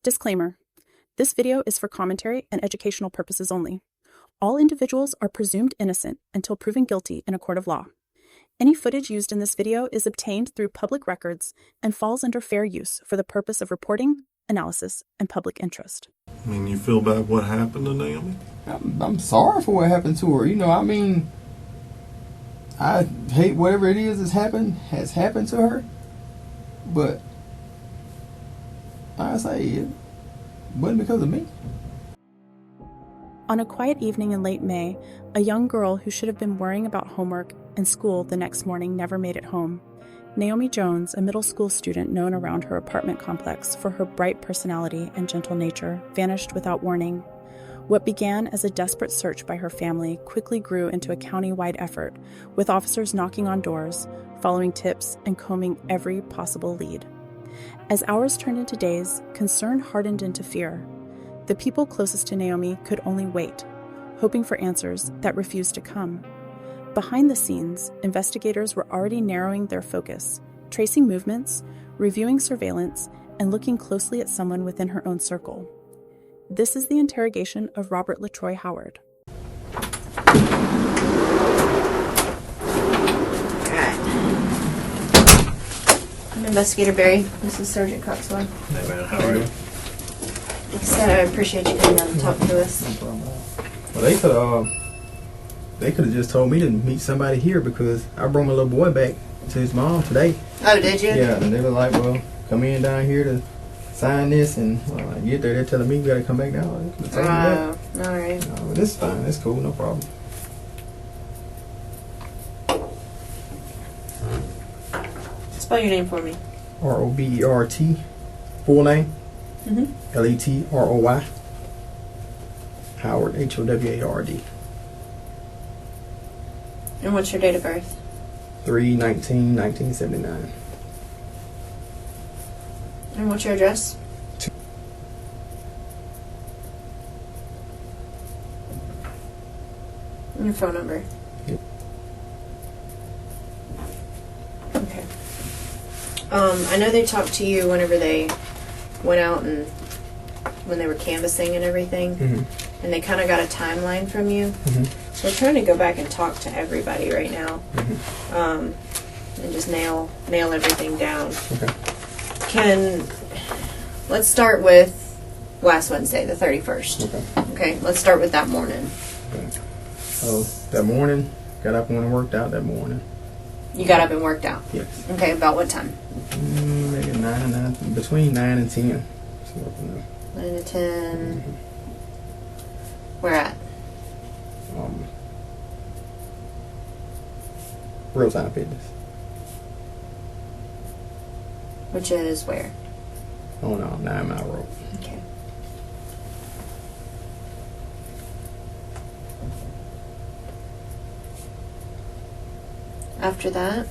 Disclaimer. This video is for commentary and educational purposes only. All individuals are presumed innocent until proven guilty in a court of law. Any footage used in this video is obtained through public records and falls under fair use for the purpose of reporting, analysis, and public interest. I mean, you feel bad what happened to Naomi? I'm sorry for what happened to her. I hate whatever it is has happened to her. But I say it wasn't because of me. On a quiet evening in late May, a young girl who should have been worrying about homework and school the next morning never made it home. Naomi Jones, a middle school student known around her apartment complex for her bright personality and gentle nature, vanished without warning. What began as a desperate search by her family quickly grew into a county-wide effort, with officers knocking on doors, following tips, and combing every possible lead. As hours turned into days, concern hardened into fear. The people closest to Naomi could only wait, hoping for answers that refused to come. Behind the scenes, investigators were already narrowing their focus, tracing movements, reviewing surveillance, and looking closely at someone within her own circle. This is the interrogation of Robert Letroy Howard. I'm Investigator Barry. This is Sergeant Coxwell. Hey man, how are you? Like I said, I appreciate you coming down and talking to us. No problem. Well, they could have just told me to meet somebody here because I brought my little boy back to his mom today. Oh, did you? Yeah, and they were like, well, come in down here to sign this, and when I get there, they're telling me we got to come back down. Oh, all right. No, but this is fine. That's cool. No problem. Spell your name for me. Robert, full name. Letroy. Howard, Howard. And what's your date of birth? 3/19/1979. And what's your address? And your phone number? Yep. Okay. I know they talked to you whenever they went out and when they were canvassing and everything, and they kind of got a timeline from you. So we're trying to go back and talk to everybody right now, and just nail everything down. Okay. Let's start with last Wednesday, the 31st. Okay, let's start with that morning. Okay. So that morning, got up and went and worked out that morning. You got up and worked out? Yes. Okay, about what time? Maybe between 9 and 10. 9 to 10. Where at? Real Time Fitness. Which is where? On 9 Mile Road. Okay. After that?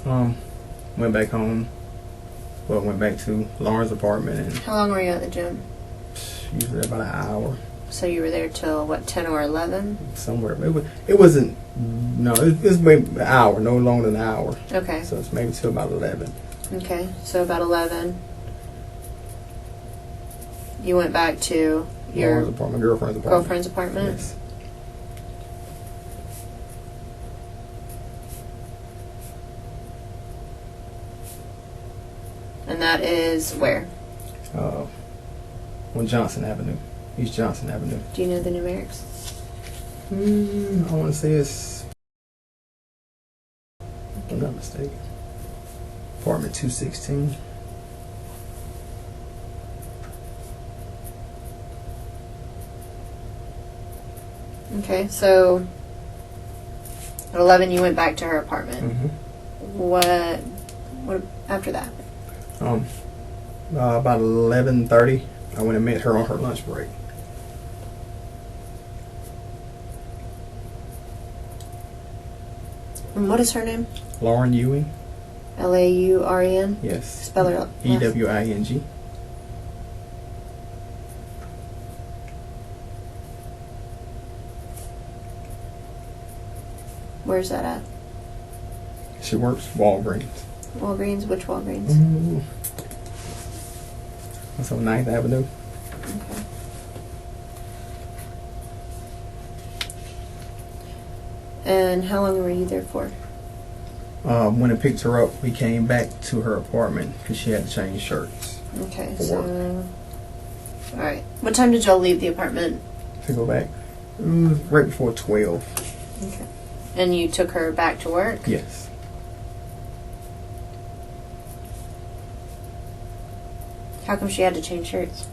Went back home. Well, went back to Lauren's apartment, and How long were you at the gym? usually about an hour. So you were there till what, 10 or 11? Somewhere. It wasn't. No, it's maybe an hour, no longer than an hour. Okay. So it's maybe till about 11. Okay, so about 11. You went back to your Lauren's apartment, girlfriend's apartment. girlfriend's apartment? Yes. And that is where? On Johnson Avenue, East Johnson Avenue. Do you know the numerics? I want to say it's, if I'm not mistaken, apartment 216. Okay, so at 11 you went back to her apartment. What after that? About 11:30, I went and met her on her lunch break. And what is her name? Lauren Ewing. Lauren? Yes. Spell her out. Ewing. Where's that at? She works Walgreens. Walgreens? Which Walgreens? That's on 9th Avenue. Okay. And how long were you there for? When I picked her up, we came back to her apartment because she had to change shirts. Okay, For so... work. Alright. What time did y'all leave the apartment? To go back? Right before 12. Okay. And you took her back to work? Yes. How come she had to change shirts?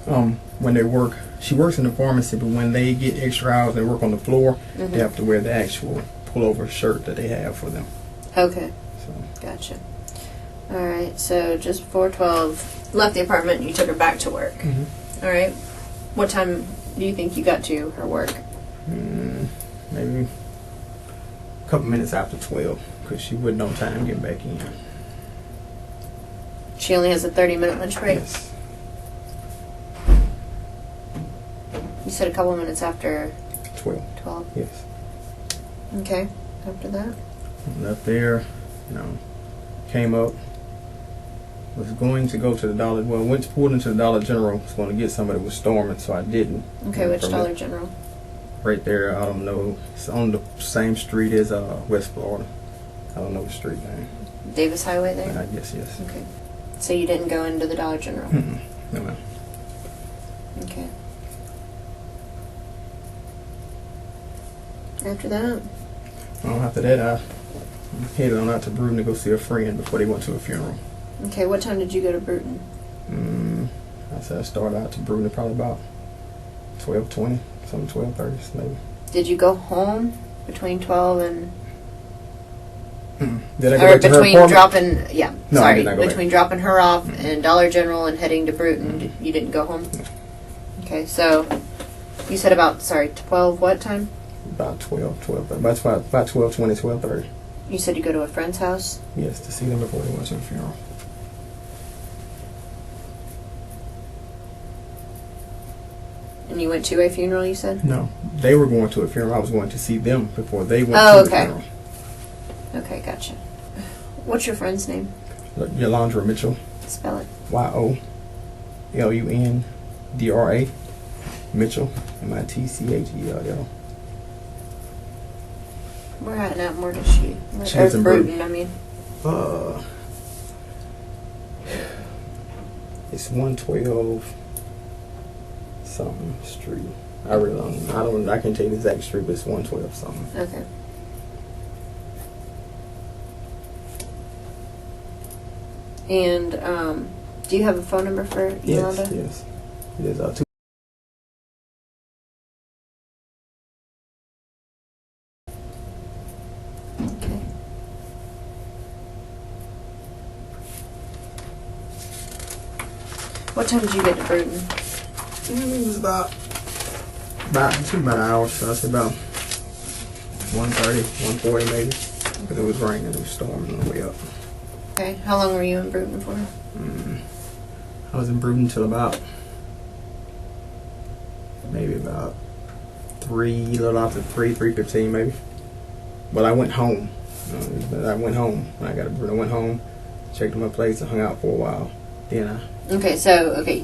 When they work, she works in the pharmacy, but when they get extra hours, they work on the floor, Mm-hmm. they have to wear the actual pullover shirt that they have for them. Okay. So, Gotcha. Alright, so just before 12, left the apartment and you took her back to work. mm-hmm. Alright. What time do you think you got to her work? Maybe a couple minutes after 12, because she wasn't on time getting back in. She only has a 30-minute lunch break? Yes. You said a couple minutes after 12. 12. Yes. Okay. After that? Left there, came up, was going to go to the Dollar, pulled into the Dollar General, was going to get somebody that was storming, so I didn't. Okay, which Dollar General? Right there, I don't know, it's on the same street as West Florida. I don't know the street name. Davis Highway there? Yes. Okay. So you didn't go into the Dollar General? Mm-mm. No, ma'am. Okay. After that? After that, I headed on out to Bruton to go see a friend before they went to a funeral. Okay, what time did you go to Bruton? I said I started out to Bruton at probably about 12:20, something 12:30 maybe. Did you go home between 12 and... Did I go Or back to her between apartment? dropping... Yeah, No, I sorry. did not go Between back. dropping her off and Dollar General and heading to Bruton, you didn't go home? No. Okay, so you said about, 12 what time? About 12:30. About 12:20, 12:30. You said you go to a friend's house? Yes, to see them before they went to the funeral. And you went to a funeral, you said? No, they were going to a funeral. I was going to see them before they went Oh, to the okay. funeral. Okay, gotcha. What's your friend's name? Yolanda Mitchell. Spell it. YOLUNDRA. Mitchell. MITCHELL. Where at now? Where does she? She lives in Bruton. I mean. It's 112 something street. I really don't. I can't tell you the exact street, but it's 112 something. Okay. And do you have a phone number for Yolanda? Yes. It is 2. Okay. What time did you get to Bruton? It was about an hour, so that's about 1:30, 1:40 maybe. Because it was raining, it was storming on the way up. Okay. How long were you in Bruton for? I was in Bruton till about maybe about 3, a little after 3:15 maybe. But I went home. I went home when I got to Bruton. I went home, checked on my place, and hung out for a while. Then Okay.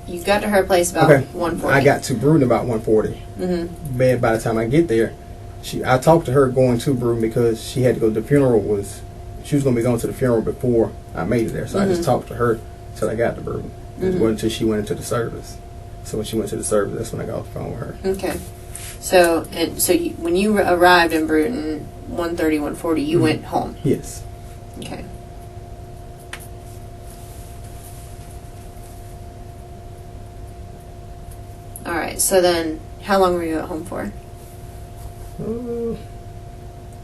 You got to her place about 1:40. I got to Bruton about 1:40. Mm-hmm. But by the time I get there, I talked to her going to Bruton because she had to go. The funeral she was going to be going to the funeral before I made it there. So I just talked to her till I got to Bruton. It wasn't until she went into the service. So when she went to the service, that's when I got off the phone with her. Okay. So when you arrived in Bruton, 1:30, 1:40, you went home. Yes. Okay. All right. So then, how long were you at home for?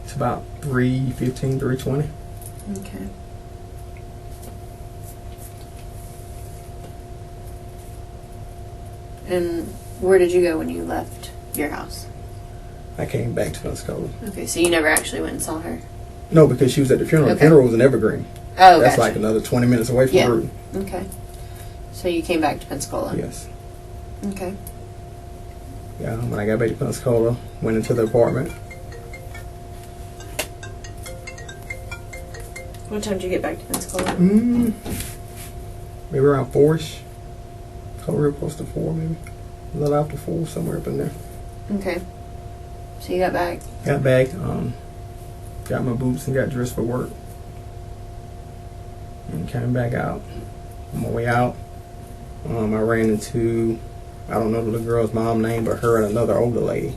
It's about 3:15, 3:20. Okay. And where did you go when you left your house? I came back to Pensacola. Okay, so you never actually went and saw her? No, because she was at the funeral. Okay. The funeral was in Evergreen. Oh, That's gotcha. like another 20 minutes away from Bruton. Okay. So you came back to Pensacola? Yes. Okay. Yeah, when I got back to Pensacola, went into the apartment. What time did you get back to Pensacola? maybe around 4-ish. So real close to 4, maybe. A little after 4, somewhere up in there. Okay. So you got back. Got back, got my boots and got dressed for work. And came back out. On my way out, I ran into, I don't know the little girl's mom name, but her and another older lady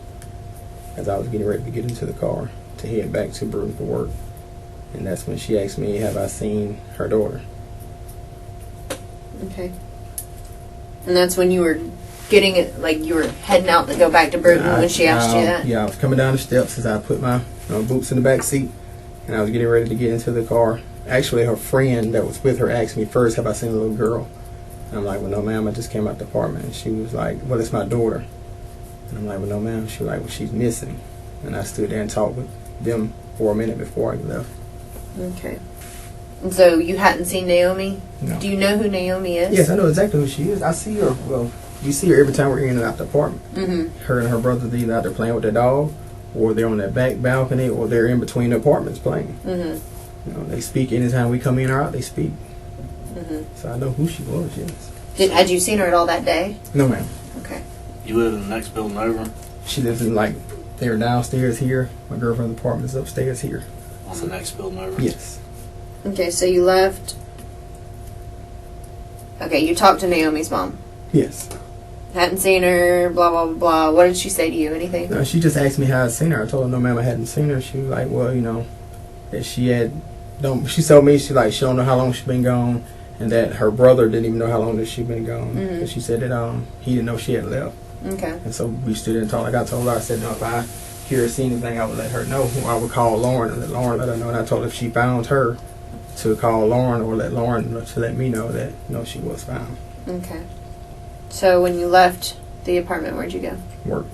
as I was getting ready to get into the car to head back to Bruton for work. And that's when she asked me, have I seen her daughter? Okay. And that's when you were getting it, like you were heading out to go back to Bruton when she asked you that? Yeah, I was coming down the steps as I put my boots in the back seat and I was getting ready to get into the car. Actually, her friend that was with her asked me first, have I seen a little girl? And I'm like, well, no, ma'am, I just came out the apartment. And she was like, well, it's my daughter. And I'm like, well, no, ma'am. She was like, well, she's missing. And I stood there and talked with them for a minute before I left. Okay. And so you hadn't seen Naomi? No. Do you know who Naomi is? Yes, I know exactly who she is. I see her, well, we see her every time we're in and out the apartment. Mm-hmm. Her and her brother, they're either out there playing with their dog, or they're on that back balcony, or they're in between the apartments playing. Mm-hmm. You know, they speak anytime we come in or out, they speak. Mm-hmm. So I know who she was, yes. Had you seen her at all that day? No, ma'am. Okay. You live in the next building over? She lives in, like, they're downstairs here. My girlfriend's apartment is upstairs here. On the next building over? Yes. Okay, so you left. Okay, you talked to Naomi's mom. Yes. Hadn't seen her, blah, blah, blah. What did she say to you? Anything? No, she just asked me how I'd seen her. I told her, no, ma'am, I hadn't seen her. She was like, well, you know, that she told me, she don't know how long she's been gone, and that her brother didn't even know how long that she'd been gone. Mm-hmm. And she said that he didn't know she had left. Okay. And so we stood there and talked. Like I told her, I said, no, if I hear or see anything, I would let her know. I would call Lauren and let Lauren let her know. And I told her if she found her, to call Lauren or let Lauren to let me know that she was found. Okay. So when you left the apartment, where'd you go? Work.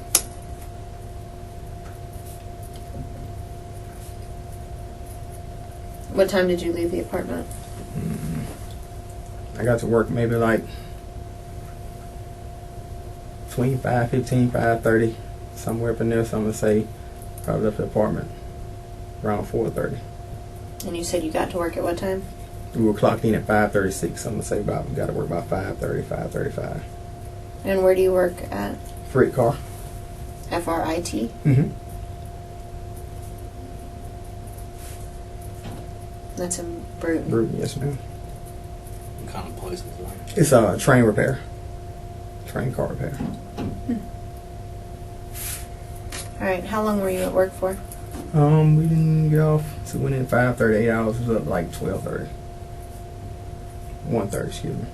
What time did you leave the apartment? I got to work maybe like between 5:15, 5:30, somewhere up in there. So I'm gonna say probably left the apartment around 4:30. And you said you got to work at what time? We were clocked in at 5:36. So I'm gonna say we got to work about 5:30, 5:35. And where do you work at? Freight car. FRIT? Mm-hmm. That's in Bruton. Bruton, yes, ma'am. What kind of place is that? It's a train repair. Train car repair. All right. How long were you at work for? We didn't get off. So we went in 5:30, 8 hours. It was up like 12:30. 1:30, excuse me.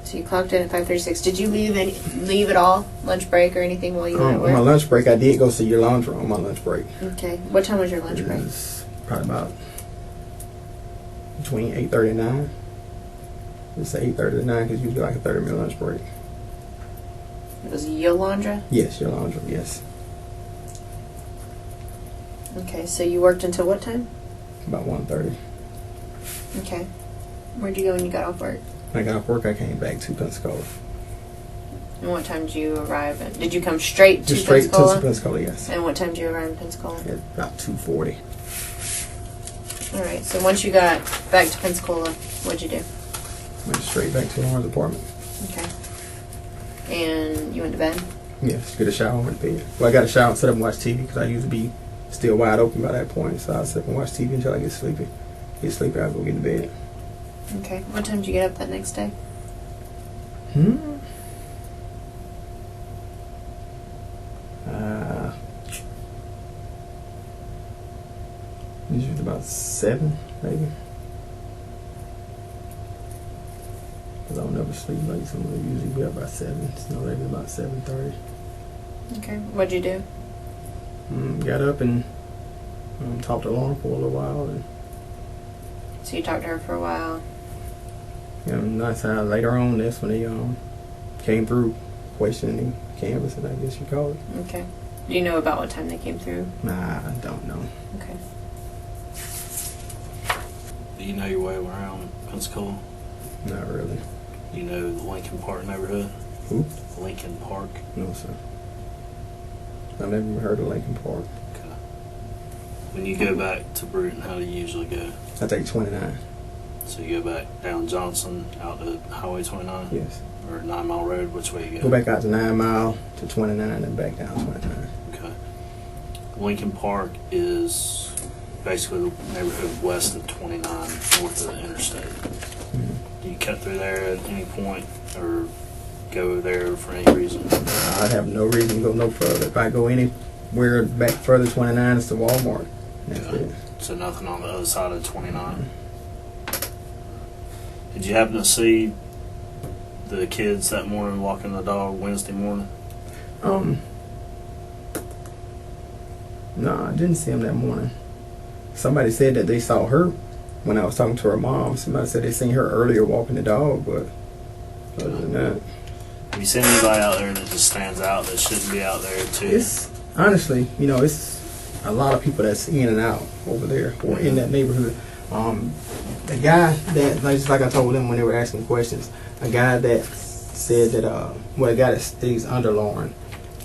So you clocked in at 5:36. Did you leave at all? Lunch break or anything while you were at On work? my lunch break, I did go see your laundry on my lunch break. Okay. What time was your lunch It break? was probably about between 8:30 and 9. Let's say 8:30 to 9 because usually like a 30-minute lunch break. It was Yolanda? Yes, your laundry, yes. Okay. So you worked until what time? About 1:30. Okay. Where'd you go when you got off work? When I got off work, I came back to Pensacola. And what time did you arrive? Did you come straight to Just straight Pensacola? to Pensacola, yes. And what time did you arrive in Pensacola? At about 2:40. All right. So once you got back to Pensacola, what'd you do? Went straight back to Lauren's apartment. Okay. And you went to bed? Yes, get a shower and went to bed. Well, I got a shower and set up and watch TV because I usually be still wide open by that point. So I sit up and watch TV until I get sleepy. Get sleepy, I'll go get in bed. Okay. What time did you get up that next day? Usually about 7, maybe. Because I don't never sleep late, so I'm usually be up by 7. So maybe about 7:30. Okay. What'd you do? Got up and talked to Lauren for a little while, and So you talked to her for a while. nice how later on that's when they came through questioning the canvassing, I guess you call it. Okay. Do you know about what time they came through? Nah, I don't know. Okay. Do you know your way around Pensacola? Not really. You know the Lincoln Park neighborhood? Who? Lincoln Park. No, sir. I've never even heard of Lincoln Park. Okay. When you go back to Bruton, how do you usually go? I take 29. So you go back down Johnson out to Highway 29? Yes. Or 9 Mile Road? Which way you Go back out to 9 Mile to 29 and back down 29. Okay. Lincoln Park is basically the neighborhood west of 29, north of the interstate. Mm-hmm. Do you cut through there at any point or go there for any reason? I'd have no reason to go no further. If I go anywhere back further, 29 is to Walmart. That's Okay. it. So nothing on the other side of 29? Did you happen to see the kids that morning walking the dog Wednesday morning? No, I didn't see him that morning. Somebody said that they saw her when I was talking to her mom. Somebody said they seen her earlier walking the dog, but other than that, Have you seen anybody out there that just stands out that shouldn't be out there too? it's honestly, it's a lot of people that's in and out over there or in that neighborhood. The guy that, like I told them when they were asking questions, a guy that said that, a guy that stays under Lauren,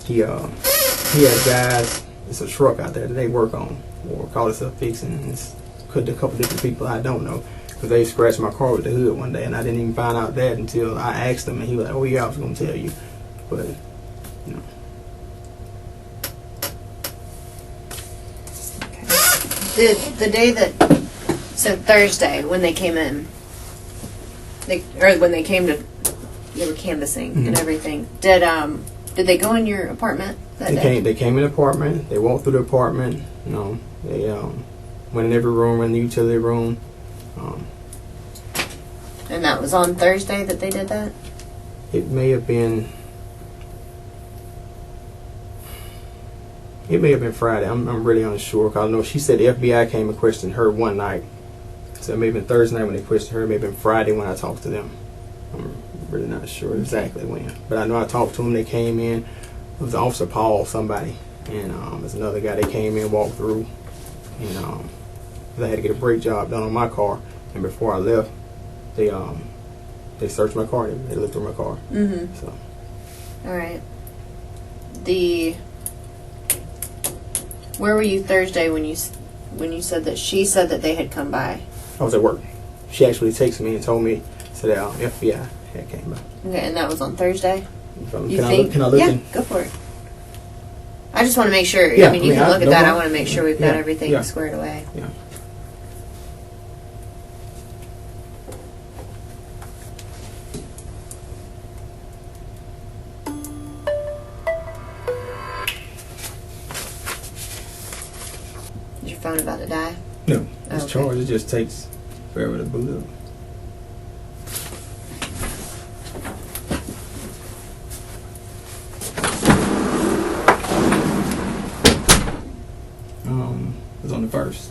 he has guys. It's a truck out there that they work on or call itself fixing. And it's a couple different people I don't know because they scratched my car with the hood one day and I didn't even find out that until I asked him and he was like, "Oh yeah, I was going to tell you," but The day that, so Thursday when they came in, when they came to, they were canvassing and everything. Did they go in your apartment that day? They came in the apartment. They walked through the apartment. They went in every room, in the utility room. And that was on Thursday that they did that? It may have been. It may have been Friday. I'm really unsure. Cause I know she said the FBI came and questioned her one night. So it may have been Thursday night when they questioned her. It may have been Friday when I talked to them. I'm really not sure exactly when. But I know I talked to them. They came in. It was Officer Paul, somebody. And there's another guy. They came in, walked through. And I had to get a brake job done on my car. And before I left, they searched my car. They looked through my car. Mm-hmm. So. All right. Where were you Thursday when you said that she said that they had come by? I was at work. She actually texted me and told me that FBI had came by. Okay, and that was on Thursday? Can I look? Yeah, go for it. I just want to make sure. Yeah, you can look at no that. problem. I want to make sure we've got everything Yeah. squared away. Yeah. Is your phone about to die? No, it's Okay. charged. It just takes forever to boot up. It was on the 1st.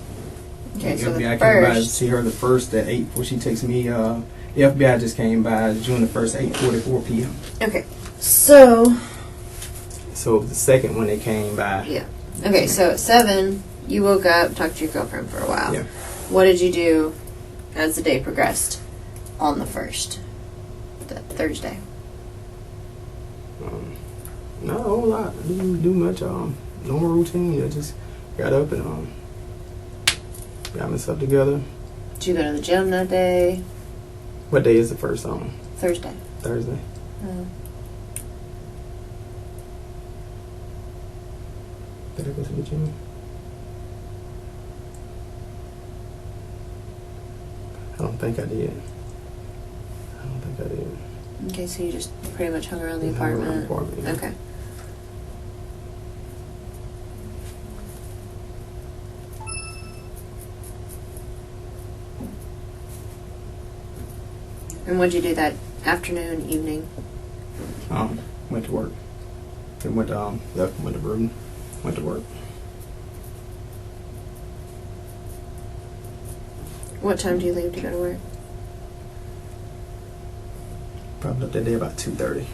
Okay, so the FBI came by to 1st. see her the 1st at 8 before she takes me. The FBI just came by June the 1st, 8:44 p.m. Okay, so So it was the second when they came by. yeah. Okay, so at 7, you woke up, talked to your girlfriend for a while. Yeah. What did you do as the day progressed on the 1st, that Thursday? Not a whole lot. I didn't do much. Normal routine. I just got up and got myself together. Did you go to the gym that day? What day is the first Thursday. Thursday. Oh. Did I go to the gym? I don't think I did. Okay, so you just pretty much hung around the Hung around the apartment. apartment, yeah. Okay. And what'd you do that afternoon, evening? Went to work. Then went to Bruton. Went to work. What time do you leave to go to work? Probably up that day about 2:30.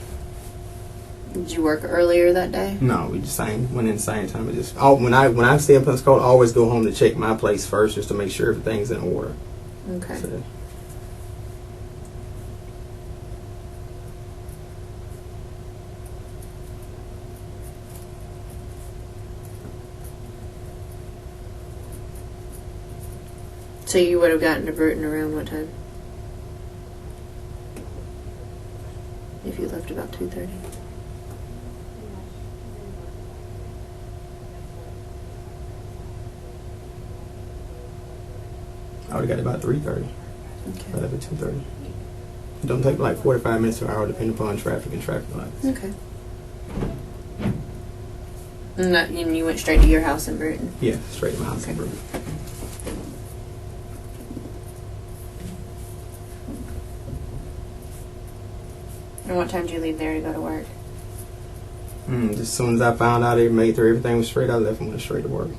Did you work earlier that day? No, we just went in the same time. It just when I stay in Pensacola, I always go home to check my place first just to make sure everything's in order. Okay. So, So you would have gotten to Bruton around what time? if you left about 2:30? I would have got about 3:30. Okay. I left at 2:30. It don't take like 45 minutes to an hour, depending upon traffic and traffic lights. Okay. And you went straight to your house in Bruton? Yeah, straight to my house. Okay. And what time did you leave there to go to work? Just as soon as I found out they made sure everything was straight, I left and went straight to work.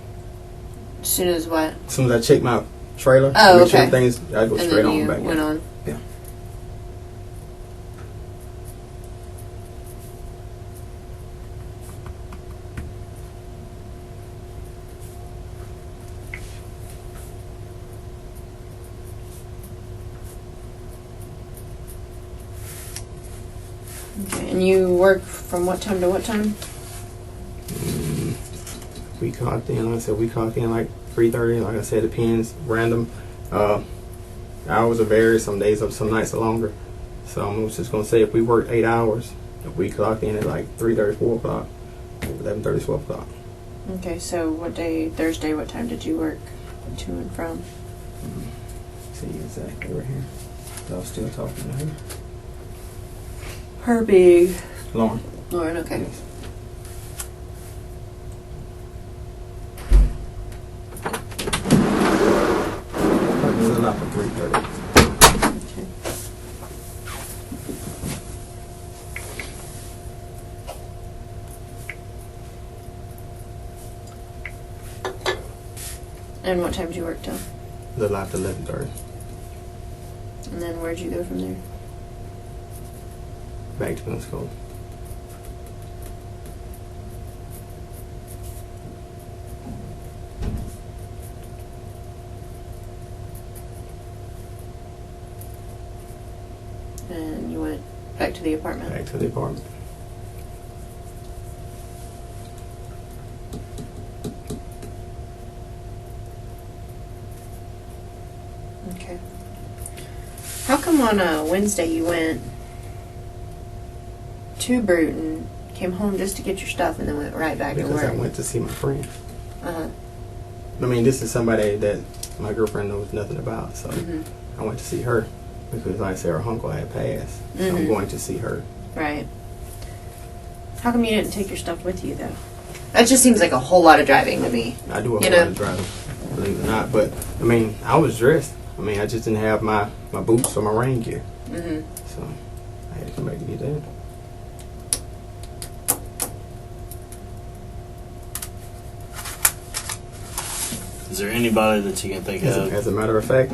As soon as what? As soon as I checked my trailer, Oh, make sure okay. everything's, I go And straight then on you back. went on. Yeah. Okay. And you work from what time to what time? We clocked in, like I said, we clocked in like 3:30. Like I said, it depends, random. Hours are vary. Some days up, some nights are longer. So I was just gonna say, if we worked 8 hours, if we clocked in at like 3:30, 4 o'clock, 11:30, 12 o'clock. Okay, so what day, Thursday, what time did you work to and from? See exactly right here. I was still talking to her. Her big. Lauren. Lauren, okay. Yes. It was a lot for 3:30. Okay. And what time did you work till? The lot to 11:30. And then where'd you go from there? Back to Pensacola. And you went back to the apartment? Back to the apartment. Okay. How come on a Wednesday you went to Bruton, came home just to get your stuff, and then went right back to Because work? I went to see my friend. Uh-huh. I mean, this is somebody that my girlfriend knows nothing about, so Mhm. I went to see her because, like I said, her uncle had passed. So I'm Mhm. going to see her. Right. How come you didn't take your stuff with you, though? That just seems like a whole lot of driving to me. I do a You whole know? lot of driving, believe it or not. But I mean, I was dressed. I mean, I just didn't have my boots or my rain gear, Mm-hmm. so I had to come back to get that. Is there anybody that you can think of? As a matter of fact,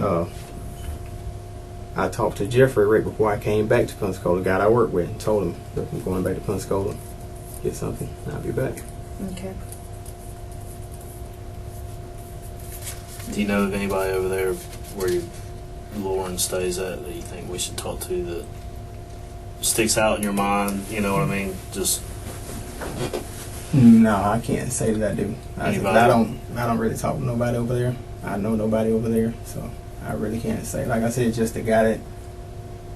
I talked to Jeffrey right before I came back to Pensacola, the guy I work with, and told him that I'm going back to Pensacola, get something, and I'll be back. Okay. Do you know of anybody over there where Lauren stays at that you think we should talk to that sticks out in your mind? You know what I mean? Just No, I can't say that I do. Anybody? I don't really talk to nobody over there. I know nobody over there, so I really can't say. Like I said, just the guy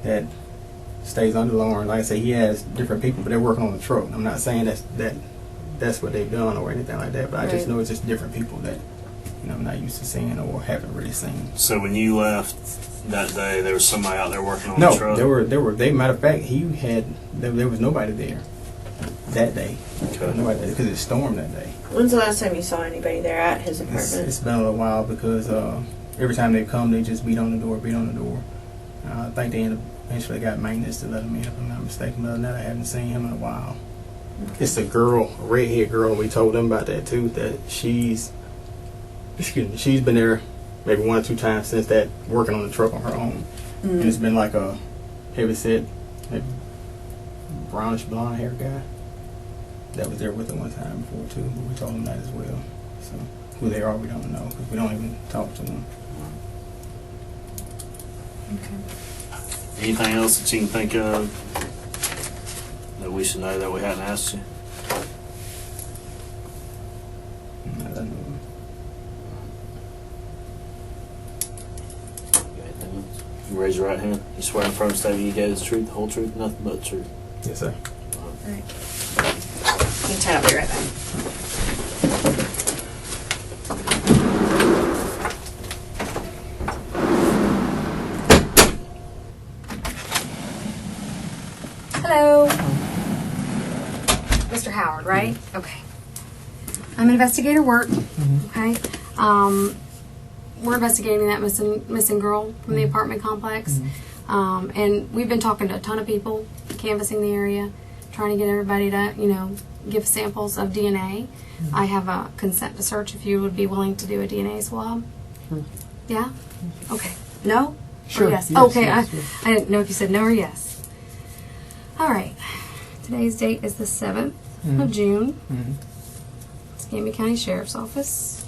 that stays under Lauren. Like I say, he has different people, but they're working on the truck. I'm not saying that's what they've done or anything like that, but I just Right. know it's just different people that I'm not used to seeing or haven't really seen. so when you left that day, there was somebody out there working on No, the truck. there were. Matter of fact, there was nobody there that day. Okay. Nobody because it stormed that day. When's the last time you saw anybody there at his apartment? It's been a little while because every time they come, they just beat on the door. I think they eventually got maintenance to let them in, if I'm not mistaken. Other than that, I haven't seen him in a while. It's a girl, a redhead girl. We told them about that too. That she's been there maybe 1 or 2 times since that, working on the truck on her own. And it's been like a heavy set, maybe brownish blonde hair guy that was there with her one time before too. But we told them that as well. So who they are, we don't know because we don't even talk to them. Okay. Anything else that you can think of that we should know that we hadn't asked you? I don't know. You got anything else? You raise your right hand. You swear in front of statement you gave the truth, the whole truth, nothing but the truth. Yes, sir. All right. You can tie. I'll be right back. Hello. Mr. Howard, right? Okay. I'm investigator work. Okay. We're investigating that missing girl from the apartment complex. And we've been talking to a ton of people, canvassing the area, trying to get everybody to, give samples of DNA. I have a consent to search if you would be willing to do a DNA swab. Yeah? Okay. No? Sure. Or yes? Yes, Okay. yes, I didn't know if you said no or yes. All right. Today's date is the 7th of June. Escambia County Sheriff's Office.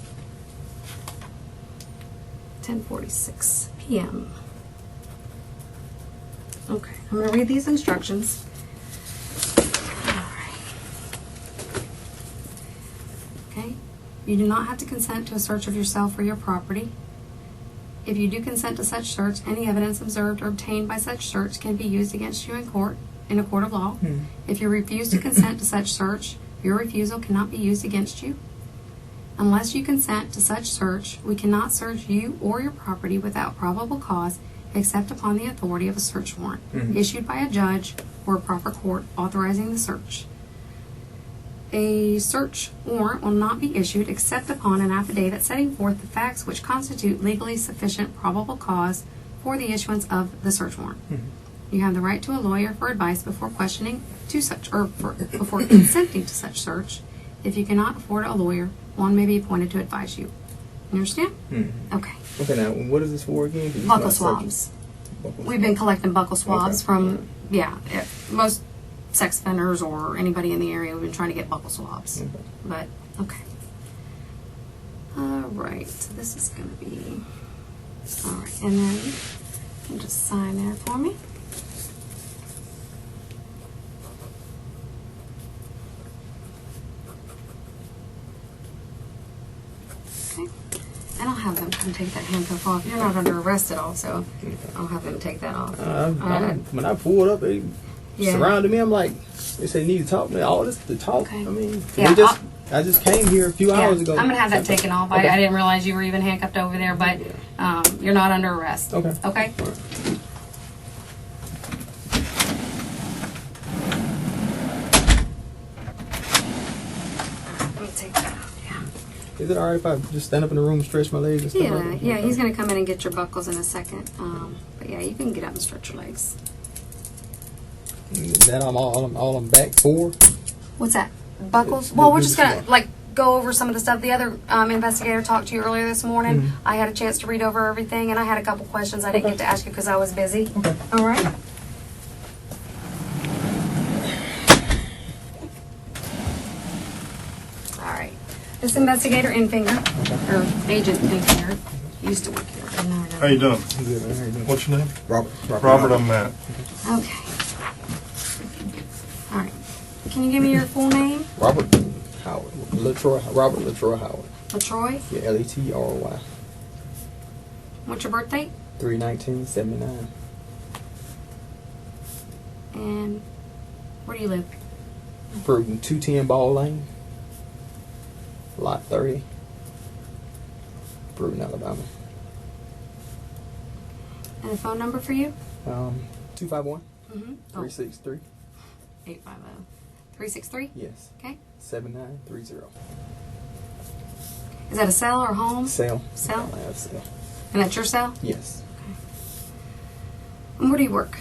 10:46 p.m. Okay, I'm going to read these instructions. Alright. Okay, you do not have to consent to a search of yourself or your property. If you do consent to such search, any evidence observed or obtained by such search can be used against you in a court of law. If you refuse to consent to such search, your refusal cannot be used against you. Unless you consent to such search, we cannot search you or your property without probable cause except upon the authority of a search warrant issued by a judge or a proper court authorizing the search. A search warrant will not be issued except upon an affidavit setting forth the facts which constitute legally sufficient probable cause for the issuance of the search warrant. You have the right to a lawyer for advice before questioning to such before consenting to such search. If you cannot afford a lawyer, one may be appointed to advise you. You understand? Okay. Okay, now, what is this for again? Buckle swabs. We've been collecting buckle swabs from, most sex offenders or anybody in the area. We've been trying to get buckle swabs. But, okay. All right. So this is going to be, all right. And then you can just sign there for me. And I'll have them come take that handcuff off. You're not under arrest at all, so I'll have them take that off. When I pulled up, they surrounded me. I'm like, they said, "Need to talk to me." All this to talk. Okay. I mean, Yeah, I just came here a few hours ago. I'm going to have that taken off. Okay. I didn't realize you were even handcuffed over there, but you're not under arrest. Okay. Okay? Let me take that off, yeah. Is it alright if I just stand up in the room, stretch my legs and stuff like that? Yeah, he's going to come in and get your buckles in a second. But yeah, you can get up and stretch your legs. Is that I'm back for? What's that? Buckles? Well, we're just going to, go over some of the stuff. The other investigator talked to you earlier this morning. I had a chance to read over everything, and I had a couple questions I didn't get to ask you because I was busy. Okay. All right? All right. This investigator Infinger, or Agent Infinger, used to work here. How you doing? Good, man. How you doing? What's your name? Robert. I'm Matt. Okay. All right. Can you give me your full name? Robert Howard. Robert Letroy Howard. Letroy? Yeah, Letroy. What's your birthday? 3/19/79. And where do you live? Bruton, 210 Ball Lane. Lot 30. Bruton, Alabama. And a phone number for you? 251 Mm-hmm. 363. 850. 363? Yes. Okay. 7930. Is that a cell or home? Cell. Cell? I have cell. And that's your cell? Yes. And where do you work?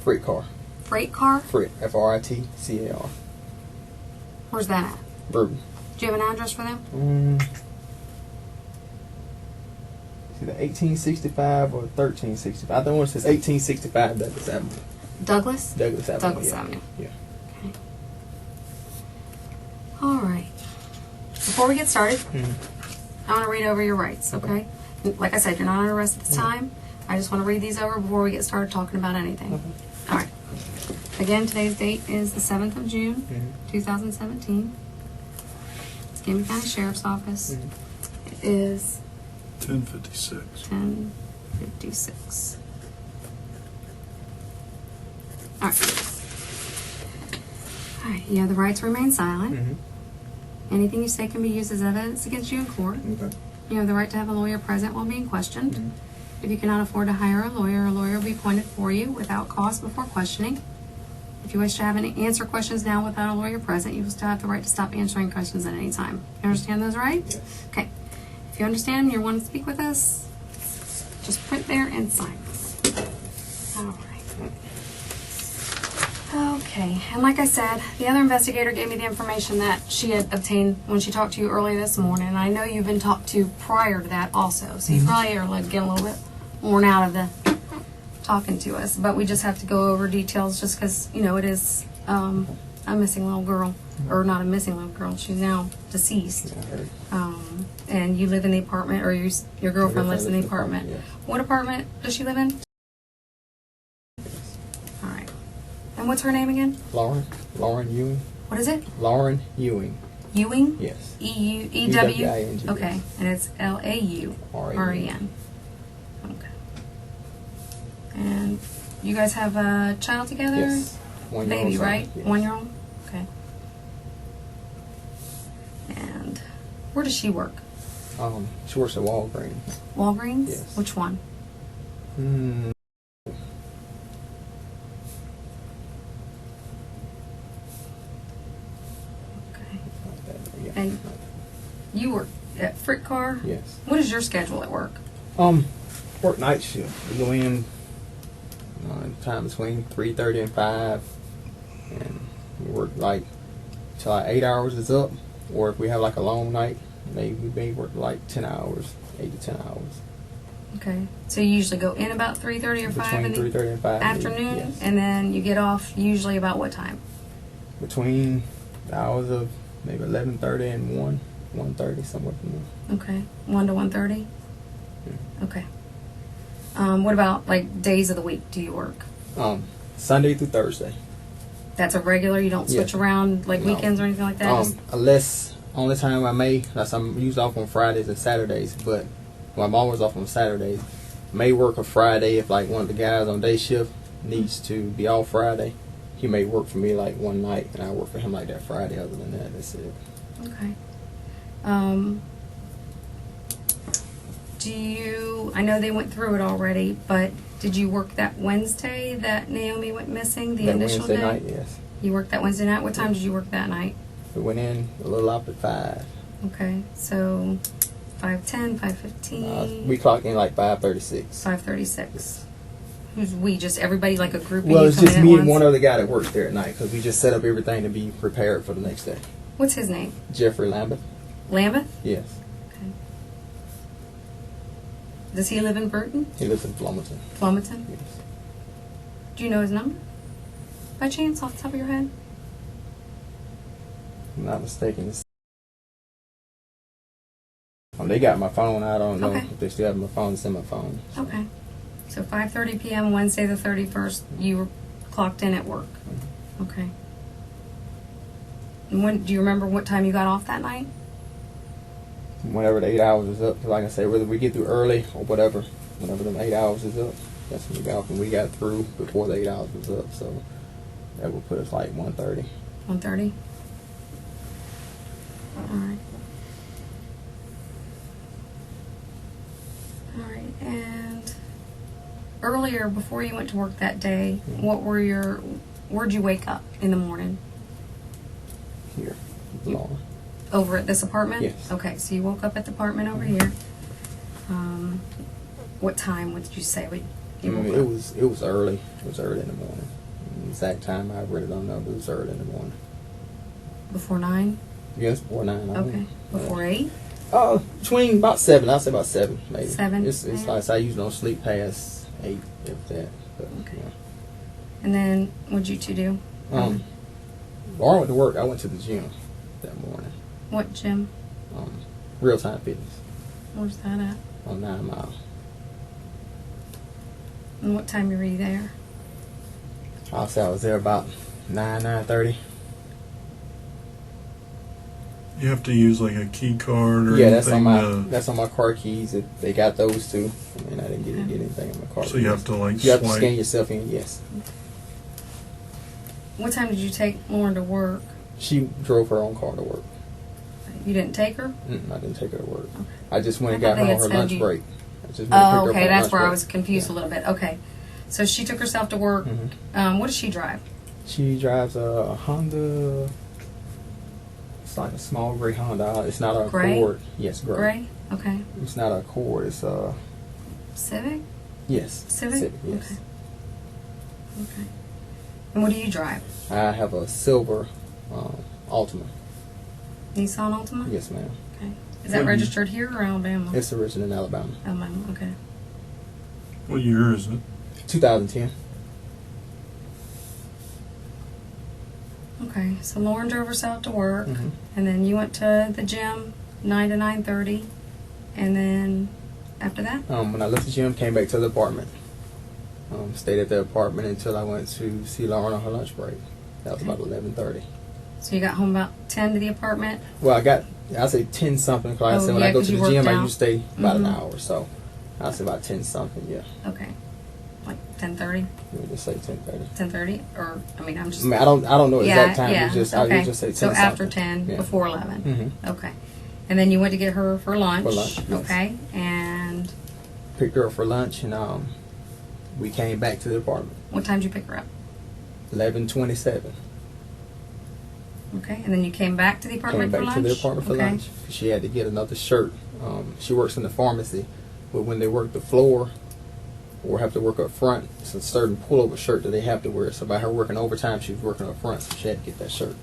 Freight car. Freight car? Freight. FRITCAR. Where's that at? Bruton. Do you have an address for them? It's either 1865 or 1365. I think it says 1865 Douglas Avenue. Douglas? Douglas Avenue. Douglas yeah. Avenue. Yeah. Okay. All right. Before we get started, I want to read over your rights, okay? Like I said, you're not under arrest at this time. I just want to read these over before we get started talking about anything. All right. Again, today's date is the 7th of June, 2017. Escambia County Sheriff's Office. It is 10:56. 10:56. All right. Alright, you have the right to remain silent. Mm-hmm. Anything you say can be used as evidence against you in court. Okay. You have the right to have a lawyer present while being questioned. Mhm. If you cannot afford to hire a lawyer will be appointed for you without cost before questioning. If you wish to answer questions now without a lawyer present, you will still have the right to stop answering questions at any time. You understand those, right? Yes. Okay. If you understand and you want to speak with us, just print there and sign. All right. Okay, and like I said, the other investigator gave me the information that she had obtained when she talked to you early this morning. And I know you've been talked to prior to that also, so you probably are like getting a little bit worn out of the talking to us. But we just have to go over details just because, you know, it is a missing little girl. Or not a missing little girl, she's now deceased. Yeah, I heard. And you live in the apartment, or your girlfriend lives in the apartment. Yes. What apartment does she live in? All right. And what's her name again? Lauren Ewing. What is it? Lauren Ewing. Ewing? Yes. E-U-E-W? E-W-I-N-G, Okay. yes. And it's L-A-U-R-E-N. Okay. And you guys have a child together? Yes. 1 year old Baby, son. right? Yes. 1 year old? Okay. And where does she work? She works at Walgreens. Walgreens? Yes. Which one? Mm. Okay. Yeah. And you work at Frick Car? Yes. What is your schedule at work? Work night shift. We go in time between 3:30 and 5, and we work like till like 8 hours is up. Or if we have like a long night, we may work like 10 hours, 8 to 10 hours. Okay. So you usually go in about 3:30 or 5 in Between the 3:30 and 5. afternoon, Yes. and then you get off usually about what time? Between the hours of maybe 11:30 and 1:30, somewhere from there. Okay. 1 to 1:30? Yeah. Okay. What about like days of the week do you work? Sunday through Thursday. That's a regular? You don't switch Yeah. around like No. weekends or anything like that? Unless only time I may, unless I'm usually off on Fridays and Saturdays, but I'm always off on Saturdays. May work a Friday if like one of the guys on day shift needs to be off Friday. He may work for me like one night, and I work for him like that Friday. Other than that, that's it. Okay. I know they went through it already, but did you work that Wednesday that Naomi went missing, the That initial Wednesday day? night, yes. You worked that Wednesday night? What time did you work that night? We went in a little after 5. Okay, so 5:10, 5:15, We clocked in like 5:36. 5:36. Who's we? Just everybody, like a group of Well, you it's coming just at me once? and one other guy that works there at night because we just set up everything to be prepared for the next day. What's his name? Jeffrey Lambert. Lambeth? Yes. Okay. Does he live in Burton? He lives in Flomaton. Flomaton? Yes. Do you know his number? By chance, off the top of your head? If I'm not mistaken. They got my phone. I don't know Okay. if they still have my phone. It's in my phone. So. Okay. So 5:30 p.m. Wednesday the 31st, you were clocked in at work. Okay. And when do you remember what time you got off that night? Whenever the 8 hours is up, like I say, whether we get through early or whatever, whenever them 8 hours is up, that's when we got off. And we got through before the 8 hours was up, so that would put us like 1:30. 1:30. All right. All right. And earlier, before you went to work that day, where'd you wake up in the morning? Here, Laura. Over at this apartment? Yes. Okay, so you woke up at the apartment over here. What time would you say you woke It up? was early. It was early in the morning. The exact time I really don't know, but it was early in the morning. Before 9? Yes, before 9. Okay. Before 8? Between about 7. I'll say about 7, maybe. 7? It's like I say, I usually don't sleep past 8, if that. But, Okay. yeah. And then what'd you two do? Laura went to work. I went to the gym that morning. What gym? Real Time Fitness Where's that at? on 9 Mile. And what time were you there? I'll say I was there about 9:30. You have to use like a key card or Yeah, that's on anything. my car keys. If they got those too. I mean, I didn't get Okay. anything in my car. So you have to like You have to swipe. scan yourself in. Yes. what time did you take Lauren to work? She drove her own car to work. You didn't take her? I didn't take her to work. Okay. I just went and I got thought her they on had her lunch sent you- break. I just went and picked her Oh, up on okay. her That's lunch where I break. was confused a little bit. Okay. So she took herself to work. What does she drive? She drives a Honda. It's like a small gray Honda. It's not a Gray? Accord. Yes, gray. Gray? Okay. It's not a Accord. It's a Civic? yes. Civic? Yes. Okay. Okay. And what do you drive? I have a silver Altima. Nissan Altima? Yes, ma'am. Okay. Is that What do you- registered here or Alabama? It's originated in Alabama. Alabama. Okay. What year is it? 2010. Okay. So Lauren drove herself to work, Mhm. and then you went to the gym 9 to 9:30, and then after that? When I left the gym, came back to the apartment. Stayed at the apartment until I went to see Lauren on her lunch break. That was about 11:30. So you got home about 10 to the apartment. Well, I say 10 something. Cause like I Oh, said, when yeah, I go 'cause to you the gym, worked I out. usually stay about an Mhm. hour. So I say about 10 something. Yeah, Okay. Like 10:30, we just say 10:30. 10:30, or I mean, I'm just. I mean, I don't know the Yeah, exact time. yeah. It's just Okay. I usually say 10 So something. after 10, Yeah. before 11. Mhm. Okay. And then you went to get her for lunch. For lunch, yes. Okay. And Picked her up for lunch, and we came back to the apartment. what time did you pick her up? 11:27. Okay. And then you came back to the apartment Came back for lunch. to the apartment for okay. lunch. She had to get another shirt. She works in the pharmacy, but when they work the floor or have to work up front, it's a certain pullover shirt that they have to wear. So by her working overtime, she was working up front, so she had to get that shirt.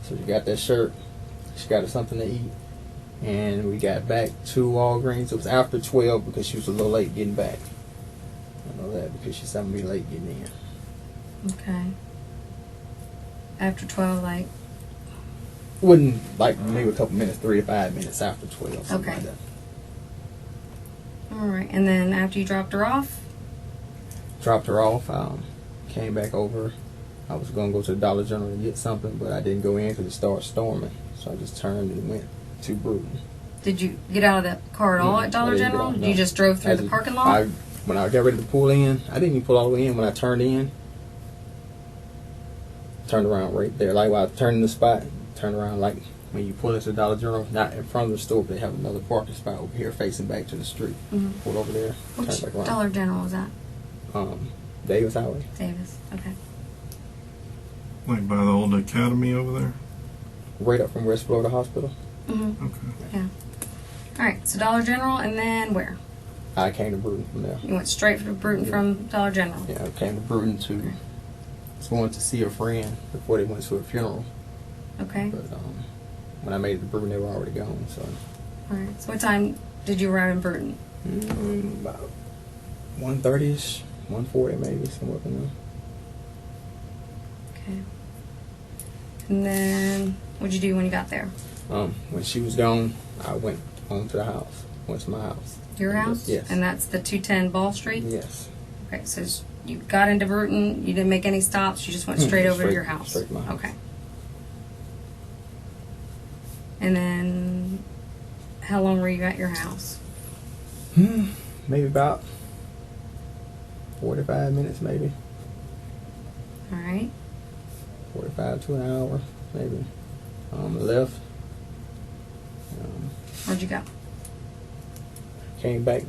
So she got that shirt. She got her something to eat, and we got back to Walgreens. It was after 12 because she was a little late getting back. I know that because she said I'm gonna be late getting in. Okay. After 12, like. Wouldn't like maybe a couple minutes, 3 to 5 minutes after 12. Something Okay. like that. All right. And then after you dropped her off. Dropped her off. Came back over. I was gonna go to the Dollar General to get something, but I didn't go in because it started storming. So I just turned and went to Bruton. Did you get out of the car at all at I Dollar didn't get General? out, no. You just drove through I the just- parking lot? When I got ready to pull in, I didn't even pull all the way in. When I turned in, turned around right there. Like while I turned in the spot, turned around like when you pull into the Dollar General, not in front of the store, but they have another parking spot over here facing back to the street. Mhm. Pulled over there, Which turned back around. Dollar General was that? Davis Highway. Davis. Okay. Like by the old academy over there? Right up from West Florida Hospital. Mm-hmm. Okay. Yeah. All right. So Dollar General, and then where? I came to Bruton from there. You went straight from Bruton Yeah. from Dollar General. Yeah, I came to Bruton to was going to see a friend before they went to a funeral. Okay. But when I made it to Bruton, they were already gone. So All right. So what time did you arrive in Bruton? about 1:30ish, 1:40 maybe, somewhere in there. Okay. And then what'd you do when you got there? When she was gone, I went home to the house. Went to my house. Your house? Yes. And that's the 210 Ball Street? Yes. Okay. So you got into Bruton. You didn't make any stops. You just went straight over to your house. Straight to my house. Okay. And then how long were you at your house? Maybe about 45 minutes, maybe. All right. 45 to an hour, maybe. I left. Where'd you go? Came back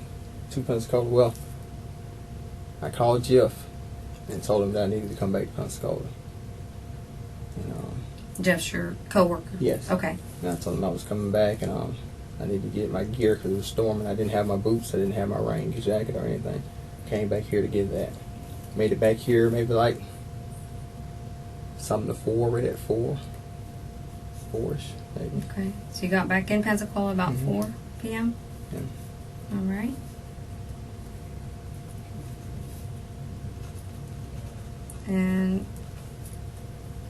to Pensacola. Well, I called Jeff and told him that I needed to come back to Pensacola. And, Jeff's your coworker. yes. Okay. And I told him I was coming back, and I needed to get my gear because it was storming. I didn't have my boots. I didn't have my rain jacket or anything. Came back here to get that. Made it back here maybe like something to 4, right at 4-ish maybe. Okay. So you got back in Pensacola about Mhm. 4 p.m.? Yeah. All right. And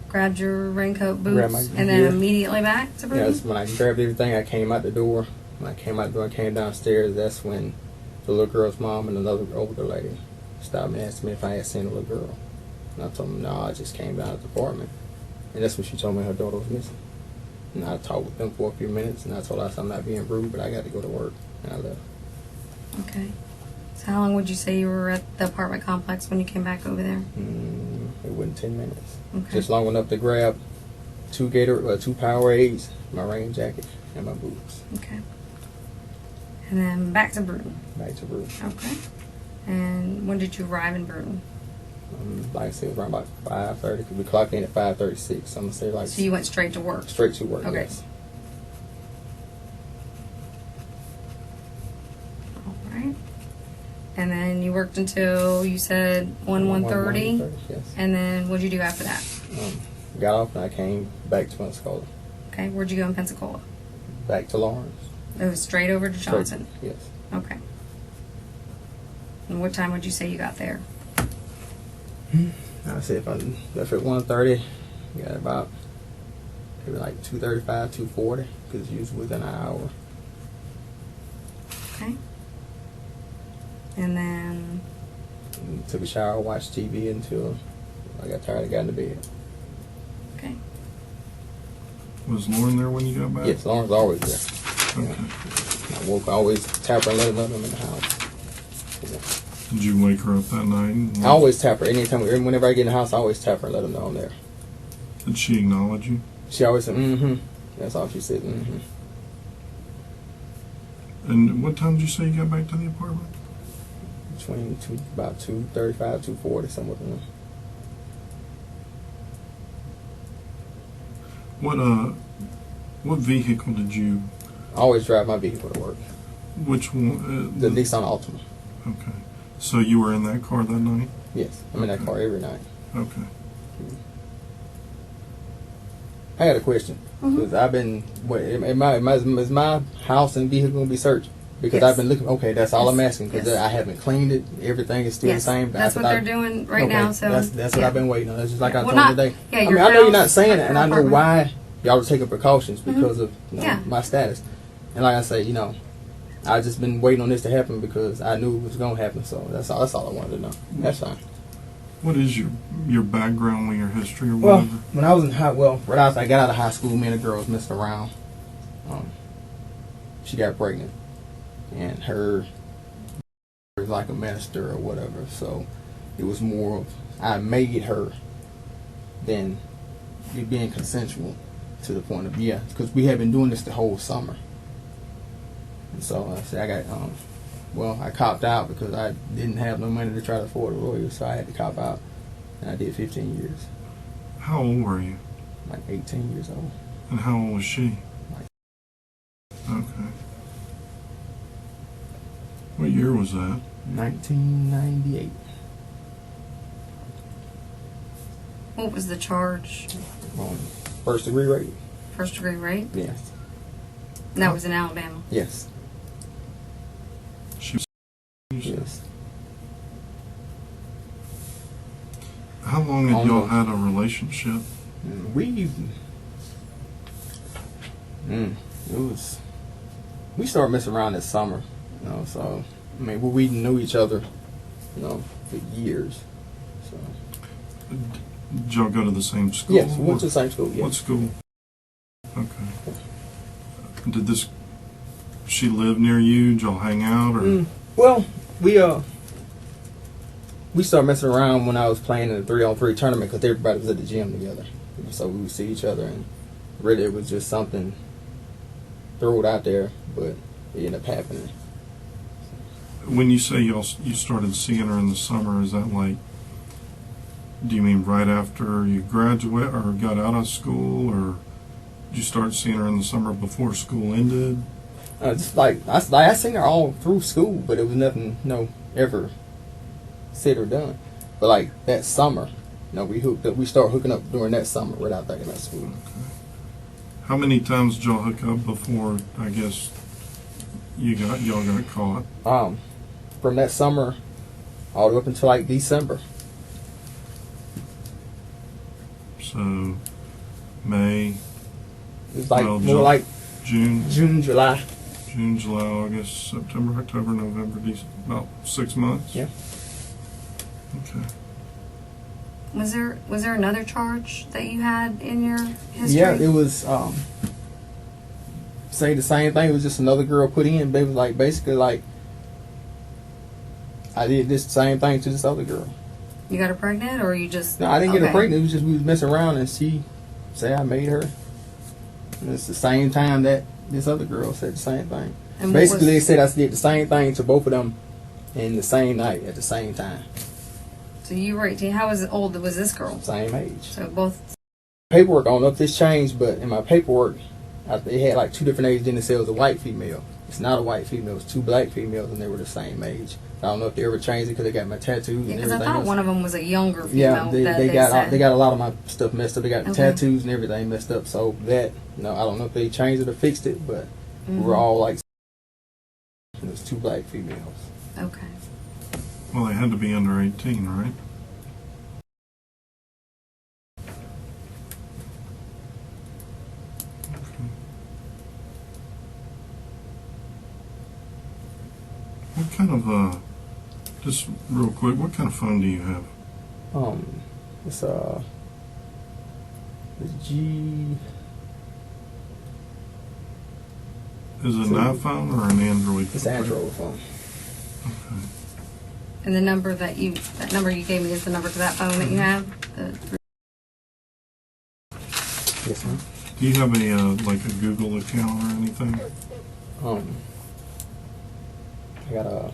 grabbed your raincoat, boots, Grabbed my and then gear. immediately back to Bruton? Yes, when I grabbed everything, I came out the door. When I came out the door and came downstairs, that's when the little girl's mom and another older lady stopped me and asked me if I had seen the little girl. And I told them, no, I just came down to the apartment. And that's when she told me her daughter was missing. And I talked with them for a few minutes, and I told her I'm not being rude, but I got to go to work. And I left. Okay. So how long would you say you were at the apartment complex when you came back over there? It wasn't 10 minutes. Okay. Just long enough to grab two Powerades, my rain jacket, and my boots. Okay. And then back to Bruton. Back to Bruton. Okay. And when did you arrive in Bruton? Like I said, around about 5:30. Because we clocked in at 5:36. So I'm gonna say like. So you went straight to work. Straight to work. Okay. Yes. All right. And then you worked until you said 1:30. 1:30, yes. And then what'd you do after that? Got off and I came back to Pensacola. Okay. Where'd you go in Pensacola? Back to Lawrence. It was straight over to Johnson. Straight, yes. Okay. And what time would you say you got there? I said if I left at 1:30, got about maybe like 2:35, 2:40, because it was within an hour. Okay. And then And took a shower, watched TV until I got tired and got into bed. okay. Was Lauren there when you got back? Yes, Lauren's always there. Okay. I woke, I always tap her and let her know I'm in the house. Did you wake her up that night? I always tap her. Whenever I get in the house, I always tap her and let her know I'm there. Did she acknowledge you? She always said, mm-hmm. That's all she said, mm-hmm. And what time did you say you got back to the apartment? About 2:35, 2:40, somewhere in there. What vehicle did you? I always drive my vehicle to work. Which one? The Nissan Altima. Okay. So you were in that car that night? Yes, I'm in that car every night. Okay. I got a question. Because I've been, is my house and vehicle going to be searched? Because Yes. I've been looking, okay, that's all I'm Yes. asking. Because Yes. I haven't cleaned it. Everything is still Yes, the same. that's what they're doing right okay, now. So that's what yeah. I've been waiting on. That's just like I Well, told not- you today. yeah, I your mean, I know you're not house, saying it, and I know apartment. why y'all are taking precautions because of Yeah. my status. And like I say, I just been waiting on this to happen because I knew it was going to happen. So that's all I wanted to know. That's fine. What is your background with your history or Well, whatever? when I was in right after I got out of high school, me and a girl was messing around. She got pregnant, and her was like a minister or whatever. So it was more of I made her than it being consensual to the point of because we had been doing this the whole summer. And so I said I got I copped out because I didn't have no money to try to afford a lawyer, so I had to cop out, and I did 15 years. How old were you? Like 18 years old. And how old was she? Okay. What year was that? 1998. What was the charge? First degree rape. First degree rape? Yes. And that was in Alabama. Yes. She was. Yes. How long had y'all had a relationship? We started messing around this summer, so I mean we knew each other, for years. So Did y'all go to the same school? yes, we went to the same school. What Yes. school? Okay. Did she live near you? Did y'all hang out or? Well, we started messing around when I was playing in the 3-on-3 tournament because everybody was at the gym together, so we would see each other, and really it was just something thrown out there, but it ended up happening. When you say you started seeing her in the summer, is that like? Do you mean right after you graduate or got out of school, or did you start seeing her in the summer before school ended? Just like I seen her all through school, but it was nothing, ever said or done. But like that summer, we started hooking up during that summer right out there in that school. Okay. How many times did y'all hook up before, I guess, y'all got caught? From that summer all the way up until like December. So, May. It was like Well, more like June, July. July, August, September, October, November, December. About 6 months? Yeah. Okay. Was there another charge that you had in your history? Yeah, it was say the same thing. It was just another girl put in, but it was like basically like I did this same thing to this other girl. You got her pregnant, or you just? No, I didn't get her okay. pregnant. It was just we was messing around, and she said I made her. And it's the same time that this other girl said the same thing. And Basically, they said I did the same thing to both of them in the same night at the same time. So you were 18. How old was this girl? Same age. So both. Paperwork, I don't know if this changed, but in my paperwork, it had like 2 different ages. Then it said it was a white female. It's not a white female. It's 2 black females, and they were the same age. I don't know if they ever changed it because they got my tattoos and Because everything I thought else. one of them was a younger female. Yeah, they said. got a lot of my stuff messed up. They got the Okay. tattoos and everything messed up. So that, no, I don't know if they changed it or fixed it, but we were all like, it was 2 black females. Okay. Well, they had to be under 18, right? What kind of, just real quick, what kind of phone do you have? It's the G. Is it an iPhone or an Android? It's an Android phone. Okay. And the number that you gave me is the number to that phone that you have. Yes, ma'am. Do you have a like a Google account or anything? I got a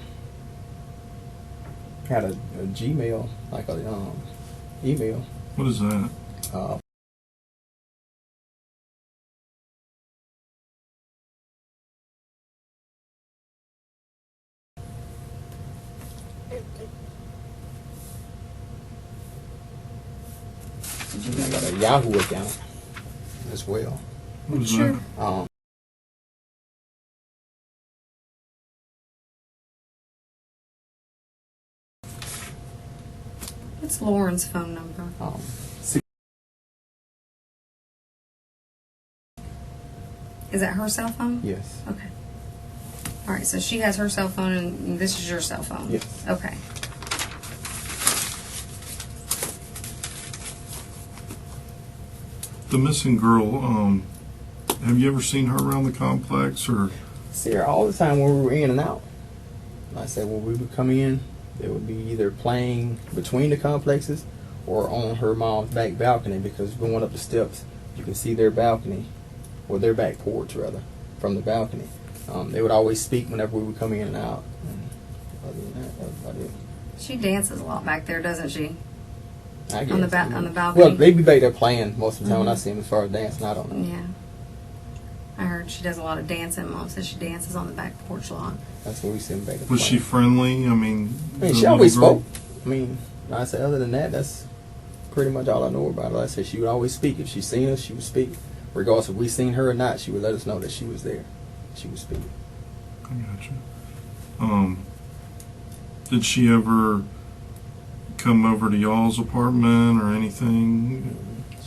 Gmail, like a email. What is that? I got a Yahoo account as well. What is Sure. that? What's Lauren's phone number? Is that her cell phone? Yes. Okay. All right. So she has her cell phone, and this is your cell phone. Yes. Okay. The missing girl, have you ever seen her around the complex or? See her all the time when we were in and out. Like I said, when we would come in, they would be either playing between the complexes or on her mom's back balcony, because going up the steps, you can see their balcony, or their back porch rather, from the balcony. They would always speak whenever we would come in and out. And other than that, that was about it. She dances a lot back there, doesn't she? I guess. On the balcony. Well, they be back there playing most of the time when I see them. As far as dancing, I don't know. Yeah. I heard she does a lot of dancing. Mom says she dances on the back porch a lot. That's where we see them back there. Was she friendly? I mean, She always spoke. I mean, like I said, other than that, that's pretty much all I know about her. Like I said, she would always speak. If she seen us, she would speak. Regardless if we seen her or not, she would let us know that she was there. She would speak. I gotcha. Did she ever come over to y'all's apartment or anything?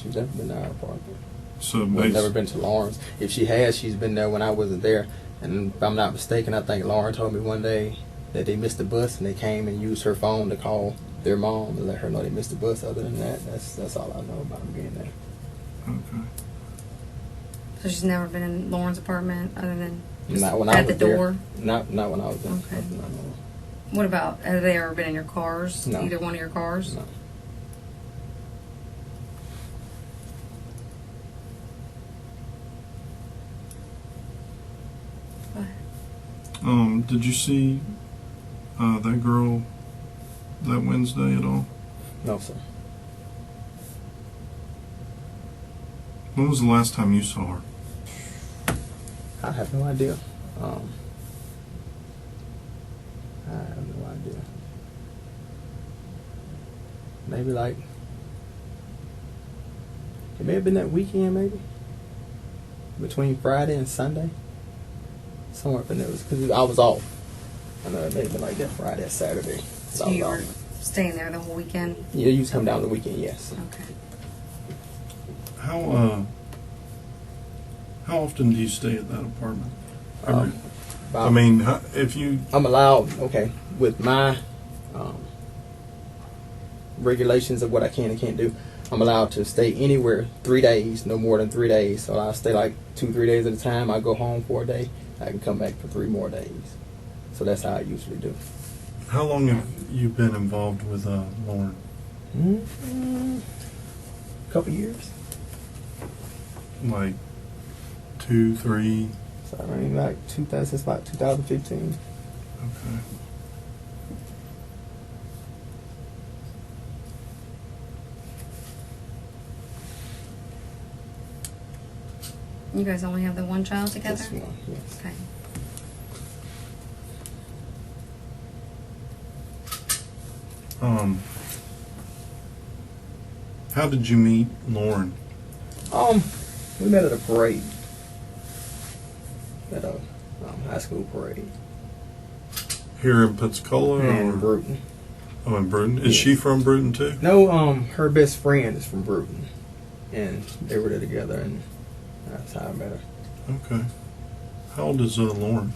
She's never been to our apartment. So We've never been to Lauren's. If she has, she's been there when I wasn't there. And if I'm not mistaken, I think Lauren told me one day that they missed the bus and they came and used her phone to call their mom and let her know they missed the bus. Other than that, that's all I know about them being there. Okay. So she's never been in Lauren's apartment other than just Not when at I was the there. door. Not when I was there. Okay. Nothing I know What about, have they ever been in your cars? No. Either one of your cars? of. No. Did you see that girl that Wednesday at all? No, sir. When was the last time you saw her? I have no idea. I have no idea. Maybe like, it may have been that weekend, maybe between Friday and Sunday. Somewhere up in there, because I was off. I know it may have been like that Friday or Saturday. So you were staying there the whole weekend? Yeah, you come down the weekend, yes. Okay. How often do you stay at that apartment? I mean, if you I'm allowed, okay, with my regulations of what I can and can't do, I'm allowed to stay anywhere 3 days, no more than 3 days. So I'll stay like 2-3 days at a time. I go home for a day. I can come back for 3 more days. So that's how I usually do. how long have you been involved with Lauren? Couple years. Like 2, 3? So I mean, like 2000, since about 2015. Okay. You guys only have the one child together? Just one, yes. Okay. How did you meet Lauren? We met at a parade. At a high school parade. Here in Pensacola? And or? Bruton. Oh, in Bruton. Is Yes. she from Bruton too? No, her best friend is from Bruton. And they were there together, and that's how I met her. Okay. How old is Lauren?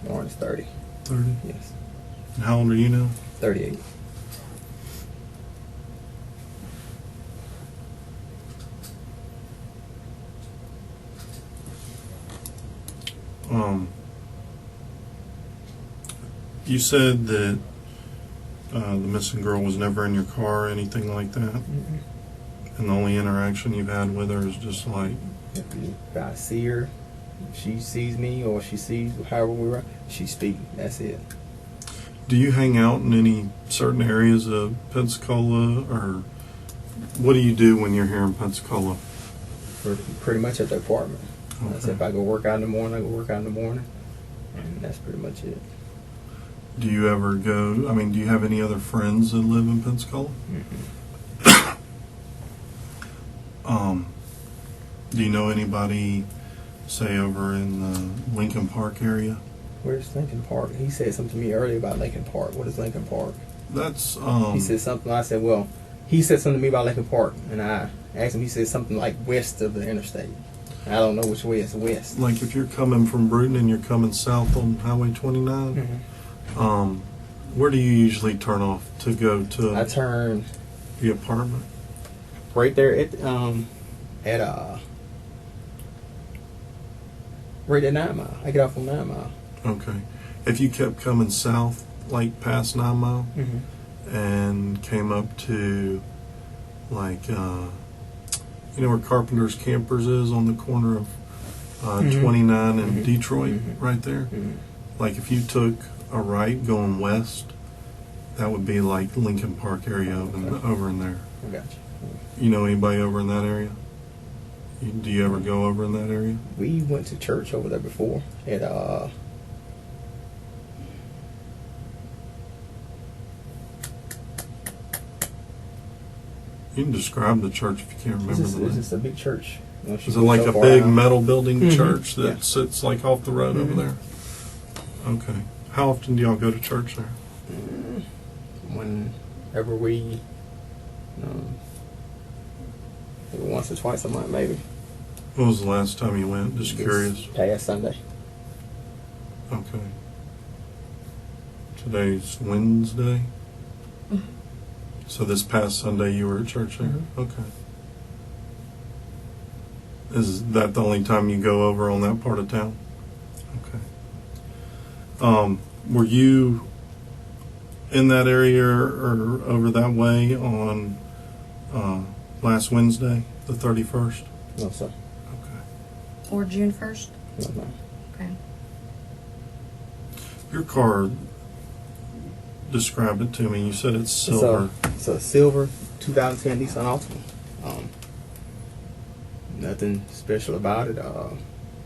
Lauren's 30. 30. Yes. And how old are you now? 38. You said that the missing girl was never in your car or anything like that? Mm-hmm. And the only interaction you've had with her is just like, If I see her, if she sees me, or she sees however we were, she speaks. That's it. do you hang out in any certain areas of Pensacola, or what do you do when you're here in Pensacola? We're pretty much at the apartment. That's Okay. if I go work out in the morning, I go work out in the morning. And that's pretty much it. Do you ever go, I mean, do you have any other friends that live in Pensacola? Do you know anybody, say, over in the Lincoln Park area? Where's Lincoln Park? He said something to me earlier about Lincoln Park. What is Lincoln Park? That's, He said something. I said, well, he said something to me about Lincoln Park. And I asked him, he said something like west of the interstate. I don't know which way is west. like if you're coming from Bruton and you're coming south on Highway 29, where do you usually turn off to go to I turn the apartment? right there right at 9 Mile. I get off on 9 Mile. Okay. If you kept coming south, like past 9 Mile, Mm-hmm. and came up to, like, you know where Carpenter's Campers is on the corner of 29 and Detroit, right there? Like, if you took a right going west, that would be like Lincoln Park area over in there. I got you. You know anybody over in that area? Do you ever go over in that area? We went to church over there before at You can describe the church if you can't remember the it's name. just a big church. You know, Is it like a big metal building church that Yeah. sits like off the road over there? Okay. How often do y'all go to church there? Whenever we, maybe once or twice a month, maybe. When was the last time you went? Just curious. This past Sunday. Okay. Today's Wednesday. So this past Sunday you were at church there? Okay. Is that the only time you go over on that part of town? Okay. Were you in that area or over that way on last Wednesday, the 31st? No, sir. Okay. Or June 1st? No. Okay. Your car, describe it to me. You said it's silver. It's a silver 2010 Nissan Altima. Nothing special about it.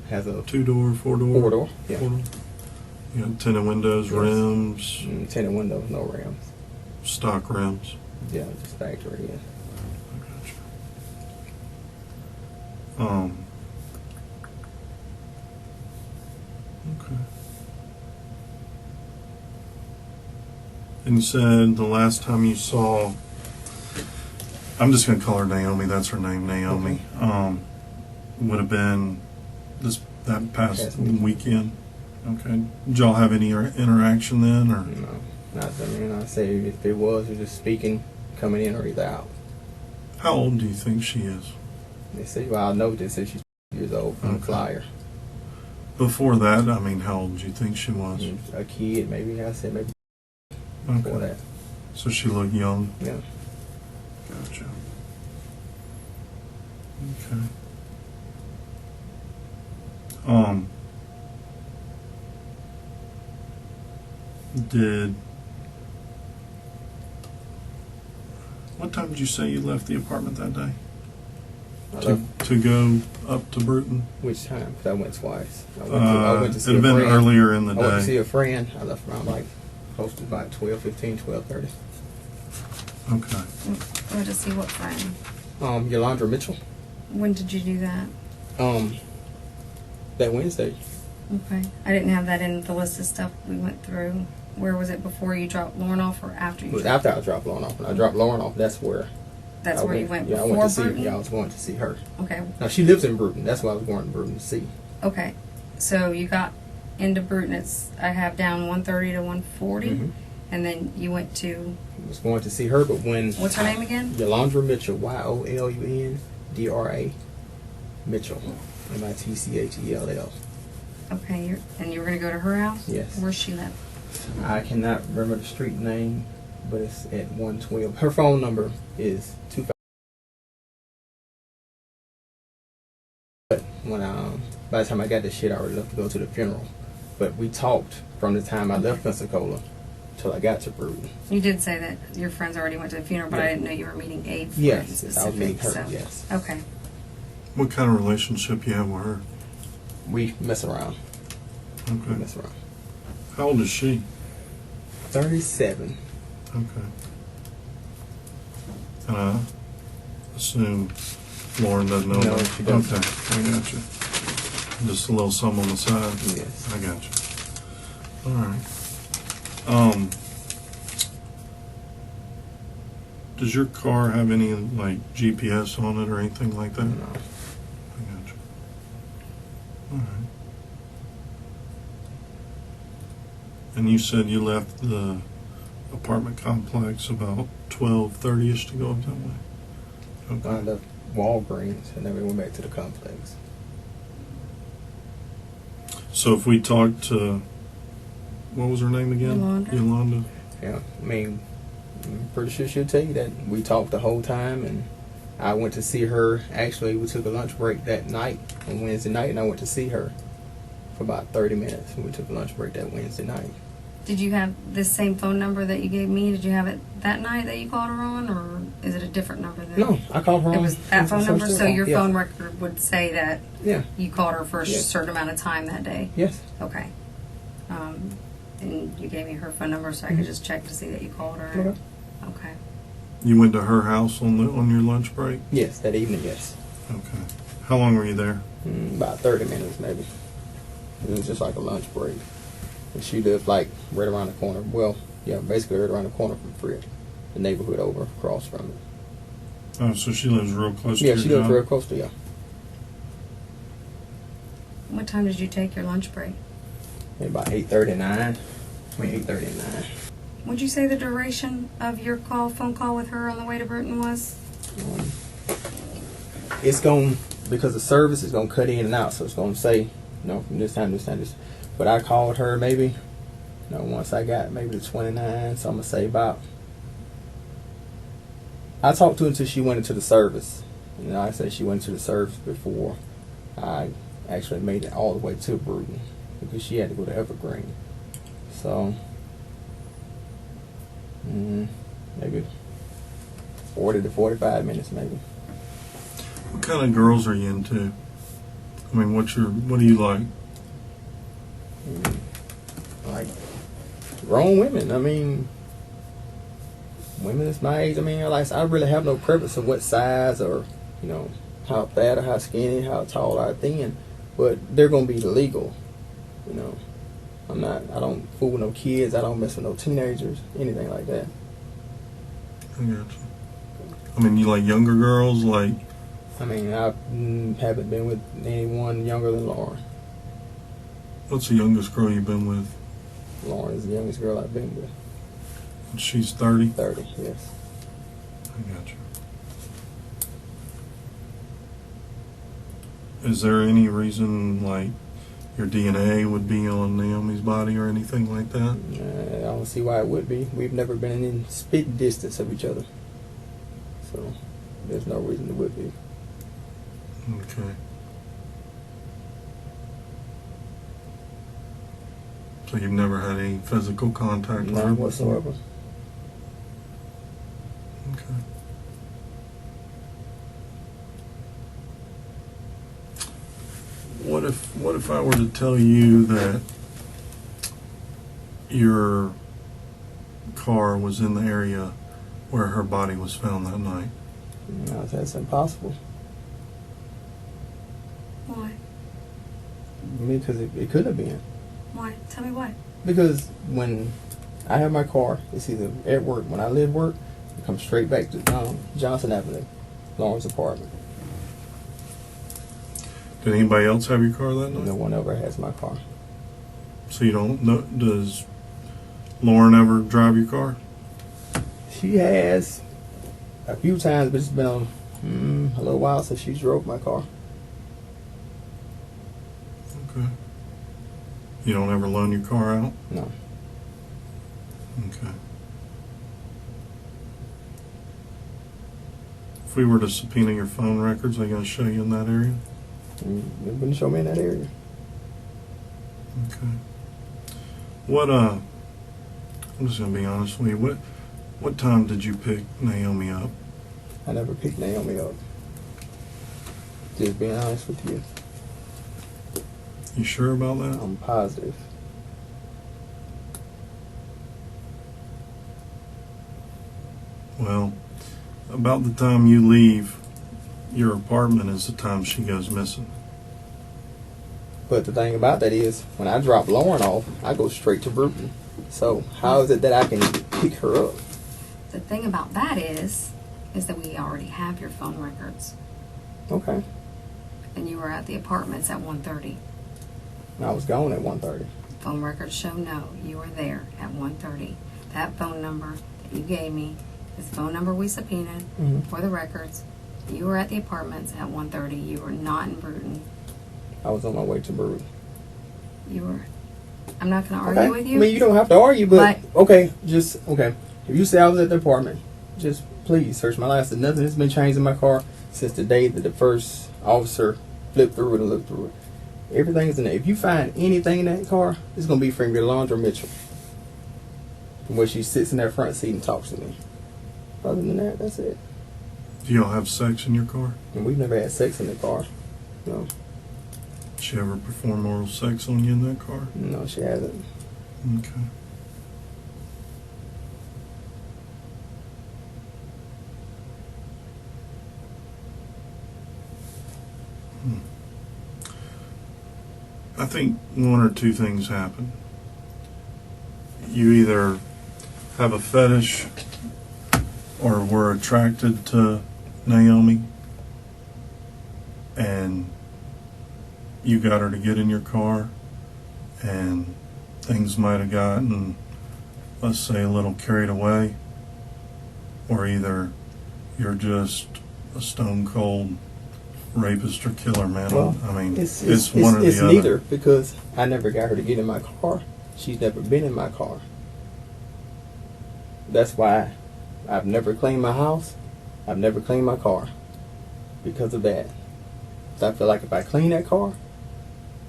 Has a 2-door, 4-door? 4-door. Yeah. 4-door. You got tinted windows, Yes. rims, Tinted windows, no rims. stock rims. Yeah, just factory. Yeah. I gotcha. Okay. And you said the last time you saw, I'm just going to call her Naomi, that's her name, Naomi, would have been that past weekend? Okay. Did y'all have any interaction then? Or? No, not I mean, I say if it was just speaking, coming in or either out. How old do you think she is? They say, well, I know they say she's years old from the flyer. Before that, I mean, how old do you think she was? A kid, maybe. I said maybe before Okay. that. So she looked young. Yeah. Gotcha. Okay. What time did you say you left the apartment that day? To go up to Bruton? Which time? 'Cause I went twice. I went to see it'd a have been friend. earlier in the I day. went to see a friend. I left around like close to about 12:15, 12:30. Okay. Go to see what friend. Yolanda Mitchell. When did you do that? That Wednesday. Okay. I didn't have that in the list of stuff we went through. Where was it, before you dropped Lauren off or after you It was dropped? after I dropped Lauren off. When I dropped Lauren off, that's where That's I where you went Yeah, I before went to see. Bruton? Yeah, I was going to see her. Okay. Now she lives in Bruton. That's why I was going to Bruton to see. Okay. So you got into Bruton. I have down 1:30 to 1:40, Mhm. and then you went to, I was going to see her, but when what's her name again? Yolanda Mitchell, YOLUNDRA Mitchell, MITCHELL. Okay, and you were going to go to her house? Yes. Where's she live? I cannot remember the street name, but it's at 112. Her phone number is 25. But when by the time I got this shit, I already left to go to the funeral. But we talked from the time I left Pensacola till I got to Bruton. You did say that your friends already went to the funeral, but Yeah. I didn't know you were meeting a friend Yes, specific. I was meeting her. So. Yes, Okay. What kind of relationship you have with her? we mess around. We Okay. mess around. How old is she? 37. Okay. And I assume Lauren doesn't know No, that? she doesn't. Okay, I got you. Just a little something on the side? Yes. I got you. All right. Does your car have any, like, GPS on it or anything like that? No. I got you. All right. And you said you left the apartment complex about 12:30ish to go up that way? I Okay. left Walgreens and then we went back to the complex. So if we talked to, what was her name again? Yolanda. Yolanda. Yeah, I mean, I'm pretty sure she'll tell you that we talked the whole time, and I went to see her. Actually, we took a lunch break that night on Wednesday night, and I went to see her for about 30 minutes. And we took a lunch break that Wednesday night. Did you have this same phone number that you gave me? Did you have it that night that you called her on, or is it a different number? No, I called her on. It was that phone number, so your yeah. phone record would say that Yeah. you called her for a Yes. certain amount of time that day. Yes. Okay. And you gave me her phone number so I could just check to see that you called her. Okay. Okay. You went to her house on your lunch break? Yes, that evening. Yes. Okay. How long were you there? About 30 minutes, maybe. It was just like a lunch break. And she lived like right around the corner. Well, yeah, basically right around the corner from Fred, the neighborhood over across from it. Oh, so she lives real close to Yeah, your she lives job? real close to you. What time did you take your lunch break? Maybe about 8:39. Between 8:30 and 9. Would you say the duration of your phone call with her on the way to Bruton was? It's going, because the service is going to cut in and out, so it's going to say, from this time to this time, this. But I called her maybe, once I got maybe to 29, so I'm going to say about, I talked to her until she went into the service. I said she went into the service before I actually made it all the way to Bruton, because she had to go to Evergreen. So, maybe 40 to 45 minutes, maybe. What kind of girls are you into? I mean, what do you like? Like grown women. I mean, women that's my age. I mean, I really have no preference of what size or how fat or how skinny, how tall or how thin, but they're gonna be legal. I don't fool with no kids. I don't mess with no teenagers, anything like that. I got you. I mean, you like younger girls, like. I mean, I haven't been with anyone younger than Lauren. What's the youngest girl you've been with? Lauren is the youngest girl I've been with. She's 30? 30, yes. I got you. Is there any reason, like, your DNA would be on Naomi's body or anything like that? I don't see why it would be. We've never been in spitting distance of each other. So there's no reason it would be. Okay. So you've never had any physical contact with her None before? whatsoever. Okay. What if I were to tell you that your car was in the area where her body was found that night? No, that's impossible. Why? Because it could have been. Why? Tell me why. Because when I have my car, it's either at work. When I leave work, I come straight back to Johnson Avenue, Lawrence apartment. Did anybody else have your car that night? No one ever has my car. So you don't know, does Lauren ever drive your car? She has a few times, but it's been a little while since she drove my car. Okay. You don't ever loan your car out? No. Okay. If we were to subpoena your phone records, are they going to show you in that area? It wouldn't show me in that area. Okay. I'm just going to be honest with you. What time did you pick Naomi up? I never picked Naomi up. Just being honest with you. You sure about that? I'm positive. Well, about the time you leave your apartment is the time she goes missing. But the thing about that is, when I drop Lauren off, I go straight to Bruton. So how is it that I can pick her up? The thing about that is that we already have your phone records. Okay. And you were at the apartments at 1:30. And I was gone at 1:30. Phone records show no, you were there at 1:30. That phone number that you gave me is the phone number we subpoenaed for the records. You were at the apartments at 1:30. You were not in Bruton. I was on my way to Bruton. You were. I'm not going to argue with you. I mean, you don't have to argue, but okay. If you say I was at the apartment, just please search my license. Nothing has been changed in my car since the day that the first officer flipped through it and looked through it. Everything is in there. If you find anything in that car, it's going to be from Yolanda Mitchell. From where she sits in that front seat and talks to me. Other than that, that's it. Do y'all have sex in your car? And we've never had sex in the car. No. Did she ever perform oral sex on you in that car? No, she hasn't. Okay. I think one or two things happen. You either have a fetish or were attracted to Naomi and you got her to get in your car and things might have gotten, let's say, a little carried away, or either you're just a stone cold rapist or killer, man. Well, I mean, it's one or the other. neither, because I never got her to get in my car. She's never been in my car. That's why I've never cleaned my house. I've never cleaned my car because of that. So I feel like if I clean that car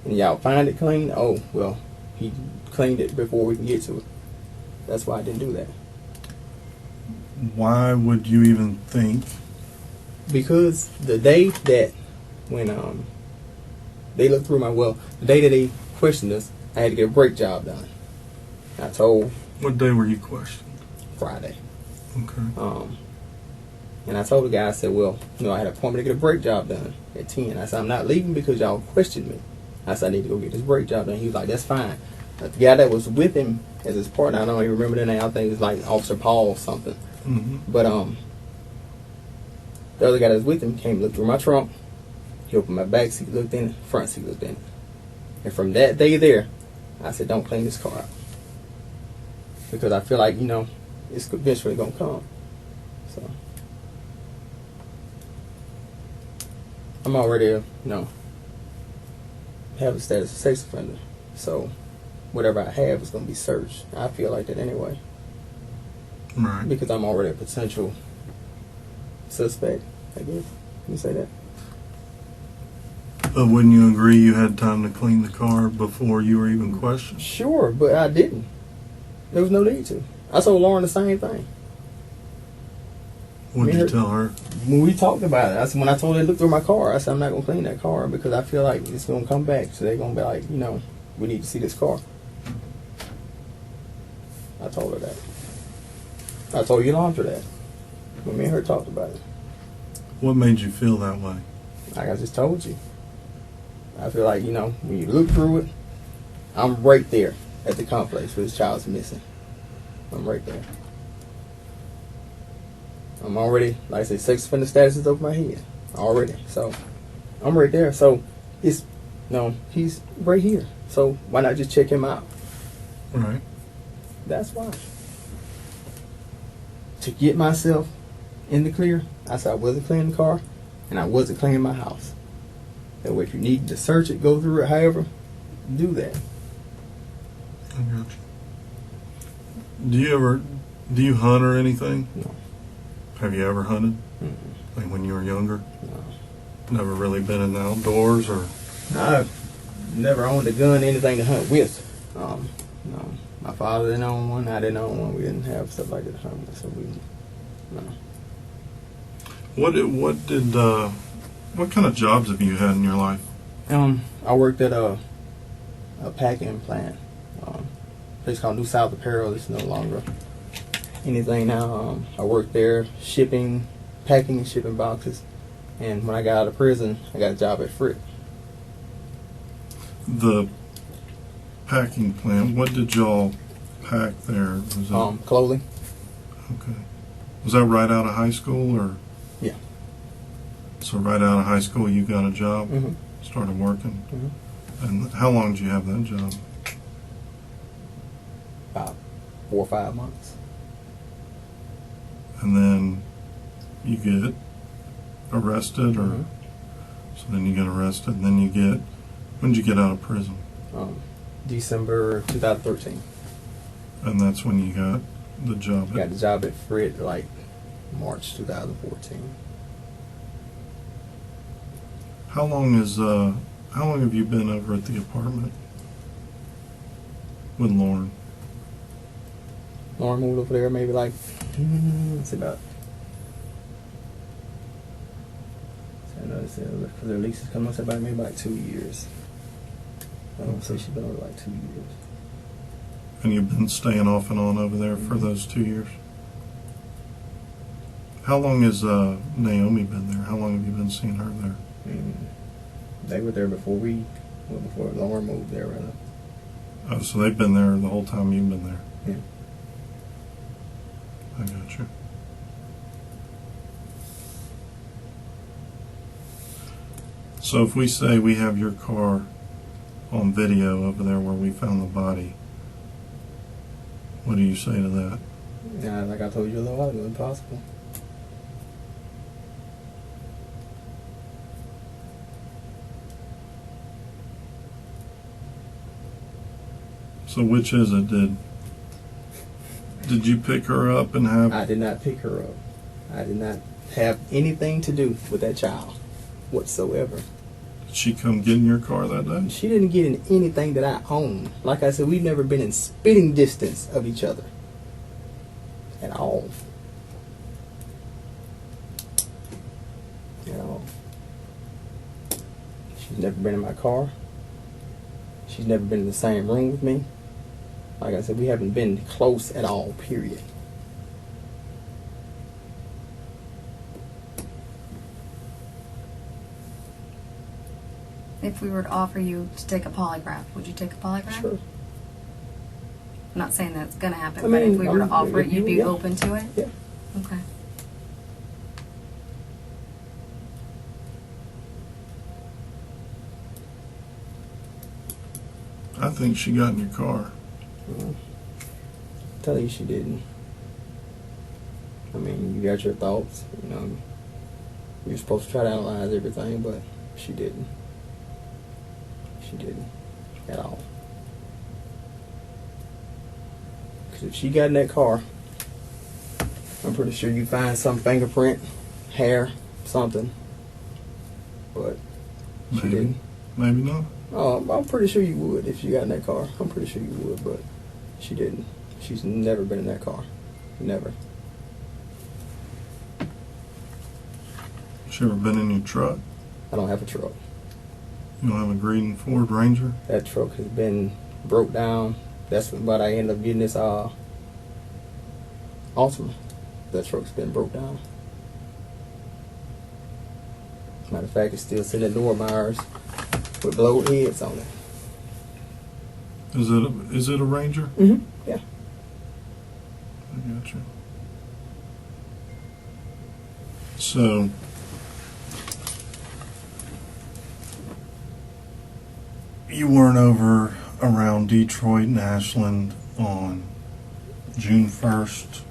and y'all find it clean, oh, well, he cleaned it before we can get to it. That's why I didn't do that. Why would you even think? Because the day that when they looked through the day that they questioned us, I had to get a brake job done. I told What day were you questioned? Friday. Okay. And I told the guy, I said, well, I had an appointment to get a brake job done at 10. I said, I'm not leaving because y'all questioned me. I said, I need to go get this brake job done. He was like, that's fine. The guy that was with him as his partner, I don't even remember the name. I think it was like Officer Paul or something. Mm-hmm. But the other guy that was with him came, looked through my trunk. He opened my back seat, looked in it, front seat, looked in it. And from that day there, I said, don't clean this car out. Because I feel like, it's eventually going to come. So, I'm already, have a status of sex offender. So, whatever I have is going to be searched. I feel like that anyway. Right. Because I'm already a potential suspect, I guess. You say that? But wouldn't you agree you had time to clean the car before you were even questioned? Sure, but I didn't. There was no need to. I told Lauren the same thing. What did you tell her? When we talked about it, when I told her to look through my car, I said I'm not gonna clean that car because I feel like it's gonna come back. So they're gonna be like, we need to see this car. I told her that. I told Yolanda that. When me and her talked about it. What made you feel that way? Like I just told you. I feel like, when you look through it, I'm right there at the complex where this child's missing. I'm right there. I'm already, like I said, sex offender status is over my head. Already. So, I'm right there. So, he's right here. So, why not just check him out? Right. That's why. To get myself in the clear, I said I wasn't cleaning the car, and I wasn't cleaning my house. That way, if you need to search it, go through it, however, do that. I got you. Do you hunt or anything? No. Have you ever hunted? Mm-mm. Like when you were younger? No. Never really been in the outdoors or? I've never owned a gun, anything to hunt with. No. My father didn't own one, I didn't own one. We didn't have stuff like that to hunt with, so no. What kind of jobs have you had in your life? I worked at a packing plant. Place called New South Apparel. It's no longer anything now. I worked there packing and shipping boxes. And when I got out of prison, I got a job at Frick. The packing plant, what did y'all pack there? Was it, clothing. okay. Was that right out of high school or? Yeah. So right out of high school you got a job? Mm-hmm. Started working? Mm-hmm. And how long did you have that job? About 4 or 5 months. And then you get arrested, or Mm-hmm. so then you get arrested, and then when did you get out of prison? December 2013. And that's when you got the job. I got the job at Frick like March 2014. How long have you been over at the apartment with Lauren? Lauren moved over there maybe like, it's about, I know it's because their lease is coming up, about maybe like 2 years. I don't say she's been over like 2 years. And you've been staying off and on over there for those 2 years? How long has Naomi been there? How long have you been seeing her there? They were there before before Lauren moved there, rather. Oh, so they've been there the whole time you've been there? Yeah. I got you. So if we say we have your car on video over there where we found the body, what do you say to that? Yeah, like I told you a little while ago, impossible. So which is it? Did you pick her up and have? I did not pick her up. I did not have anything to do with that child whatsoever. Did she come get in your car that day? She didn't get in anything that I own. Like I said, we've never been in spitting distance of each other at all. At all. She's never been in my car. She's never been in the same room with me. Like I said, we haven't been close at all, period. If we were to offer you to take a polygraph, would you take a polygraph? Sure. I'm not saying that's going to happen, I but mean, if we were to offer it, if you'd be yeah. open to it? Yeah. Okay. I think she got in your car. Well, tell you she didn't. I mean, you got your thoughts, you know. You're supposed to try to analyze everything, but she didn't. She didn't at all. Because if she got in that car, I'm pretty sure you find some fingerprint, hair, something. But she didn't. Maybe not. I'm pretty sure you would if you got in that car. I'm pretty sure you would, but she didn't. She's never been in that car. Never. She ever been in your truck? I don't have a truck. You don't have a green Ford Ranger? That truck has been broke down. That's what I ended up getting this Altima. That truck's been broke down. Matter of fact, it's still sitting at Normeyer's with blowed heads on it. Is it a Ranger? Mm-hmm. Yeah. I got you. So, you weren't over around Detroit and Ashland on June 1st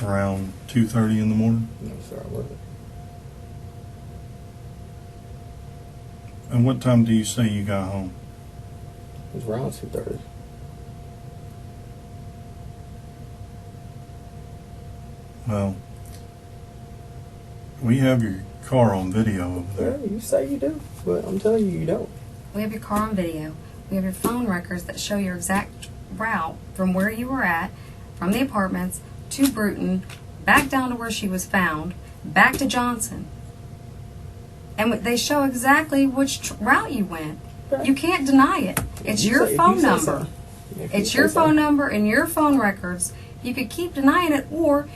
around 2:30 in the morning? No, sir, I wasn't. And what time do you say you got home? It was around 2:30. Well, we have your car on video over there. Yeah, you say you do, but I'm telling you, you don't. We have your car on video. We have your phone records that show your exact route from where you were at, from the apartments to Bruton, back down to where she was found, back to Johnson. And they show exactly which route you went. You can't deny it. It's your phone number. It's your phone number and your phone records. You could keep denying it, or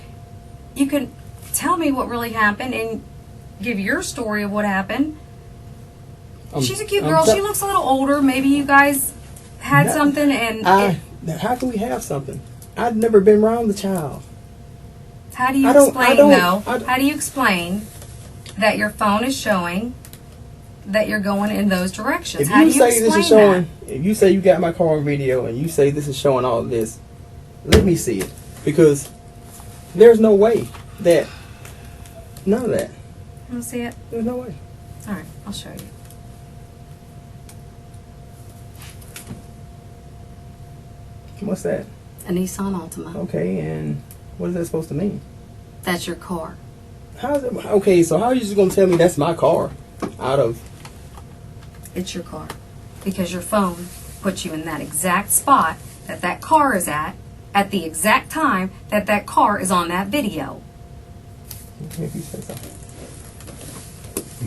you can tell me what really happened and give your story of what happened. She's a cute girl. She looks a little older. Maybe you guys had something and... how can we have something? I've never been around the child. How do you explain, though? How do you explain that your phone is showing that you're going in those directions? How do you explain that? If you say you got my car on video and you say this is showing all of this, let me see it. Because there's no way that... None of that. You want to see it? There's no way. All right, I'll show you. What's that? A Nissan Altima. Okay, and what is that supposed to mean? That's your car. How's it? Okay, so how are you just going to tell me that's my car out of... It's your car. Because your phone puts you in that exact spot that that car is at the exact time that that car is on that video. If you say so.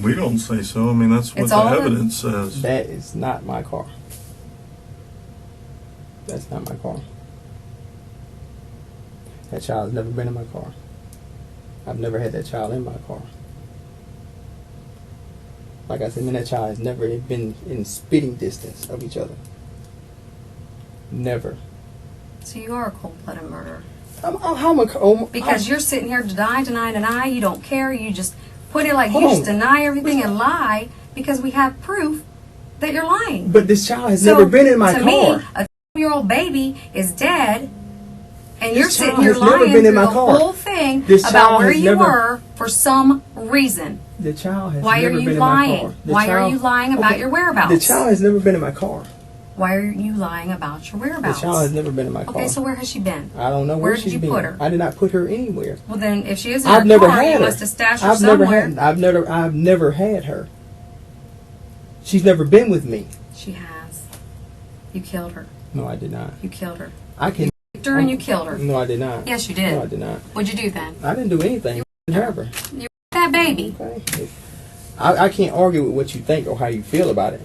We don't say so. I mean, that's what the evidence says. That is not my car. That's not my car. That child has never been in my car. I've never had that child in my car. Like I said, me and that child has never been in spitting distance of each other. Never. So you are a cold-blooded murderer. Because you're sitting here deny. You don't care. You just put it like you just deny everything and lie because we have proof that you're lying. But this child has never been in my car. To me, a 2-year-old baby is dead, and you're sitting here lying through the whole thing about where you were for some reason. The child has Why never are you been lying? in my car. Why are you lying about your whereabouts? The child has never been in my car. Why are you lying about your whereabouts? The child has never been in my car. Okay, so where has she been? I don't know where she's been. Where did you put her? I did not put her anywhere. Well, then, if she is in her car, you must have stashed her somewhere. I've never had her. She's never been with me. She has. You killed her. No, I did not. You killed her. You picked her and you killed her. No, I did not. Yes, you did. No, I did not. What'd you do then? I didn't do anything. You didn't have her. You that baby. Okay. I can't argue with what you think or how you feel about it.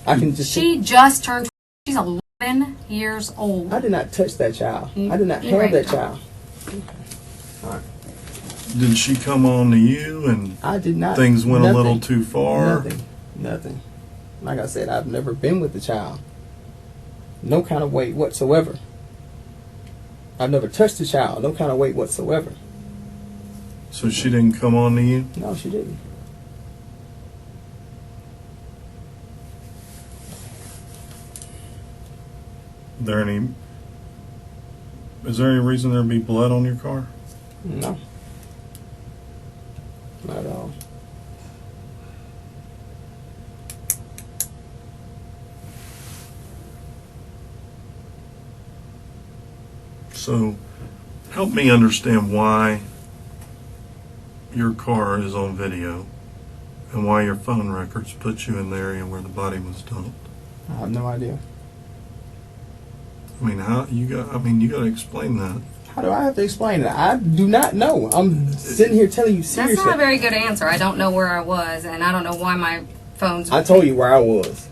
I can just. She just turned. She's 11 years old. I did not touch that child. I did not have that child. Okay. All right. Did she come on to you and I did not. Things went a little too far? Nothing. Like I said, I've never been with the child. No kind of weight whatsoever. I've never touched the child. No kind of weight whatsoever. So she didn't come on to you? No, she didn't. Is there any reason there'd be blood on your car? No. Not at all. So, help me understand why your car is on video and why your phone records put you in the area where the body was dumped? I have no idea. I mean, you got to explain that. How do I have to explain it? I do not know. I'm sitting here telling you seriously. That's not a very good answer. I don't know where I was, and I don't know why my phone's... I told you where I was.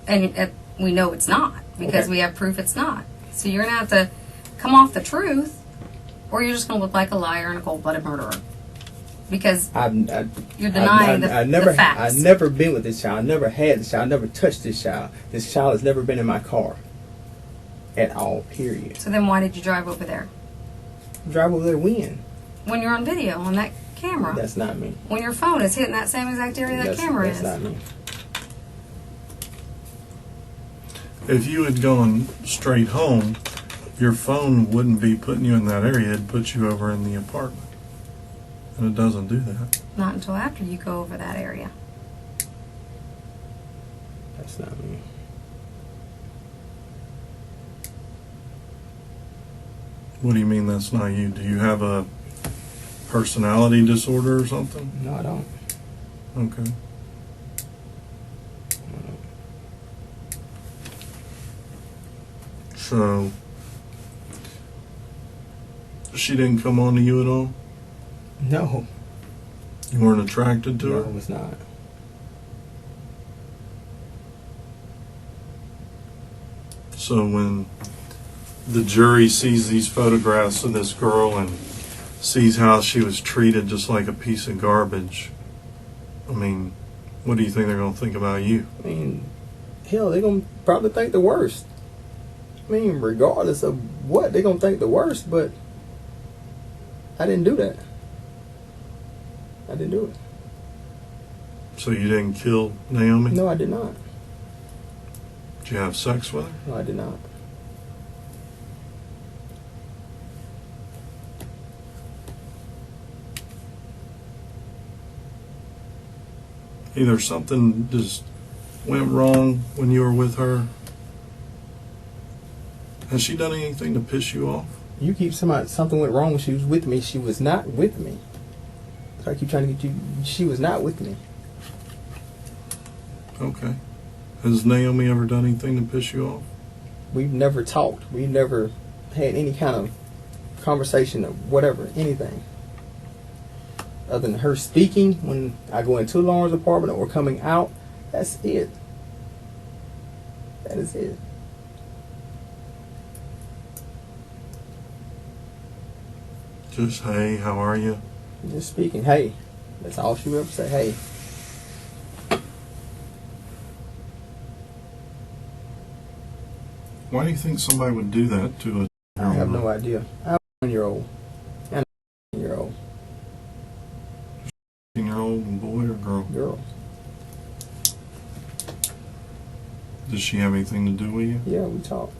And we know it's not, because Okay. we have proof it's not. So you're going to have to come off the truth, or you're just going to look like a liar and a cold-blooded murderer. Because you're denying the facts. I've never been with this child. I never had this child. I never touched this child. This child has never been in my car. At all, period. So then why did you drive over there? Drive over there when? When you're on video, on that camera. That's not me. When your phone is hitting that same exact area that camera that's is. That's not me. If you had gone straight home, your phone wouldn't be putting you in that area. It'd put you over in the apartment. And it doesn't do that. Not until after you go over that area. That's not me. What do you mean that's not you? Do you have a personality disorder or something? No, I don't. Okay. So, she didn't come on to you at all? No. You weren't attracted to No, her? I was not. So when the jury sees these photographs of this girl and sees how she was treated just like a piece of garbage, I mean, what do you think they're going to think about you? I mean, hell, they're going to probably think the worst. I mean, regardless of what, they're going to think the worst, but I didn't do that. I didn't do it. So you didn't kill Naomi? No, I did not. Did you have sex with her? No, I did not. Either something just went wrong when you were with her. Has she done anything to piss you off? You keep saying something went wrong when she was with me. She was not with me. So I keep trying to get you. She was not with me. Okay. Has Naomi ever done anything to piss you off? We've never talked. We've never had any kind of conversation or whatever, anything. Other than her speaking when I go into Lauren's apartment or coming out, that's it. That is it. Just, hey, how are you? Just speaking, hey. That's all she would ever say, hey. Why do you think somebody would do that to a... I have no idea. I'm a 1-year-old. And a 1-year-old. 15-year-old boy or girl? Girl. Does she have anything to do with you? Yeah, we talk.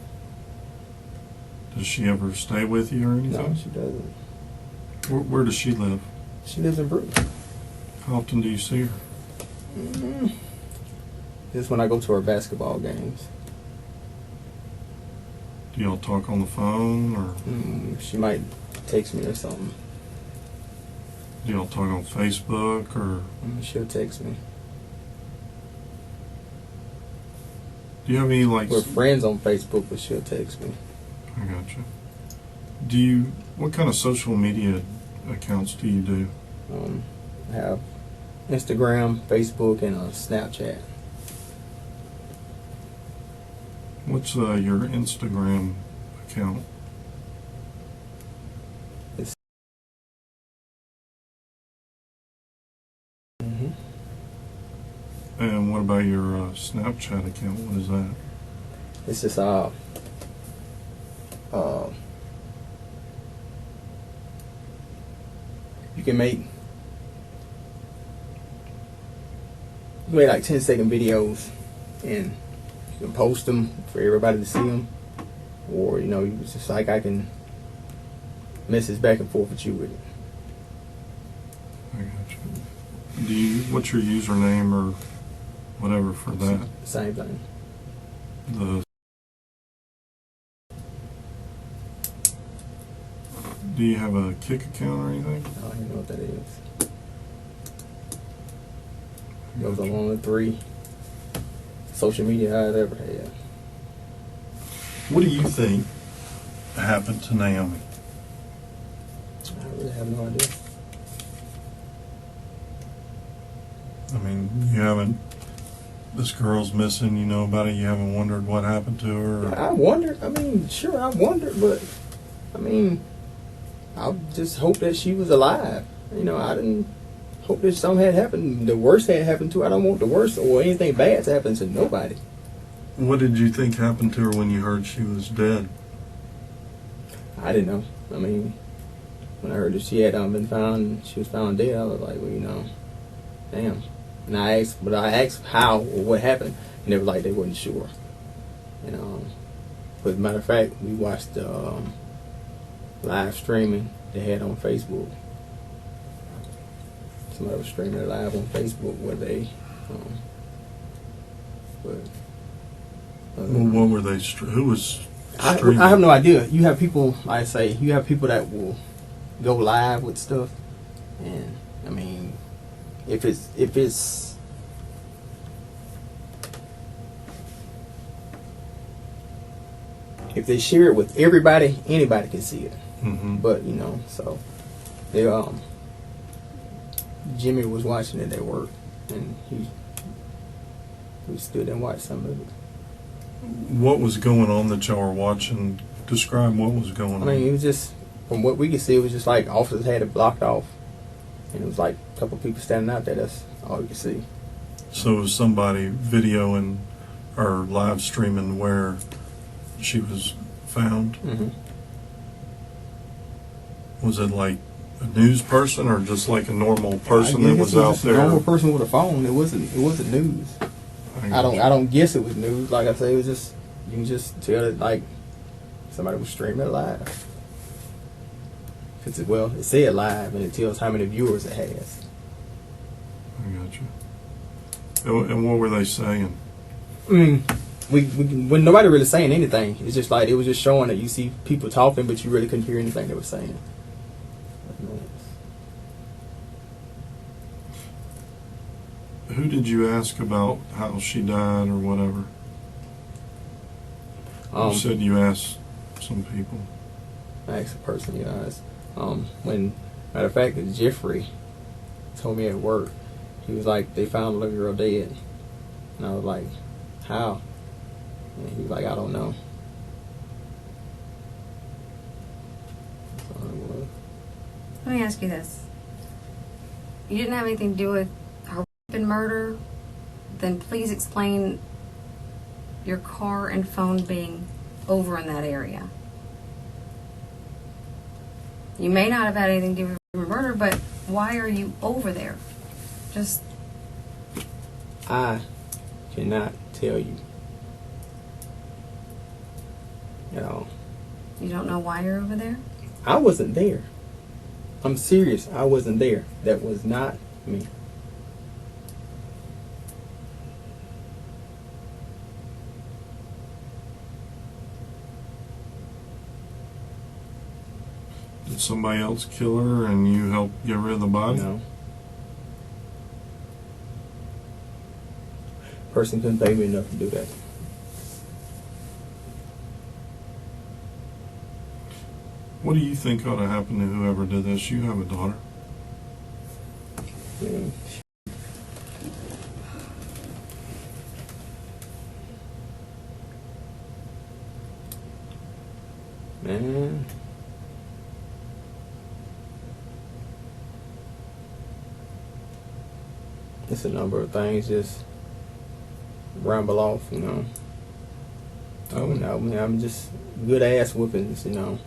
Does she ever stay with you or anything? No, she doesn't. Where does she live? She lives in Brooklyn. How often do you see her? Just when I go to her basketball games. Do y'all talk on the phone or She might text me or something. do y'all talk on Facebook or She'll text me. do you have any like... We're friends on Facebook, but she'll text me. I gotcha. What kind of social media accounts do you do? I have Instagram, Facebook, and Snapchat. What's your Instagram account? It's And what about your Snapchat account? What is that? It's just you can make like 10-second videos and you can post them for everybody to see them, or it's just like I can message back and forth with you with it. I gotcha. What's your username or whatever for that? Same thing. Do you have a Kick account or anything? I don't even know what that is. Those are one of the 3 social media I've ever had. What do you think happened to Naomi? I really have no idea. I mean, you haven't. This girl's missing. You know about it. You haven't wondered what happened to her. Or? I wondered. I mean, sure, I wondered, but I mean, I just hope that she was alive. You know, I didn't hope that something had happened. The worst had happened to her. I don't want the worst or anything bad to happen to nobody. What did you think happened to her when you heard she was dead? I didn't know. I mean, when I heard that she had been found, she was found dead, I was like, well, you know, damn. And I asked how or what happened, and they were like, they wasn't sure. You know, but matter of fact, we watched the live streaming they had on Facebook. Somebody was streaming it live on Facebook where they, What were they? Who was I streaming? have no idea. You have people, like I say, you have people that will go live with stuff, and I mean, if they share it with everybody, anybody can see it. Mm-hmm. But you know, so they Jimmy was watching it at work, and we stood and watched some of it. What was going on that y'all were watching? Describe what was going on. I mean, it was just, from what we could see, it was just like officers had it blocked off, and it was like a couple of people standing out there. That's all we could see. So was somebody videoing or live streaming where she was found? Mm-hmm. Was it like a news person or just like a normal person that was out there? A normal person with a phone. It wasn't news. I don't guess it was news. Like I say, it was just, you can just tell it like somebody was streaming it live. Well, it said live, and it tells how many viewers it has. I got you. And what were they saying? I mean, when nobody really saying anything, it's just like it was just showing that you see people talking, but you really couldn't hear anything they were saying. Who did you ask about how she died or whatever? You said you asked some people. I asked a person, you know. When, matter of fact, Jeffrey told me at work, he was like, they found a little girl dead. And I was like, how? And he was like, I don't know. So Let me ask you this. You didn't have anything to do with her rape and murder? Then please explain your car and phone being over in that area. You may not have had anything to do with rape and murder, but why are you over there? Just... I cannot tell you. At all. You don't know why you're over there? I wasn't there. I'm serious. I wasn't there. That was not me. Did somebody else kill her and you helped get rid of the body? No. Person couldn't pay me enough to do that. What do you think ought to happen to whoever did this? You have a daughter. Mm. Man. It's a number of things just ramble off, you know. Oh no, I'm just good ass whoopings, you know.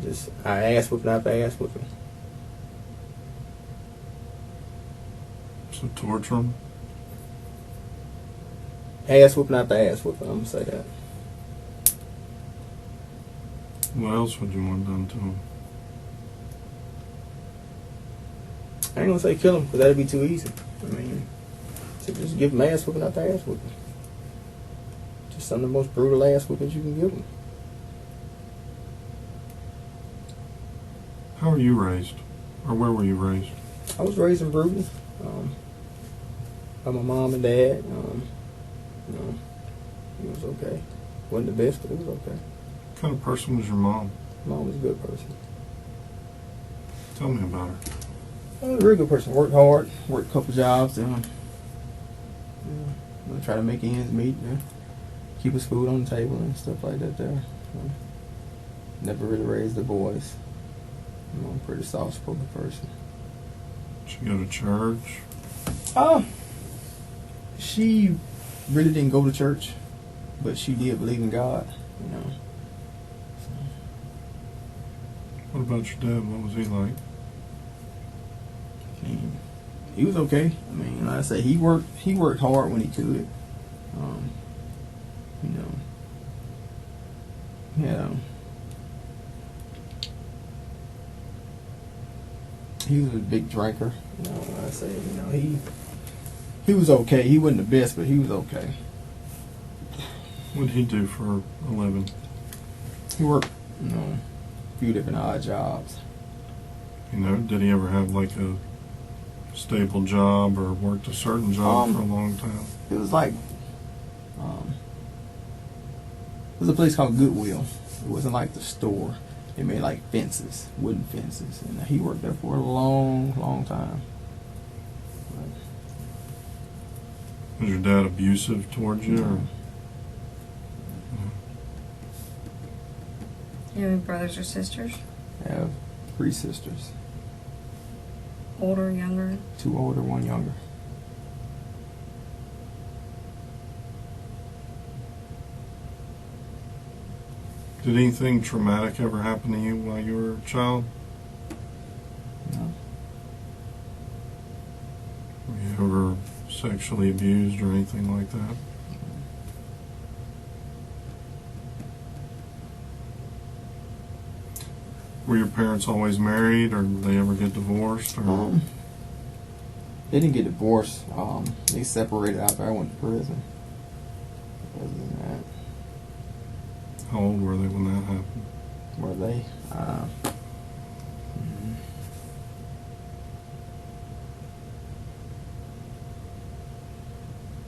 Just ass whooping after ass whooping. So torture them? Ass whooping after ass whooping, I'm gonna say that. What else would you want done to them? I ain't gonna say kill them, because that'd be too easy. I mean, so just give them ass whooping after ass whooping. Just some of the most brutal ass whoopings you can give them. How were you raised? Or where were you raised? I was raised in Bruton. by my mom and dad. You know, it was okay. Wasn't the best, but it was okay. What kind of person was your mom? Mom was a good person. Tell me about her. A very good person. Worked hard. Worked a couple jobs. Try to make ends meet. Keep us food on the table and stuff like that there. Never really raised the boys. I'm a pretty soft-spoken person. She go to church? She really didn't go to church, but she did believe in God, you know. What about your dad? What was he like? I mean, he was okay. I mean, like I say, he worked hard when he could. You know, yeah. He was a big drinker. You know, like I say, you know, he was okay. He wasn't the best, but he was okay. What did he do for a living? He worked, you know, a few different odd jobs. You know, did he ever have like a stable job or worked a certain job for a long time? It was like, there's a place called Goodwill. It wasn't like the store. They made like fences, wooden fences, and he worked there for a long, long time. Was your dad abusive towards you? Or? You have any brothers or sisters? I have 3 sisters. Older, younger? 2 older, 1 younger. Did anything traumatic ever happen to you while you were a child? No. Were you ever sexually abused or anything like that? Were your parents always married, or did they ever get divorced? Or? They didn't get divorced. They separated after I went to prison. Other than that, How old were they when that happened? were they?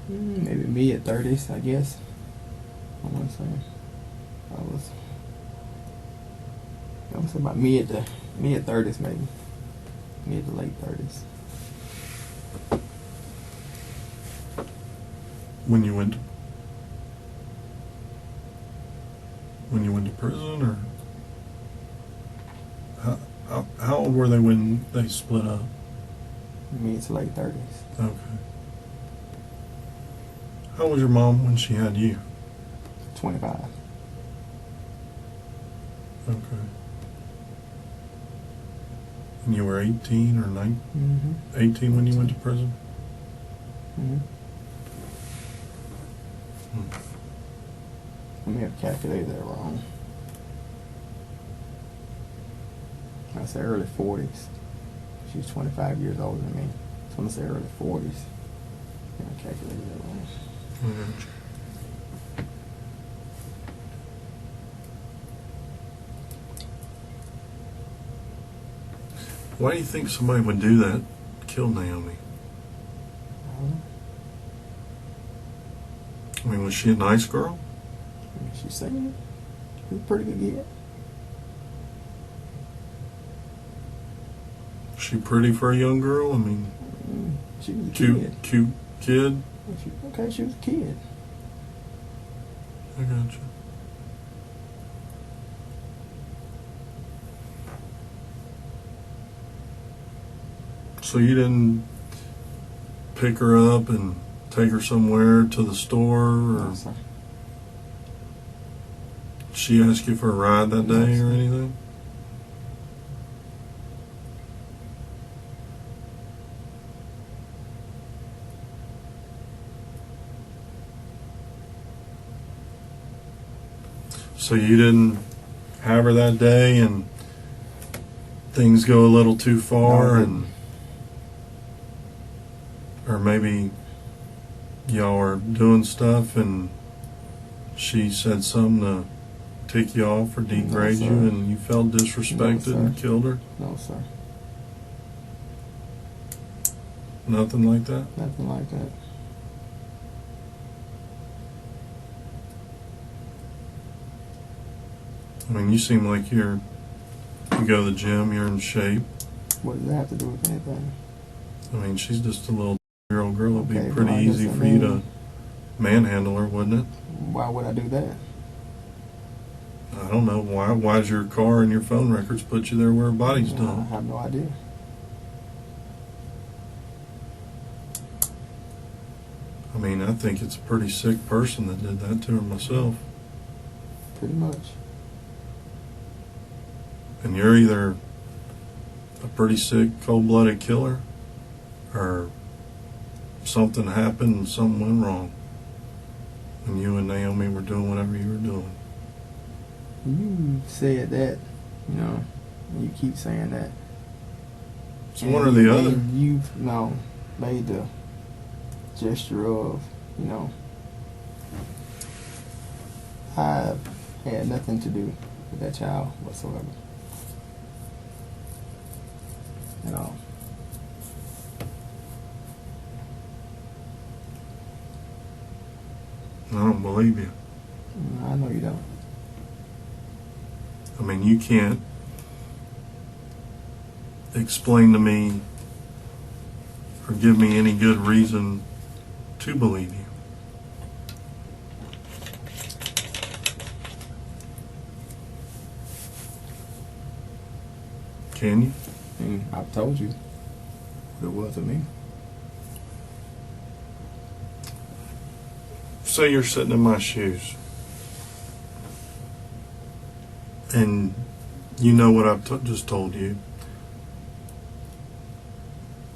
Maybe mid-30s, I guess. I want to say I was about mid-30s, maybe mid to late 30s. When you went to prison, or how old were they when they split up? Mid to late 30s. Okay. How old was your mom when she had you? 25. Okay. And you were 18 or 19? Mm-hmm. 18 when you went to prison? Mm-hmm. Hmm. I may have calculated that wrong. I said early 40s. She's 25 years older than me. So I'm going to say early 40s. Yeah, I calculated that wrong. Mm-hmm. Why do you think somebody would do that? Kill Naomi? I mean, was she a nice girl? She's saying she was a pretty good kid. Was she pretty for a young girl? I mean, She was a cute kid? She was a kid. I gotcha. So you didn't pick her up and take her somewhere to the store, or No, sir. did she ask you for a ride that No, day sir. or anything? So you didn't have her that day and things go a little too far, No, I and or maybe y'all are doing stuff and she said something to tick you off or degrade sir. you, and you felt disrespected No, and sir. killed her? No, sir. Nothing like that? Nothing like that. I mean, you seem like you go to the gym, you're in shape. What does that have to do with anything? I mean, she's just a little year-old girl. It'd Okay, be pretty well, I guess easy I for you to mean- manhandle her, wouldn't it? Why would I do that? I don't know. Why's your car and your phone records put you there where her body's I done? have no idea. I mean, I think it's a pretty sick person that did that to her myself. Pretty much. And you're either a pretty sick, cold-blooded killer, or something happened and something went wrong. And you and Naomi were doing whatever you were doing. You said that, you know, you keep saying that. It's one or the other. You've made the gesture of, you know, I've had nothing to do with that child whatsoever. At all. I don't believe you. I know you don't. I mean, you can't explain to me or give me any good reason to believe you. Can you? And I've told you what it was to me. Say you're sitting in my shoes and you know what I've just told you.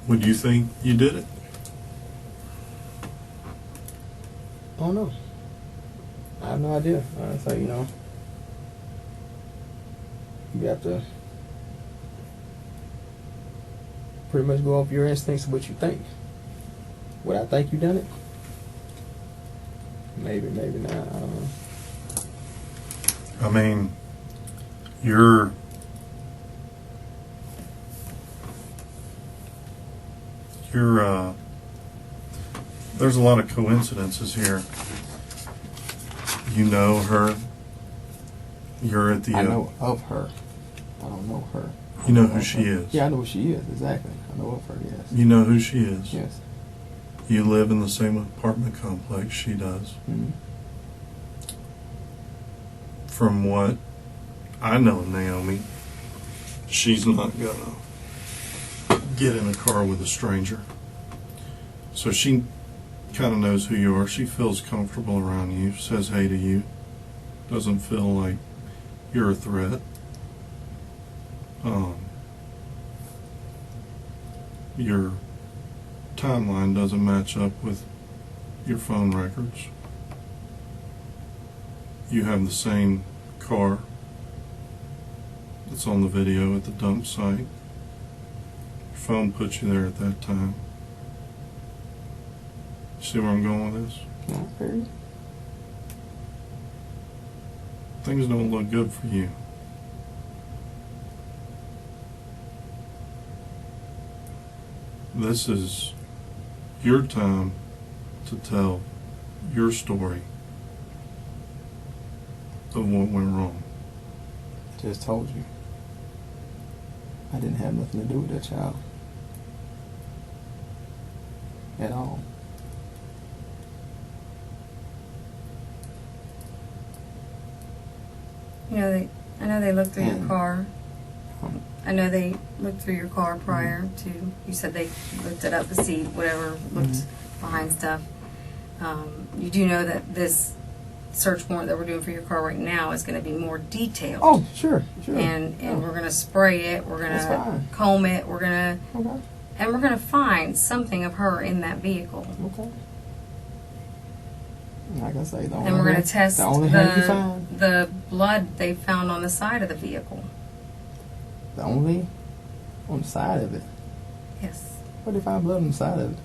Would you think you did it? I don't know. I have no idea. So, you know, you have to pretty much go off your instincts of what you think. Would I think you done it? Maybe, maybe not. I don't know. I mean, you're there's a lot of coincidences here. You know her. You're at the. I know of her. I don't know her. You know who she is. Yeah, I know who she is. Exactly. I know of her. Yes. You know who she is. Yes. You live in the same apartment complex she does. Mm-hmm. From what I know, Naomi, she's not gonna get in a car with a stranger. So she kind of knows who you are. She feels comfortable around you, says hey to you, doesn't feel like you're a threat. Your timeline doesn't match up with your phone records. You have the same car that's on the video at the dump site. Your phone puts you there at that time. See where I'm going with this? Not very. Things don't look good for you. This is your time to tell your story of what went wrong. Just told you. I didn't have nothing to do with that child. At all. You know, I know they looked through your Mm. car. I know they looked through your car prior to. You said they looked it up to see whatever looked behind stuff. You do know that this search warrant that we're doing for your car right now is going to be more detailed. Oh, sure, sure. And Yeah. we're going to spray it. We're going That's to fine. comb it. We're going to Okay. and we're going to find something of her in that vehicle. Okay. Like I say, And we're going to test the only hand you find. the blood they found on the side of the vehicle. The only on the side of it. Yes. Where did they find blood on the side of it?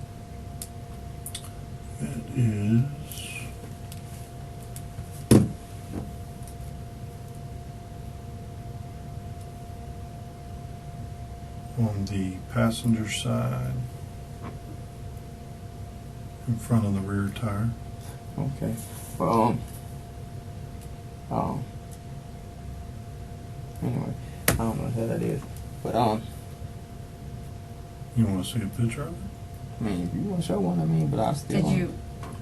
It is on the passenger side in front of the rear tire. Okay. Well, Anyway, I don't know what the hell that is. But, You want to see a picture of it? I mean, if you want to show one, I mean, but I still. Did you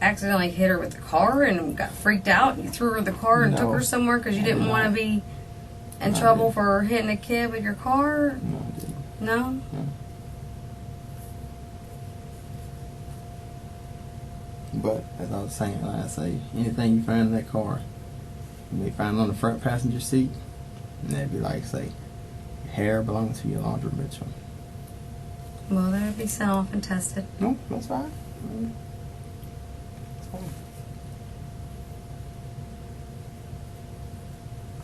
accidentally hit her with the car and got freaked out? And you threw her in the car and took No. her somewhere because you I didn't did want to not. be in No, I trouble didn't. for hitting a kid with your car? No, I didn't. No? No. But, as I was saying, like I say, anything you find in that car, you may find it on the front passenger seat, and that'd be like, say, hair belonging to your laundry Mitchell. Well, that would be sent off and tested. No, that's fine. That's fine.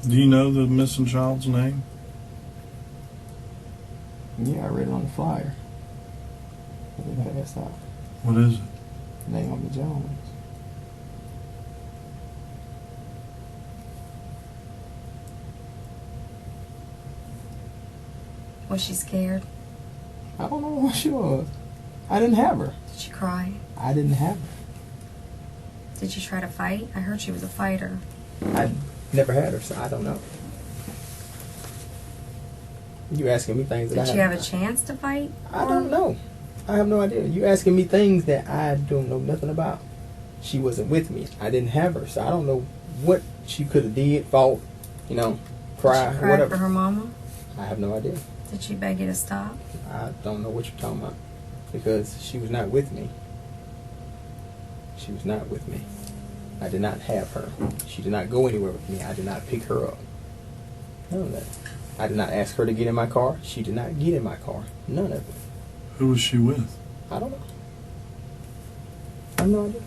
Do you know the missing child's name? Yeah, I read it on the flyer. But they passed out. What is it? Naomi Jones. Was she scared? I don't know what she was. I didn't have her. Did she cry? I didn't have her. Did she try to fight? I heard she was a fighter. I never had her, so I don't know. You asking me things that Did I she have a haven't- chance to fight? I don't know. I have no idea. You asking me things that I don't know nothing about. She wasn't with me. I didn't have her, so I don't know what she could have did, fought, cry, Did she cry whatever. for her mama? I have no idea. Did she beg you to stop? I don't know what you're talking about because she was not with me. She was not with me. I did not have her. She did not go anywhere with me. I did not pick her up. None of that. I did not ask her to get in my car. She did not get in my car. None of it. Who was she with? I don't know. I have no idea.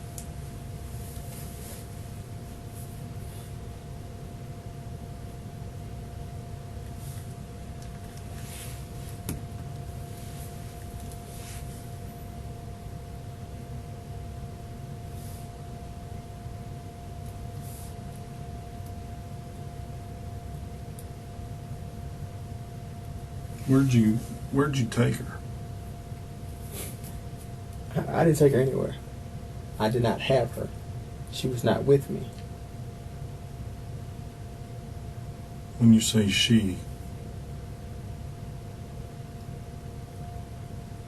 Where'd you take her? I didn't take her anywhere. I did not have her. She was not with me. When you say she,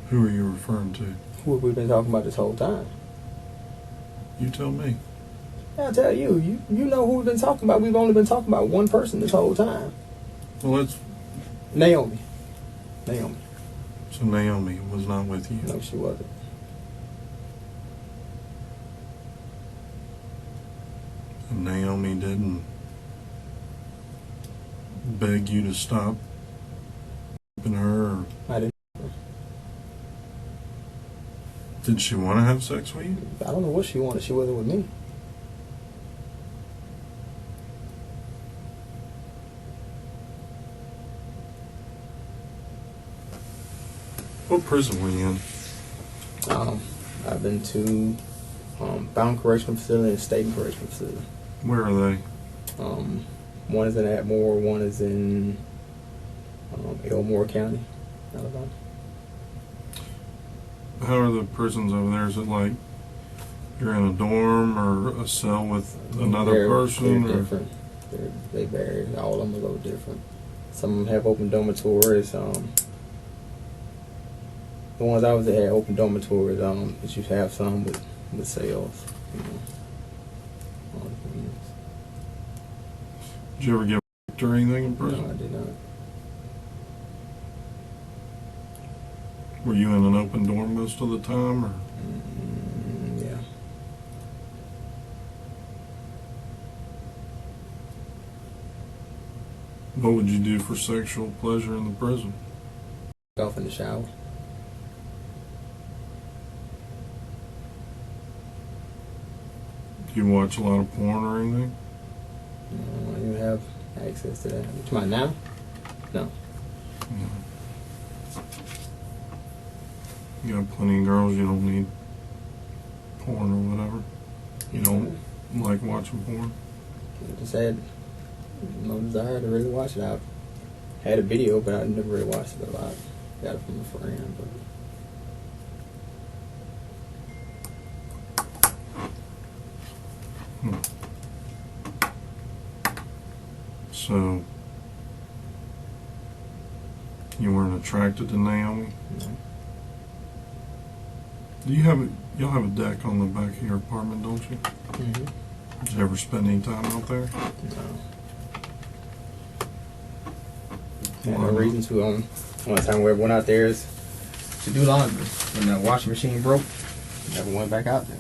who are you referring to? Who have we been talking about this whole time? You tell me. I'll tell you. You know who we've been talking about. We've only been talking about one person this whole time. Well, that's Naomi. so Naomi was not with you. No, she wasn't. And Naomi didn't beg you to stop helping her, or I didn't. did she want to have sex with you? I don't know what she wanted. She wasn't with me. What prison were you in? I've been to Bound Correctional Facility and State Correctional Facility. Where are they? One is in Atmore, one is in Elmore County, Alabama. How are the prisons over there? Is it like you're in a dorm or a cell with another They're person? Or different. They vary. All of them are a little different. Some of them have open dormitories. The ones I was at had open dormitories. But you have some with cells. All different units. did you ever get raped or anything in prison? No, I did not. Were you in an open dorm most of the time, or Yeah. what would you do for sexual pleasure in the prison? Off in the shower. Do you watch a lot of porn or anything? I don't even have access to that. To my now? No. You got plenty of girls, you don't need porn or whatever. You don't like watching porn? I just had no desire to really watch it. I had a video, but I never really watched it a lot. Got it from a friend, but So, You weren't attracted to Naomi? No. Do you have you'll have a deck on the back of your apartment, don't you? Mm-hmm. Did you ever spend any time out there? No. Had no reason to. Only time we ever went out there is to do laundry. When the washing machine broke, never went back out there.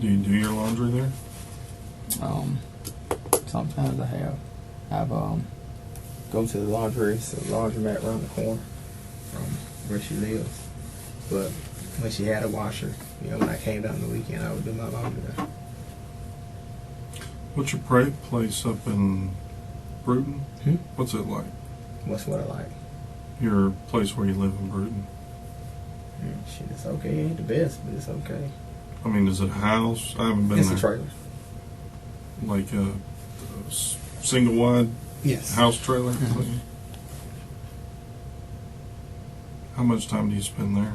Do you do your laundry there? Sometimes I have. I've go to the laundry, so the laundromat around the corner from where she lives. But when she had a washer, when I came down the weekend, I would do my laundry there. What's your place up in Bruton? Hmm? What's it like? What's what I like? Your place where you live in Bruton? Shit, it's okay. It ain't the best, but it's okay. I mean, is it a house? I haven't been It's there. a trailer. Like a single wide Yes. house trailer? Mhm. How much time do you spend there?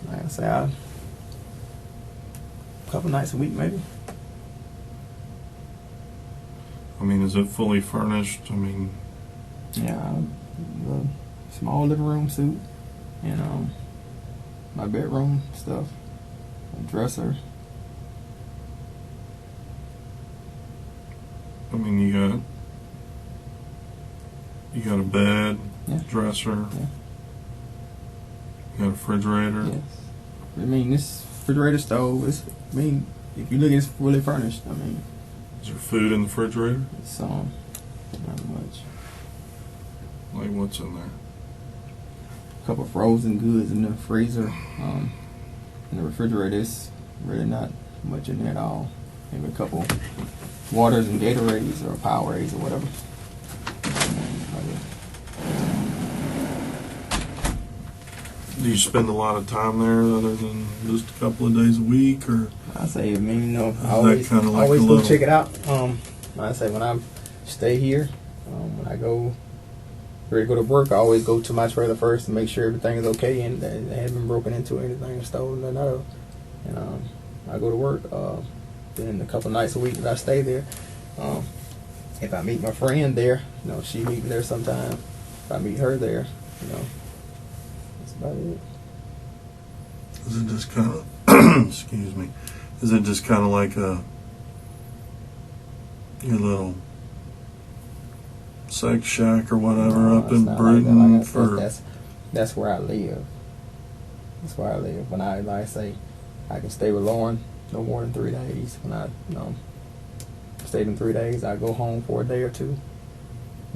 Like I say, a couple nights a week, maybe. I mean, is it fully furnished? I mean, Yeah, the small living room suite, and my bedroom stuff, a dresser. you got a bed, Yeah. dresser, Yeah. you got a refrigerator. Yes. I mean, this refrigerator stove is. I mean, if you look, it's fully furnished. I mean, Is there food in the refrigerator? it's not much. Like what's in there? A couple frozen goods in the freezer. In the refrigerator, it's really not much in there at all. Maybe a couple waters and Gatorades or Powerades or whatever. Do you spend a lot of time there other than just a couple of days a week, or I say, I mean, I that always, kinda like always a go little- check it out. I say when I stay here, when I go ready to go to work, I always go to my trailer first to make sure everything is okay and that it hasn't been broken into or anything or stolen or none of. And I go to work. Then a couple nights a week that I stay there. If I meet my friend there, she meet me there sometime. If I meet her there, that's about it. is it just kind of excuse me? Is it just kind of like your little sex shack or whatever No, up it's in not Bruton like that. Like I for? said, that's where I live. That's where I live. When I say I can stay with Lauren no more than 3 days. When I stayed in 3 days, I go home for a day or two.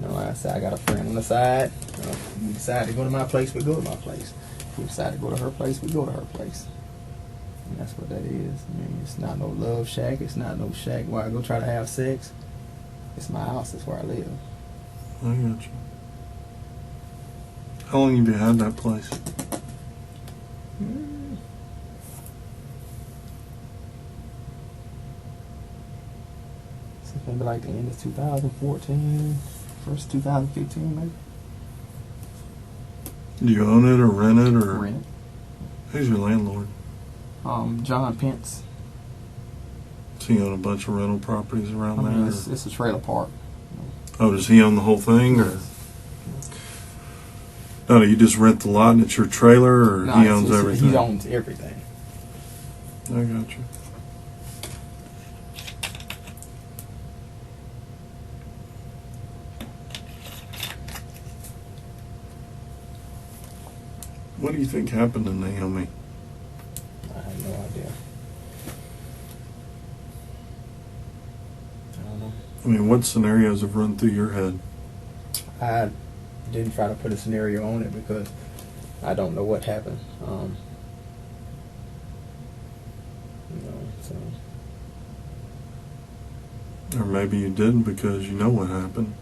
Like I said, I got a friend on the side. If we decide to go to my place, we go to my place. If we decide to go to her place, we go to her place. And that's what that is. I mean, it's not no love shack. It's not no shack where I go try to have sex. It's my house. It's where I live. I got you. How long have you had that place? Since maybe like the end of 2014, first 2015 maybe. Do you own it or rent it or? Rent. Who's your landlord? John Pence. Does he own a bunch of rental properties around I mean, there? it's a trailer park. Oh, does he own the whole thing, or? No, you just rent the lot and it's your trailer, or No, he owns it's- everything? He owns everything. I got you. What do you think happened to Naomi? I have no idea. I don't know. I mean, what scenarios have run through your head? I didn't try to put a scenario on it because I don't know what happened. So Or maybe you didn't because you know what happened.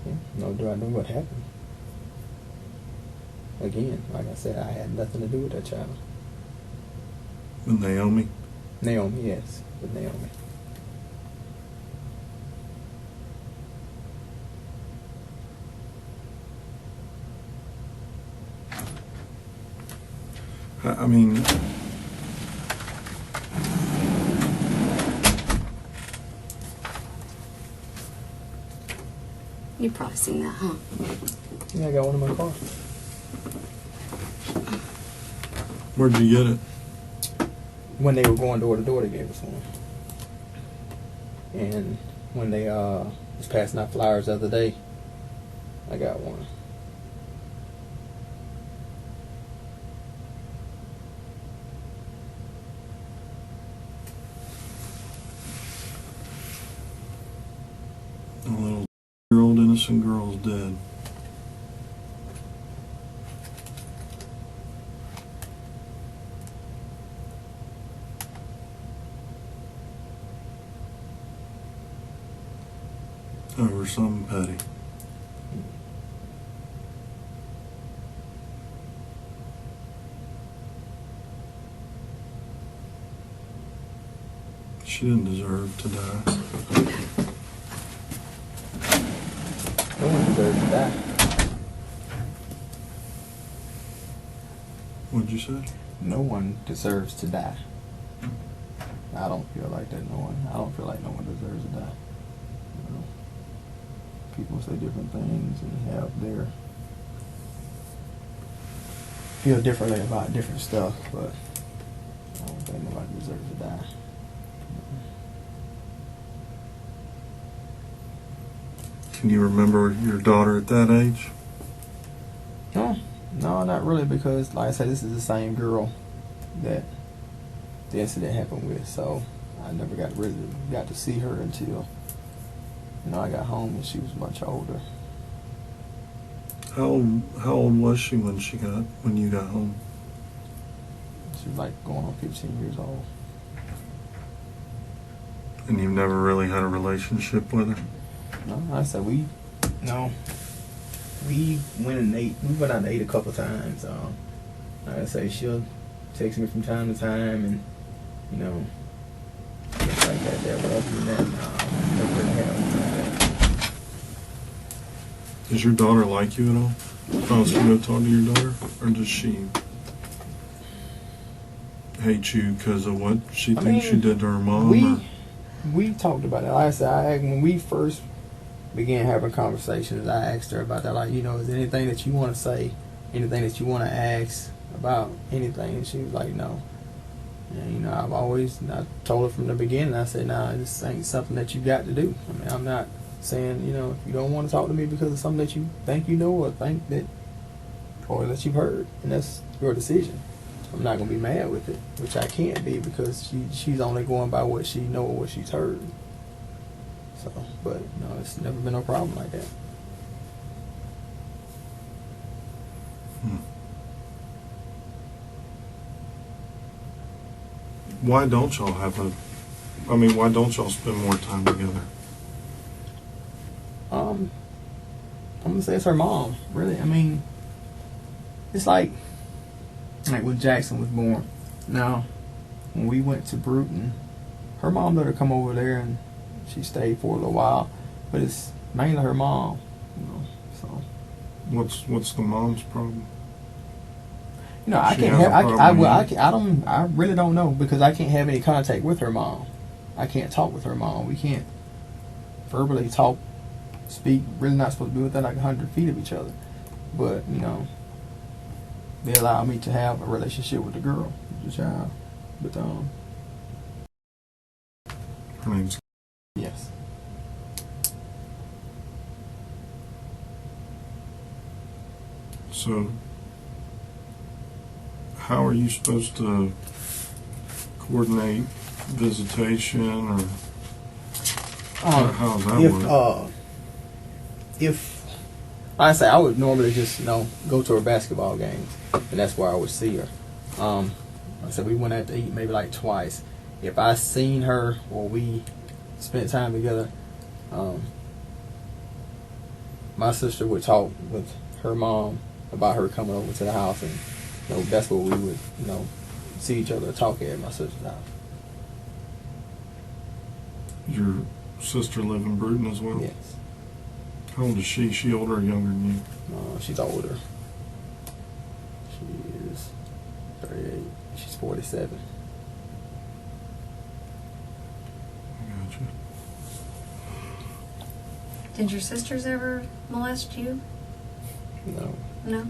yeah, no, do I know what happened? Again, like I said, I had nothing to do with that child. With Naomi? Naomi, yes, with Naomi. I mean, You've probably seen that, huh? Yeah, I got one in my car. Where'd you get it? When they were going door to door, they gave us one. And when they was passing out flyers the other day, I got one. A little year-old innocent girl's dead. Over something petty. She didn't deserve to die. No one deserves to die. What'd you say? No one deserves to die. I don't feel like that. I don't feel like no one deserves to die. You know, people say different things and have their feel differently about different stuff, but I don't think nobody deserves to die. Can you remember your daughter at that age? No, not really, because like I said, this is the same girl that the incident happened with, so I never got to see her until I got home and she was much older. How old was she when you got home? She was like going on 15 years old. And you've never really had a relationship with her? No, like I said we went and ate. We went out and ate a couple times. Like I say, she'll text me from time to time, and things like that. But other than that, no, never really had anything like that. Does your daughter like you at all? Promise to go talk to your daughter? Or does she hate you because of what she thinks you did to her mom? We talked about it. Like I said, when we first began having conversations, I asked her about that. Like, is there anything that you want to say, anything that you want to ask about anything? And she was like, no. And I told her from the beginning. I said, nah, this ain't something that you got to do. I mean, I'm not saying, if you don't want to talk to me because of something that you think you know or think that, or that you've heard, and that's your decision. I'm not gonna be mad with it, which I can't be, because she's only going by what she know or what she's heard. So, but no, it's never been no problem like that. Why don't y'all why don't y'all spend more time together? I'm gonna say it's her mom, really. I mean, it's like when Jackson was born. Now, when we went to Bruton, her mom let her come over there and she stayed for a little while, but it's mainly her mom, so. What's the mom's problem? I She can't has a have. I really don't know, because I can't have any contact with her mom. I can't talk with her mom. We can't verbally talk, speak. Really not supposed to be within like 100 feet of each other. But they allow me to have a relationship with the girl, with the child. But Her name's... yes. So, how are you supposed to coordinate visitation, or how does that work? If I say, I would normally just go to her basketball games, and that's where I would see her. Like I said, we went out to eat maybe like twice. If I seen her or we spent time together, my sister would talk with her mom about her coming over to the house, and that's where we would see each other talk at my sister's house. Your sister live in Bruton as well? Yes. How old is she? Is she older or younger than you? She's older. She is 38. She's 47. I gotcha. Did your sisters ever molest you? No, No.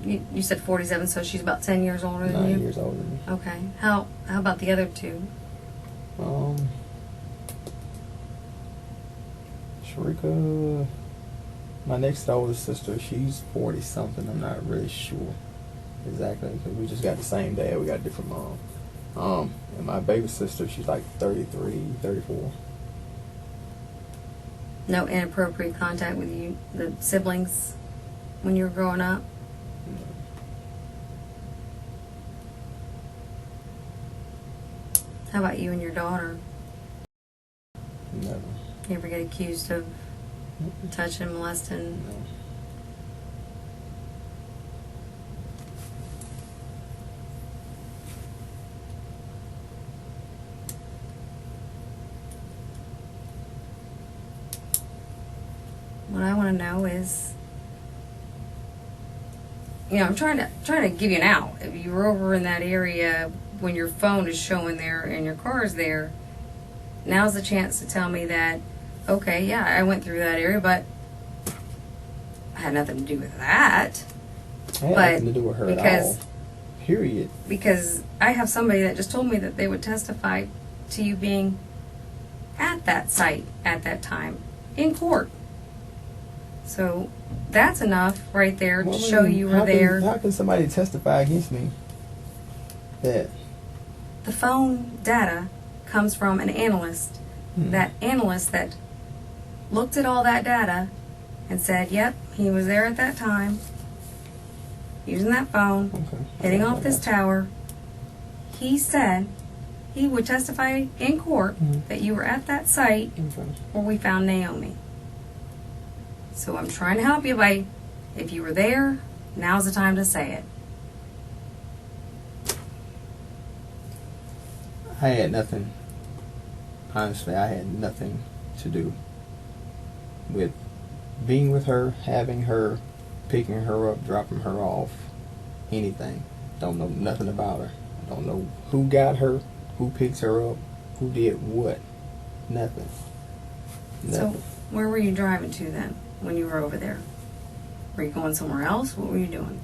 You said 47, so she's about 10 years older than you. 9 years older than me. Okay. How about the other two? Sharika, my next oldest sister, she's 40 something. I'm not really sure exactly because we just got the same dad. We got a different mom. And my baby sister, she's like 33, 34. No inappropriate contact with you, the siblings, when you were growing up? How about you and your daughter? Never. You ever get accused of touching, molesting? No. What I want to know is, I'm trying to give you an out. If you were over in that area when your phone is showing there and your car is there, now's the chance to tell me that, okay, yeah, I went through that area, but I had nothing to do with that. I had nothing to do with her at all. Period. Because I have somebody that just told me that they would testify to you being at that site at that time in court. So that's enough right there to show you were there. How can somebody testify against me? That the phone data comes from an analyst. That analyst that looked at all that data and said, yep, he was there at that time, using that phone, hitting off this tower. He said he would testify in court that you were at that site where we found Naomi. So I'm trying to help you by, if you were there, now's the time to say it. I had nothing. Honestly, I had nothing to do with being with her, having her, picking her up, dropping her off, anything. Don't know nothing about her. Don't know who got her, who picks her up, who did what. Nothing. So where were you driving to then when you were over there? Were you going somewhere else? What were you doing?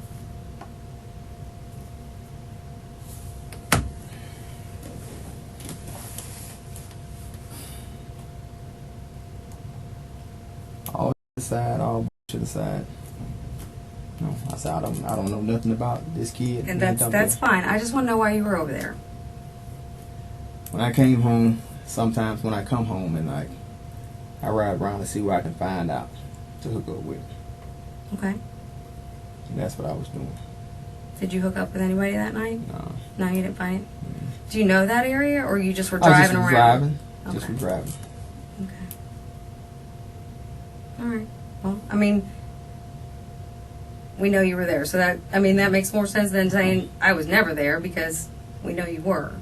All aside, all bullshit aside. No, I said I don't know nothing about this kid. And that's fine. I just want to know why you were over there. When I came home, sometimes when I come home and I ride around to see what I can find out to hook up with. Okay. And that's what I was doing. Did you hook up with anybody that night? No. No, you didn't find it? Mm. Do you know that area, or you just were driving around? Just was driving. Okay. All right. Well, I mean, we know you were there, so that makes more sense than saying I was never there, because we know you were.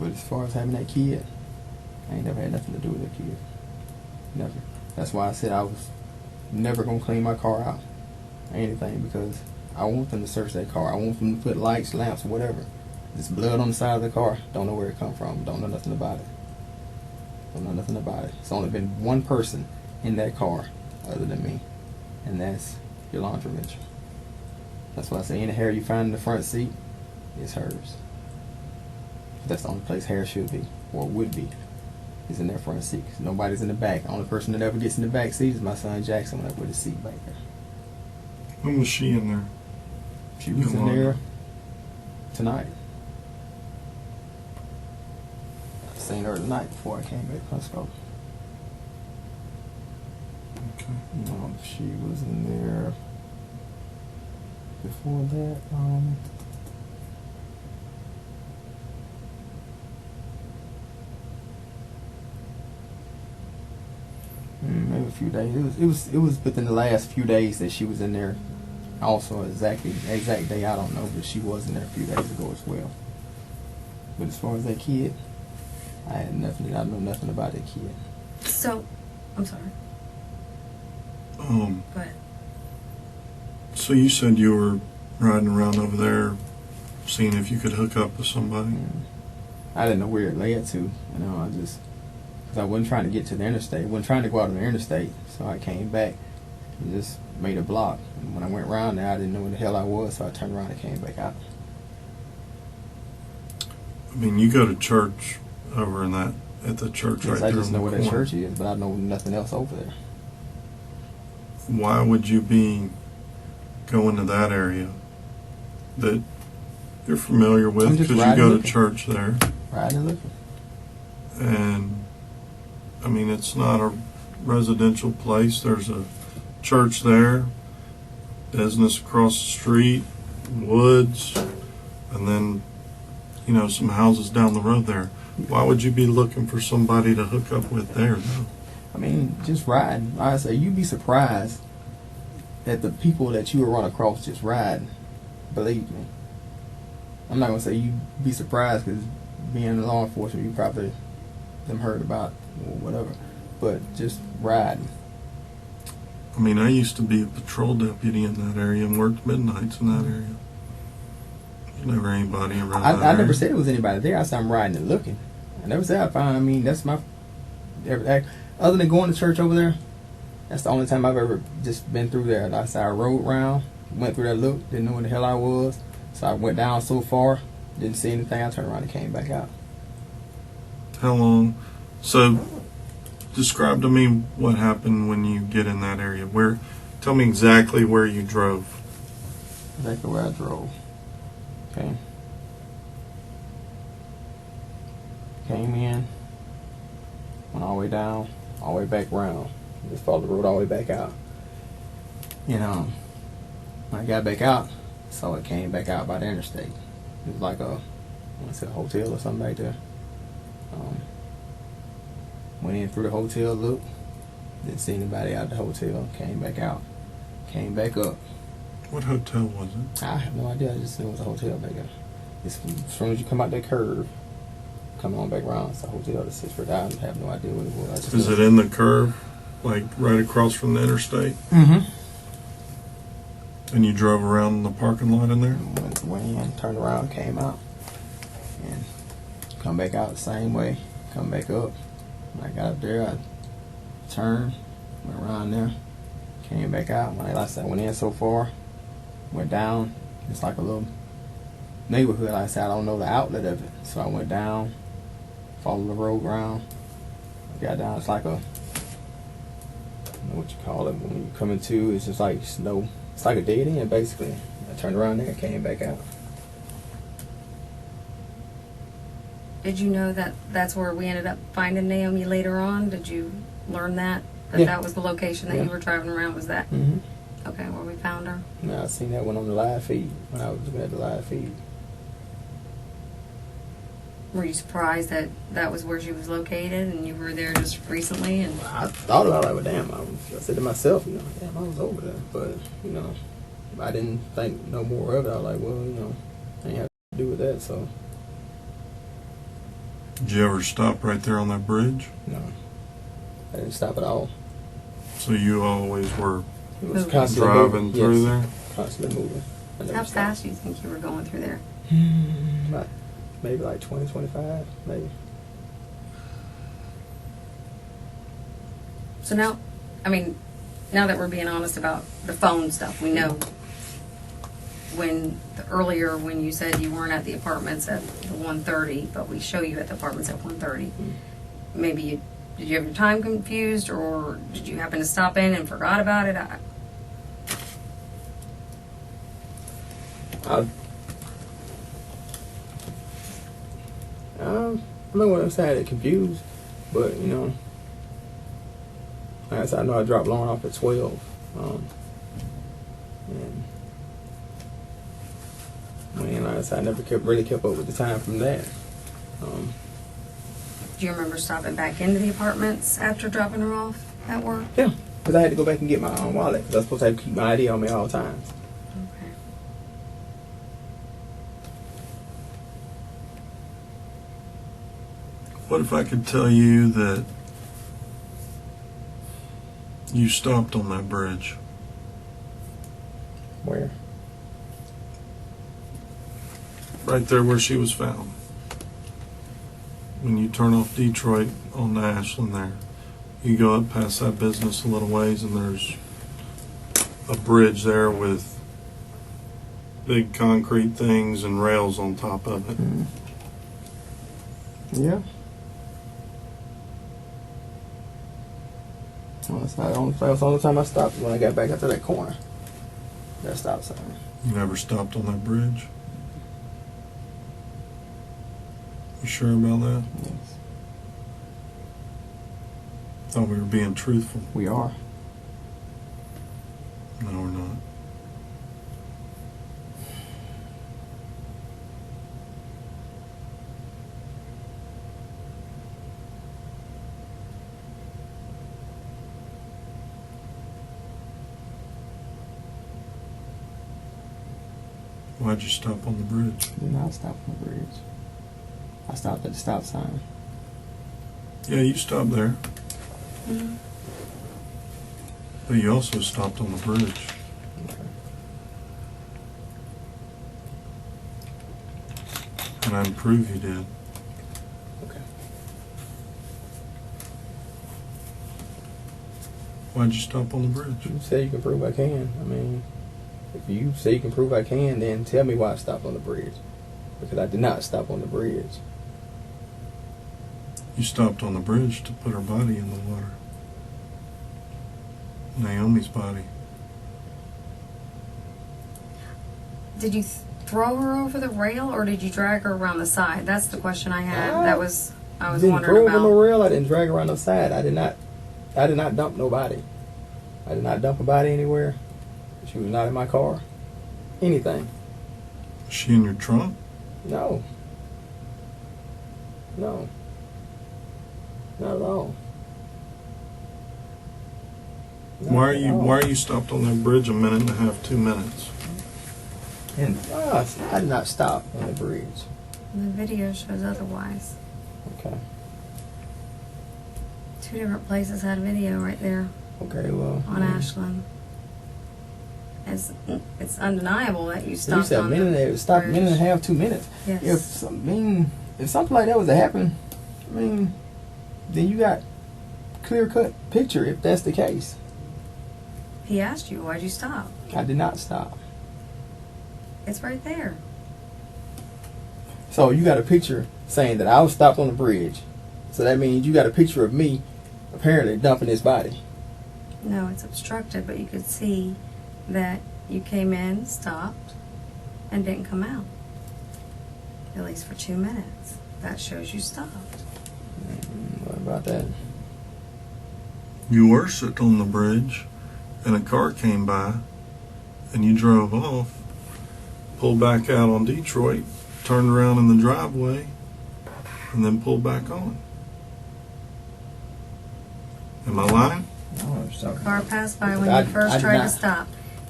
But as far as having that kid, I ain't never had nothing to do with that kid. Never. That's why I said I was never going to clean my car out or anything, because I want them to search that car. I want them to put lights, lamps, whatever. There's blood on the side of the car. Don't know where it come from. Don't know nothing about it. Don't know nothing about it. It's only been one person in that car other than me, and that's Yolanda Mitchell. That's why I say any hair you find in the front seat is hers. That's the only place hair should be, or would be, is in that front seat. 'Cause nobody's in the back. The only person that ever gets in the back seat is my son Jackson when I put his seat back there. When was she in there? She was in there tonight. I seen her tonight before I came back to Costco. Okay. She was in there before that. Maybe a few days. It was within the last few days that she was in there. Also, exact day I don't know, but she was in there a few days ago as well. But as far as that kid, I had nothing. I know nothing about that kid. So, I'm sorry. Go ahead. So you said you were riding around over there, seeing if you could hook up with somebody. I didn't know where it led to. I just because I wasn't trying to get to the interstate. Wasn't trying to go out on the interstate. So I came back and just made a block. And when I went around there, I didn't know where the hell I was, so I turned around and came back out. I mean, you go to church over in that, at the church Yes, right I there just in know the where that corner. church is, but I know nothing else over there. Why would you be going to that area that you're familiar I'm with just because you riding go to looking. church there? Riding and looking. And I mean, it's not a residential place. There's a church there, business across the street, woods, and then, you know, some houses down the road there. Why would you be looking for somebody to hook up with there, though? I mean, just riding. Like I say, you'd be surprised at the people that you will run across just riding. Believe me. I'm not going to say you'd be surprised because being in law enforcement, you probably them heard about or whatever. But just riding. I mean, I used to be a patrol deputy in that area and worked midnights in that area. There's never anybody around that I area. never said there was anybody there. I said I'm riding and looking. I never said I found. I mean, that's my. Other than going to church over there, that's the only time I've ever just been through there. Like I said, I rode around, went through that look, didn't know where the hell I was. So I went down so far, didn't see anything. I turned around and came back out. How long? So, describe to me what happened when you get in that area. Where? Tell me exactly where you drove. Exactly where I drove. Okay. Came in, went all the way down, all the way back around. Just followed the road all the way back out. You know, when I got back out, so it came back out by the interstate. It was like a hotel or something right there. Went in through the hotel, looked, didn't see anybody out of the hotel, came back out, came back up. What hotel was it? I have no idea, I just knew it was a hotel back there. As soon as you come out that curve, coming on back around, it's a hotel that sits for down. I have no idea what it was. I just Is knew it in the curve, like right across from the interstate? Mm-hmm. And you drove around the parking lot in there? Went in, turned around, came out, and come back out the same way, come back up. When I got up there, I turned, went around there, came back out. When I said I went in so far, went down. It's like a little neighborhood. Like I said, I don't know the outlet of it. So I went down, followed the road around, got down. It's like a, I don't know what you call it, when you come into, it's just like snow. It's like a dead end, basically. I turned around there, came back out. Did you know that that's where we ended up finding Naomi later on? Did you learn that? That Yeah. that was the location that Yeah. you were driving around? Was that? Mm-hmm. Okay, where we found her? Now, I seen that one on the live feed, when I was looking at the live feed. Were you surprised that that was where she was located and you were there just recently? And I thought about it, like, well, damn, I said to myself, you know, damn, I was over there. But, you know, I didn't think no more of it. I was like, well, you know, I ain't have to do with that, so, Did you ever stop right there on that bridge? no. I didn't stop at all. So you always were It was Moving. constantly driving moving. through Yes, there? constantly moving. I never how stopped. fast do you think you were going through there? About maybe like 20, 25, maybe. So now, I mean, now that we're being honest about the phone stuff, we know earlier when you said you weren't at the apartments at the 1:30, but we show you at the apartments at 1:30. Maybe did you have your time confused, or did you happen to stop in and forgot about it? I know what I'm saying, I had it confused, but, you know, like I said, I know I dropped Lauren off at 12. And like I said, I never really kept up with the time from that. Do you remember stopping back into the apartments after dropping her off at work? Yeah, because I had to go back and get my own wallet, because I was supposed to have to keep my ID on me all times. Okay. What if I could tell you that you stopped on that bridge? Where? Right there where she was found. when you turn off Detroit on the Ashland there, you go up past that business a little ways, and there's a bridge there with big concrete things and rails on top of it. Mm-hmm. Yeah. Well, that's not the only place. The only time I stopped when I got back after that corner. That stop sign. You never stopped on that bridge? You sure about that? Yes. Thought we were being truthful. We are. No, we're not. Why'd you stop on the bridge? Did not stop on the bridge. I stopped at the stop sign. Yeah, you stopped there. But you also stopped on the bridge. And I can prove you did. Okay. Why'd you stop on the bridge? You say you can prove I can. I mean, if you say you can prove I can, then tell me why I stopped on the bridge. Because I did not stop on the bridge. You stopped on the bridge to put her body in the water. Naomi's body. Did you throw her over the rail, or did you drag her around the side? That's the question I had. I was Didn't wondering throw her on the about. rail. I didn't drag her on the side. I did not dump nobody. I did not dump a body anywhere. She was not in my car. Anything. Is she in your trunk? No. No. Not at all. Not Why at all. are you stopped on that bridge a minute and a half, 2 minutes? And I did not stop on the bridge. The video shows otherwise. Okay. 2 different places had video right there Okay, well. on Ashland. It's undeniable that you stopped You said on a minute, stop a bridge. minute and a half, 2 minutes. Yes. If something like that was to happen, then you got clear-cut picture if that's the case. He asked you, why'd you stop? I did not stop. It's right there. So you got a picture saying that I was stopped on the bridge. So that means you got a picture of me apparently dumping his body. No, it's obstructed, but you could see that you came in, stopped, and didn't come out. At least for 2 minutes. That shows you stopped. What about that? You were sitting on the bridge, and a car came by, and you drove off, pulled back out on Detroit, turned around in the driveway, and then pulled back on. Am I lying? No, The car passed by when I you first did tried to not. stop.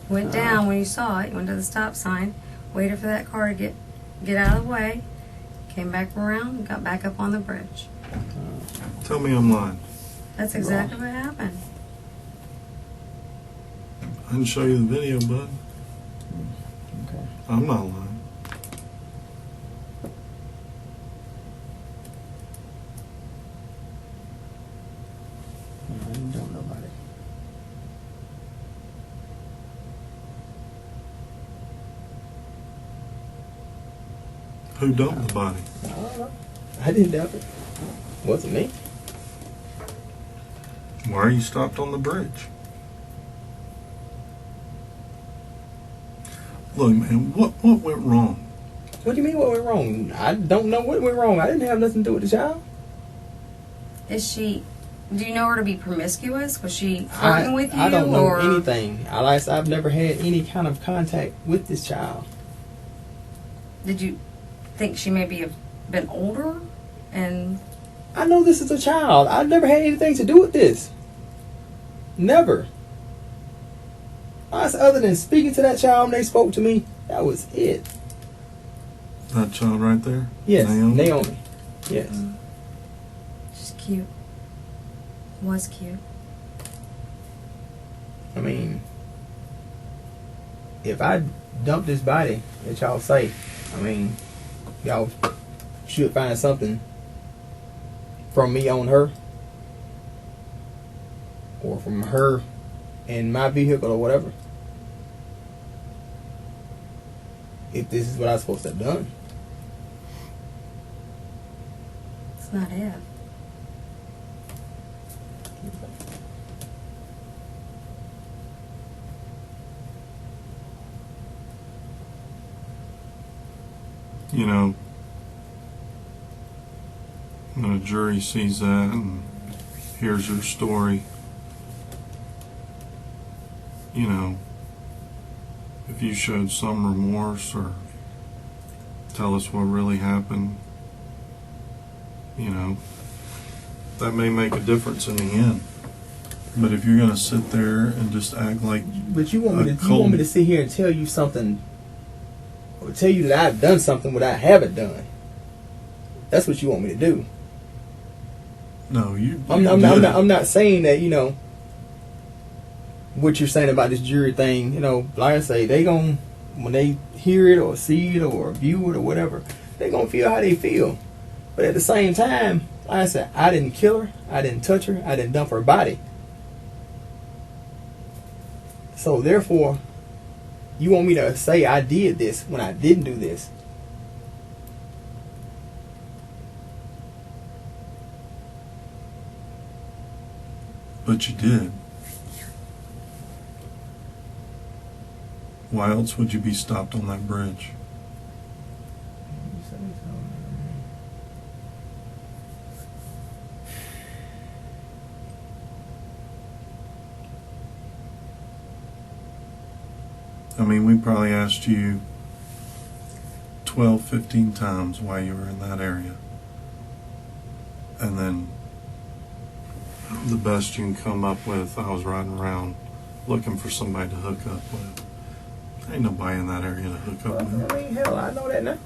Went down when you saw it. You went to the stop sign, waited for that car to get out of the way, came back around, and got back up on the bridge. Tell me I'm lying. That's exactly what happened. I can show you the video, bud. Okay. I'm not lying. I didn't dump nobody. Who dumped the body? I don't know. I didn't dump it. Wasn't me. Why are you stopped on the bridge? Look, man, what went wrong? What do you mean what went wrong? I don't know what went wrong. I didn't have nothing to do with the child. Do you know her to be promiscuous? Was she flirting with you? I don't know or anything. I've never had any kind of contact with this child. did you think she maybe have been older? And I know this is a child. I've never had anything to do with this. Never. Other than speaking to that child when they spoke to me, that was it. That child right there? Yes, Naomi? Naomi. Yes. she's cute. Was cute. I mean, if I dump this body that y'all say, I mean, y'all should find something from me on her, or from her in my vehicle or whatever, if this is what I'm supposed to have done. It's not it. You know, when a jury sees that and hears your story, you know, if you showed some remorse or tell us what really happened, you know, that may make a difference in the end. But if you're going to sit there and just act like But you want me to sit here and tell you something, or tell you that I've done something what I haven't done. That's what you want me to do. No, you. I'm not saying that, you know, what you're saying about this jury thing, you know, like I say, they gon', when they hear it or see it or view it or whatever, they gonna feel how they feel. But at the same time, like I said, I didn't kill her, I didn't touch her, I didn't dump her body. So therefore, you want me to say I did this when I didn't do this? But you did. Why else would you be stopped on that bridge? I mean, we probably asked you 12, 15 times why you were in that area. And then the best you can come up with, I was riding around looking for somebody to hook up with. Ain't nobody in that area to hook up with. I mean, hell, I know that now.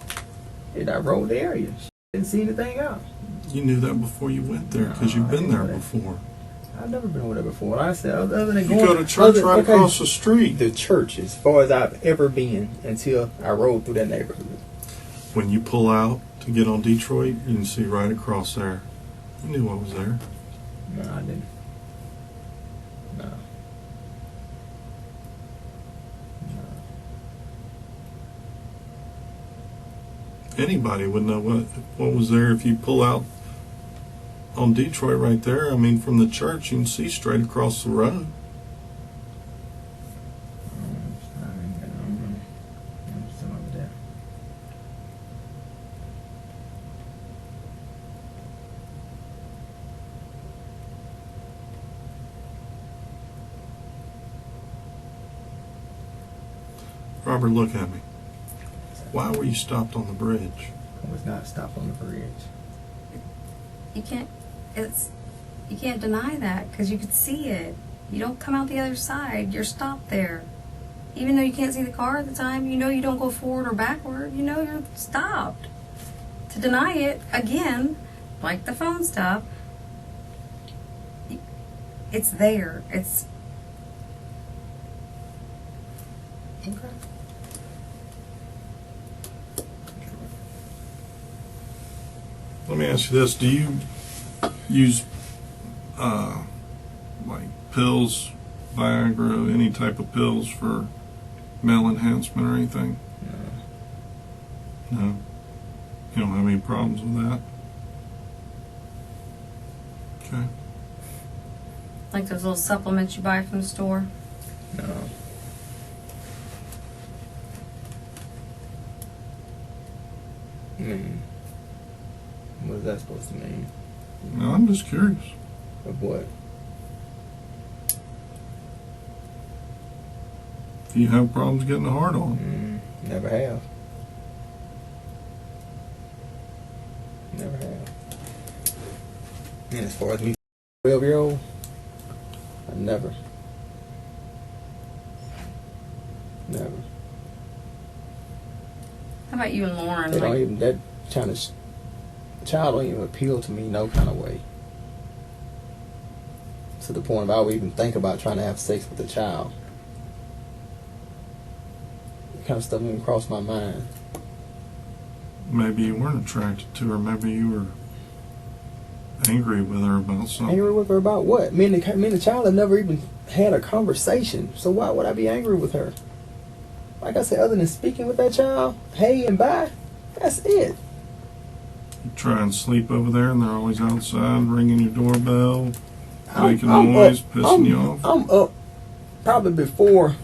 I rode the area. Didn't see anything out. You knew that before you went there because you've been there before. I've never been over there before. Like I said, other than You going, go to church right across the street. The church, as far as I've ever been, until I rode through that neighborhood. When you pull out to get on Detroit, you can see right across there. You knew what was there. No, I didn't. No. Anybody would know what was there if you pull out on Detroit right there. I mean, from the church, you can see straight across the road. Robert, look at me. Why were you stopped on the bridge? I was not stopped on the bridge. You can't deny that because you could see it. You don't come out the other side. You're stopped there. Even though you can't see the car at the time, you know you don't go forward or backward. You know you're stopped. To deny it, again, like the phone stuff, it's there. It's... Okay. Let me ask you this. Do you use like pills, Viagra, any type of pills for male enhancement or anything? No. You don't have any problems with that? Okay. Like those little supplements you buy from the store? No. What is that supposed to mean? No, I'm just curious. Of what? Do you have problems getting hard on? Never have. Never have. And as far as me, 12-year-old, I never. Never. How about you and Lauren? They don't even, that kind of child don't even appeal to me no kind of way. To the point of I would even think about trying to have sex with a child. That kind of stuff didn't even cross my mind. Maybe you weren't attracted to her. Maybe you were angry with her about something. Angry with her about what? Me and the child have never even had a conversation. So why would I be angry with her? Like I said, other than speaking with that child, hey and bye, that's it. You try and sleep over there, and they're always outside ringing your doorbell, making I'm noise, up, pissing you off. I'm up probably before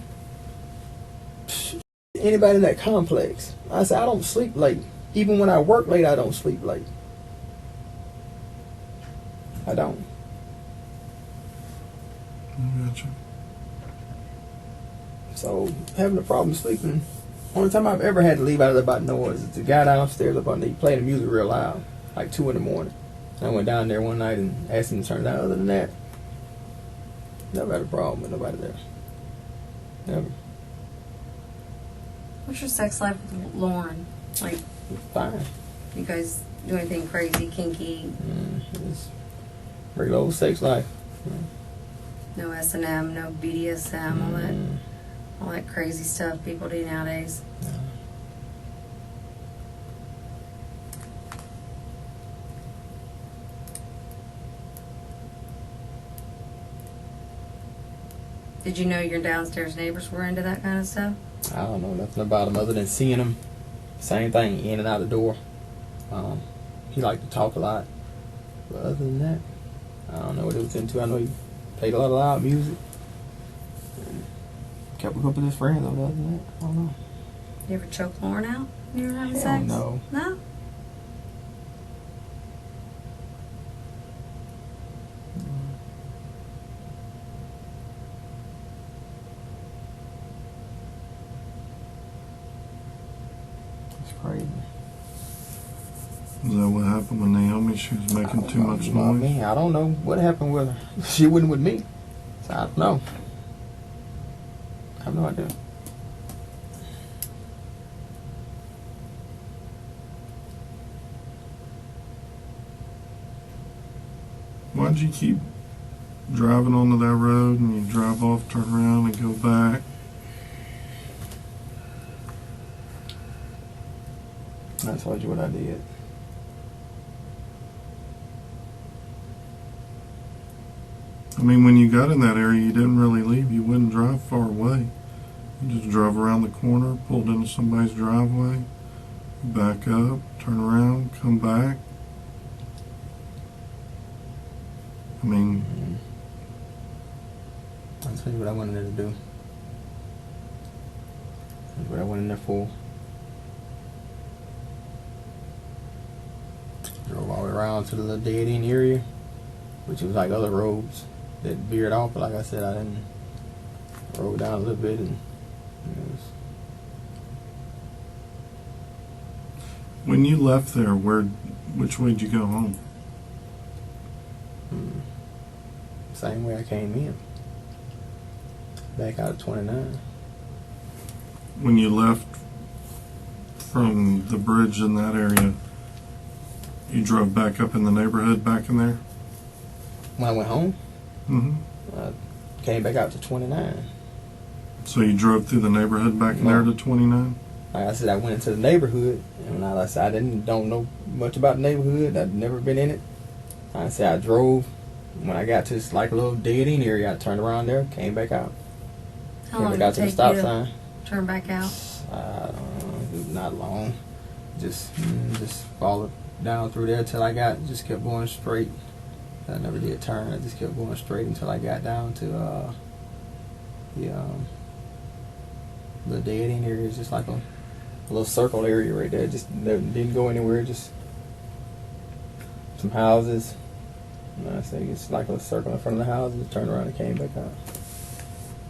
anybody in that complex. I said, I don't sleep late. Even when I work late, I don't sleep late. I don't. I gotcha. So having a problem sleeping. Only time I've ever had to leave out of there about noise is the guy downstairs up on there, he played the music real loud, like 2 in the morning. I went down there one night and asked him to turn it down. Other than that, never had a problem with nobody there. Never. What's your sex life with Lauren? Like, Fine. you guys do anything crazy, kinky? It's regular old sex life. No S&M, no BDSM, all that crazy stuff people do nowadays. Did you know your downstairs neighbors were into that kind of stuff? I don't know nothing about him other than seeing him. Same thing, in and out the door. He liked to talk a lot. But other than that, I don't know what he was into. I know he played a lot of loud music. Kept a couple of his friends over there. Other than that, I don't know. You ever choke Lauren out when you were having Hell sex? no. No? It's crazy. Is that what happened with Naomi? She was making too much I noise? mean, I don't know what happened with her. She wasn't with me. So I don't know. I have no idea. Why'd you keep driving onto that road and you drive off, turn around, and go back? I told you what I did. I mean, when you got in that area, you didn't really leave. You wouldn't drive far away. You just drove around the corner, pulled into somebody's driveway, back up, turn around, come back. I mean, I'll tell you what I wanted her to do. That's what I went in there for. Drove all the way around to the little dead end area, which was like other roads that veered off. But like I said, I didn't rode down a little bit and it was. when you left there, which way did you go home? Same way I came in. Back out of 29. When you left from the bridge in that area, you drove back up in the neighborhood back in there? When I went home, Mm-hmm. I came back out to 29. So you drove through the neighborhood back in there to 29? Like I said, I went into the neighborhood, and like I said, don't know much about the neighborhood. I'd never been in it. Like I said, I drove. When I got to this like a little dead end area, I turned around there, came back out. How long Came did back it out to the take stop you sign. to turn back out? I don't know, not long. Just followed down through there till I just kept going straight. I never did turn. I just kept going straight until I got down to the dead end area. It's just like a little circle area right there. Just didn't go anywhere. Just some houses. And I say it's like a circle in front of the houses. Turned around and came back out.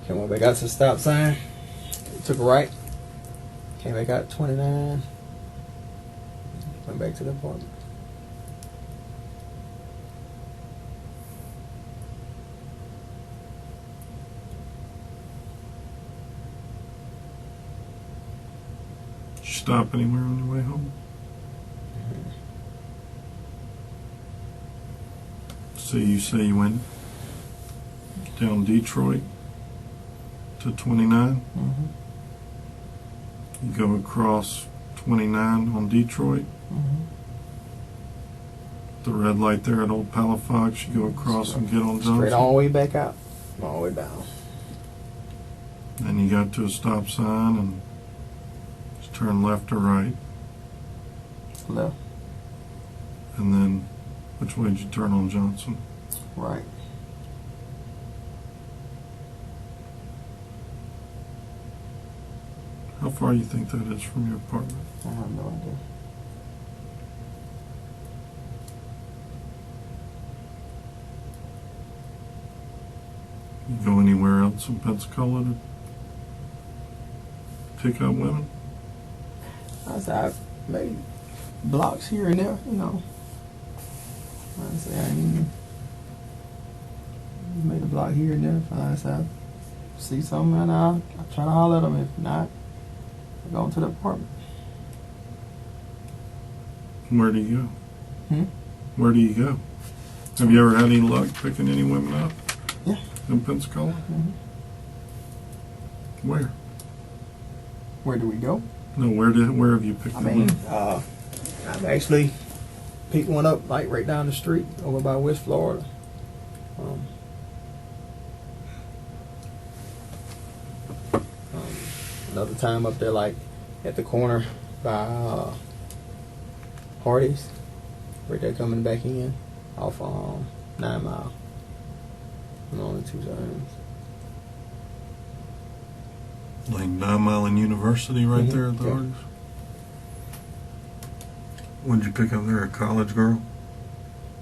Came back out to the stop sign. Took a right. Came back out at 29. Went back to the apartment. Did you stop anywhere on your way home? So you say you went down Detroit to 29? Mm-hmm. You go across 29 on Detroit Mm-hmm. the red light there at Old Palafox, you go across and get on Johnson. Straight all the way back out, all the way down. Then you got to a stop sign and just turn left or right. Left, And then, which way did you turn on Johnson? right. How far do you think that is from your apartment? I have no idea. You go anywhere else in Pensacola to pick up women? I've made blocks here and there, you know. I say I ain't made a block here and there. If I see something, and I try to holler at them. If not, I go into the apartment. Where do you go? Hmm? Where do you go? Have you ever had any luck picking any women up? Yeah. In Pensacola? Mm-hmm. Where? Where do we go? No, where have you picked I them mean, up? I've actually picked one up like right down the street over by West Florida. Another time up there, like at the corner by Hardy's, right there coming back in off 9 Mile. And only 2 times. Like 9 Mile and University right Mhm, there at the yeah. Hardee's? What did you pick up there? A college girl?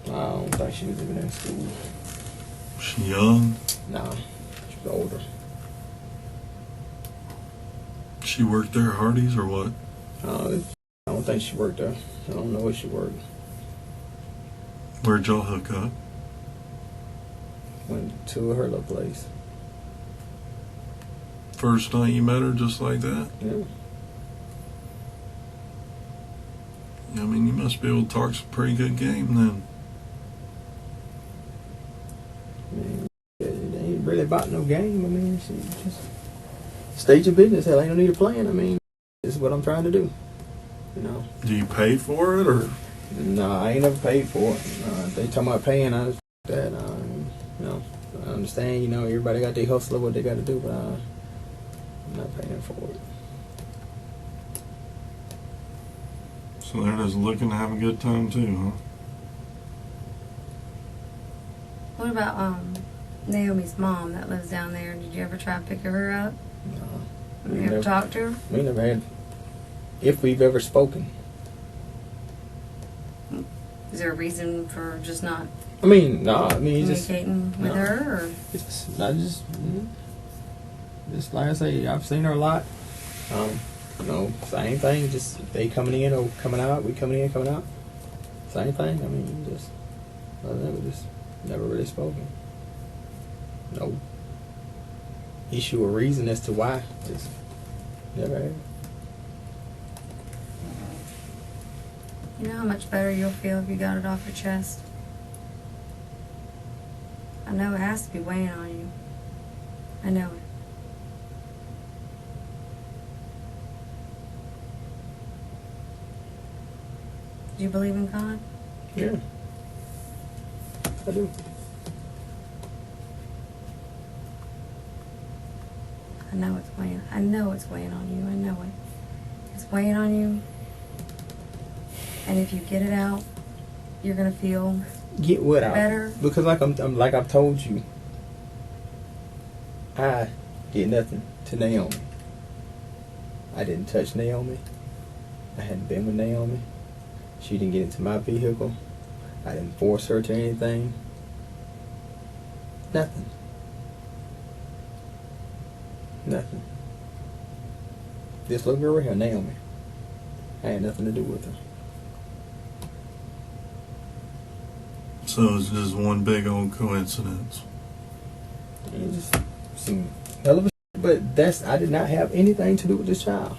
I don't think she was even in school. She young? Nah, she was older. She worked there at Hardee's or what? I don't think she worked there. I don't know where she worked. Where'd y'all hook up? Went to her little place. First night you met her just like that? Yeah. I mean, you must be able to talk some pretty good game then. I mean, it ain't really about no game. I mean, she just state your business. Hell, ain't no need of playing. I mean, this is what I'm trying to do. You know. Do you pay for it or? No, I ain't never paid for it. They talking about paying. I that. You know, I understand. You know, everybody got their hustle of what they got to do, but I'm not paying for it. So they're just looking to have a good time too, huh? What about Naomi's mom that lives down there? Did you ever try to pick her up? No. You ever talk to her? We never had. If we've ever spoken. Is there a reason for just not I mean, no. I mean, just. communicating with no. her? Or? It's not just like I say, I've seen her a lot. You know, same thing. Just they coming in or coming out. We coming in, coming out. Same thing. I mean, just other than that, we just never really spoken. No issue or reason as to why. Just never had. You know how much better you'll feel if you got it off your chest? I know it has to be weighing on you. I know it. Do you believe in God? Yeah, I do. I know it's weighing. I know it's weighing on you. I know it. It's weighing on you. And if you get it out, you're gonna feel Get what out? better. Because like I'm like I've told you, I did nothing to Naomi. I didn't touch Naomi. I hadn't been with Naomi. She didn't get into my vehicle. I didn't force her to anything. Nothing. Nothing. This little girl right here, Naomi. I had nothing to do with her. So it's just one big old coincidence. It just some hell of a shit, but I did not have anything to do with this child.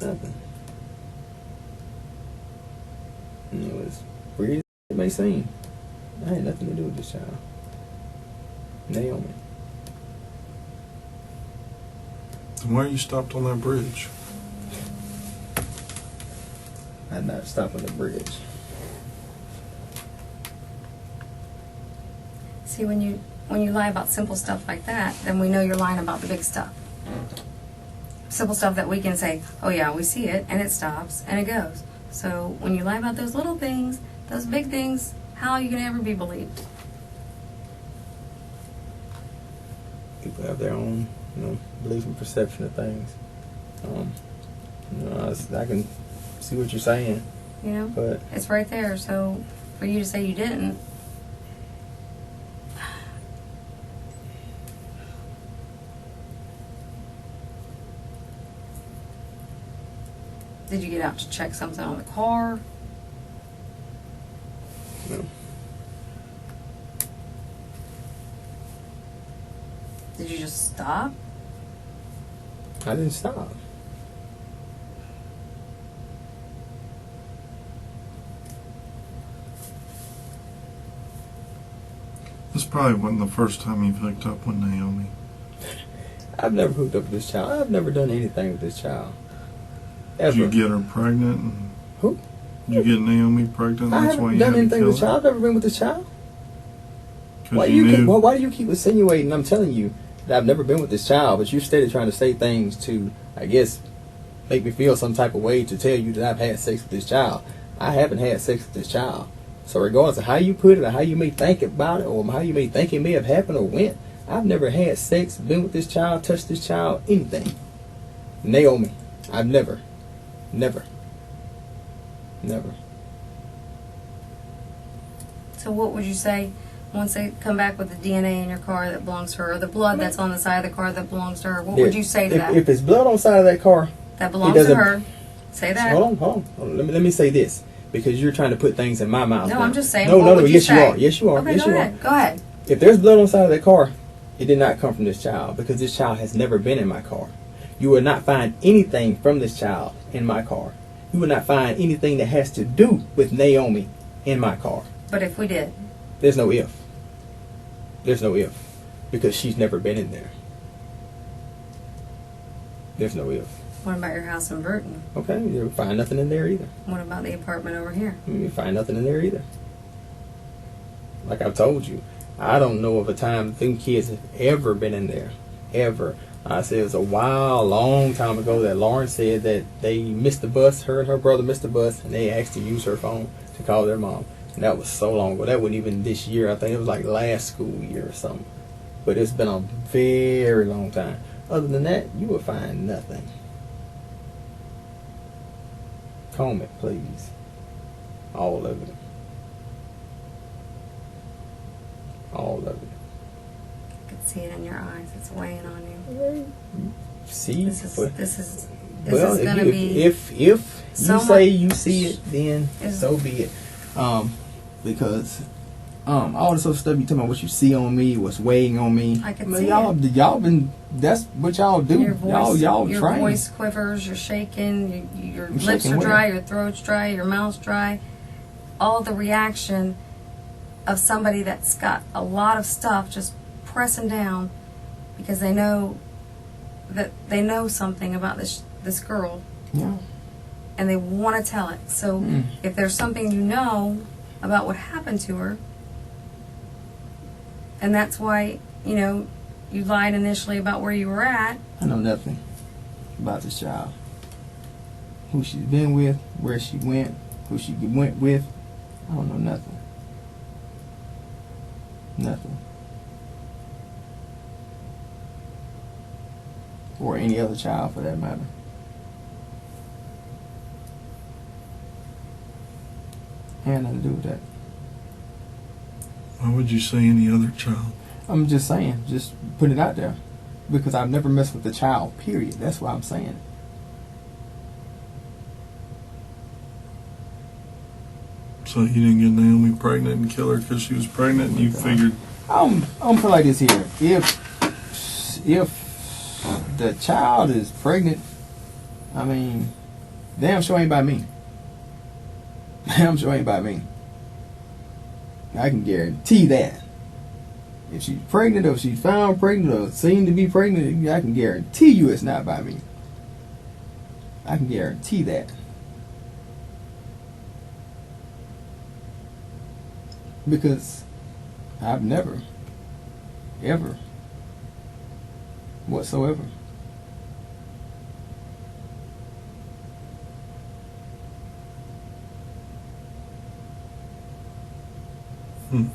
Nothing. And it was weird as it may seem. I had nothing to do with this child. Naomi. Then why are you stopped on that bridge? I'm not stopping the bridge. See, when you lie about simple stuff like that, then we know you're lying about the big stuff. Simple stuff that we can say, oh yeah, we see it, and it stops, and it goes. So when you lie about those little things, those big things, how are you going to ever be believed? People have their own, belief and perception of things. I can see what you're saying. You know? But it's right there, so for you to say you didn't, did you get out to check something on the car? no. Did you just stop? I didn't stop. This probably wasn't the first time you've hooked up with Naomi. I've never hooked up with this child. I've never done anything with this child. Ever. Did you get her pregnant? And Who? Did you get Naomi pregnant? I That's why haven't you done had to anything kill with this her? child. I've never been with this child. Why 'Cause do you knew. why do you keep insinuating? I'm telling you that I've never been with this child, but you're steady trying to say things to, I guess, make me feel some type of way to tell you that I've had sex with this child. I haven't had sex with this child. So regardless of how you put it or how you may think about it or how you may think it may have happened or went, I've never had sex, been with this child, touched this child, anything. Naomi, I've never. So what would you say once they come back with the DNA in your car that belongs to her, or the blood that's on the side of the car that belongs to her? What would you say to that? If it's blood on the side of that car, That belongs to her. Say that. Hold on. Let me say this, because you're trying to put things in my mouth. No, now. I'm just saying. No, what would you yes, say? you are. Yes, you are. Okay, yes, go you ahead. are. Go ahead. If there's blood on the side of that car, it did not come from this child, because this child has never been in my car. You will not find anything from this child in my car. You will not find anything that has to do with Naomi in my car. But if we did, There's no if. There's no if, because she's never been in there. There's no if. what about your house in Burton? Okay, you'll find nothing in there either. What about the apartment over here? You find nothing in there either. Like I've told you, I don't know of a time them kids have ever been in there. Ever. I said it was a long time ago that Lauren said that they missed the bus, her and her brother missed the bus, and they asked to use her phone to call their mom. And that was so long ago. That wasn't even this year. I think it was like last school year or something. But it's been a very long time. Other than that, you will find nothing. Comb it, please. All of it. All of it. I could see it in your eyes. It's weighing on you. See? This is well, going to be if you so say much- you see it, then so be it. Because all this other stuff you talking about, what you see on me, what's weighing on me. I can Man, see y'all been. That's what y'all do. your voice, y'all your train. voice quivers. You're shaking. Your I'm lips shaking are dry. where? Your throat's dry. Your mouth's dry. All the reaction of somebody that's got a lot of stuff just pressing down because they know that they know something about this girl Yeah. and they want to tell it. So if there's something you know about what happened to her, and that's why you lied initially about where you were at. I know nothing about this child. Who she's been with, where she went, who she went with. I don't know nothing. Nothing. Or any other child for that matter. Had nothing to do with that. Why would you say any other child? I'm just saying, just put it out there. Because I've never messed with a child, period. That's why I'm saying. So you didn't get Naomi pregnant and kill her because she was pregnant, and you figured I'm put like this here. If the child is pregnant, I mean, damn sure ain't by me. Damn sure ain't by me. I can guarantee that. If she's pregnant, or if she's found pregnant, or seen to be pregnant, I can guarantee you it's not by me. I can guarantee that. because I've never, ever, whatsoever. Hmm.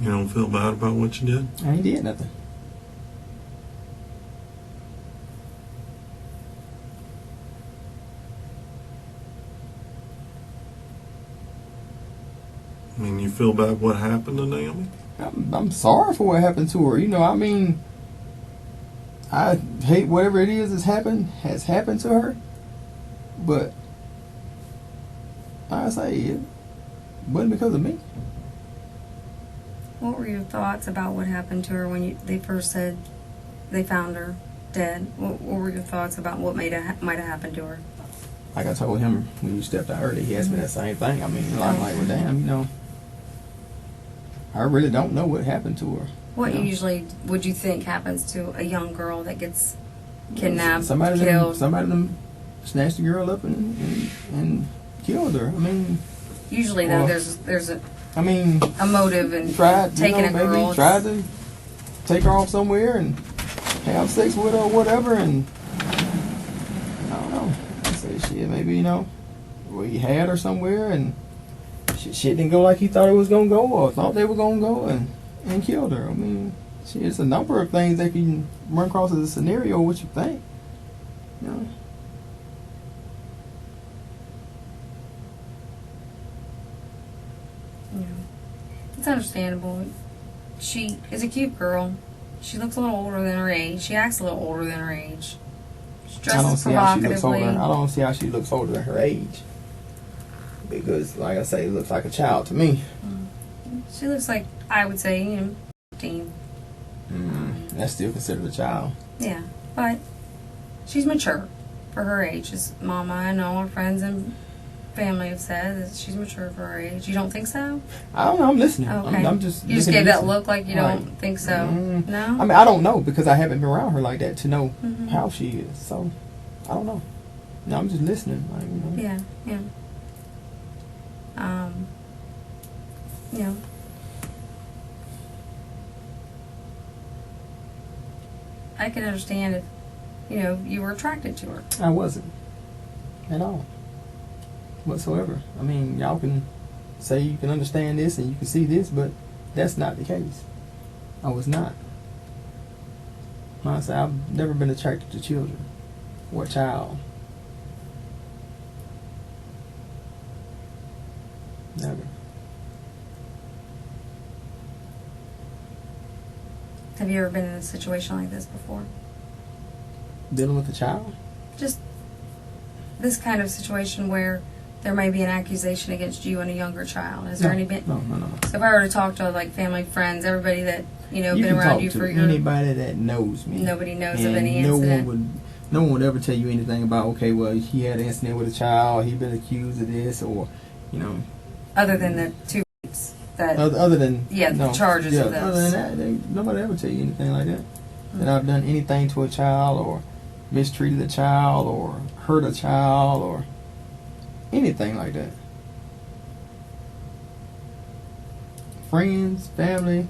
You don't feel bad about what you did? I ain't did nothing. I mean, you feel bad what happened to Naomi? I'm sorry for what happened to her. You know, I mean, I hate whatever it is has happened to her. But I say it wasn't because of me. What were your thoughts about what happened to her when they first said they found her dead? What were your thoughts about what might have happened to her? Like I told him when you stepped out early, he asked me that same thing. I mean, I'm like, well, damn, you know, I really don't know what happened to her. What you know? usually would you think happens to a young girl that gets kidnapped, somebody killed? Somebody them snatched the girl up and killed her. I mean, Usually, though, there's a motive in taking a girl. Maybe tried to take her off somewhere and have sex with her or whatever, and I don't know. I say shit, maybe, you know, well, he had her somewhere and shit didn't go like he thought it was gonna go or thought they were gonna go and killed her. I mean, shit, it's a number of things that can run across as a scenario. What you think, you know? Yeah. It's understandable. She is a cute girl. She looks a little older than her age. She acts a little older than her age. She dresses provocatively. I don't see how she looks older than her age. Because, like I say, it looks like a child to me. She looks like, I would say, 15. That's still considered a child. Yeah, but she's mature for her age. As Mama and all her friends and family have said that she's mature for her age. You don't think so? I don't know. I'm listening. Okay. I'm just. You just gave that look like you Right. don't think so. No? I mean, I don't know because I haven't been around her like that to know how she is. So, I don't know. No, I'm just listening. Like, you know. Yeah. You know. I can understand if, you know, you were attracted to her. I wasn't. At all. Whatsoever. I mean, y'all can say you can understand this and you can see this, but that's not the case. I was not. Honestly, I've never been attracted to children or a child. Never. Have you ever been in a situation like this before? Dealing with a child? Just this kind of situation where there may be an accusation against you and a younger child. Has there any been? No. So if I were to talk to like family, friends, everybody that you know You been can around talk you to for your anybody that knows me. nobody knows and of any no incident. No one would ever tell you anything about, okay, well, he had an incident with a child, he been accused of this, or, you know. Other than the 2 weeks that Other than the charges of those. Other than that, nobody ever tell you anything like that. That I've done anything to a child or mistreated a child or hurt a child or anything like that. Friends, family,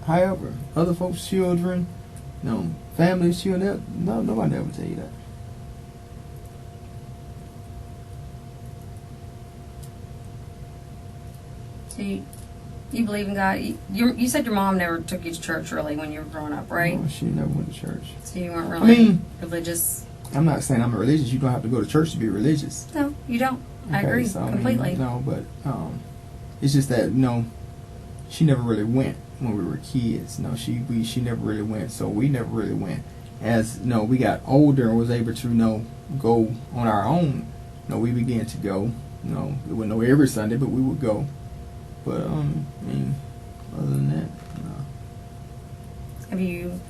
however, other folks' children, families, children, nobody ever tell you that. So you believe in God? You said your mom never took you to church really when you were growing up, right? No, she never went to church. So you weren't really religious. I'm not saying I'm a religious. You don't have to go to church to be religious. No, you don't. I agree completely. But it's just that she never really went when we were kids. She never really went, so we never really went. As we got older and was able to go on our own. We began to go. We wouldn't go every Sunday, but we would go. But other than that, no. Have you,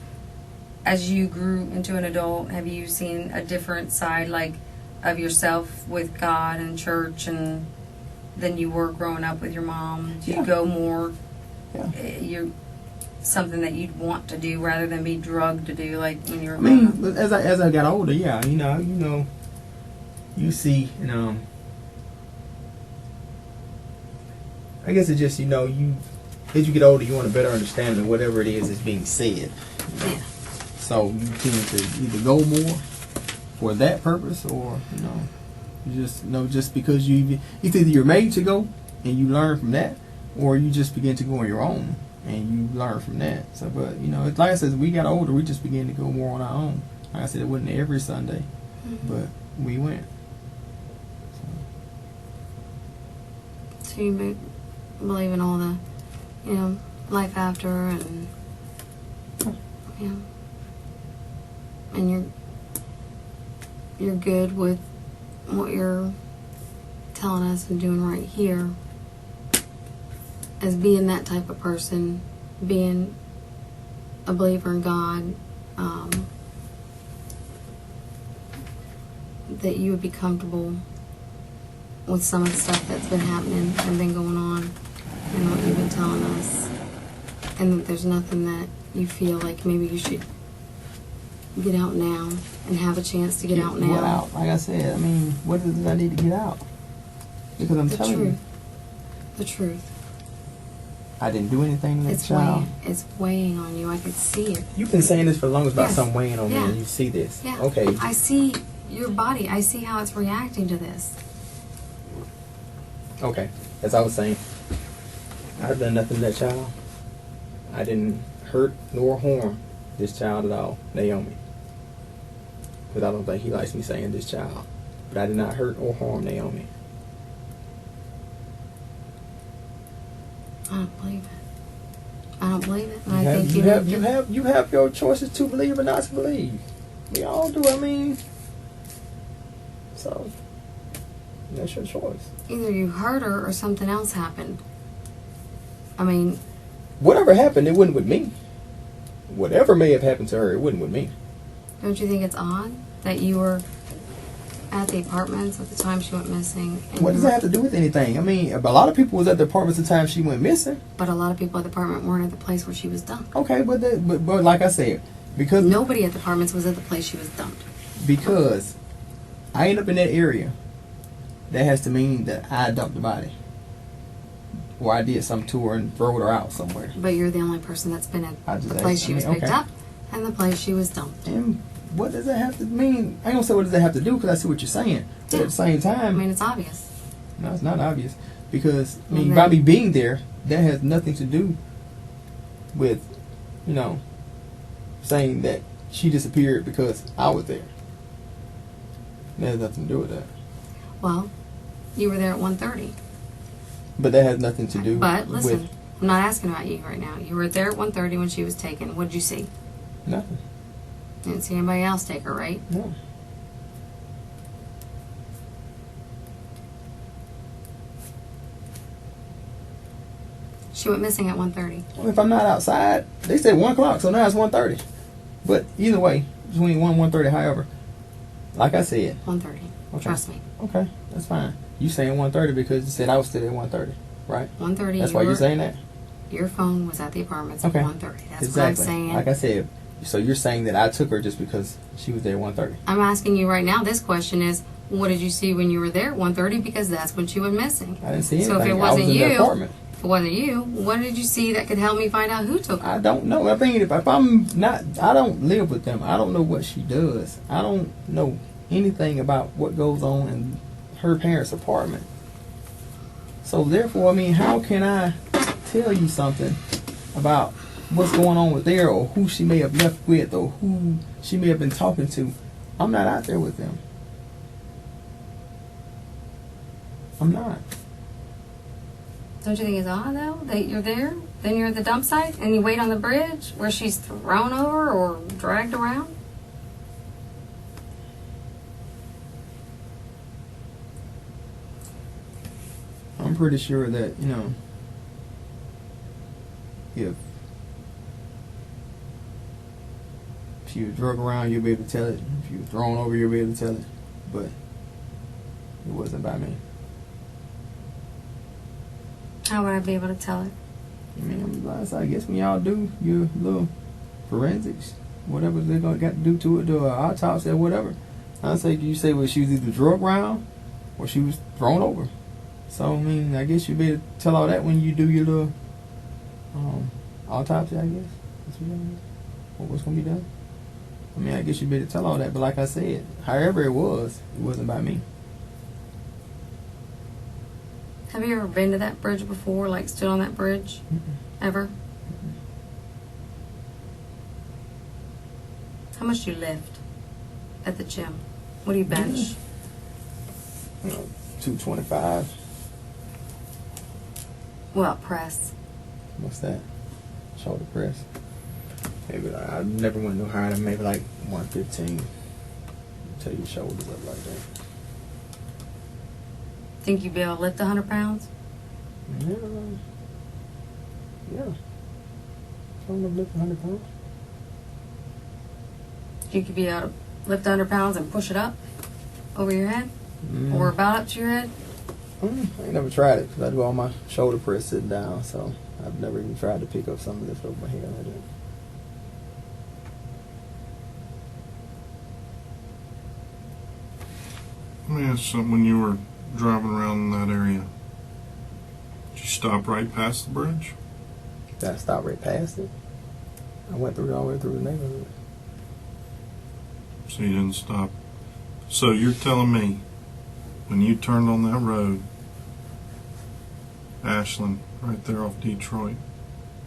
as you grew into an adult, have you seen a different side, like, of yourself with God and church, and than you were growing up with your mom? Do you go more? Yeah. something that you'd want to do rather than be drugged to do, like when you were I mean, growing up? but as I got older, yeah, you see, I guess it's just, as you get older, you want a better understanding of whatever it is that's being said. Yeah. So you tend to either go more for that purpose, or you just because either you're made to go and you learn from that, or you just begin to go on your own and you learn from that. So, but like I said, as we got older, we just began to go more on our own. Like I said, it wasn't every Sunday, but we went. So you believe in all the, life after, and and you're good with what you're telling us and doing right here as being that type of person, being a believer in God, that you would be comfortable with some of the stuff that's been happening and been going on and what you've been telling us, and that there's nothing that you feel like maybe you should get out now and have a chance to get out now. What out? Like I said, I mean, what does I need to get out? Because I'm telling you, the truth. I didn't do anything to that child. It's weighing on you. I could see it. You've been saying this for the longest about Yes. something weighing on me, Yeah. and you see this. Yeah. Okay. I see your body. I see how it's reacting to this. Okay. As I was saying, I've done nothing to that child. I didn't hurt nor harm this child at all, Naomi. Because I don't think he likes me saying this child. But I did not hurt or harm Naomi. I don't believe it. I don't believe it. And I think You have your choices to believe or not to believe. We all do. I mean, so that's your choice. either you hurt her or something else happened. I mean, Whatever happened, it wasn't with me. Whatever may have happened to her, it wasn't with me. don't you think it's odd that you were at the apartments at the time she went missing? And What does you that have to do with anything? I mean, a lot of people was at the apartments the time she went missing. But a lot of people at the apartment weren't at the place where she was dumped. Okay, but like I said, because Nobody at the apartments was at the place she was dumped. because I end up in that area, that has to mean that I dumped the body, or I did something to her and throw her out somewhere. But you're the only person that's been I at just the asked- place I she was mean, picked okay. up and the place she was dumped. And what does that have to mean? I ain't gonna say what does that have to do, because I see what you're saying. But at the same I time, mean, it's obvious. no, it's not obvious, because I mean, Well, by then- me being there, that has nothing to do with, saying that she disappeared because I was there. That has nothing to do with that. Well, you were there at 1:30. But that has nothing to do But listen, with I'm not asking about you right now. You were there at 1:30 when she was taken. What did you see? nothing. You didn't see anybody else take her, right? No. She went missing at 1:30. Well, if I'm not outside, they said 1 o'clock, so now it's 1:30. But either way, between 1 and 1:30, however, like I said, 1:30. Okay. Trust me. okay, that's fine. You saying 1:30 because you said I was still at 1:30, right? 1:30. That's why you're saying that? Your phone was at the apartments Okay. at 1:30. That's Exactly. what I'm saying. Like I said, so you're saying that I took her just because she was there at 1:30. I'm asking you right now. This question is, what did you see when you were there at 1:30? Because that's when she went missing. I didn't see anything. So if it I wasn't was in the you, apartment. if it wasn't you, what did you see that could help me find out who took her? I don't know. I mean, if I'm not, I don't live with them. I don't know what she does. I don't know anything about what goes on in her parents' apartment. So therefore, I mean, how can I tell you something about what's going on with there, or who she may have left with, or who she may have been talking to? I'm not out there with them. I'm not. Don't you think it's odd though that you're there, then you're at the dump site, and you wait on the bridge where she's thrown over or dragged around? I'm pretty sure that, if she was drug around, you'll be able to tell it. If you were thrown over, you'll be able to tell it. But it wasn't by me. How would I be able to tell it? I mean, I guess when y'all do your little forensics, whatever they're gonna got to do to it, do an autopsy or whatever, I say you say well she was either drug around or she was thrown over. So I mean, I guess you better tell all that when you do your little autopsy. I guess that's what what's gonna be done. I mean, I guess you better tell all that. But like I said, however it wasn't by me. Have you ever been to that bridge before? Like stood on that bridge? Ever? How much do you lift at the gym? What do you bench? 225. Well, press. What's that? Shoulder press. Maybe I never went no higher than maybe like 115. Tell your shoulders up like that. Think you'd be able to lift 100 pounds? Yeah. I'm gonna lift 100 pounds. Think you'd be able to lift 100 pounds and push it up over your head? Or about up to your head? I ain't never tried it because I do all my shoulder press sitting down, so I've never even tried to pick up something lift over my head like that. Let me ask you something. When you were driving around in that area, did you stop right past the bridge? Did I stop right past it? I went through all the way through the neighborhood. So you didn't stop. So you're telling me when you turned on that road, Ashland, right there off Detroit,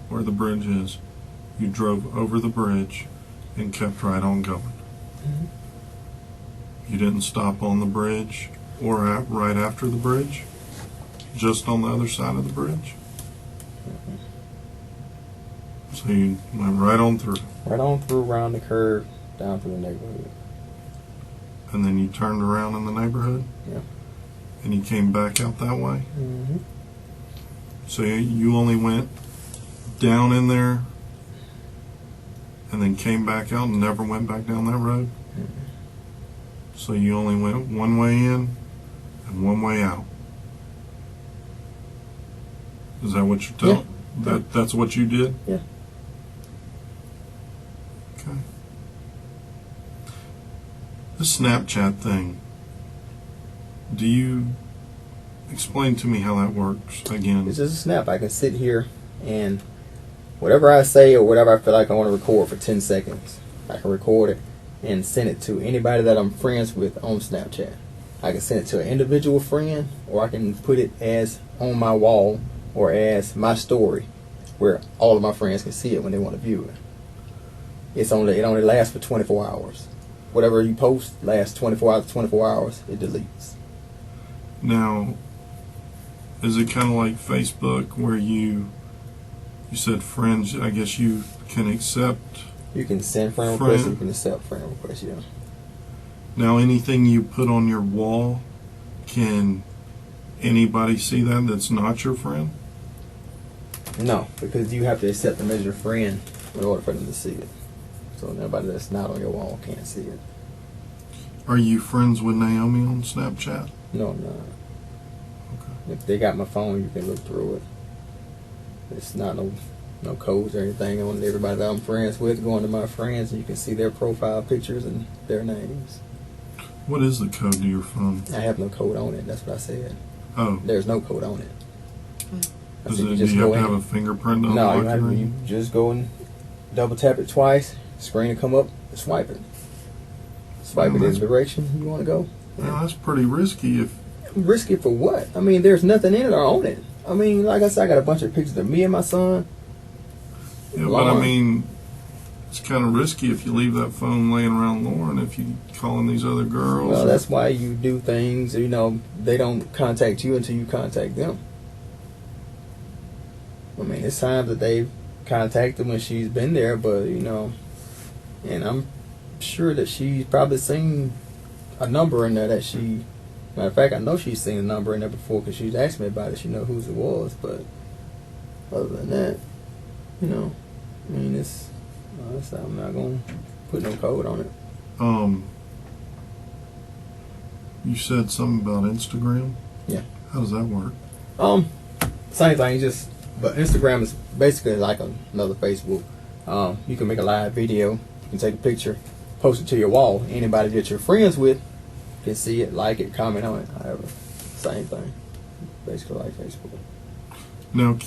where the bridge is, you drove over the bridge and kept right on going. Mm-hmm. You didn't stop on the bridge or right after the bridge? Just on the other side of the bridge? Mm-hmm. So you went right on through. Right on through, around the curve, down through the neighborhood. And then you turned around in the neighborhood? Yeah. And you came back out that way? Mm-hmm. So you only went down in there and then came back out and never went back down that road? Mm-hmm. So you only went one way in and one way out? Is that what you're telling? Yeah. That's what you did? Yeah. Okay. The Snapchat thing, do you explain to me how that works again? It's just a snap. I can sit here and whatever I say or whatever I feel like I want to record for 10 seconds, I can record it and send it to anybody that I'm friends with on Snapchat. I can send it to an individual friend, or I can put it as on my wall or as my story where all of my friends can see it when they want to view it. It only lasts for 24 hours. Whatever you post lasts 24 hours, it deletes. Now, is it kind of like Facebook where you said friends, I guess you can accept? You can send friend requests, you can accept friend requests, yeah. Now, anything you put on your wall, can anybody see that that's not your friend? No, because you have to accept them as your friend in order for them to see it. So nobody that's not on your wall can't see it. Are you friends with Naomi on Snapchat? No, I'm not. Okay. If they got my phone, you can look through it. It's not no codes or anything. I want everybody that I'm friends with go into my friends, and you can see their profile pictures and their names. What is the code to your phone? I have no code on it. That's what I said. Oh. There's no code on it. I said, Do you have to have a fingerprint on No, it? you just go and double tap it twice, screen will come up, swipe it. Swipe it in the direction you want to go. Well, that's pretty risky. Risky for what? I mean, there's nothing in it or on it. I mean, like I said, I got a bunch of pictures of me and my son. Yeah, but I mean, it's kind of risky if you leave that phone laying around Lauren, if you calling these other girls. Well, that's why you do things, they don't contact you until you contact them. I mean, it's times that they've contacted when she's been there, but, and I'm sure that she's probably seen a number in there that she, matter of fact, I know she's seen a number in there before because she's asked me about it. She know whose it was, but other than that, I mean, I'm not going to put no code on it. You said something about Instagram? Yeah. How does that work? Same thing, just But Instagram is basically like another Facebook. You can make a live video. You can take a picture, post it to your wall. Anybody that you're friends with can see it, like it, comment on it. However, same thing. Basically like Facebook. Now,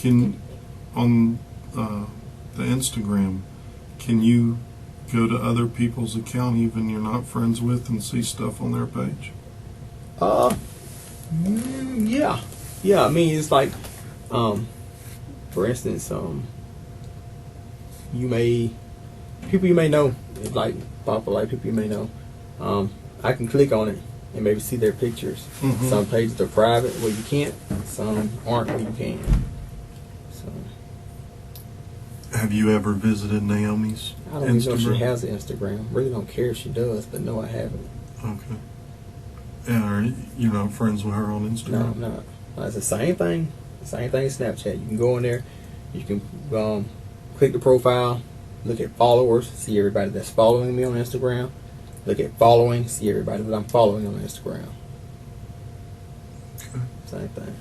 on the Instagram, can you go to other people's account, even you're not friends with, and see stuff on their page? Yeah. I mean, it's like, for instance, people you may know, it's like popular people you may know. I can click on it and maybe see their pictures. Mm-hmm. Some pages are private where you can't. Some aren't where you can. So. Have you ever visited Naomi's I don't even know if Instagram? she has an Instagram. Really don't care if she does, but no, I haven't. Okay. And you're not friends with her on No, Instagram? I'm not. It's the same thing. Same thing as Snapchat. You can go in there. You can click the profile, look at followers, see everybody that's following me on Instagram. Look at following, see everybody that I'm following on Instagram. Okay. Same thing.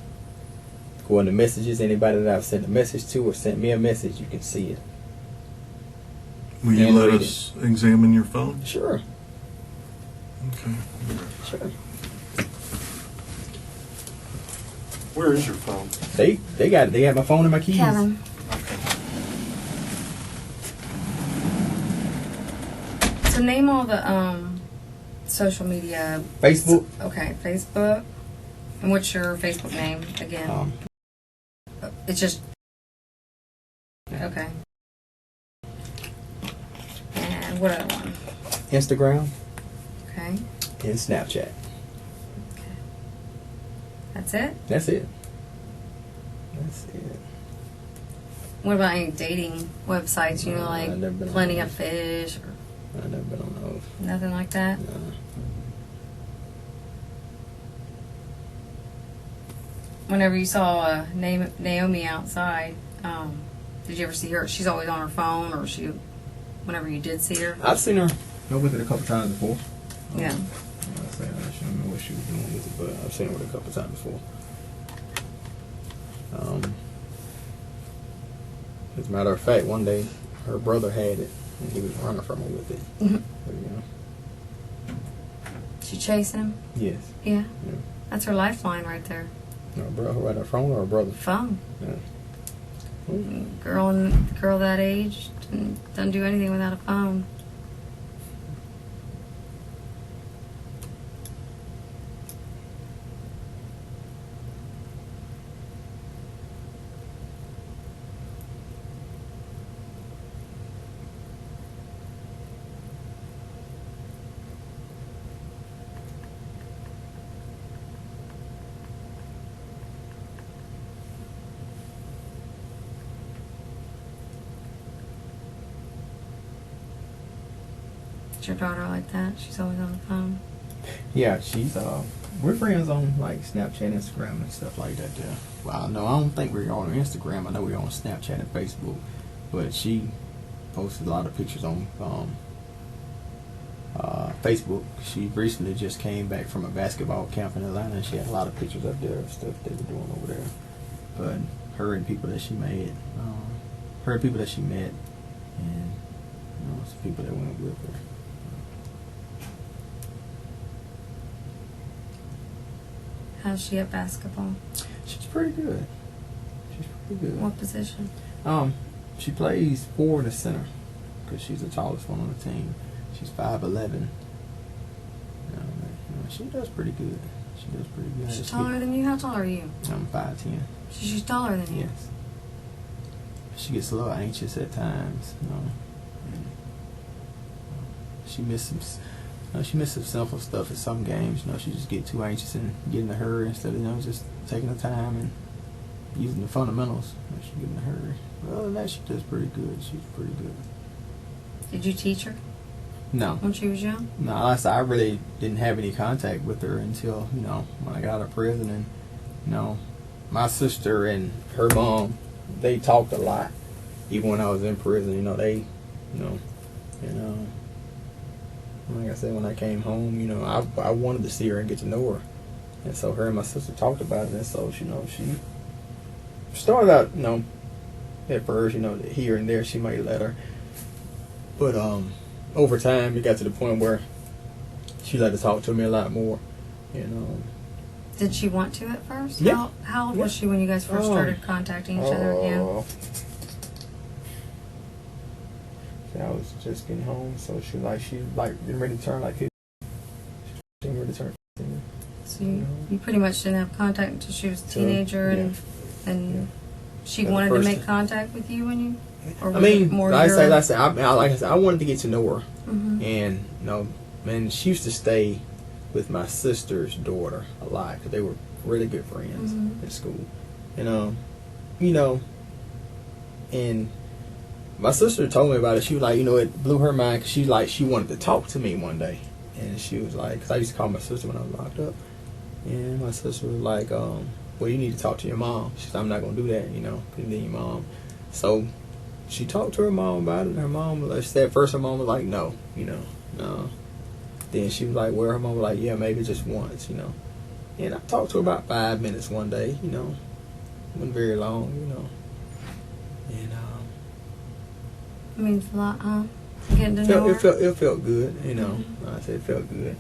Go into messages. Anybody that I've sent a message to or sent me a message, you can see it. Will you And let read us examine your phone? Sure. Okay. Sure. Where is your phone? They got it. They have my phone and my keys. Kevin. So name all the social media. Facebook. Okay, Facebook. And what's your Facebook name again? It's just. Okay. And what other one? Instagram Okay. and Snapchat. That's it? That's it. What about any dating websites? You know, I've never like been on Plenty those. of Fish or I've never been on those. nothing like that? No. Whenever you saw Naomi outside, did you ever see her? She's always on her phone, or whenever you did see her? I've seen her go with it a couple times before. Yeah. I don't know what she was doing with it, but I've seen her with it a couple times before. As a matter of fact, one day her brother had it, and he was running from her with it. But, She chasing him? yes. Yeah. Yeah. That's her lifeline right there. Her brother, who had her phone or her brother? Phone. Yeah. Girl that age doesn't do anything without a phone. Is your daughter like that? She's always on the phone. Yeah, she's we're friends on like Snapchat, Instagram, and stuff like that. Yeah. Well, no, I don't think we're on Instagram. I know we're on Snapchat and Facebook, but she posted a lot of pictures on Facebook. She recently just came back from a basketball camp in Atlanta, and she had a lot of pictures up there of stuff they were doing over there. But her and people that she met, and some people that went with her. How's she at basketball? She's pretty good. What position? She plays forward or center because she's the tallest one on the team. She's 5'11". She does pretty good. She's taller than you? How tall are you? I'm 5'10". She's taller than you? Yes. She gets a little anxious at times. And she misses some simple stuff at some games. She just get too anxious and get in a hurry instead of just taking her time and using the fundamentals. She get in a hurry. But other than that, she does pretty good. She's pretty good. Did you teach her No. when she was young? No, I really didn't have any contact with her until, when I got out of prison. And, my sister and her mom, they talked a lot. Even when I was in prison, they, like I said, when I came home, I wanted to see her and get to know her. And so her and my sister talked about it. And so, she started out, at first, here and there she might let her. But over time, it got to the point where she let her talk to me a lot more. Did she want to at first? Yeah. How old was she when you guys first started contacting each other again? I was just getting home, so she getting ready to turn 15. She getting ready to turn 15. So you pretty much didn't have contact until she was a teenager, and she wanted to make contact with you when you. Or was it more like I said, I wanted to get to know her, and man, she used to stay with my sister's daughter a lot because they were really good friends in school, and and my sister told me about it. She was like, it blew her mind because she wanted to talk to me one day, and she was like, because I used to call my sister when I was locked up, and my sister was like, well, you need to talk to your mom. She said, I'm not gonna do that, because then your mom. So she talked to her mom about it, and her mom, she said at first her mom was like, no, no. Then she was like, her mom was like, yeah, maybe just once, And I talked to her about 5 minutes one day, wasn't very long, And it means a lot, huh? Getting to know her. It felt good, I said it felt good,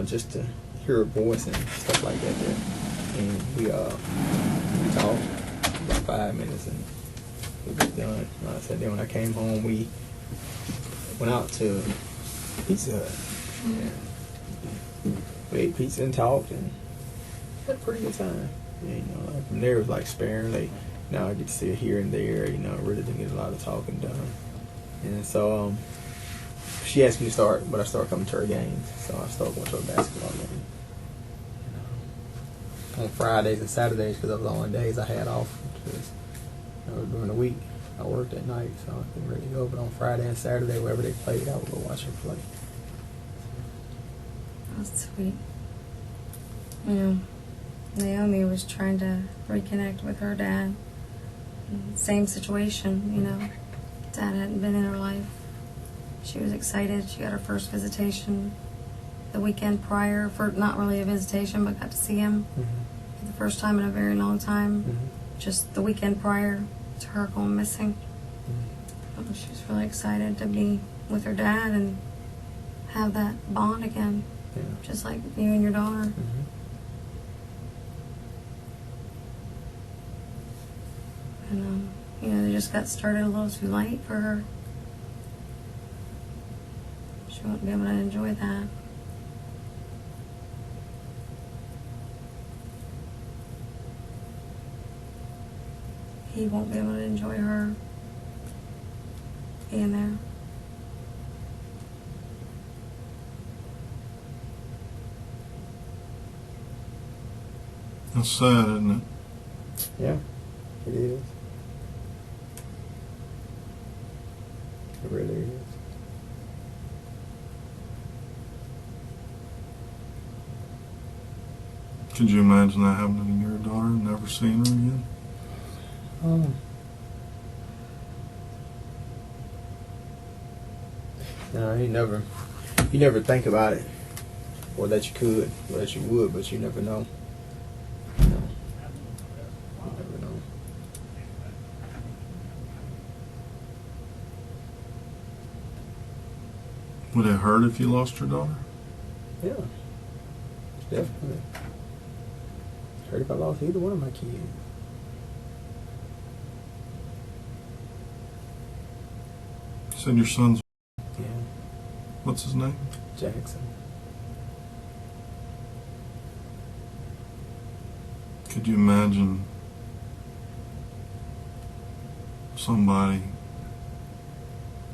just to hear her voice and stuff like that. And we talked about 5 minutes and it was done. I said then when I came home, we went out to Pizza Hut. We ate pizza and talked and had a pretty good time. And, from there it was sparingly. Now I get to see her here and there. Really didn't get a lot of talking done. And so she asked me to start, but I started coming to her games. So I started going to a basketball game. On Fridays and Saturdays, because those were the only days I had off. Because during the week I worked at night, so I couldn't really go. But on Friday and Saturday, wherever they played, I would go watch her play. That's sweet. Naomi was trying to reconnect with her dad. Same situation, Dad hadn't been in her life. She was excited. She got her first visitation the weekend prior, for not really a visitation, but got to see him for the first time in a very long time. Just the weekend prior to her going missing. She was really excited to be with her dad and have that bond again. Yeah. Just like you and your daughter. And, they just got started a little too late for her. She won't be able to enjoy that. He won't be able to enjoy her being there. That's sad, isn't it? Yeah, it is. It really is. Could you imagine that happening to your daughter and never seeing her again? No, you never think about it, or that you could, or that you would, but you never know. You never know. Would it hurt if you lost your daughter? Yeah, definitely. Hurt if I lost either one of my kids. You said your son's. Yeah. What's his name? Jackson. Could you imagine somebody,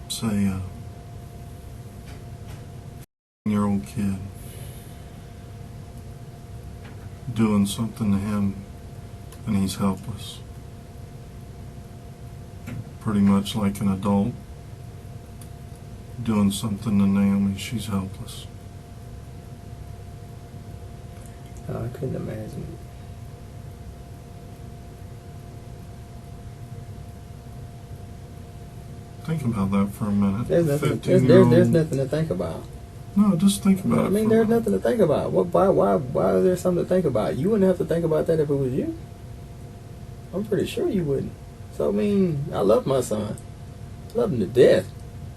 say a 10-year-old kid, doing something to him and he's helpless? Pretty much like an adult doing something to Naomi, she's helpless. I couldn't imagine it. Think about that for a minute. There's nothing to think about. No, just think about it. I mean, there's nothing to think about. Why is there something to think about? You wouldn't have to think about that if it was you. I'm pretty sure you wouldn't. So, I mean, I love my son. Love him to death.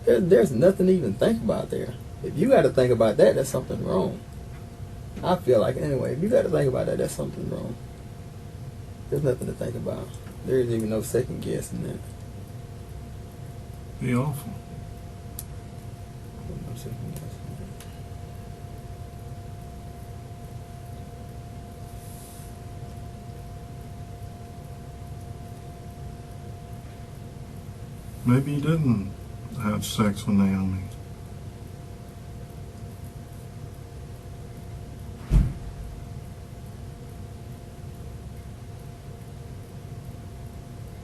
There's nothing to even think about there. If you got to think about that, that's something wrong. I feel like, anyway, if you got to think about that, that's something wrong. There's nothing to think about. There isn't even no second guess in that. Be awful. No second guess in that. Maybe he didn't have sex with Naomi.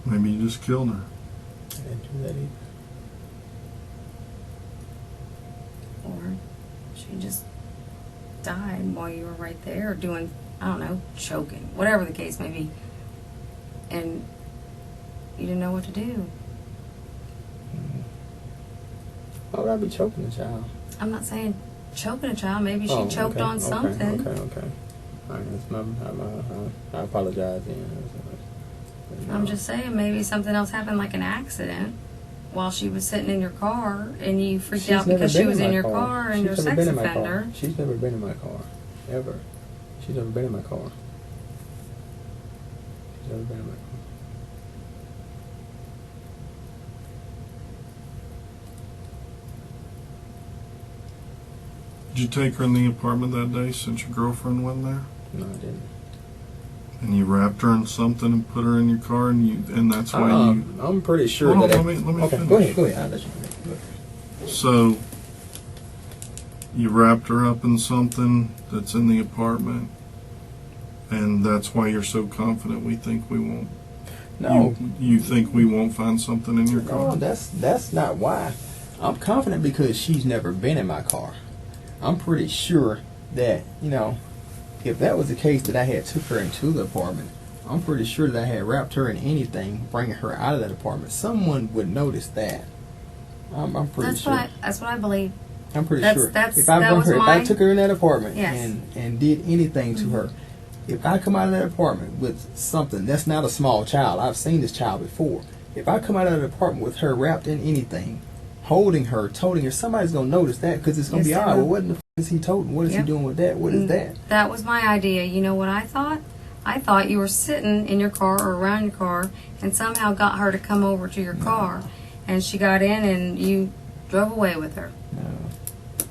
Maybe you just killed her. I didn't do that either. Or she just died while you were right there doing, I don't know, choking, whatever the case may be. And you didn't know what to do. Why would I be choking a child? I'm not saying choking a child. Maybe she choked okay, on something. Okay. I apologize. Yeah. I'm just saying maybe something else happened, like an accident, while she was sitting in your car, and you freaked out because she was in your car and you're a sex offender. She's never been in my car, ever. She's never been in my car. She's never been in my car. Did you take her in the apartment that day since your girlfriend wasn't there? No, I didn't. And you wrapped her in something and put her in your car, and that's why you. I'm pretty sure Hold that. on, let me okay, finish. go ahead. I'll let you finish. Go ahead. So you wrapped her up in something that's in the apartment, and that's why you're so confident we think we won't. No, You think we won't find something in your no, car? that's not why. I'm confident because she's never been in my car. I'm pretty sure that, if that was the case, that I had took her into the apartment, I'm pretty sure that I had wrapped her in anything, bringing her out of that apartment. Someone would notice that. I'm pretty sure. That's what I believe. I'm pretty That's- sure. that's- If I that brought was her, if my- I took her in that apartment Yes. and did anything to her, if I come out of that apartment with something, that's not a small child. I've seen this child before. If I come out of that apartment with her wrapped in anything, holding her, toting her, somebody's gonna notice that because it's gonna Yes, be they all right. will. Well, what in the f is he toting? What is he Yep. doing with that? What is that? That was my idea. You know what I thought? I thought you were sitting in your car or around your car and somehow got her to come over to your car. And she got in and you drove away with her. No,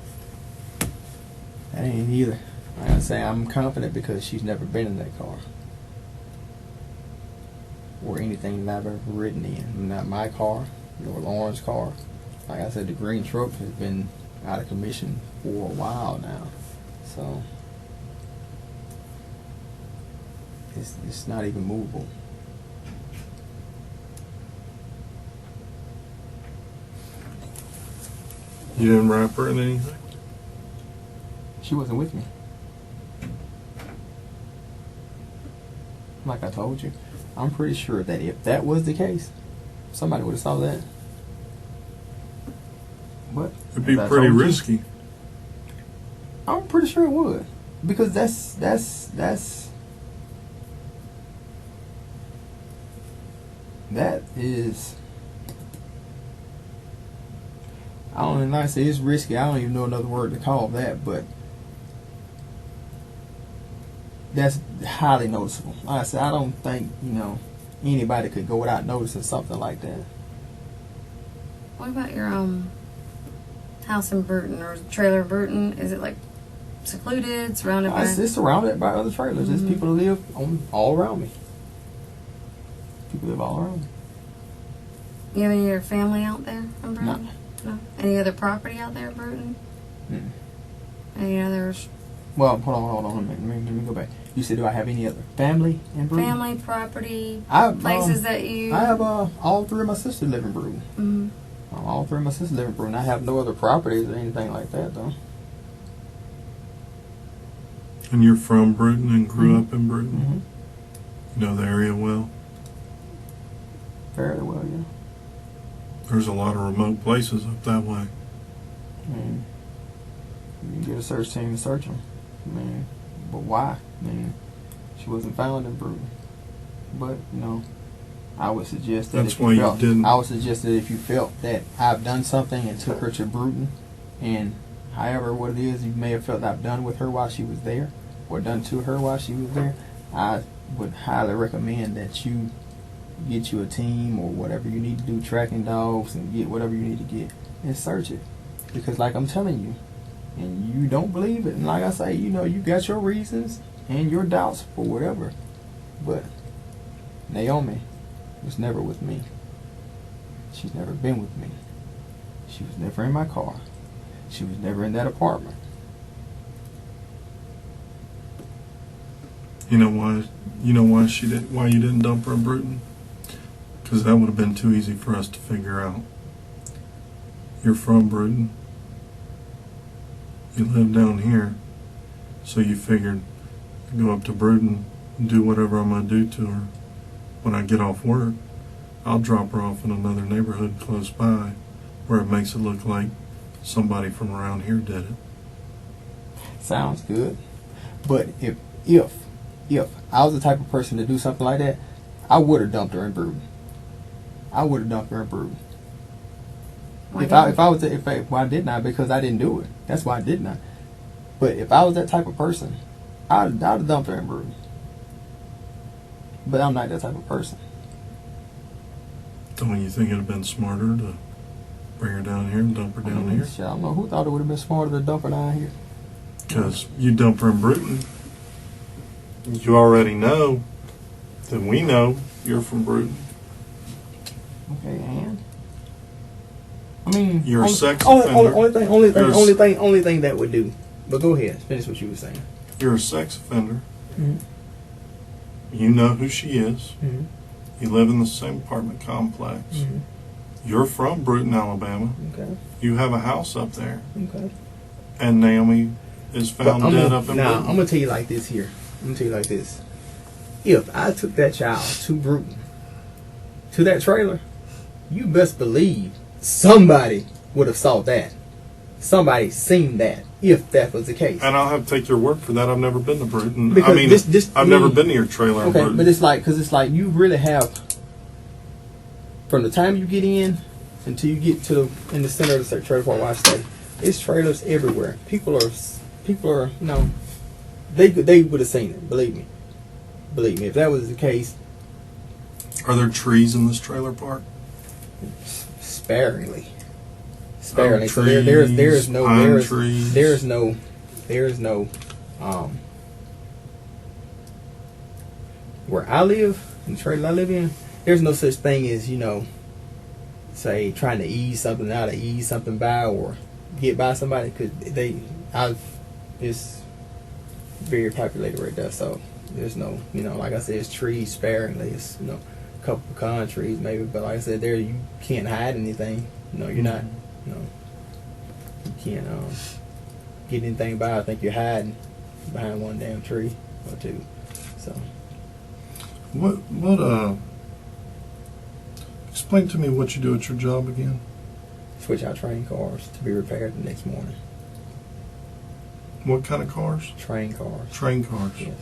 that ain't either. Like I say, I'm confident because she's never been in that car or anything that I've ever ridden in. Not my car, nor Lauren's car. Like I said, the green truck has been out of commission for a while now, so it's not even movable. You didn't wrap her in anything? She wasn't with me. Like I told you, I'm pretty sure that if that was the case, somebody would have saw that. But It'd be as I pretty told you, risky. I'm pretty sure it would, because that's that is. I don't even like to say it's risky. I don't even know another word to call that, but that's highly noticeable. Like I said, I don't think anybody could go without noticing something like that. What about your house in Bruton or trailer in Bruton? Is it like secluded, surrounded by? It's surrounded by other trailers. There's people who live all around me. People live all around me. You have any other family out there in Bruton? No. No. Any other property out there in Bruton? Mm. Any others? Well, hold on. Let me go back. You said, do I have any other family in Bruton? Family, property, I, places that you. I have all three of my sisters live in Bruton. Mhm. All three of my sisters live in Bruton. I have no other properties or anything like that, though. And you're from Bruton and grew up in Bruton? Mm-hmm. You know the area well? Fairly well, yeah. There's a lot of remote places up that way. I mean, you get a search team to search them. I mean, but why? I mean, she wasn't found in Bruton. But, I would suggest that That's why you didn't. I would suggest that if you felt that I've done something and took her to Bruton, and however what it is you may have felt I've done with her while she was there, or done to her while she was there, I would highly recommend that you get you a team or whatever you need to do, tracking dogs, and get whatever you need to get and search it. Because like I'm telling you, and you don't believe it, and like I say, you got your reasons and your doubts for whatever, but Naomi was never with me. She's never been with me. She was never in my car. She was never in that apartment. You know why? Why you didn't dump her in Bruton? Because that would have been too easy for us to figure out. You're from Bruton. You live down here, so you figured I'd go up to Bruton and do whatever I'm gonna do to her. When I get off work, I'll drop her off in another neighborhood close by, where it makes it look like somebody from around here did it. Sounds good. But if I was the type of person to do something like that, I would have dumped her in Bruton. I would have dumped her in Bruton. Why didn't I? Because I didn't do it. That's why I did not. But if I was that type of person, I'd have dumped her in Bruton. But I'm not that type of person. Don't you think it'd have been smarter to bring her down here and dump her down here? Shit, I don't know who thought it would have been smarter to dump her down here. Because you dump her in Bruton, you already know that we know you're from Bruton. Okay, and I mean, You're a sex offender. Only thing that would do. But go ahead, finish what you were saying. You're a sex offender. Mm-hmm. You know who she is. Mm-hmm. You live in the same apartment complex. Mm-hmm. You're from Bruton, Alabama. Okay. You have a house up there. Okay. And Naomi is found dead up in Now, Bruton. I'm going to tell you like this here. I'm going to tell you like this. If I took that child to Bruton, to that trailer, you best believe somebody would have saw that. Somebody seen that, if that was the case. And I'll have to take your word for that. I've never been to Bruton. Because I mean, I've never been to your trailer in Okay, Bruton. but it's like, because it's like you really have, from the time you get in until you get to in the center of the trailer park where I stay, it's trailers everywhere. People are, they would have seen it. Believe me. If that was the case. Are there trees in this trailer park? Sparingly. Trees, So there is no where I live, in the trailer I live in, there's no such thing as, say trying to ease something out or ease something by or get by somebody, because it's very populated right there, so there's no, like I said, it's trees sparingly. It's, a couple pecan trees maybe, but like I said, there you can't hide anything. You're not, you can't get anything by. I think you're hiding behind one damn tree or two. So explain to me what you do at your job again. switch out train cars to be repaired the next morning. What kind of cars? Train cars. Train cars. Yes.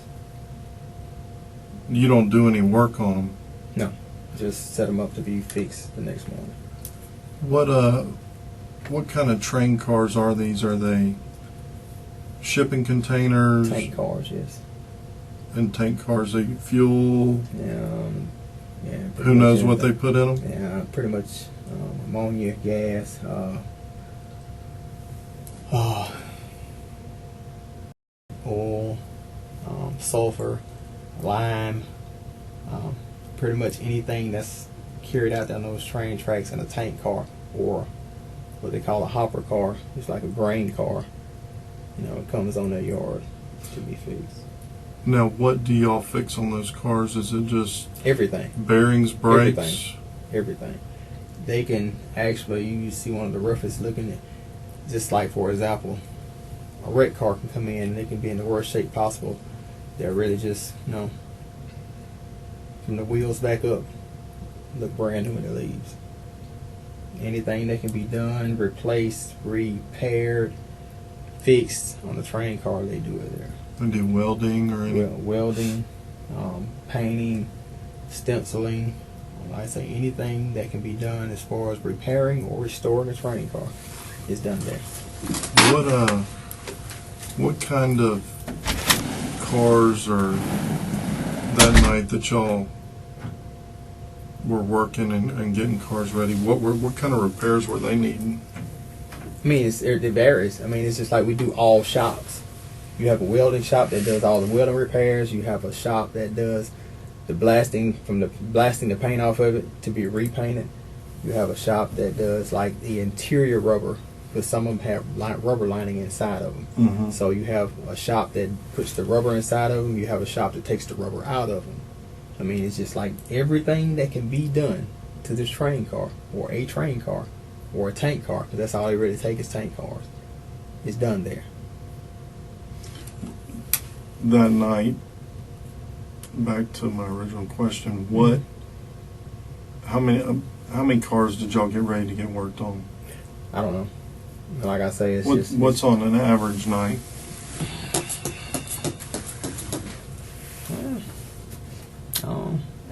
You don't do any work on them. No, just set them up to be fixed the next morning. What kind of train cars are these? Are they shipping containers? Tank cars, yes. And tank cars, they fuel? Yeah. Who knows what they put in them? Yeah, pretty much ammonia, gas, oil, sulfur, lime, pretty much anything that's carried out down those train tracks in a tank car, or what they call a hopper car. It's like a grain car. It comes on their yard to be fixed. Now, what do y'all fix on those cars? Is it just Everything. bearings, brakes? Everything. They can actually, you see one of the roughest looking, just like, for example, a wreck car can come in and they can be in the worst shape possible. They're really just, from the wheels back up, look brand new when it leaves. Anything that can be done, replaced, repaired, fixed on the train car, they do it there. They do welding or any? Welding, painting, stenciling, like I say, anything that can be done as far as repairing or restoring a training car is done there. What kind of cars are that night that y'all were working and getting cars ready? What kind of repairs were they needing? I mean, it varies. I mean, it's just like we do all shops. You have a welding shop that does all the welding repairs. You have a shop that does the blasting the paint off of it to be repainted. You have a shop that does like the interior rubber, because some of them have rubber lining inside of them. Mm-hmm. So you have a shop that puts the rubber inside of them. You have a shop that takes the rubber out of them. I mean, it's just like everything that can be done to this train car or a train car or a tank car, because that's all they really take is tank cars, is done there. That night, back to my original question, how many cars did y'all get ready to get worked on? I don't know. Like I say, what's on an average night?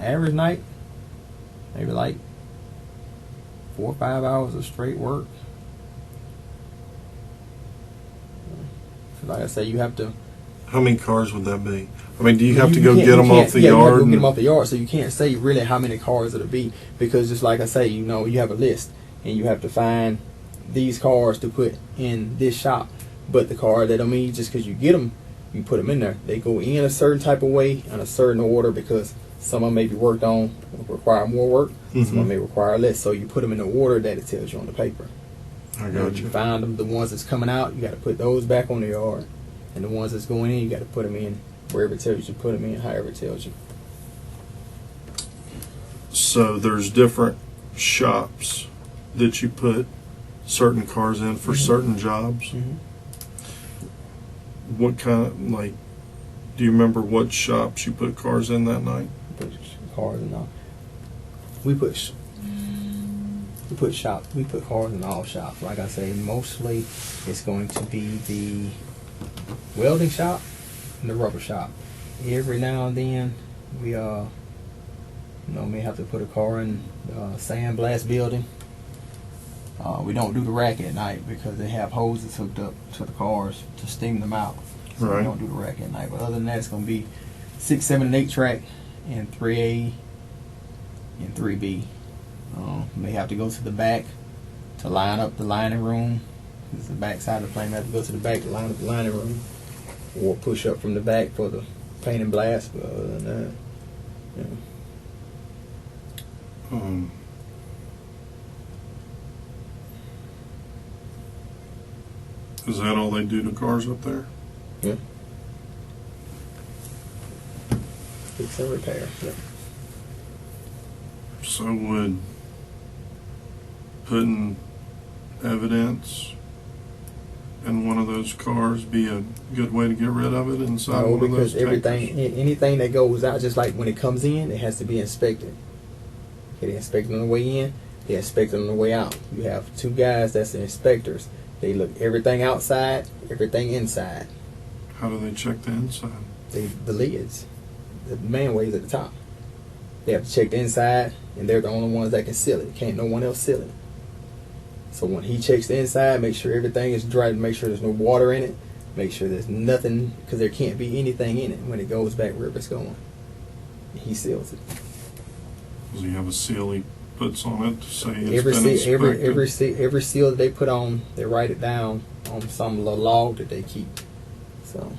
Average night, maybe like 4 or 5 hours of straight work. Like I say, you have to. How many cars would that be? I mean, do you have to go get them off the yard? You have to go get them off the yard, so you can't say really how many cars it'll be, because just like I say, you have a list, and you have to find these cars to put in this shop. But the car, that don't mean just because you get them, you put them in there. They go in a certain type of way, in a certain order, because some of them may be worked on, require more work. Mm-hmm. Some of them may require less. So you put them in the order that it tells you on the paper. I got you. You find them, the ones that's coming out, you got to put those back on the yard. And the ones that's going in, you got to put them in wherever it tells you to put them in, however it tells you. So there's different shops that you put certain cars in for certain jobs. Mm-hmm. What kind of, like, do you remember what shops you put cars in that night? Put cars in all. We put cars in all shops. Like I say, mostly it's going to be the welding shop and the rubber shop. Every now and then we may have to put a car in the sandblast building. We don't do the rack at night because they have hoses hooked up to the cars to steam them out. So right. We don't do the rack at night. But other than that, it's going to be 6, 7, and 8 track and 3A and 3B. May have to go to the back to line up the lining room. This is the back side of the plane. We have to go to the back to line up the lining room, or push up from the back for the paint and blast. But other than that, Is that all they do to cars up there? yeah. Fix and repair. Yeah. So would putting evidence in one of those cars be a good way to get rid of it inside No, one of because those tankers? anything that goes out, just like when it comes in, it has to be inspected. They inspect it on the way in, they inspect it on the way out. You have 2 guys that's the inspectors. They look everything outside, everything inside. How do they check the inside? The lids, the manways at the top. They have to check the inside, and they're the only ones that can seal it. Can't no one else seal it. So when he checks the inside, make sure everything is dry, make sure there's no water in it, make sure there's nothing, because there can't be anything in it when it goes back wherever it's going. He seals it. Does he have a seal he puts on it to say it's been inspected? Every seal that they put on, they write it down on some little log that they keep. So.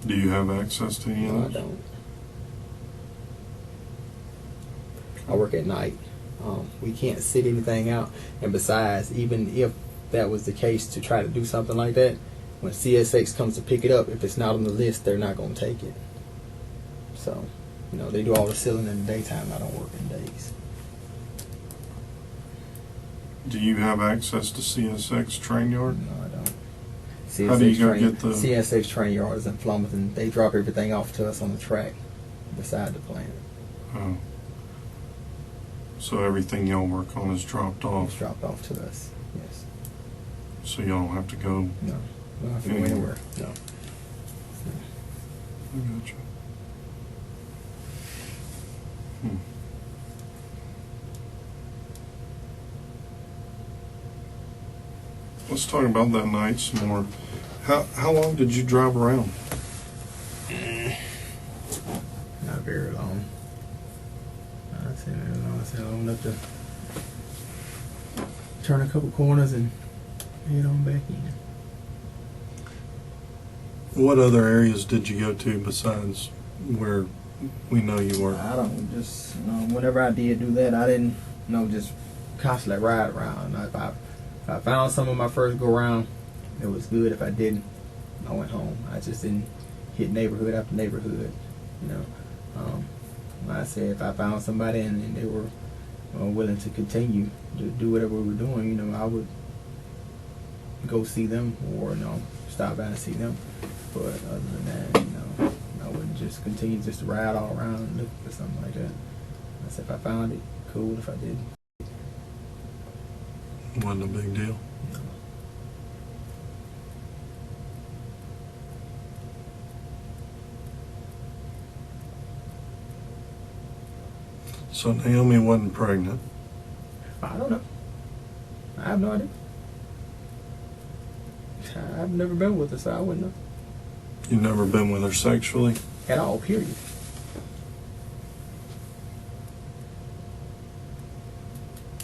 Do you have access to any of No, I those? don't. I work at night. We can't sit anything out. And besides, even if that was the case to try to do something like that, when CSX comes to pick it up, if it's not on the list, they're not going to take it. So, they do all the sealing in the daytime. I don't work in days. Do you have access to CSX train yard? No, I don't. How do you go get the... CSX train yard is in Flomaton. They drop everything off to us on the track beside the plant. Oh. So everything y'all work on is dropped It's off? dropped off to us, yes. So y'all don't have to go... No, we don't have to go anywhere, no. I gotcha. Let's talk about that night some more. How long did you drive around? Not very long. I said long enough to turn a couple corners and head on back in. What other areas did you go to besides where we know you were? I don't just, whenever I did do that, I didn't, just constantly ride around. If I found some of my first go around, it was good. If I didn't, I went home. I just didn't hit neighborhood after neighborhood, Like I said, if I found somebody and they were willing to continue to do whatever we were doing, I would go see them or, stop by and see them. But other than that, I wouldn't just continue just to ride all around and look for something like that. I said if I found it, cool. If I didn't, Wasn't a big deal. no. So Naomi wasn't pregnant. I don't know. I have no idea. I've never been with her, so I wouldn't know. You've never been with her sexually? At all, period.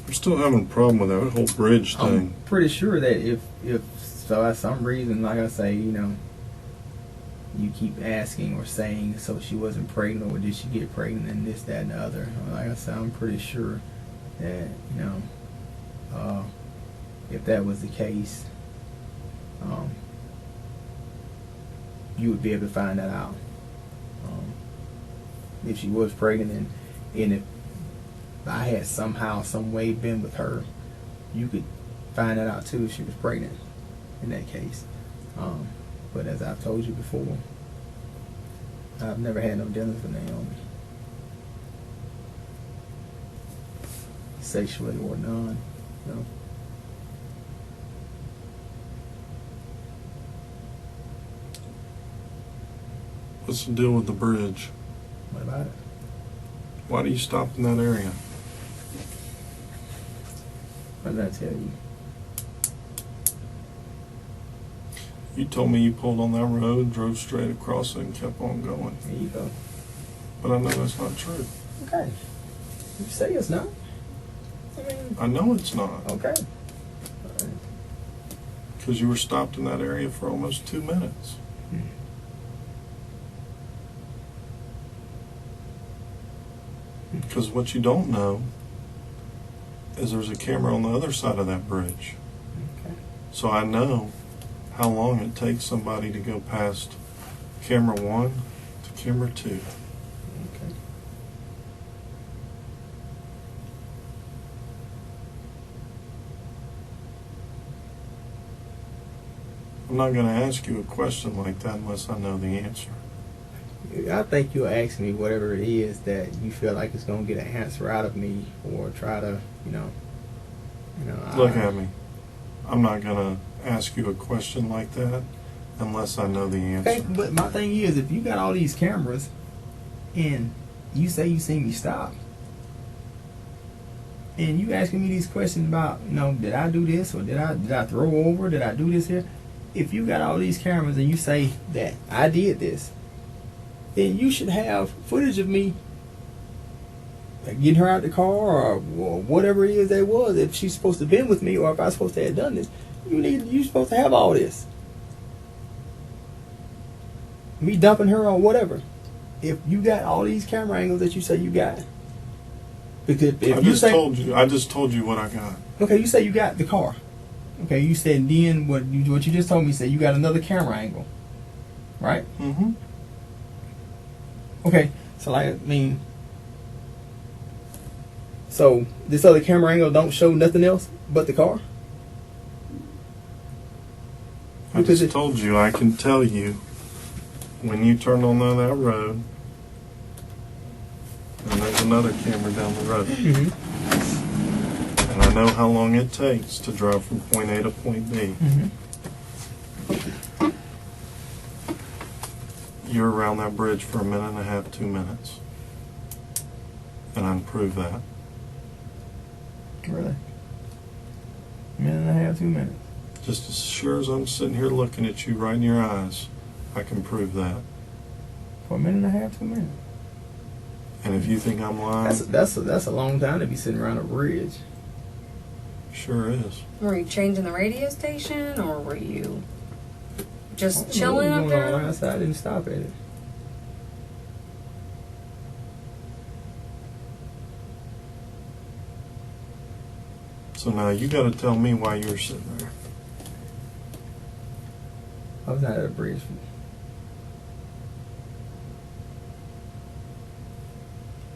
I'm still having a problem with that whole bridge thing. I'm pretty sure that if for some reason, like I say, you keep asking or saying, so she wasn't pregnant or did she get pregnant and this, that, and the other. Like I said, I'm pretty sure that, if that was the case, you would be able to find that out. If she was pregnant and if I had somehow, some way been with her, you could find that out too if she was pregnant in that case. But as I've told you before, I've never had no dealings with Naomi. Sexually or none, no. What's the deal with the bridge? What about it? Why do you stop in that area? What did I tell you? You told me you pulled on that road, drove straight across it, and kept on going. There you go. But I know that's not true. Okay. You say it's not? I know it's not. Okay. Because you were stopped in that area for almost 2 minutes. Because what you don't know is there's a camera on the other side of that bridge. Okay. So I know how long it takes somebody to go past camera 1 to camera 2. Okay. I'm not going to ask you a question like that unless I know the answer. I think you'll ask me whatever it is that you feel like it's going to get an answer out of me, or try to, Look at me. I'm not going to ask you a question like that unless I know the answer. Okay, but my thing is, if you got all these cameras and you say you seen me stop, and you asking me these questions about, did I do this, or did I throw over, did I do this here? If you got all these cameras and you say that I did this, then you should have footage of me getting her out the car, or whatever it is that was. If she's supposed to have been with me, or if I was supposed to have done this, you're supposed to have all this. Me dumping her or whatever. If you got all these camera angles that you say you got, because if I just told you what I got. Okay, you say you got the car. Okay, you said then what you just told me, said you got another camera angle, right? Mm-hmm. Okay, so so this other camera angle don't show nothing else but the car? I just told you, I can tell you when you turn on that road, and there's another camera down the road. Mm-hmm. And I know how long it takes to drive from point A to point B. Mm-hmm. You're around that bridge for 1.5 minutes, 2 minutes. And I can prove that. Really? 1.5 minutes, 2 minutes. Just as sure as I'm sitting here looking at you right in your eyes, I can prove that. For a minute and a half, 2 minutes. And if you think I'm lying, That's a long time to be sitting around a bridge. sure is. Were you changing the radio station, or were you just I don't know chilling what up was going on there? last night. I didn't stop at it. So now you got to tell me why you're sitting there. I was not at a bridge.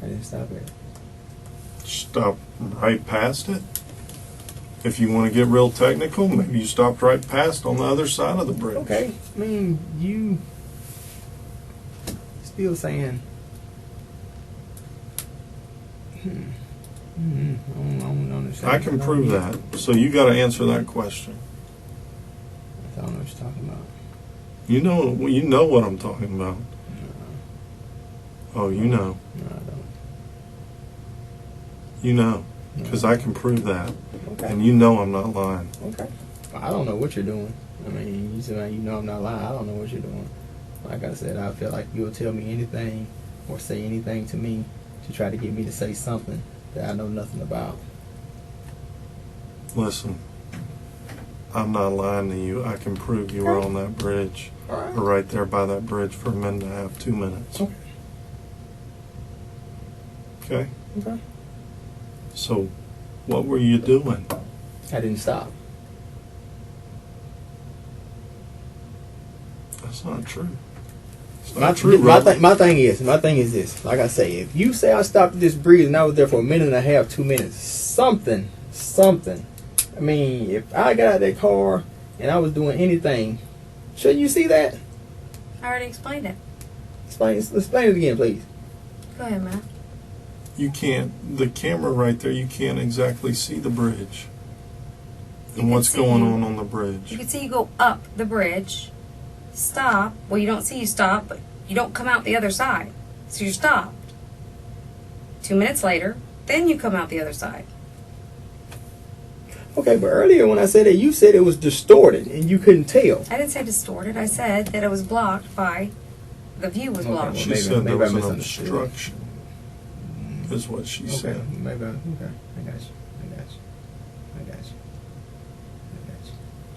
I didn't stop at it. Stop right past it. If you want to get real technical, maybe you stopped right past on the other side of the bridge. Okay, I mean, you still saying, I don't understand. I can prove that. So you got to answer that question. I don't know what you're talking about. You know what I'm talking about. Oh, you know. No, I don't. You know. Because I can prove that. Okay. And you know I'm not lying. Okay. I don't know what you're doing. I mean, you said you know I'm not lying. I don't know what you're doing. Like I said, I feel like you'll tell me anything or say anything to me to try to get me to say something that I know nothing about. Listen, I'm not lying to you. I can prove you were on that bridge. All right. Or right there by that bridge for a minute and a half, 2 minutes. Okay. Okay? Okay. So, what were you doing? I didn't stop. That's not true. It's not My, true, my, Robert. my thing is this. Like I say, if you say I stopped at this bridge and I was there for a minute and a half, 2 minutes, something. I mean, if I got out of that car and I was doing anything, shouldn't you see that? I already explained it. Explain it again, please. Go ahead, Matt. You can't, the camera right there, you can't exactly see the bridge. And what's going on the You bridge. can see you go up the bridge, stop. Well, you don't see you stop, but you don't come out the other side. So you're stopped. 2 minutes later, then you come out the other side. Okay, but earlier when I said that, you said it was distorted and you couldn't tell. I didn't say distorted. I said that it was blocked by, the view was Okay, blocked. well, She maybe- said there maybe I was an misunderstood. obstruction, is what she Okay, said. maybe. Okay, I got you.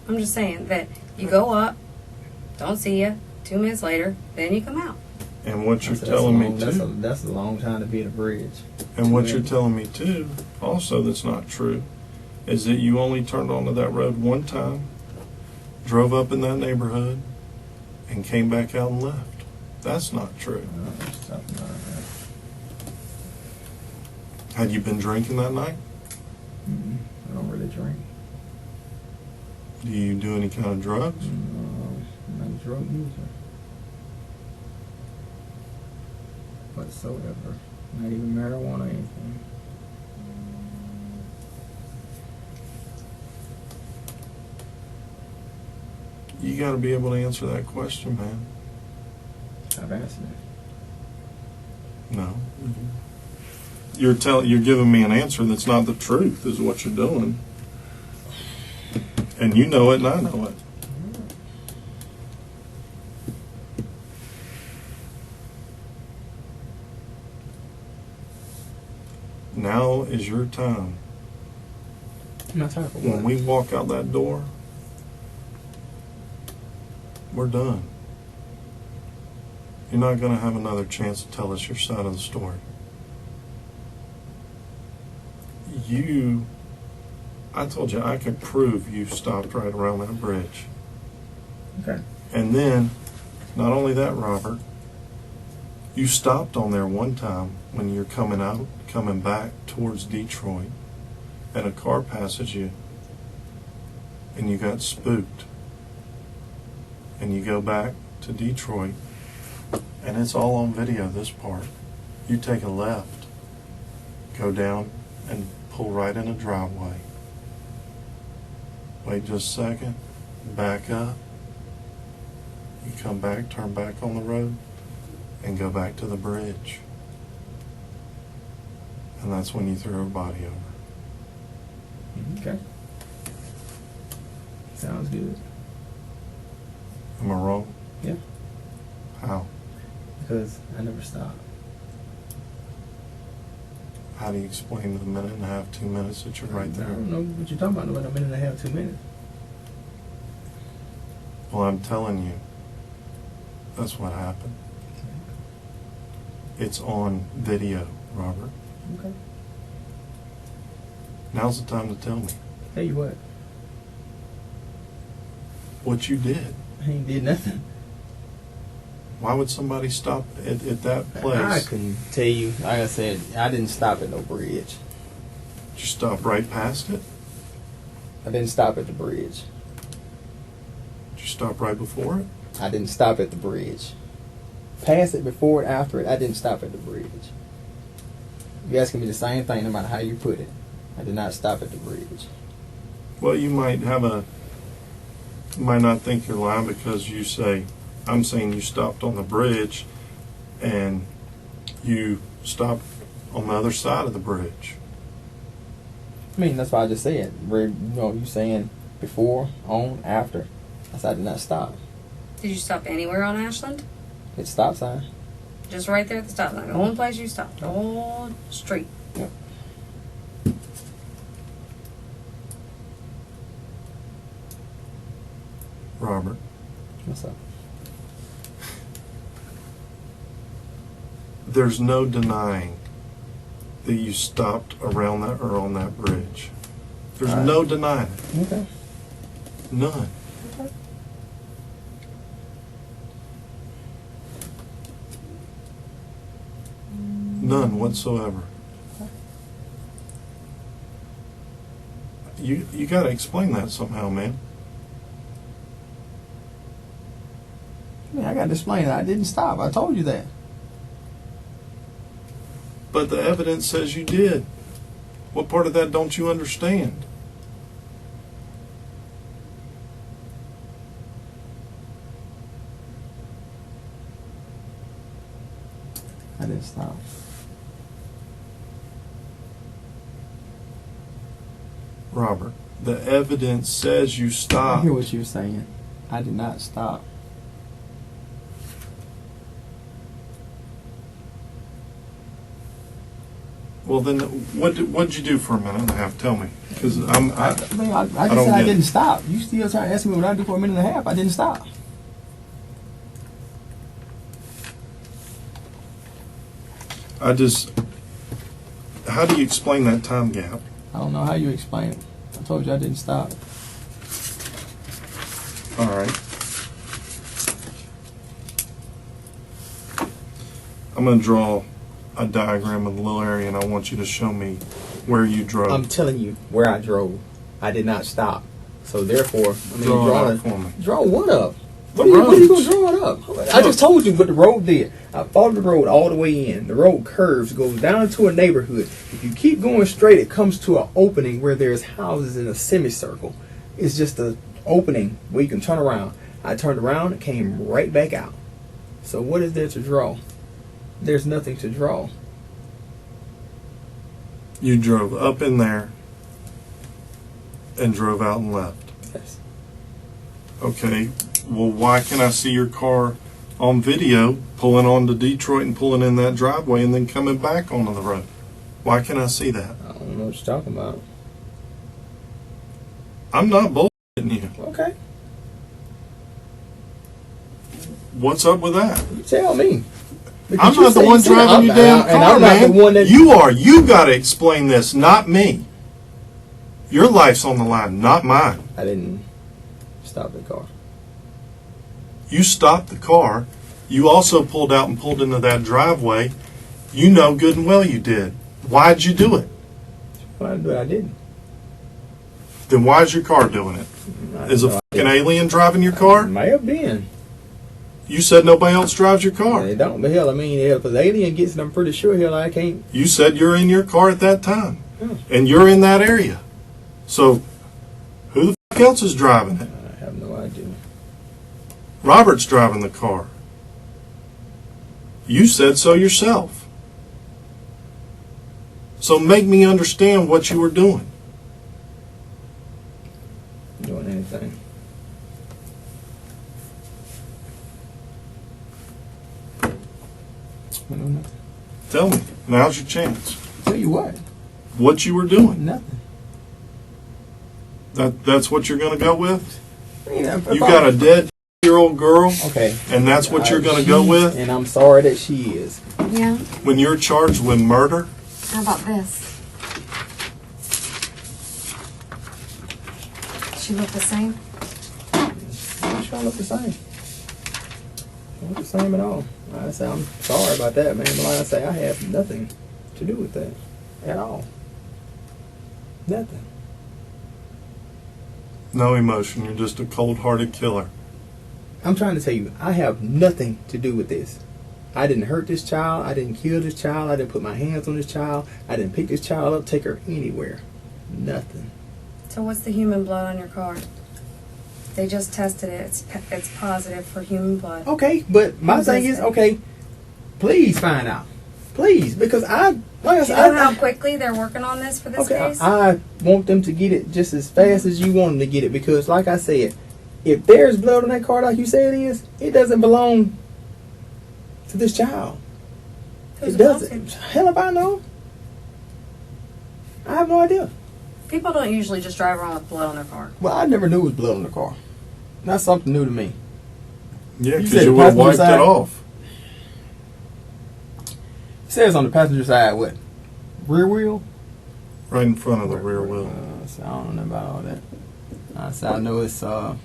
I'm just saying that you go up, don't see you. 2 minutes later, then you come out. And what you're That's telling me that's too, a long time to be at a bridge. and what you're telling me too, also that's not true, is that you only turned onto that road one time, drove up in that neighborhood, and came back out and left. That's not true. Had you been drinking that night? I don't really drink. Do you do any kind of drugs? I'm not a drug user. Whatsoever. Not even marijuana or anything. You got to be able to answer that question, man. I've answered it. No. You're giving me an answer that's not the truth, is what you're doing. And you know it, and I know it. Now is your time. My time for When what? we walk out that door, we're done. You're not going to have another chance to tell us your side of the story. I told you I could prove you stopped right around that bridge. Okay. And then, not only that, Robert, you stopped on there one time when you're coming back towards Detroit, and a car passes you, and you got spooked. And you go back to Detroit, and it's all on video, this part. You take a left, go down, and pull right in a driveway. Wait just a second, back up. You come back, turn back on the road, and go back to the bridge. And that's when you threw her body over. Okay. Sounds good. Am I wrong? Yeah. How? Because I never stopped. How do you explain the minute and a half, 2 minutes that you're right I there? don't know what you're talking about. About a minute and a half, 2 minutes. Well, I'm telling you, that's what happened. It's on video, Robert. Okay. Now's the time to tell me Tell you what you did. I ain't did nothing. Why would somebody stop at that place? I couldn't tell you. Like I said, I didn't stop at no bridge. Did you stop right past it? I didn't stop at the bridge. Did you stop right before it? I didn't stop at the bridge. Past it, before it, after it, I didn't stop at the bridge. You're asking me the same thing no matter how you put it. I did not stop at the bridge. Well, you might not think you're lying because you say, I'm saying you stopped on the bridge and you stopped on the other side of the bridge. I mean, that's what I just said. You saying before, on, after. I said I did not stop. Did you stop anywhere on Ashland? It's stop sign. Just right there at the stop sign. The only place you stopped. The whole street. Yep. Robert, What's up? there's no denying that you stopped around that or on that bridge. There's All right. no denying it. Okay. None. None whatsoever. You got to explain that somehow, man. Yeah, I got to explain it. I didn't stop. I told you that. But the evidence says you did. What part of that don't you understand? I didn't stop. Robert, the evidence says you I stopped. hear what you're saying. I did not stop. Well, then, what'd you do for a minute and a half? Tell me, because I mean, I just don't said I get it. didn't stop. You still trying to ask me what I do for a minute and a half. I didn't stop. How do you explain that time gap? I don't know how you explain it. I told you I didn't stop. All right. I'm going to draw a diagram of the little area, and I want you to show me where you drove. I'm telling you where I drove. I did not stop. So therefore, Draw it out for me. Draw what up? The What are you roads. going to draw it up? I just told you what the road did. I followed the road all the way in. The road curves, goes down into a neighborhood. If you keep going straight, it comes to an opening where there's houses in a semicircle. It's just an opening where you can turn around. I turned around and came right back out. So what is there to draw? There's nothing to draw. You drove up in there and drove out and left. Yes. Okay. Well, why can't I see your car on video pulling onto Detroit and pulling in that driveway and then coming back onto the road? Why can't I see that? I don't know what you're talking about. I'm not bullshitting you. Okay. What's up with that? You tell me. I'm not the one driving your damn car, and I'm not man. the one that You are. You got to explain this, not me. Your life's on the line, not mine. I didn't stop the car. You stopped the car. You also pulled out and pulled into that driveway. You know good and well you did. Why'd you do it? When I do it, I didn't. Then why's your car doing it? Is a fucking alien driving your car? May have been. You said nobody else drives your car. They don't, but hell, I mean, if an alien gets it, I'm pretty sure hell I can't. You said you're in your car at that time. Hmm. And you're in that area. So, who the fuck else is driving it? I have no idea. Robert's driving the car. You said so yourself. So make me understand what you were doing. Doing anything. I know nothing. Tell me. Now's your chance. Tell you what. What you were doing. Nothing. That's what you're going to go with? I mean, You got a dead year-old girl? Okay. And that's what you're going to go with? And I'm sorry that she is. Yeah. When you're charged with murder? How about this? She look the same? She don't look the same. She don't look the same at all. Like I say, I'm sorry about that, man. But like I say, I have nothing to do with that at all. Nothing. No emotion. You're just a cold-hearted killer. I'm trying to tell you, I have nothing to do with this. I didn't hurt this child. I didn't kill this child. I didn't put my hands on this child. I didn't pick this child up, take her anywhere. Nothing. So what's the human blood on your car? They just tested it. It's positive for human blood. Okay, but my thing is, okay, please find out. Please, because like I Do you said, know how quickly they're working on this for this case? I want them to get it just as fast as you want them to get it, because like I said, if there's blood on that car like you say it is, it doesn't belong to this child. Who's It it belong doesn't. to? Hell if I know. I have no idea. People don't usually just drive around with blood on their car. Well, I never knew it was blood on the car. That's something new to me. Yeah, You because said you the would have passenger wiped side? it off. It says on the passenger side, what? Rear wheel? Right in front of the rear wheel. So I don't know about all that. So I know it's a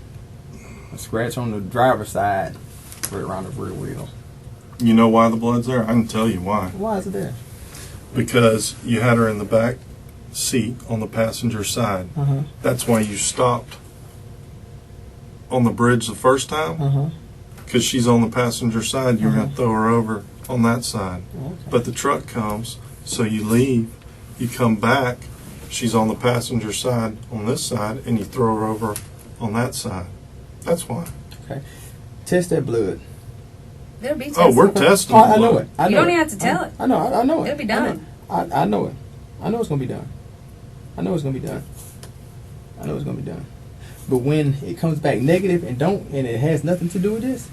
scratch on the driver's side, right around the rear wheel. You know why the blood's there? I can tell you why. Why is it there? Because you had her in the back seat on the passenger side. Uh-huh. That's why you stopped on the bridge the first time. Uh-huh. Because she's on the passenger side, you're going Uh-huh. to throw her over on that side. Okay. But the truck comes, so you leave, you come back, she's on the passenger side on this side, and you throw her over on that side. That's why. Okay. Test that blood. They'll be tested. Oh, we're testing. Oh, I know blood. it. I You know don't it. even have to tell it. I know. I know it. It'll be done. I know it. I know it's gonna be done. I know it's gonna be done. I know it's gonna be done. But when it comes back negative and it has nothing to do with this,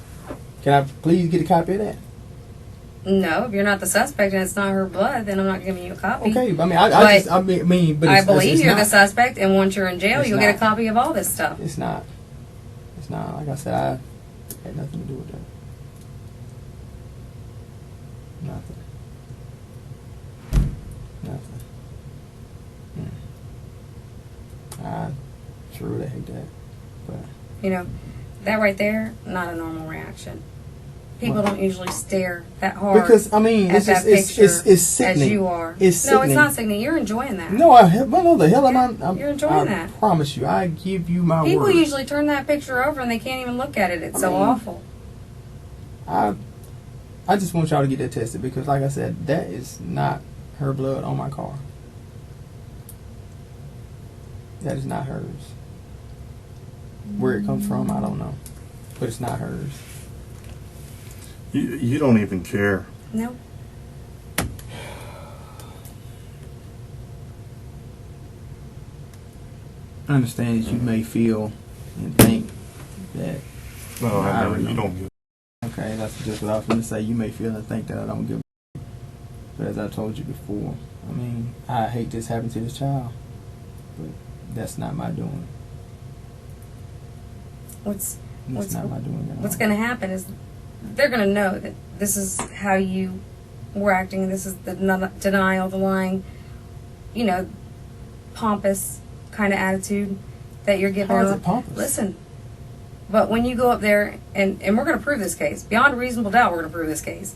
can I please get a copy of that? No, if you're not the suspect and it's not her blood, then I'm not giving you a copy. Okay, I mean, But but I it's, believe it's you're not. the suspect, and once you're in jail, It's you'll get a not. copy of all this stuff. It's not. It's not. Like I said, I had nothing to do with that. Nothing. Nothing. I sure would hate that. But You know, that right there, not a normal reaction. People What? don't usually stare that hard because I mean, at it's that just picture it's sickening. as you are. It's No, it's sickening. not sickening. You're enjoying that. No, well, no, the hell am I? You're enjoying I that. promise you, I give you my People word. usually turn that picture over and they can't even look at it. It's so mean, awful. I just want y'all to get that tested because, like I said, that is not her blood on my car. That is not hers. Where it comes from, I don't know, but it's not hers. You don't even care. No. I understand that you may feel and think that. No, I know. already You don't give. Okay, that's just what I was going to say. You may feel and think that I don't give a. But as I told you before, I mean, I hate this happening to this child, but that's not my doing. What's That's not my doing at all. What's going to happen is they're going to know that this is how you were acting. This is the denial, the lying, you know, pompous kind of attitude that you're giving. How is it pompous? Listen, but when you go up there, and we're going to prove this case. Beyond a reasonable doubt, we're going to prove this case.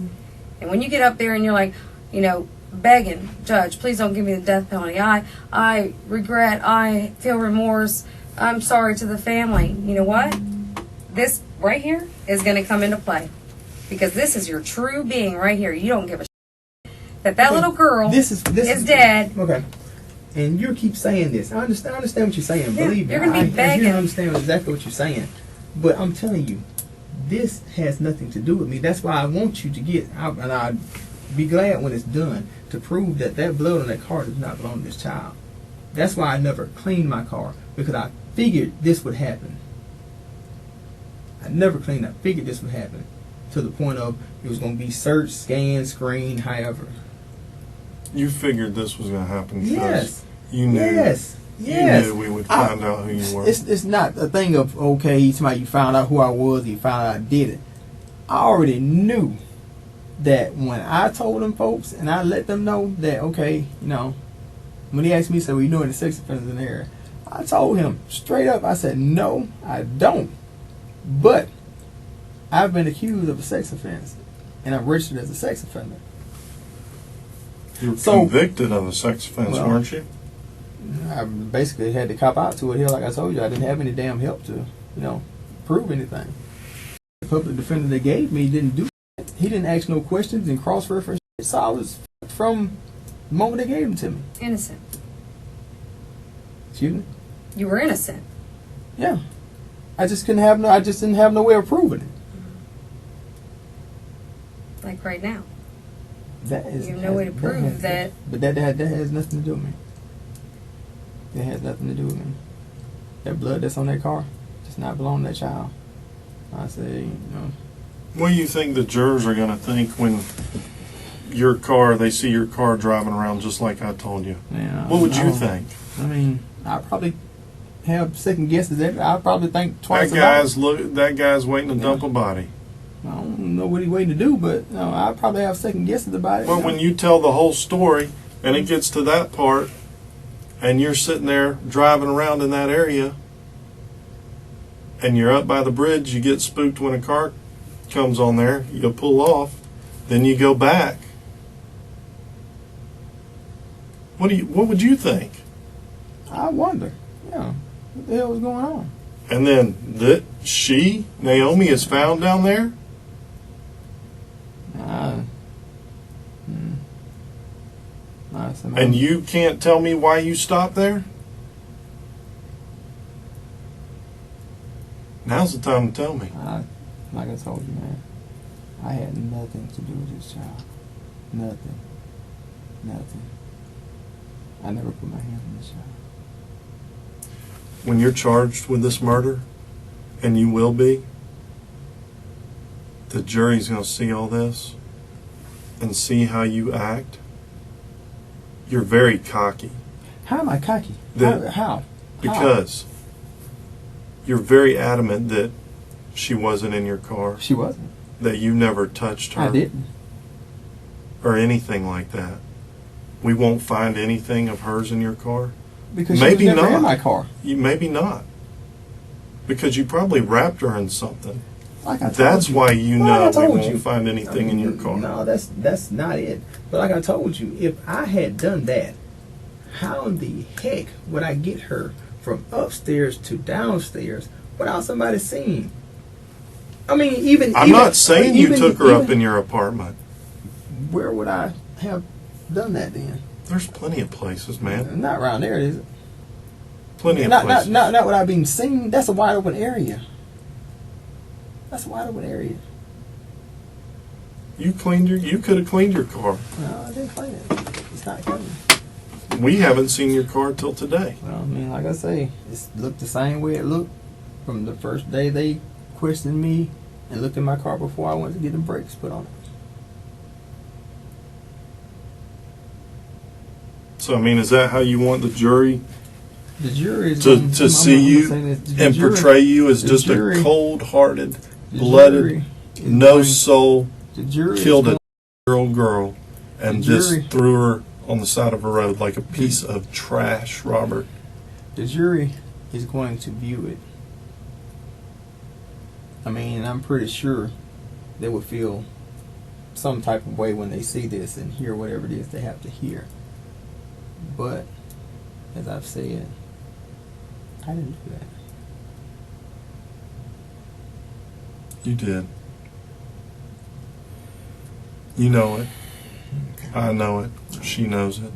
And when you get up there and you're like, you know, begging, Judge, please don't give me the death penalty. I regret, I feel remorse, I'm sorry to the family. You know what? This right here is going to come into play. Because this is your true being right here. You don't give a shit. That little girl is dead. Okay. And you keep saying this. I understand what you're saying. Yeah, Believe me. you're gonna be I begging. understand exactly what you're saying. But I'm telling you, this has nothing to do with me. That's why I want you to get out, and I'd be glad when it's done to prove that blood on that car does not belong to this child. That's why I never cleaned my car, because I figured this would happen. I never cleaned. I figured this would happen. to the point of it was going to be search, scan, screen, however. You figured this was going to happen because Yes. you knew. Yes. You Yes. knew we would find out who you were. It's not a thing of, okay, somebody you found out who I was, you found out I did it. I already knew that when I told them folks and I let them know that, okay, you know, when he asked me, so you doing the sex offenders in the area? I told him straight up, I said, no, I don't. But I've been accused of a sex offense and I'm registered as a sex offender. You were So- convicted of a sex offense, Well, weren't you? I basically had to cop out to it here, like I told you. I didn't have any damn help to, you know, prove anything. The public defender they gave me didn't do that. He didn't ask no questions and cross-reference. So I was from the moment they gave him to me. Innocent. Excuse me? You were innocent. Yeah. I just didn't have no way of proving it. Like right now. That is, You have no way to prove that. But that has nothing to do with me. That has nothing to do with me. That blood that's on that car does not belong to that child. I say, you know. What do you think the jurors are going to think when they see your car driving around just like I told you? Yeah, What would you I think? mean, I probably have second guesses. I probably think twice about it. That guy's waiting to dump a body. I don't know what he's waiting to do, but you know, I probably have second guesses about it. But when you tell the whole story and it gets to that part and you're sitting there driving around in that area and you're up by the bridge, you get spooked when a car comes on there, you pull off, then you go back. What would you think? I wonder, yeah, what the hell was going on? And then Naomi, is found down there? And you can't tell me why you stopped there? Now's the time to tell me. Like I told you, man, I had nothing to do with this child. Nothing. I never put my hands on this child. When you're charged with this murder, and you will be, the jury's going to see all this and see how you act. You're very cocky. How am I cocky? How? Because you're very adamant that she wasn't in your car, She wasn't. that you never touched her I didn't. or anything like that. We won't find anything of hers in your car. Because Maybe she was never not. in my car. Maybe not. Because you probably wrapped her in something. Like I told That's you. why you Like I know we told won't you. find anything in your car. No, that's not it. But like I told you, if I had done that, how in the heck would I get her from upstairs to downstairs without somebody seeing? I mean, I'm not saying you took her up in your apartment. Where would I have done that then? There's plenty of places, man. Not around there, is it? Plenty of Not places. not without being seen. That's a wide open area. That's a wide open area. You could have cleaned your car. No, I didn't clean it. It's not clean. We haven't seen your car till today. Well, I mean, like I say, it looked the same way it looked from the first day they questioned me and looked in my car before I went to get the brakes put on it. So I mean, is that how you want the jury The jury is to see you and portray you as just a cold-hearted, blooded, no soul, killed a year-old girl and just threw her on the side of a road like a piece of trash, Robert? The jury is going to view it. I mean, I'm pretty sure they would feel some type of way when they see this and hear whatever it is they have to hear. But, as I've said, I didn't do that. You did. You know it. I know it. She knows it.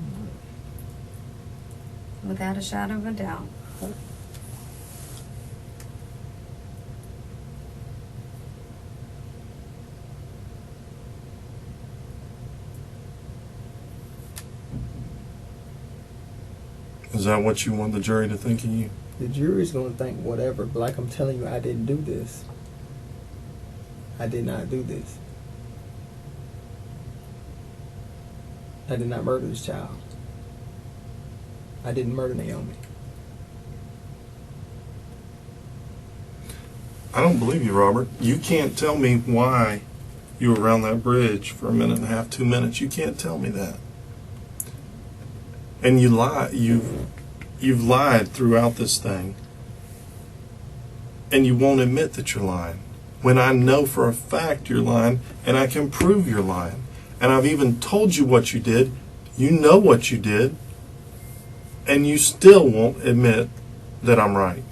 Without a shadow of a doubt. Is that what you want the jury to think of you? The jury's going to think whatever, but like I'm telling you, I didn't do this. I did not do this. I did not murder this child. I didn't murder Naomi. I don't believe you, Robert. You can't tell me why you were around that bridge for a minute and a half, 2 minutes. You can't tell me that. And you lie. You've lied throughout this thing, and you won't admit that you're lying. When I know for a fact you're lying, and I can prove you're lying, and I've even told you what you did. You know what you did, and you still won't admit that I'm right.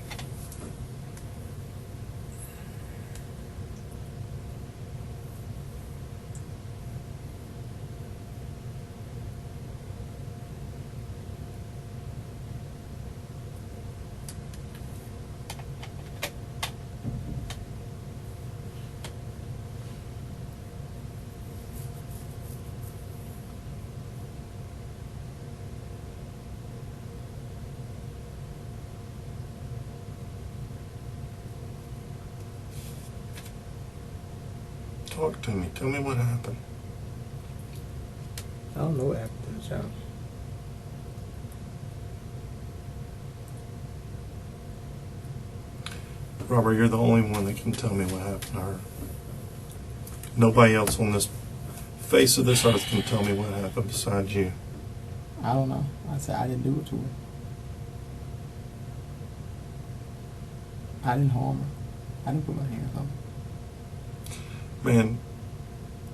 Talk to me. Tell me what happened. I don't know what happened to the child. Robert, you're the only one that can tell me what happened to her. Nobody else on this face of this earth can tell me what happened besides you. I don't know. I said I didn't do it to her. I didn't harm her. I didn't put my hands on her. Man,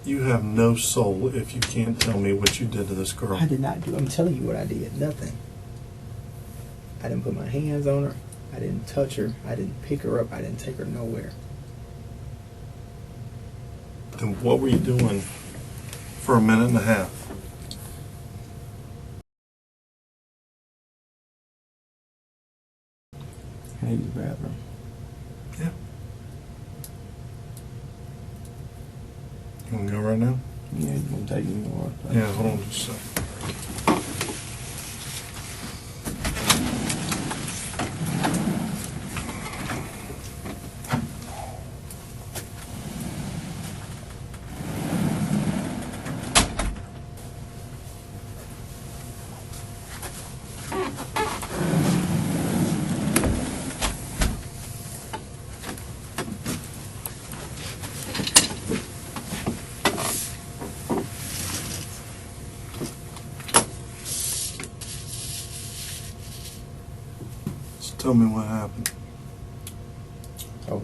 you have no soul if you can't tell me what you did to this girl. I did not do. I'm telling you what I did. Nothing. I didn't put my hands on her. I didn't touch her. I didn't pick her up. I didn't take her nowhere. Then what were you doing for a minute and a half? Can I use the bathroom? Yeah. You want to go right now? Yeah, you gonna take me or? Yeah, hold on just a second. Tell me what happened. Oh,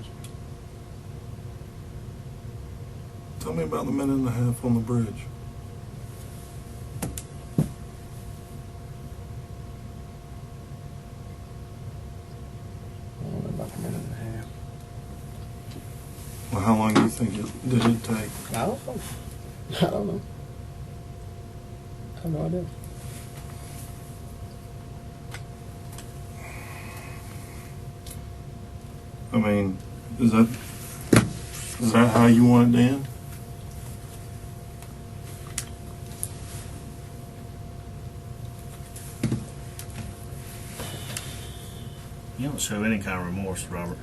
Tell me about the minute and a half on the bridge. I don't know about a minute and a half. Well, how long do you think did it take? I don't know. I don't know. I have no idea. I mean, is that how you want it to end? You don't show any kind of remorse, Robert.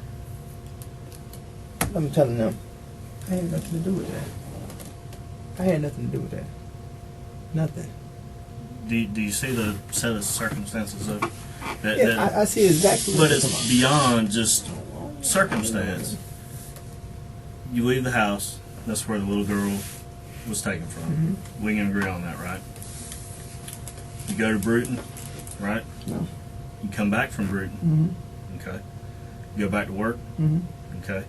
I'm telling them, I had nothing to do with that. I had nothing to do with that. Nothing. Do you see the set of circumstances of that? Yeah, I see exactly what But you're it's talking beyond just circumstance. You leave the house. That's where the little girl was taken from. Mm-hmm. We can agree on that, right? You go to Bruton, right? No. You come back from Bruton. Mm-hmm. Okay. You go back to work. Mm-hmm. Okay.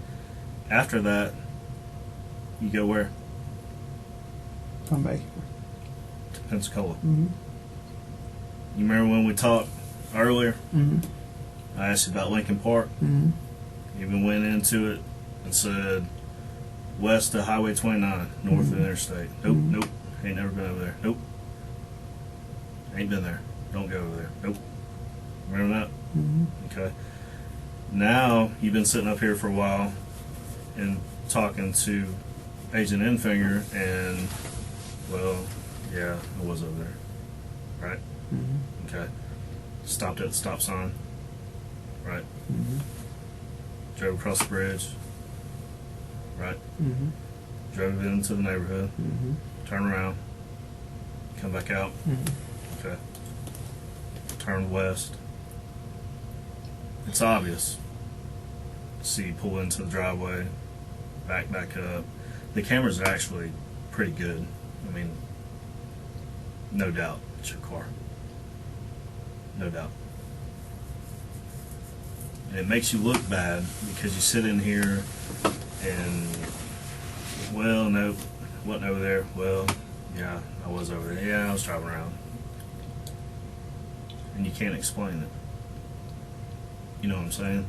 After that, you go where? Come back. To Pensacola. Mm-hmm. You remember when we talked earlier? Mm-hmm. I asked you about Lincoln Park. Mm-hmm. You even went into it and said west of Highway 29, north of the interstate. Nope, Mhm. nope. Ain't never been over there. Nope. Ain't been there. Don't go over there. Nope. Remember that? Mm-hmm. Okay. Now you've been sitting up here for a while and talking to Agent Enfinger, and well, yeah, I was over there. Right? Mm-hmm. Okay. Stopped at the stop sign. Right? Mm-hmm. Drove across the bridge. right? Mm-hmm. Drove into the neighborhood, Mm-hmm. turn around, come back out. Mm-hmm. Okay. Turn west. It's obvious. See you pull into the driveway, back up. The cameras are actually pretty good. I mean, no doubt it's your car. No doubt. And it makes you look bad because you sit in here and, well, no, wasn't over there. Well, yeah, I was over there. Yeah, I was driving around. And you can't explain it. You know what I'm saying?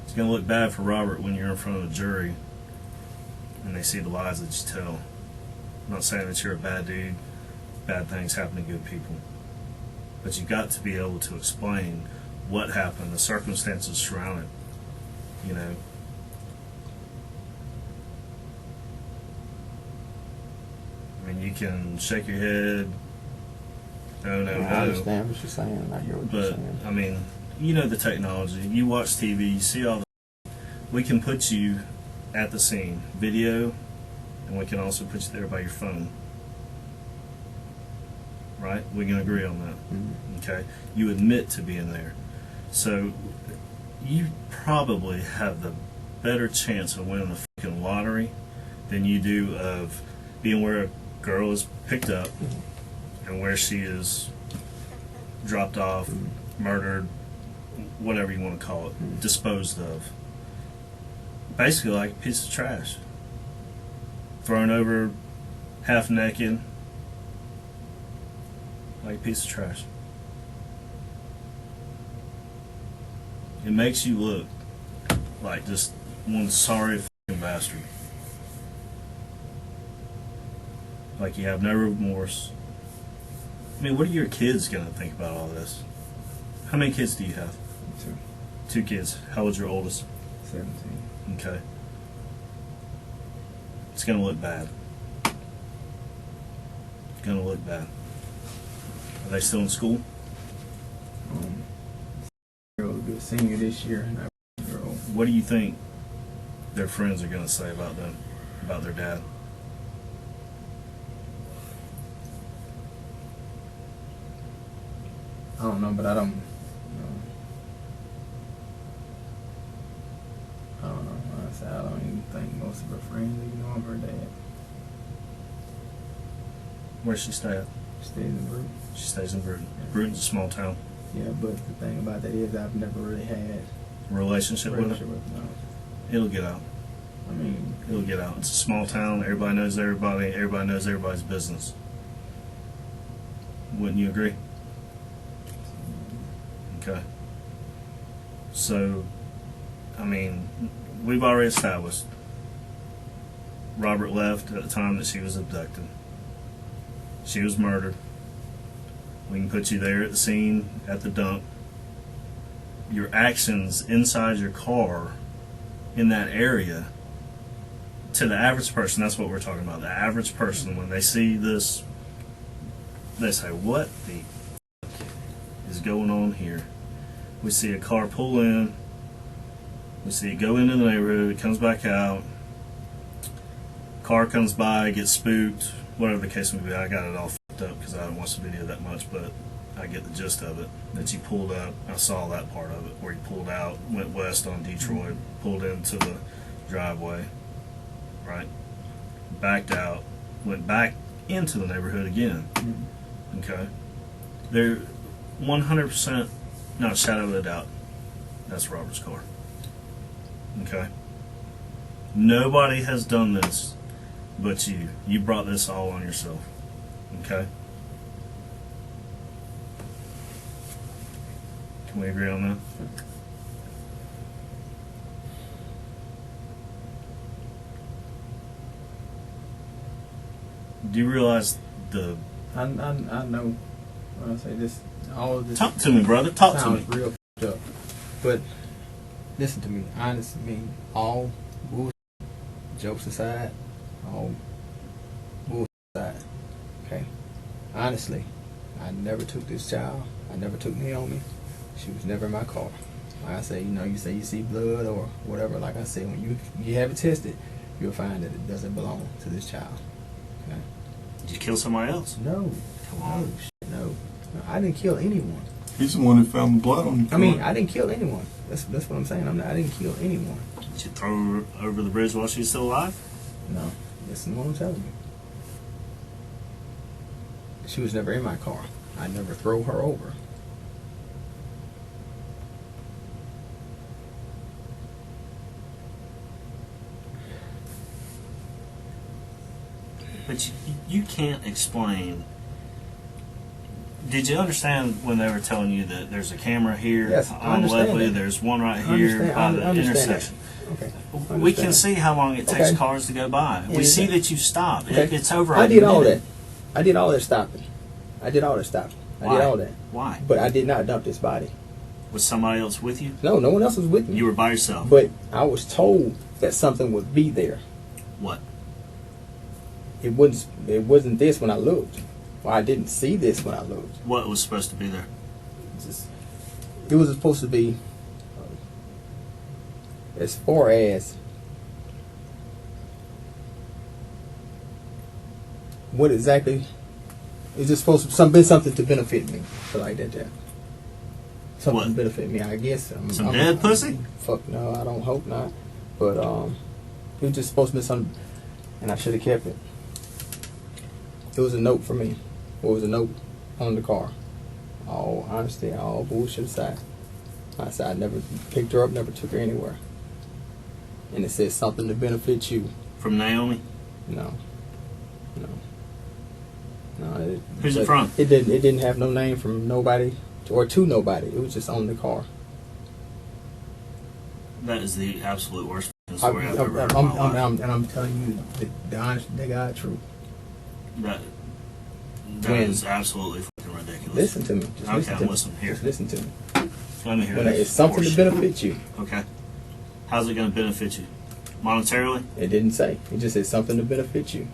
It's going to look bad for Robert when you're in front of a jury and they see the lies that you tell. I'm not saying that you're a bad dude. Bad things happen to good people. But you've got to be able to explain what happened, the circumstances surrounding it. You know? I mean, you can shake your head. No, no, I no. understand what you're saying. I hear what you're But, saying. I mean, you know the technology. You watch TV, you see all the... We can put you at the scene, video, and we can also put you there by your phone. Right? We can agree on that. Mm-hmm. Okay? You admit to being there. So, you probably have the better chance of winning the fucking lottery than you do of being where a girl is picked up and where she is dropped off, murdered, whatever you want to call it, disposed of. Basically like a piece of trash. Thrown over half naked, like a piece of trash. It makes you look like just one sorry fucking bastard. Like you have no remorse. I mean, what are your kids going to think about all this? How many kids do you have? 2. 2 kids. How old's your oldest? 17. Okay. It's going to look bad. It's going to look bad. Are they still in school? Girl will be a senior this year, and that girl. What do you think their friends are going to say about them, about their dad? I don't know, but I don't. I don't know. Honestly, I don't even think most of her friends even know of her dad. Where's she stay at? She stays in Bruton. She stays in Bruton. Bruton's a small town. Yeah, but the thing about that is I've never really had Relationship a with relationship her? with them. It'll get out. I mean, It'll get out. It's a small town. Everybody knows everybody. Everybody knows everybody's business. Wouldn't you agree? Okay. So, I mean, we've already established Robert left at the time that she was abducted. She was murdered. We can put you there at the scene, at the dump. Your actions inside your car in that area, to the average person, that's what we're talking about. The average person, when they see this, they say, what the is going on here? We see a car pull in, we see it go into the neighborhood, it comes back out, car comes by, gets spooked, whatever the case may be. I got it all fucked up because I haven't watched the video that much, but I get the gist of it. That you pulled up, I saw that part of it, where you pulled out, went west on Detroit, pulled into the driveway, right? Backed out, went back into the neighborhood again. Okay? They're 100%, not a shadow of a doubt, that's Robert's car. Okay? Nobody has done this but you. You brought this all on yourself. Okay? Can we agree on that? Do you realize the... I know when I say this, all of this. Talk to me, brother. Talk to sounds me. real f***ed up. But listen to me, honestly, I mean, all bullshit, jokes aside, all bullshit aside, okay? Honestly, I never took this child. I never took Naomi. She was never in my car. Like I say, you know, you say you see blood or whatever. Like I said, when you have it tested, you'll find that it doesn't belong to this child. Okay? Did you kill somebody else? No. Come on. No. I didn't kill anyone. He's the one who found the blood on you. I mean, I didn't kill anyone. That's what I'm saying. I didn't kill anyone. Did you throw her over the bridge while she's still alive? No. Listen to what I'm telling you. She was never in my car. I never throw her over. But you can't explain. Did you understand when they were telling you that there's a camera here Yes, I on understand Leslie? that. There's one right I here understand- by I the understand that. intersection. Okay. We can see how long it takes Okay. cars to go by. We Yeah. see that you stopped. Okay. It's over. I a did all that. minute. I did all that stopping. I did all that stopping. I Why? did all that. Why? But I did not dump this body. Was somebody else with you? No, no one else was with me. You were by yourself. But I was told that something would be there. What? It wasn't this when I looked. Well, I didn't see this when I looked. What was supposed to be there? It was supposed to be as far as what exactly is it supposed to be something to benefit me? So like that. Something What? to benefit me, I guess. Some dead pussy? Fuck no, I don't hope not. But it was just supposed to be something, and I should have kept it. It was a note for me. It was a note on the car. All honesty, all bullshit aside. I said I never picked her up, never took her anywhere. And it says something to benefit you. From Naomi? No. No. Who's it from? It didn't have no name from nobody or to nobody. It was just on the car. That is the absolute worst fucking story I've ever heard in my life. And I'm telling you the honest, the God truth. That When- is absolutely fucking ridiculous. Listen to me. Just Okay, listen to I'm me. listening here. Just listen to me. Let me hear When this. it's something to horseshit. benefit you. Okay. How's it going to benefit you? Monetarily? It didn't say. It just said something to benefit you.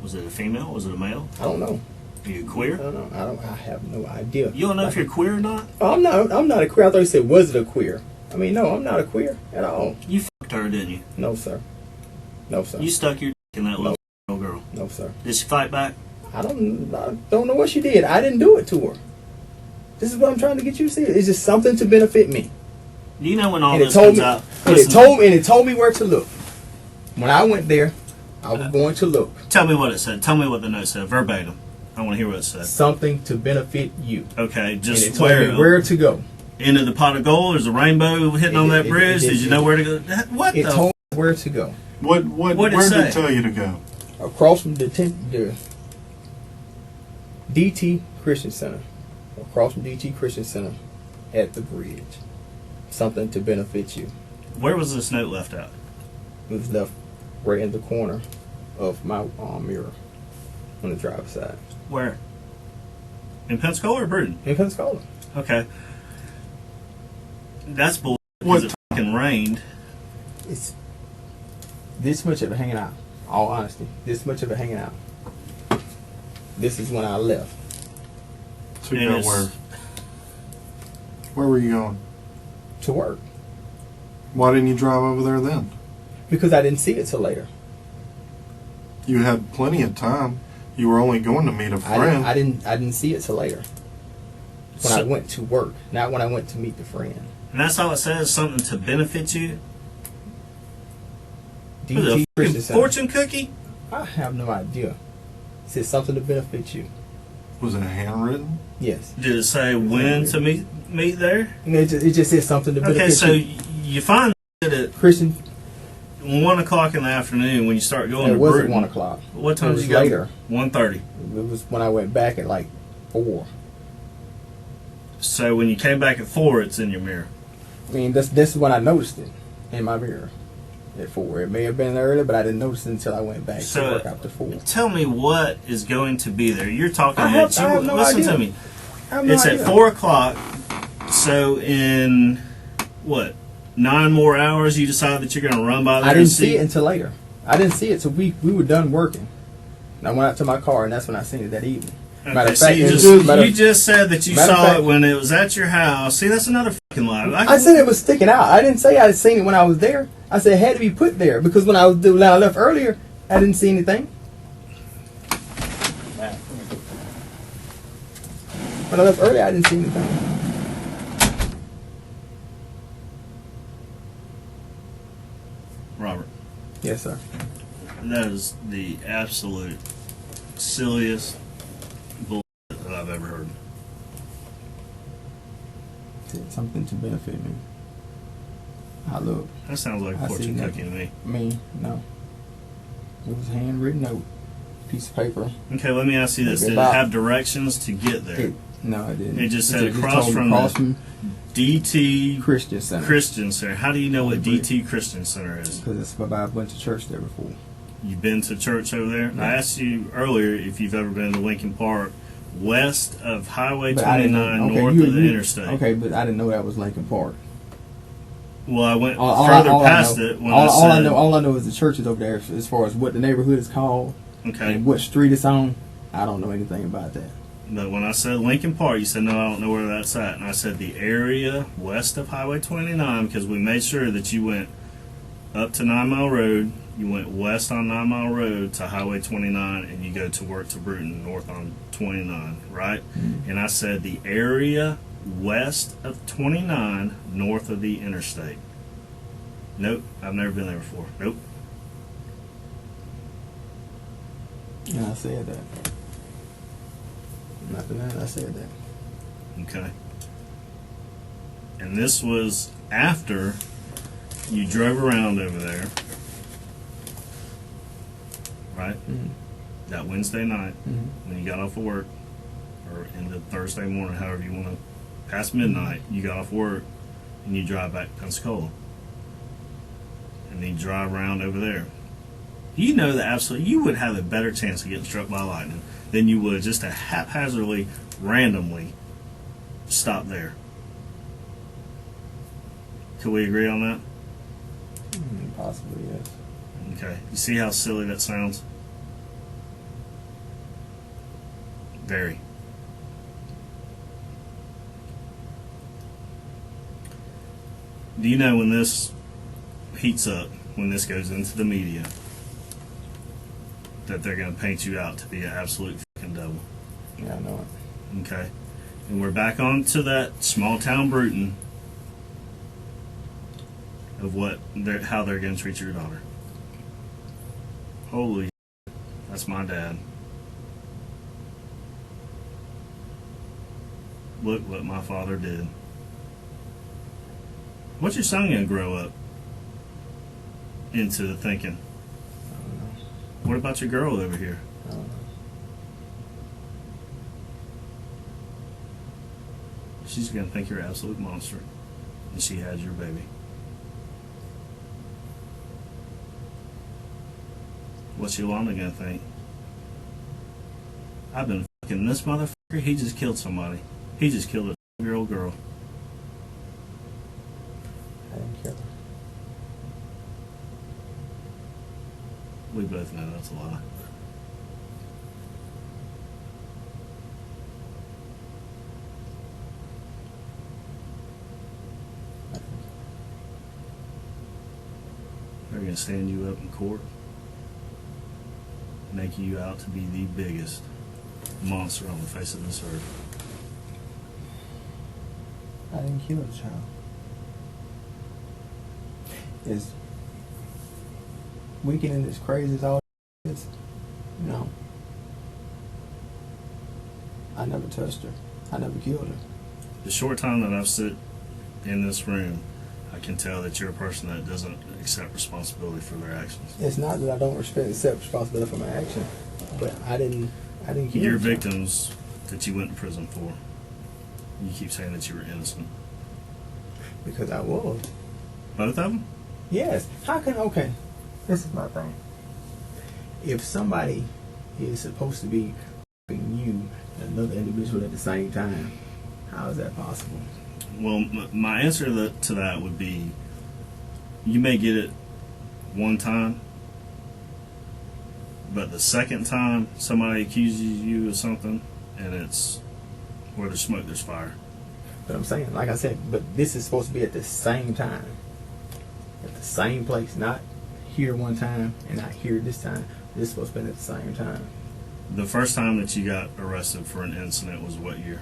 Was it a female? Was it a male? I don't know. Are you I queer? don't know. I have no idea. You don't know if you're queer or not? Oh, I'm not a queer. I thought you said, was it a queer? I mean, no, I'm not a queer at all. You fucked her, didn't you? No, sir. No, sir. You stuck your dick in that little girl. No, sir. Did she fight back? I don't know what she did. I didn't do it to her. This is what I'm trying to get you to see. It's just something to benefit me. You know when all And this comes out. it told me where to look. When I went there, I was going to look. Tell me what it said. Tell me what the note said verbatim. I want to hear what it said. Something to benefit you. Okay, And just it told me where to go. into the pot of gold. There's a rainbow hitting on that bridge. Did you know where to go? What It the? told me where to go. Where What'd it did say? it tell you to go? Across from the DT Christian Center. Across from DT Christian Center at the bridge. Something to benefit you. Where was this note left at? It was left right in the corner of my mirror on the driver's side. Where? In Pensacola or Bruton? In Pensacola. Okay. That's bull. What Because it fucking rained. It's this much of it hanging out. All honesty, this much of it hanging out. This is when I left. To And go it's- where? Where were you going? To work. Why didn't you drive over there then? Because I didn't see it till later. You had plenty of time. You were only going to meet a friend. I didn't see it till later. When I So- went to work, not when I went to meet the friend. And that's all it says. Something to benefit you. Was it DT a Christian fucking Center. fortune cookie? I have no idea. It says something to benefit you. Was it handwritten? Yes. Did it say when to meet there? And it just says something to benefit Okay, so you. you find it at Christian, 1 o'clock in the afternoon when you start going it to wasn't Bruton. 1 o'clock. What time It did was you go? later. 1:30. It was when I went back at like 4. So when you came back at 4, it's in your mirror. I mean, this is when I noticed it in my mirror at 4. It may have been early, but I didn't notice it until I went back So, to work after 4. Tell me what is going to be there. You're talking I have no listen idea. to me. I have no It's idea. at 4 o'clock. So in what, 9 more hours, you decide that you're going to run by there I and didn't see it until later. I didn't see it till we were done working. And I went out to my car, and that's when I seen it that evening. Matter Okay, of so fact, you just said that you matter of saw fact- it when it was at your house. See, that's another fucking lie. I said it was sticking out. I didn't say I had seen it when I was there. I said it had to be put there because when I left earlier, I didn't see anything. When I left earlier, I didn't see anything. Robert, Yes, sir. that is the absolute silliest bullshit that I've ever heard. Said something to benefit me. I look. That sounds like a I see fortune nothing. cookie to me. Me, no. It was a handwritten note, piece of paper. Okay, let me ask you this: Did it have directions to get there? No, it didn't. It just said just across told me from across the from DT Christian Center. Christian Center. How do you know what DT Christian Center is? Because it's by a bunch of church there before. You've been to church over there? No. I asked you earlier if you've ever been to Lincoln Park, west of Highway But I didn't 29, know- okay, north you- of the you- interstate. Okay, but I didn't know that was Lincoln Park. Well, I went All further I past know- it when all, I all said, all I know is the church is over there. As far as what the neighborhood is called okay. and what street it's on, I don't know anything about that. But when I said Lincoln Park, you said, no, I don't know where that's at. And I said the area west of Highway 29 because we made sure that you went up to 9 Mile Road, you went west on 9 Mile Road to Highway 29, and you go to work to Bruton, north on 29, right? Mm-hmm. And I said the area west of 29, north of the interstate. Nope, I've never been there before. Nope. And I said that. Nothing else, I said that. Okay. And this was after you drove around over there, right? Mm-hmm. That Wednesday night Mm-hmm. when you got off of work, or into Thursday morning, however you want to, past midnight, you got off work and you drive back to Pensacola. And then you drive around over there. You know that absolutely you would have a better chance of getting struck by lightning than you would just to haphazardly, randomly stop there. Could we agree on that? Possibly, yes. Okay. You see how silly that sounds? Very. Do you know when this heats up, when this goes into the media, that they're going to paint you out to be an absolute fucking devil? Yeah, I know it. Okay. And we're back on to that small town Bruton of how they're going to treat your daughter. Holy shit, that's my dad. Look what my father did. What's your son going to grow up into thinking? I don't know. What about your girl over here? I don't know. She's going to think you're an absolute monster. And she has your baby. What's Yolanda going to think? I've been fucking this motherfucker. He just killed somebody. He just killed a 12-year-old girl. I didn't kill her. We both know that's a lie. They're going to stand you up in court, make you out to be the biggest monster on the face of this earth. I didn't kill the child. Is wicked and as crazy as all is? No. I never touched her. I never killed her. The short time that I've sit in this room, I can tell that you're a person that doesn't accept responsibility for their actions. It's not that I don't accept responsibility for my action, but I didn't kill Your the child. victims that you went to prison for, you keep saying that you were innocent. Because I was. Both of them? Yes. How can, okay, this is my thing. If somebody is supposed to be f***ing you and another individual at the same time, how is that possible? Well, my answer to that would be, you may get it one time, but the second time somebody accuses you of something and it's where there's smoke, there's fire. But I'm saying, like I said, but this is supposed to be at the same time, at the same place, not here one time and not here this time. This is supposed to be at the same time. The first time that you got arrested for an incident was what year?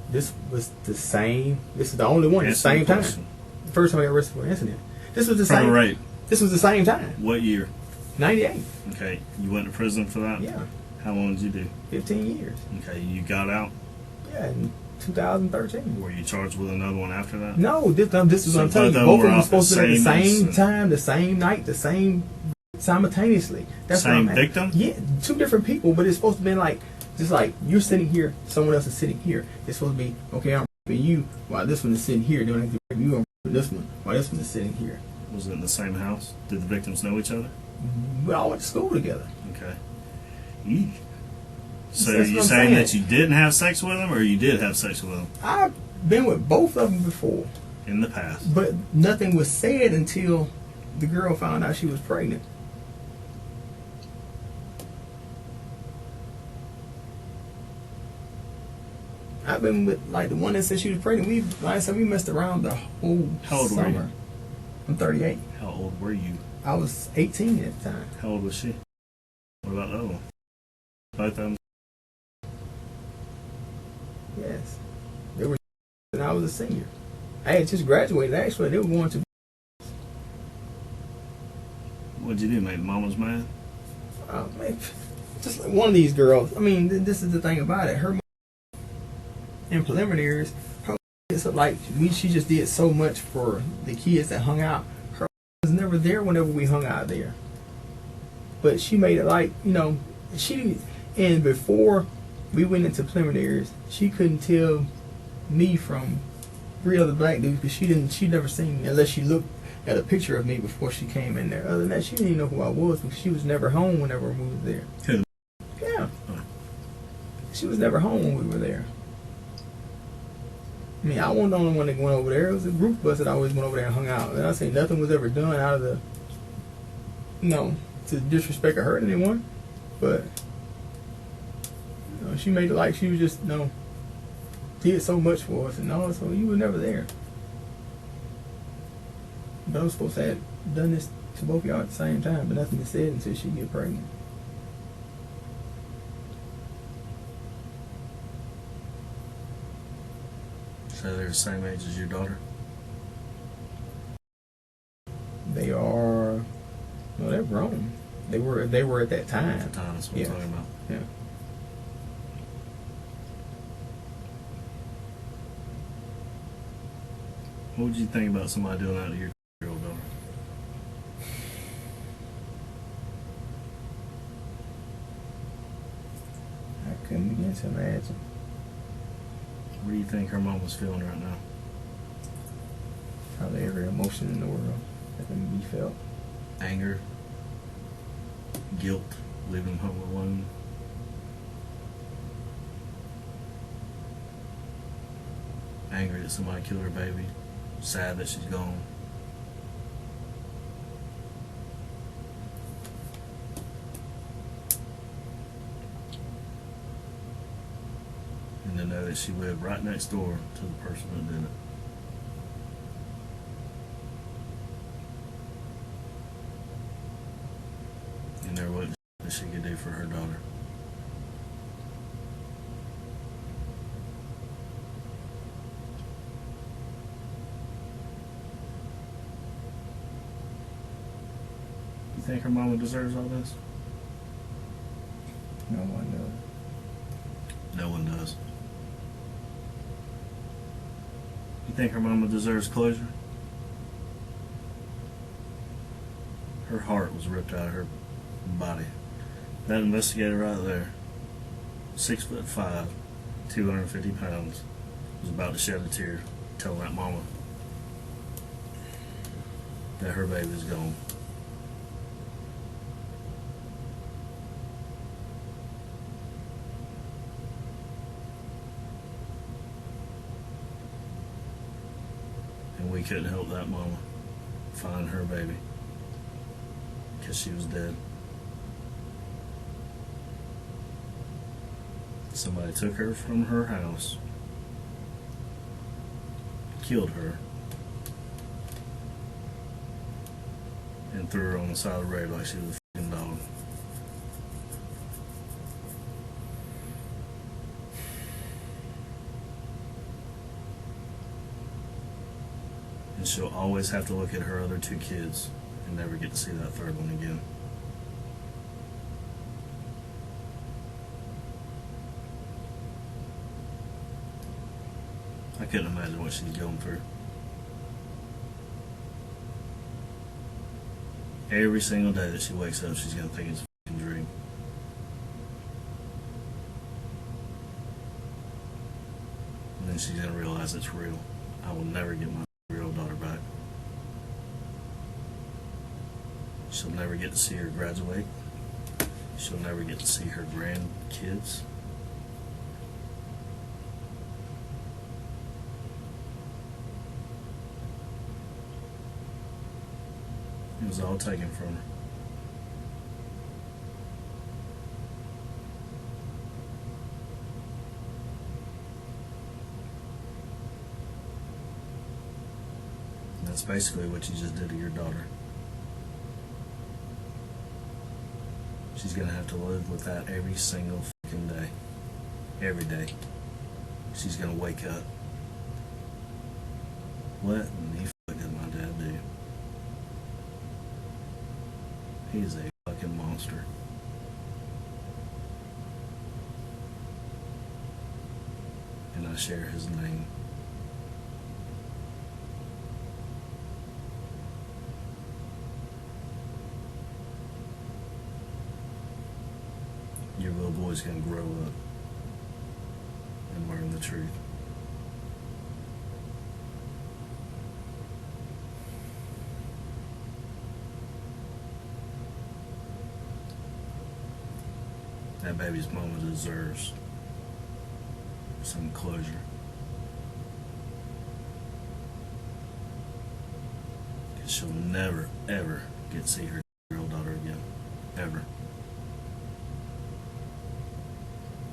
This was the same. This is the only one at the Answer same the time. question. The first time I got arrested for an incident. This was the From same. a rape. This was the same time. What year? 98. Okay, you went to prison for that? Yeah. How long did you do? 15 years. Okay, you got out? Yeah, in 2013. Were you charged with another one after that? No, this is So what I'm telling you. both of them Both of were them were off supposed to be at the the same same incident. time, the same night, the same simultaneously. That's what Same I'm at. victim? Yeah, two different people, but it's supposed to be like, just like you're sitting here, someone else is sitting here. It's supposed to be, okay, I'm raping you while this one is sitting here. Then I have to rape you, I'm raping this one while this one is sitting here. Was it in the same house? Did the victims know each other? We all went to school together. Okay. Eek. So That's you what I'm saying saying. that you didn't have sex with them, or you did have sex with them I've been with both of them before, in the past? but nothing was said until the girl found out she was pregnant. I've been with like the one that said she was pregnant. Like I said, we messed around the whole How old were summer. you? I'm 38. How old were you? I was 18 at the time. How old was she? What about the other one? Both of them? Yes, they were. And I was a senior. I had just graduated. Actually, they were going to. What'd you do, make mama's mad? Man, just like one of these girls. I mean, this is the thing about it. Her mom, in preliminaries, her it's like she just did so much for the kids that hung out. Her was never there whenever we hung out there. But she made it like, and before we went into preliminaries, she couldn't tell me from 3 other black dudes because she'd never seen me unless she looked at a picture of me before she came in there. Other than that, she didn't even know who I was because she was never home whenever we was there. Who? Yeah. Oh. She was never home when we were there. I mean, I wasn't the only one that went over there. It was a group of us that always went over there and hung out. And I say nothing was ever done out of the, to disrespect or hurt anyone. But, she made it like she was just, did so much for us. And so you were never there. But I was supposed to have done this to both of y'all at the same time, but nothing was said until she get pregnant. So they're the same age as your daughter? They are, no, they're grown. They were at that time. At the time, that's what Yes. I'm talking about. Yeah. What would you think about somebody doing that to your 2-year-old daughter? I couldn't begin to imagine. What do you think her mom was feeling right now? Probably every emotion in the world that can be felt. Anger? Guilt? Leaving him home alone? Angry that somebody killed her baby? Sad that she's gone? And to know that she lived right next door to the person that did it. And there wasn't that she could do for her daughter. You think her mama deserves all this? No one knows. No one does. You think her mama deserves closure? Her heart was ripped out of her body. That investigator right there, 6'5", 250 pounds, was about to shed a tear, telling that mama that her baby's gone. And we couldn't help that mama find her baby because she was dead. Somebody took her from her house, killed her, and threw her on the side of the road like she was a f***ing dog. And she'll always have to look at her other 2 kids and never get to see that 3rd one again. I couldn't imagine what she's going through. Every single day that she wakes up, she's going to think it's a f***ing dream. And then she's going to realize it's real. I will never get my real daughter back. She'll never get to see her graduate. She'll never get to see her grandkids. It was all taken from her. And that's basically what you just did to your daughter. She's going to have to live with that every single fucking day. Every day. She's going to wake up. What in the fuck did my dad do? He's a fucking monster. And I share his name. Your little boy's gonna grow up and learn the truth. That baby's mama deserves some closure. Because she'll never, ever get to see her real daughter again. Ever.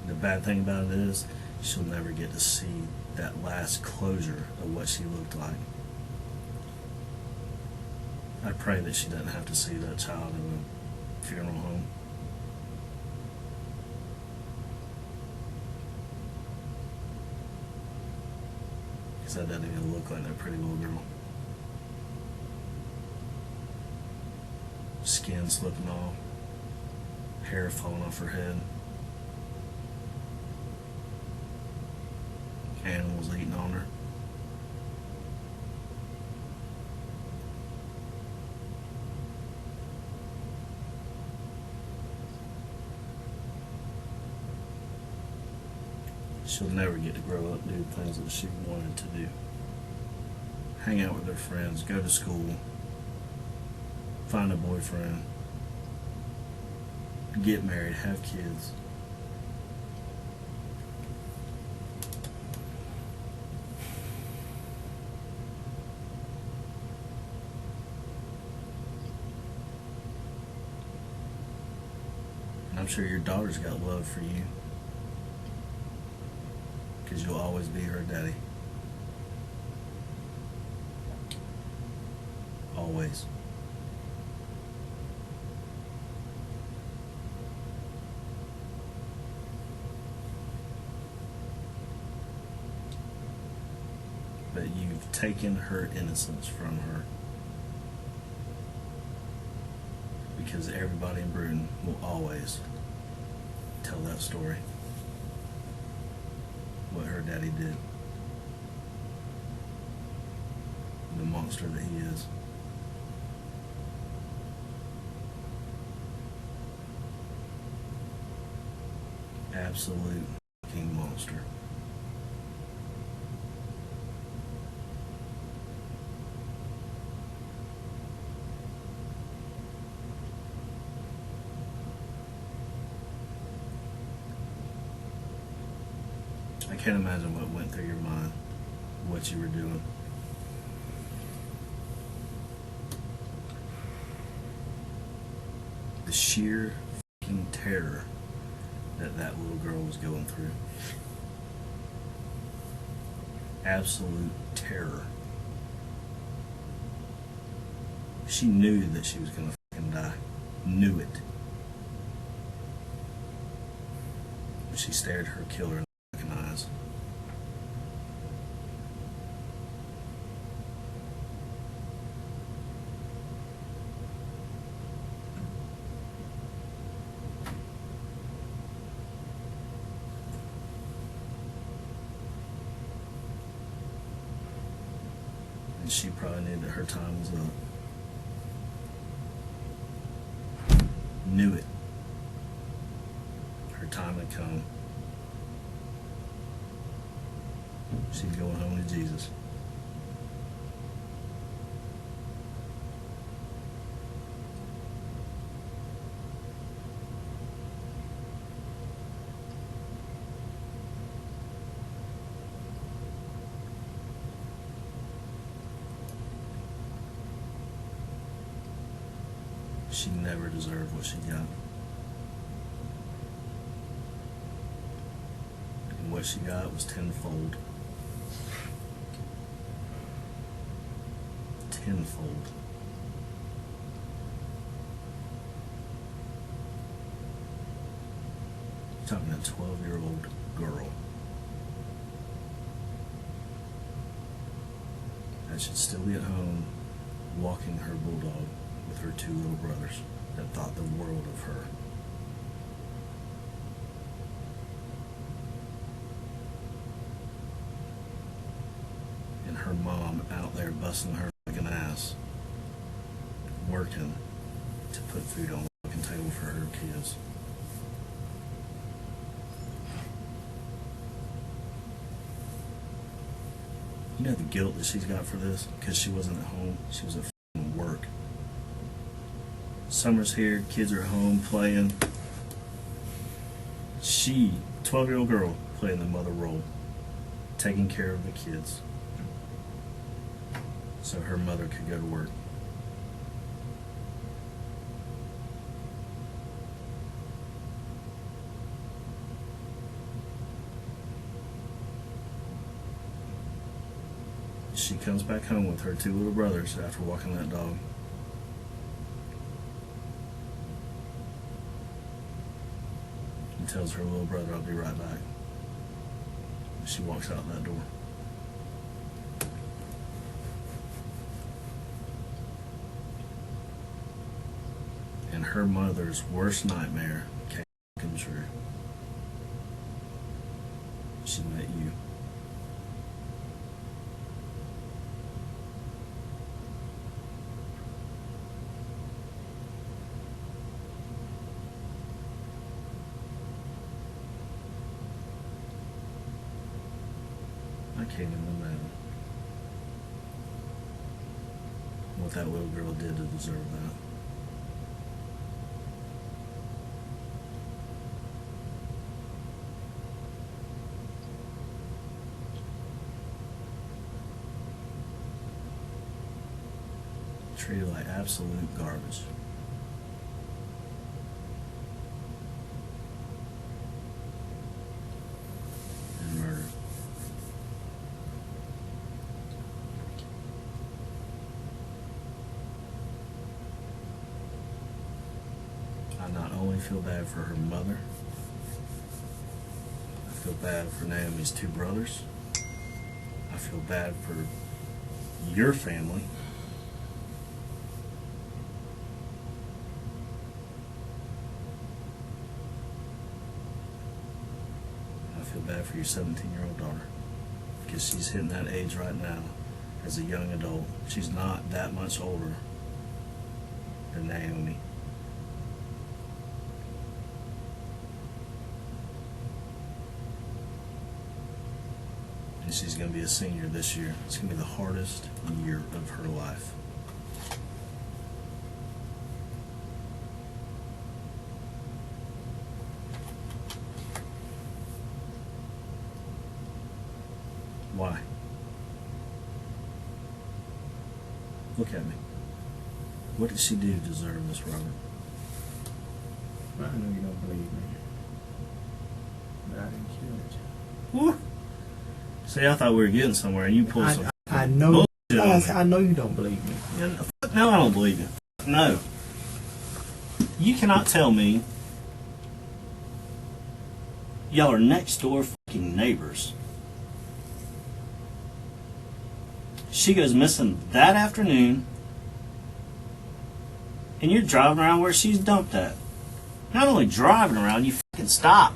The bad thing about it is, she'll never get to see that last closure of what she looked like. I pray that she doesn't have to see that child in a funeral home. That doesn't even look like that pretty little girl. Skin slipping off, hair falling off her head, animals eating on her. She'll never get to grow up and do things that she wanted to do. Hang out with her friends, go to school, find a boyfriend, get married, have kids. And I'm sure your daughter's got love for you. Because you'll always be her daddy. Always. But you've taken her innocence from her. Because everybody in Bruton will always tell that story. What her daddy did. The monster that he is. Absolute fucking monster. I can't imagine what went through your mind, what you were doing. The sheer fucking terror that that little girl was going through. Absolute terror. She knew that she was going to fucking die. Knew it. But she stared her killer in the fucking eyes. And she probably knew that her time was up. Knew it. Her time had come. She's going home to Jesus. She never deserved what she got. And what she got was tenfold. Tenfold. You're talking a 12-year-old girl that should still be at home walking her bulldog with her two little brothers that thought the world of her. And her mom out there busting her fucking ass, working to put food on the fucking table for her kids. You know the guilt that she's got for this? Because she wasn't at home. She was at fucking work. Summer's here, kids are home playing. She, 12-year-old girl, playing the mother role, taking care of the kids so her mother could go to work. She comes back home with her two little brothers after walking that dog. And tells her little brother, "I'll be right back." She walks out that door. And her mother's worst nightmare came true. She met you. I can't even imagine what that little girl did to deserve that. Treated like absolute garbage. And murdered. I not only feel bad for her mother, I feel bad for Naomi's two brothers. I feel bad for your family. I feel bad for your 17-year-old daughter, because she's hitting that age right now as a young adult. She's not that much older than Naomi. And she's going to be a senior this year. It's going to be the hardest year of her life. Why? Look at me. What did she do to deserve this, Robert? I know you don't believe me. I didn't kill it. Woo. See, I thought we were getting somewhere, and you pulled some. I know. bullshit on me. I know you don't believe me. Yeah, fuck no, I don't believe you. No. You cannot tell me y'all are next door fucking neighbors. She goes missing that afternoon, and you're driving around where she's dumped at. Not only driving around, you fucking stop.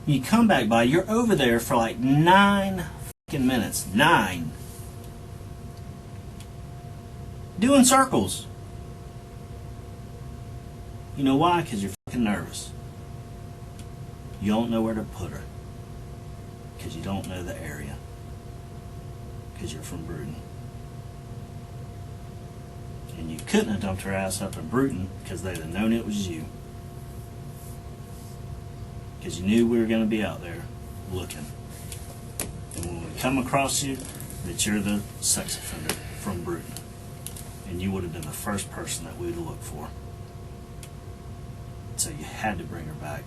You come back by, you're over there for like 9 fucking minutes. 9. Doing circles. You know why? Because you're fucking nervous. You don't know where to put her. Because you don't know the area. Because you're from Bruton. And you couldn't have dumped her ass up in Bruton because they'd have known it was you. Because you knew we were going to be out there looking. And when we come across you, that you're the sex offender from Bruton. And you would have been the first person that we would have looked for. So you had to bring her back.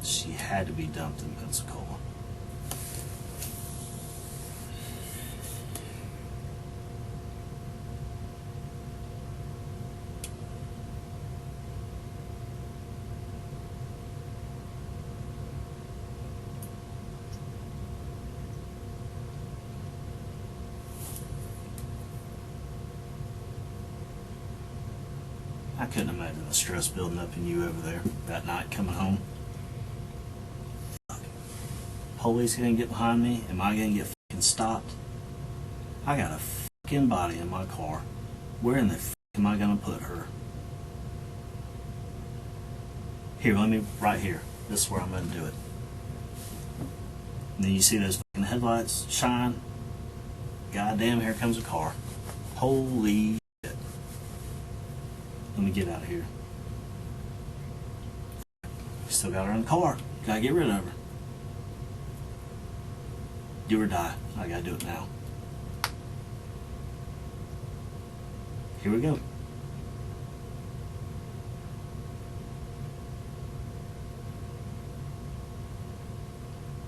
She had to be dumped in Pensacola. I couldn't imagine the stress building up in you over there that night coming home. Fuck. Police gonna get behind me? Am I gonna get fucking stopped? I got a fucking body in my car. Where in the fuck am I gonna put her? Here, let me, right here. This is where I'm gonna do it. And then you see those fucking headlights shine? Goddamn, here comes a car. Holy shit. Let me get out of here. Still got her in the car. Gotta get rid of her. Do or die. I gotta do it now. Here we go.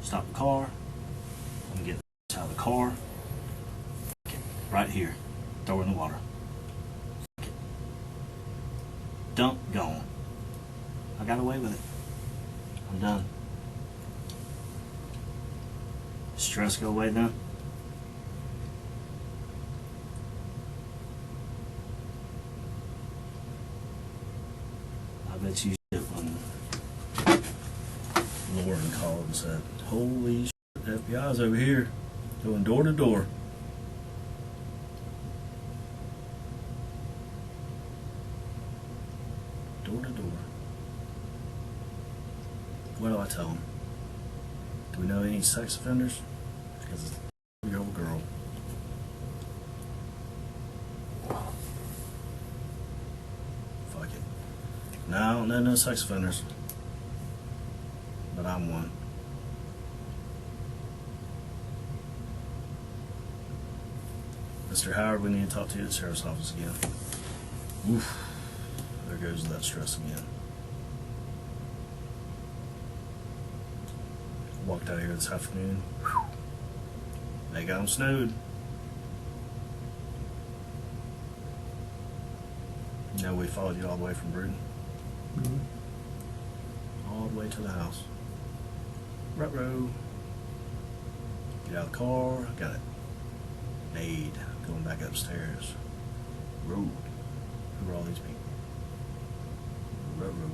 Stop the car. Let me get out of the car. Right here. Throw her in the water. Dump, gone. I got away with it. I'm done. Stress go away then? I bet you shit when Lauren called and said, holy shit, the FBI's over here going door to door. Door to door. What do I tell them? Do we know any sex offenders? Because it's a 3-year-old girl. Fuck it. No, I don't know no sex offenders. But I'm one. Mr. Howard, we need to talk to you at the sheriff's office again. Oof. There goes that stress again. Walked out here this afternoon. Whew. They got them snowed. You know, we followed you all the way from Bruton. All the way to the house. Ruh-roh. Get out of the car. Got it. Made. Going back upstairs. Road. Who are all these people? Ruh-roh.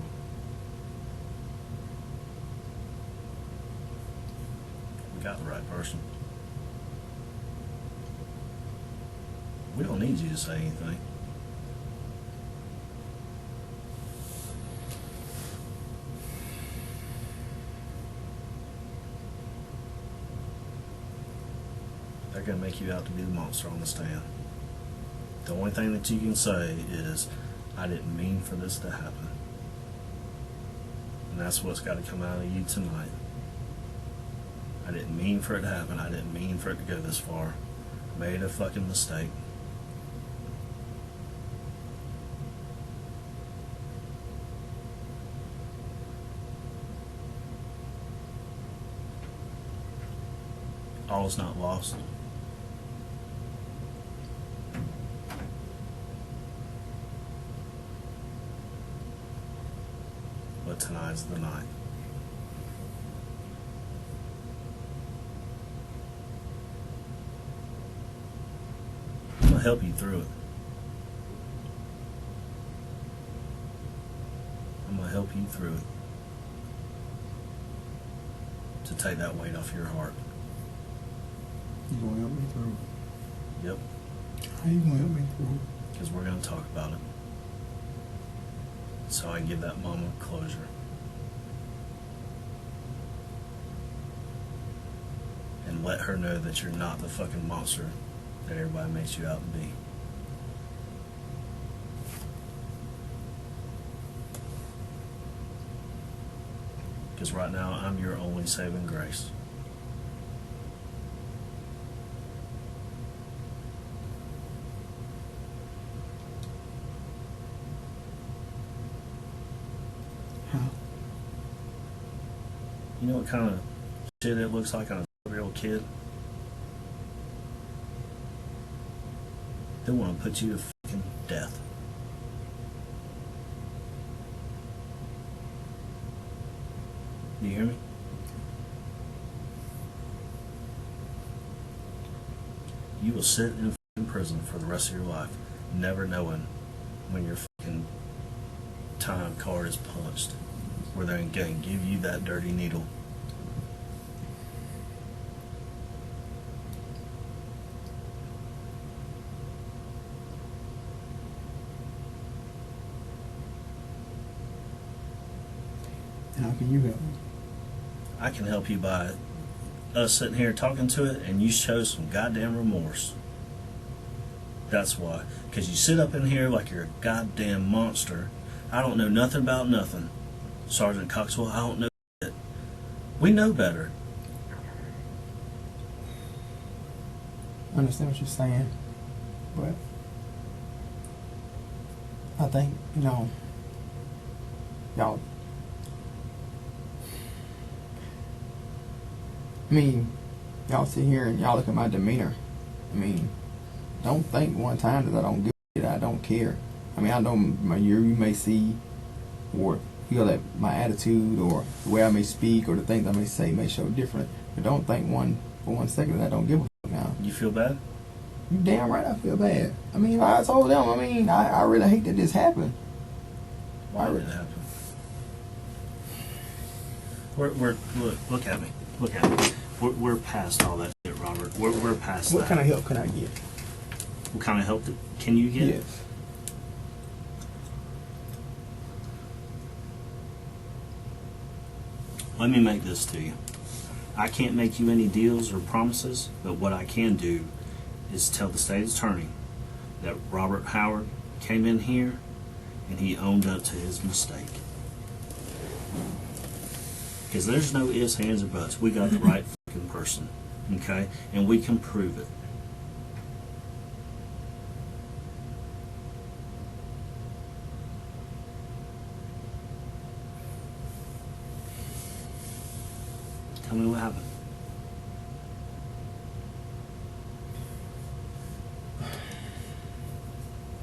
We got the right person. We don't need you to say anything. They're going to make you out to be the monster on the stand. The only thing that you can say is, I didn't mean for this to happen. And that's what's got to come out of you tonight. I didn't mean for it to happen. I didn't mean for it to go this far. Made a fucking mistake. all's not lost. But tonight's the night. I'm gonna help you through it. I'm gonna help you through it. To take that weight off your heart. You gonna help me through? Yep. How you gonna help me through? Because we're gonna talk about it. So I can give that moment closure. And let her know that you're not the fucking monster that everybody makes you out to be. Because right now, I'm your only saving grace. How? You know what kind of shit it looks like on a real kid? They want to put you to fucking death. Do you hear me? You will sit in fucking prison for the rest of your life, never knowing when your fucking time card is punched, where they're going to give you that dirty needle. And how can you help me? I can help you by us sitting here talking to it, and you show some goddamn remorse. That's why. Because you sit up in here like you're a goddamn monster. I don't know nothing about nothing. Sergeant Coxwell, I don't know shit. We know better. I understand what you're saying, but I think, y'all, I mean, y'all sit here and y'all look at my demeanor. I mean, don't think one time that I don't give a shit, I don't care. I mean, I know you may see or feel that my attitude or the way I may speak or the things I may say may show different, but don't think for one second that I don't give a fuck now. You feel bad? You damn right I feel bad. I mean, I told them, I really hate that this happened. Why did it happen? Look at me. Look at me. We're past all that shit, Robert. We're past that. What kind of help can I get? What kind of help can you get? Yes. Let me make this to you. I can't make you any deals or promises, but what I can do is tell the state attorney that Robert Howard came in here and he owned up to his mistake. Because there's no ifs, ands, or buts. We got the right fucking person, okay? And we can prove it. Tell me what happened.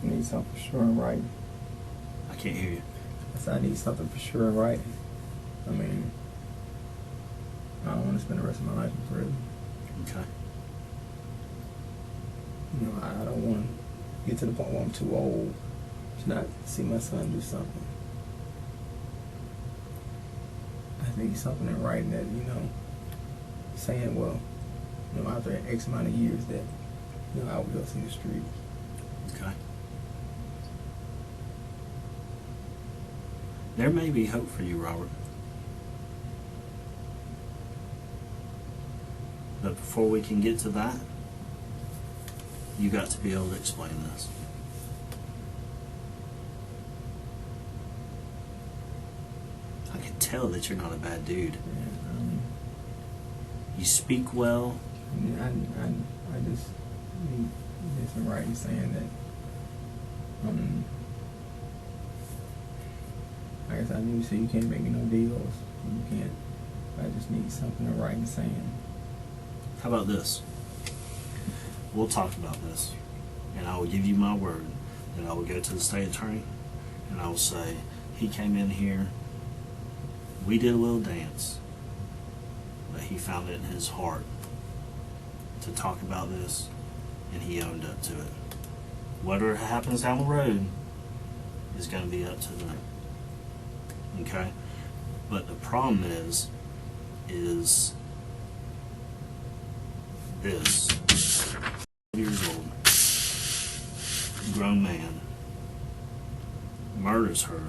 I need something for sure and right. I can't hear you. I said I need something for sure and right. I mean, I don't want to spend the rest of my life in prison. Okay. You know, I don't want to get to the point where I'm too old to not see my son do something. I need something in writing that, saying, well, after X amount of years that, I will go see the street. Okay. There may be hope for you, Robert. But before we can get to that, you got to be able to explain this. I can tell that you're not a bad dude. And, You speak well. I just need some writing saying that, I guess I knew, so you can't make me no deals. You can't. I just need something in writing saying How about this? We'll talk about this, and I will give you my word that I will go to the state attorney, and I will say, he came in here, we did a little dance, but he found it in his heart to talk about this, and he owned up to it. Whatever happens down the road is going to be up to them. Okay? But the problem is this 12 years old grown man murders her,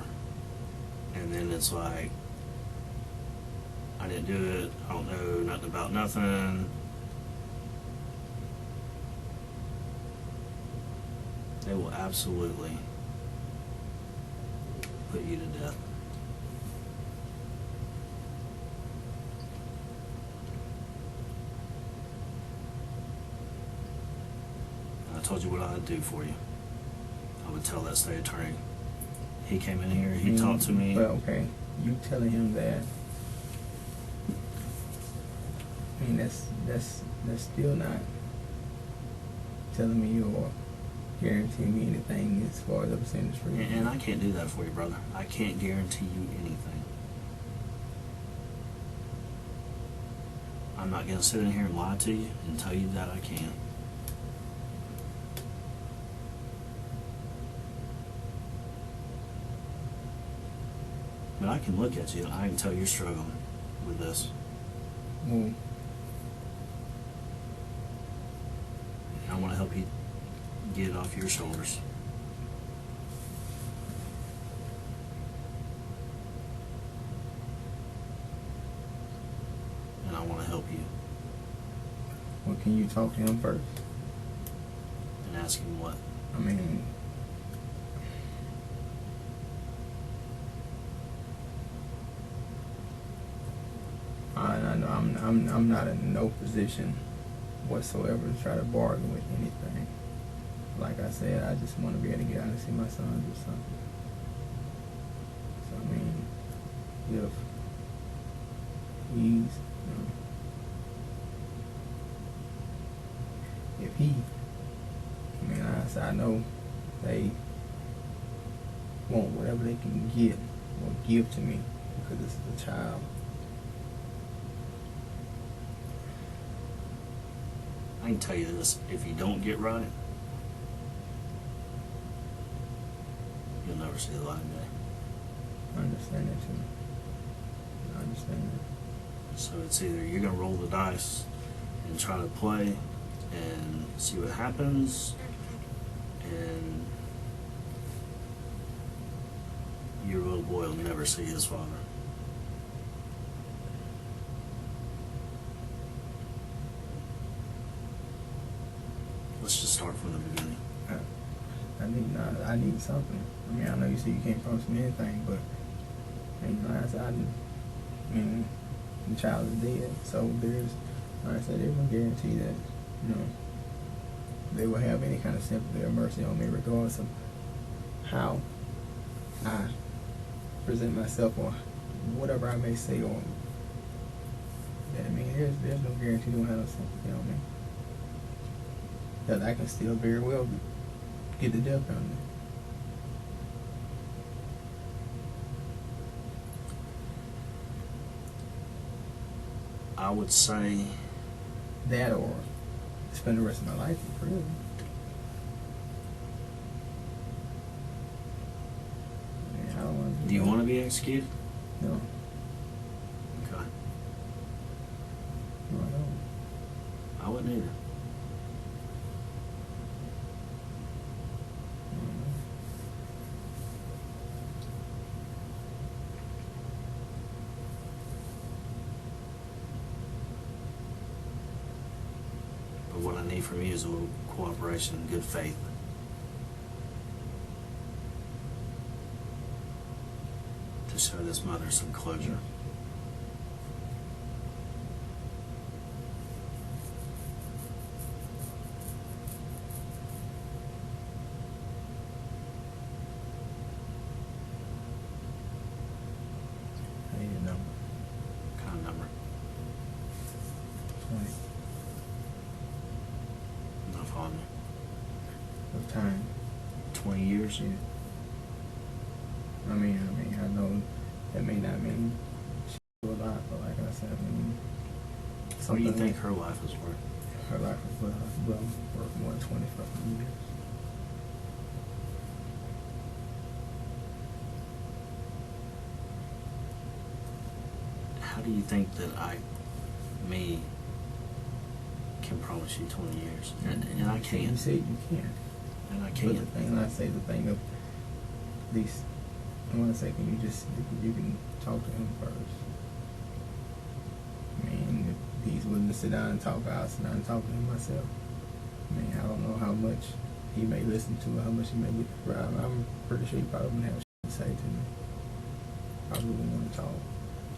and then it's like, I didn't do it, I don't know nothing about nothing. They will absolutely put you to death. I told you what I'd do for you. I would tell that state attorney. He came in here, he talked to me. Well, okay, you telling him that. I mean, that's still not telling me or guaranteeing me anything as far as a percentage for you. And I can't do that for you, brother. I can't guarantee you anything. I'm not going to sit in here and lie to you and tell you that I can't. But I can look at you and I can tell you're struggling with this. Well, I want to help you get it off your shoulders. And I want to help you. well, can you talk to him first? And ask him what? I mean, I'm not in no position whatsoever to try to bargain with anything. Like I said, I just want to be able to get out and see my son do something. So I mean, if he's, if he, I mean, I know they want whatever they can get or give to me because this is a child. I can tell you this, if you don't get right, you'll never see the light of day. I understand that too. I understand that. So it's either you're going to roll the dice and try to play and see what happens, and your little boy will never see his father. Let's just start from the beginning. I need something. I mean, I know you say you can't promise me anything, but I mean, like I said, I mean, the child is dead, so there's, like I said, there's no guarantee that, you know, they will have any kind of sympathy or mercy on me, regardless of how I present myself or whatever I may say or. I mean, there's no guarantee they'll have no sympathy on me. That I can still very well get the death penalty. I would say That or spend the rest of my life in prison. I mean, I don't want to do you want to be executed? No. Okay. No, I don't. I wouldn't either. But what I need from you is a little cooperation and good faith. To show this mother some closure. I need a number. Kind of number. 20. time. 20 years. Yeah. I mean, I know that may not mean a lot, but like I said, I mean, What do you think her life is worth? her life is well worth more than 20 fucking years. How do you think that me, can promise you 20 years? And I You can't. say you can't. And I But can't. the thing, I say the thing of, at least, I want to say, can you can talk to him first. I mean, if he's willing to sit down and talk, I'll sit down and talk to him myself. I mean, I don't know how much he may listen to or how much he may get around. I'm pretty sure he probably wouldn't have shit to say to me. Probably wouldn't want to talk.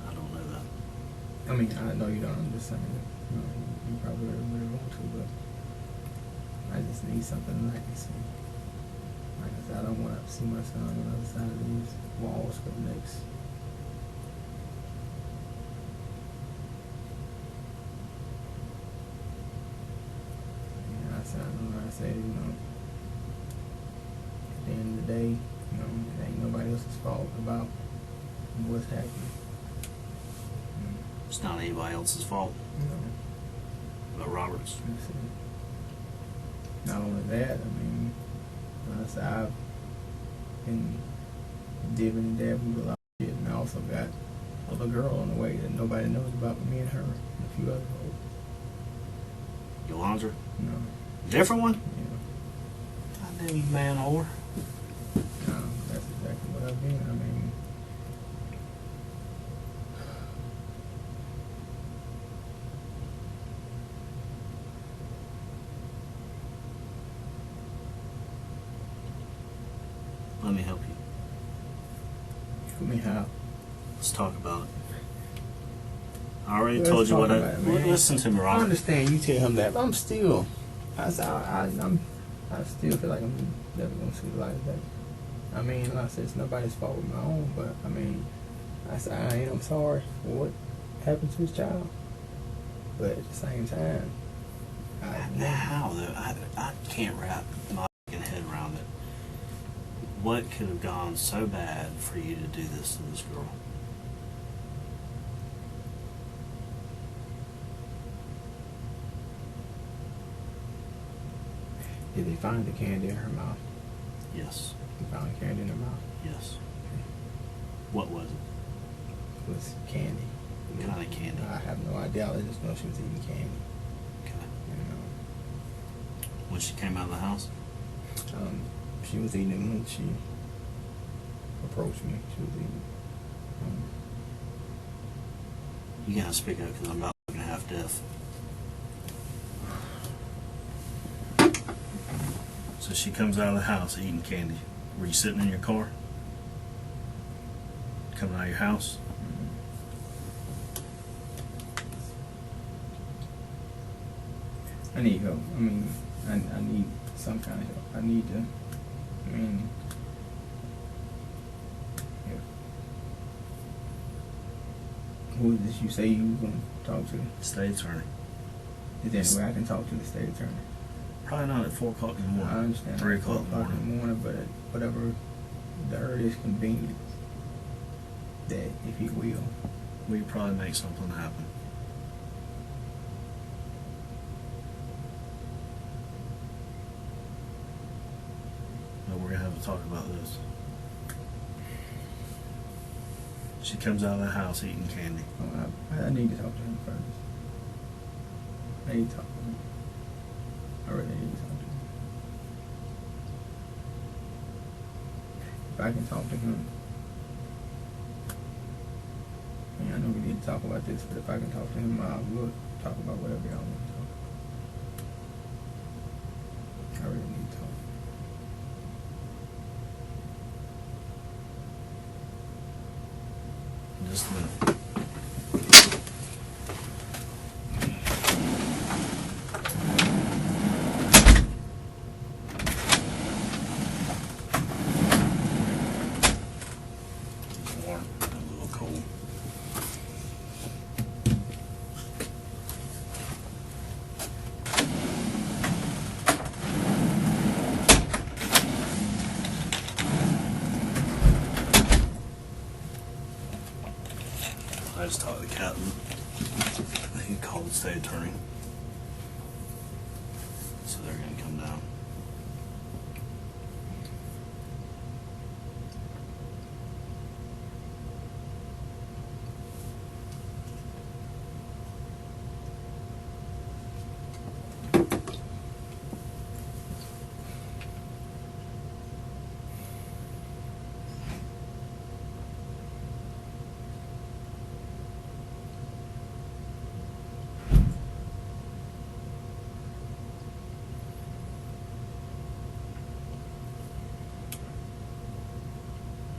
I don't know that. I mean, I know you don't. I'm just saying, you probably really want to, but I just need something that I can see. Like I said, I don't want to see my son on the other side of these walls for the next. Yeah, I said, at the end of the day, it ain't nobody else's fault about what's happening. It's not anybody else's fault but Robert's. Not only that, I mean, like I said, I've been dibbing and dabbing with a lot of shit, and I also got a little girl on the way that nobody knows about but me and her and a few other folks. Yolanda? No, Different one? yeah. I damn you, man, whore. That's exactly what I've been. I mean, Let me help you. I mean, how? Let's talk about it. I already Let's told you talk what about it, man. Listen to me, I Robert. understand you tell him that, but I'm still, I still feel like I'm never gonna see the light of day. I mean, like I said, it's nobody's fault but my own, but I mean, I said I am sorry for what happened to his child, but at the same time, How though? I can't wrap my fucking head around it. What could have gone so bad for you to do this to this girl? Did they find the candy in her mouth? Yes. They found candy in her mouth. Yes. What was it? It was candy. What kind of candy? I have no idea. I just know she was eating candy. Okay. You When she came out of the house? know, she was eating it when she approached me. She was eating. You gotta speak up because I'm about fucking half deaf. So she comes out of the house eating candy. Were you sitting in your car? Coming out of your house? I need help. I mean, I need some kind of help. I need to. I mean, who is this you say you were going to talk to? State attorney. Is there any way I can talk to the state attorney? Probably not at 4 o'clock in the morning. I understand. 3 o'clock in the 4 o'clock in the morning. morning, but at whatever the earliest convenience that if he will. We could probably make something happen. But we're gonna have to talk about this. She comes out of the house eating candy. I need to talk to him first. I need to talk to him. I really need to talk to him. If I can talk to him, I mean, I know we need to talk about this, but if I can talk to him, I will talk about whatever y'all want to talk about. I really need to talk. Just a minute. Warm, a little cold. I just talked to the captain. He called the state attorney. So they're going to come down.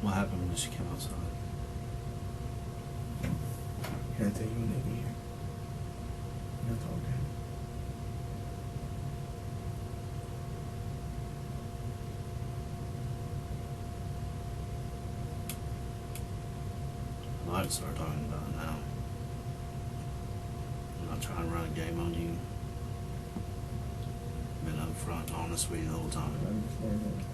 What happened when she came outside? Can I tell you when they be here? That's okay. I'd like to start talking about it now. I'm not trying to run a game on you. Been upfront and honest with you the whole time. I understand that.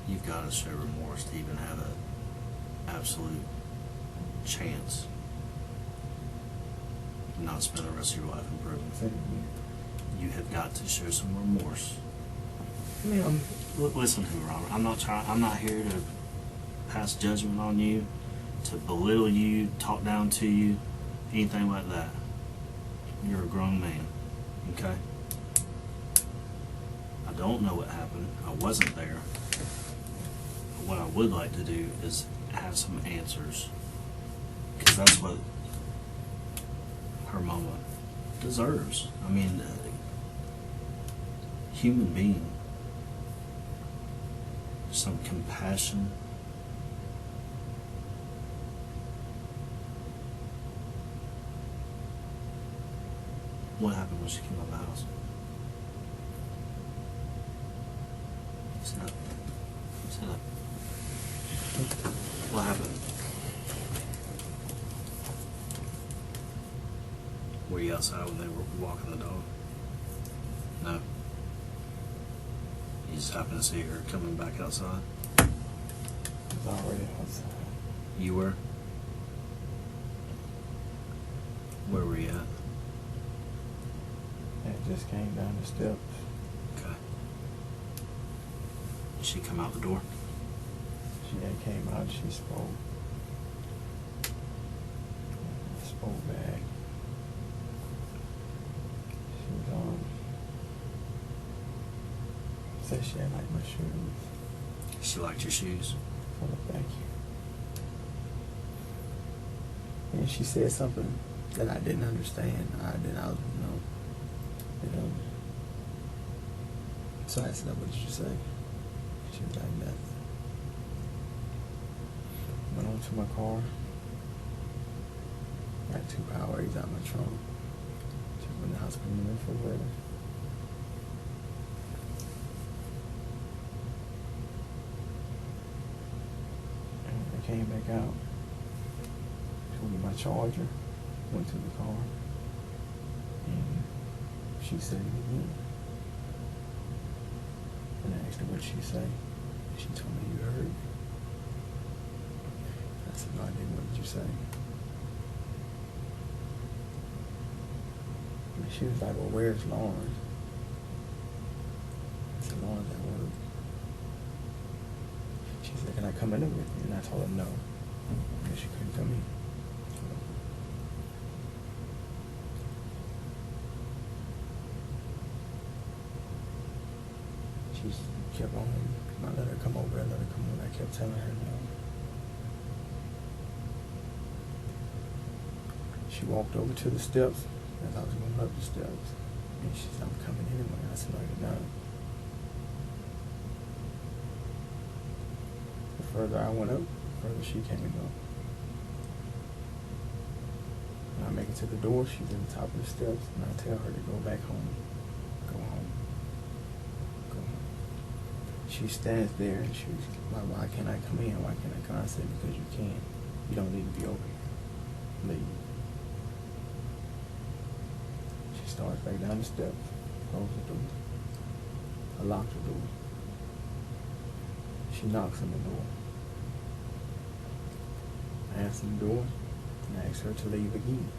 You've got to show remorse to even have an absolute chance to not spend the rest of your life in prison. Same here. You have got to show some remorse. Ma'am, Listen to me, Robert. I'm not here to pass judgment on you, to belittle you, talk down to you, anything like that. You're a grown man, okay? I don't know what happened. I wasn't there. But what I would like to do is have some answers, because that's what her mama deserves. I mean, human being. Some compassion. What happened when she came out of the house? Sit up. Sit up. What happened? Were you outside when they were walking the dog? No. You just happened to see her coming back outside? I was already outside. You were? Where were you at? And just came down the steps. Okay. Did she come out the door? She had came out, she spoke. I spoke back. She was said she didn't like my shoes. She liked your shoes. Oh, thank you. And she said something that I didn't understand. So I asked her, what did you say? She was like, nothing. Went on to my car. Got 2 Powerades out of my trunk. Took them in the house, put them in the refrigerator. And when I came back out, took me my charger, went to the car, and she said it again. And I asked her what she say. She told me, you heard me. I said, no, I didn't. What did you say? And she was like, well, where's Lauren? I said, Lauren's at work. She said, can I come in with you? And I told her no. Because she couldn't come in. She kept on. I let her come over. I let her come over. I kept telling her no. She walked over to the steps as I was going up the steps. And she said, I'm coming anyway. I said, no, you're not. The further I went up, the further she came up. When I make it to the door, she's at the top of the steps, and I tell her to go back home. Go home. Go home. She stands there and she's like, why can't I come in? Why can't I come? I said, because you can. You don't need to be over here. Leave. She starts back down the steps, closes the door. I lock the door. She knocks on the door. I answer the door and I ask her to leave again.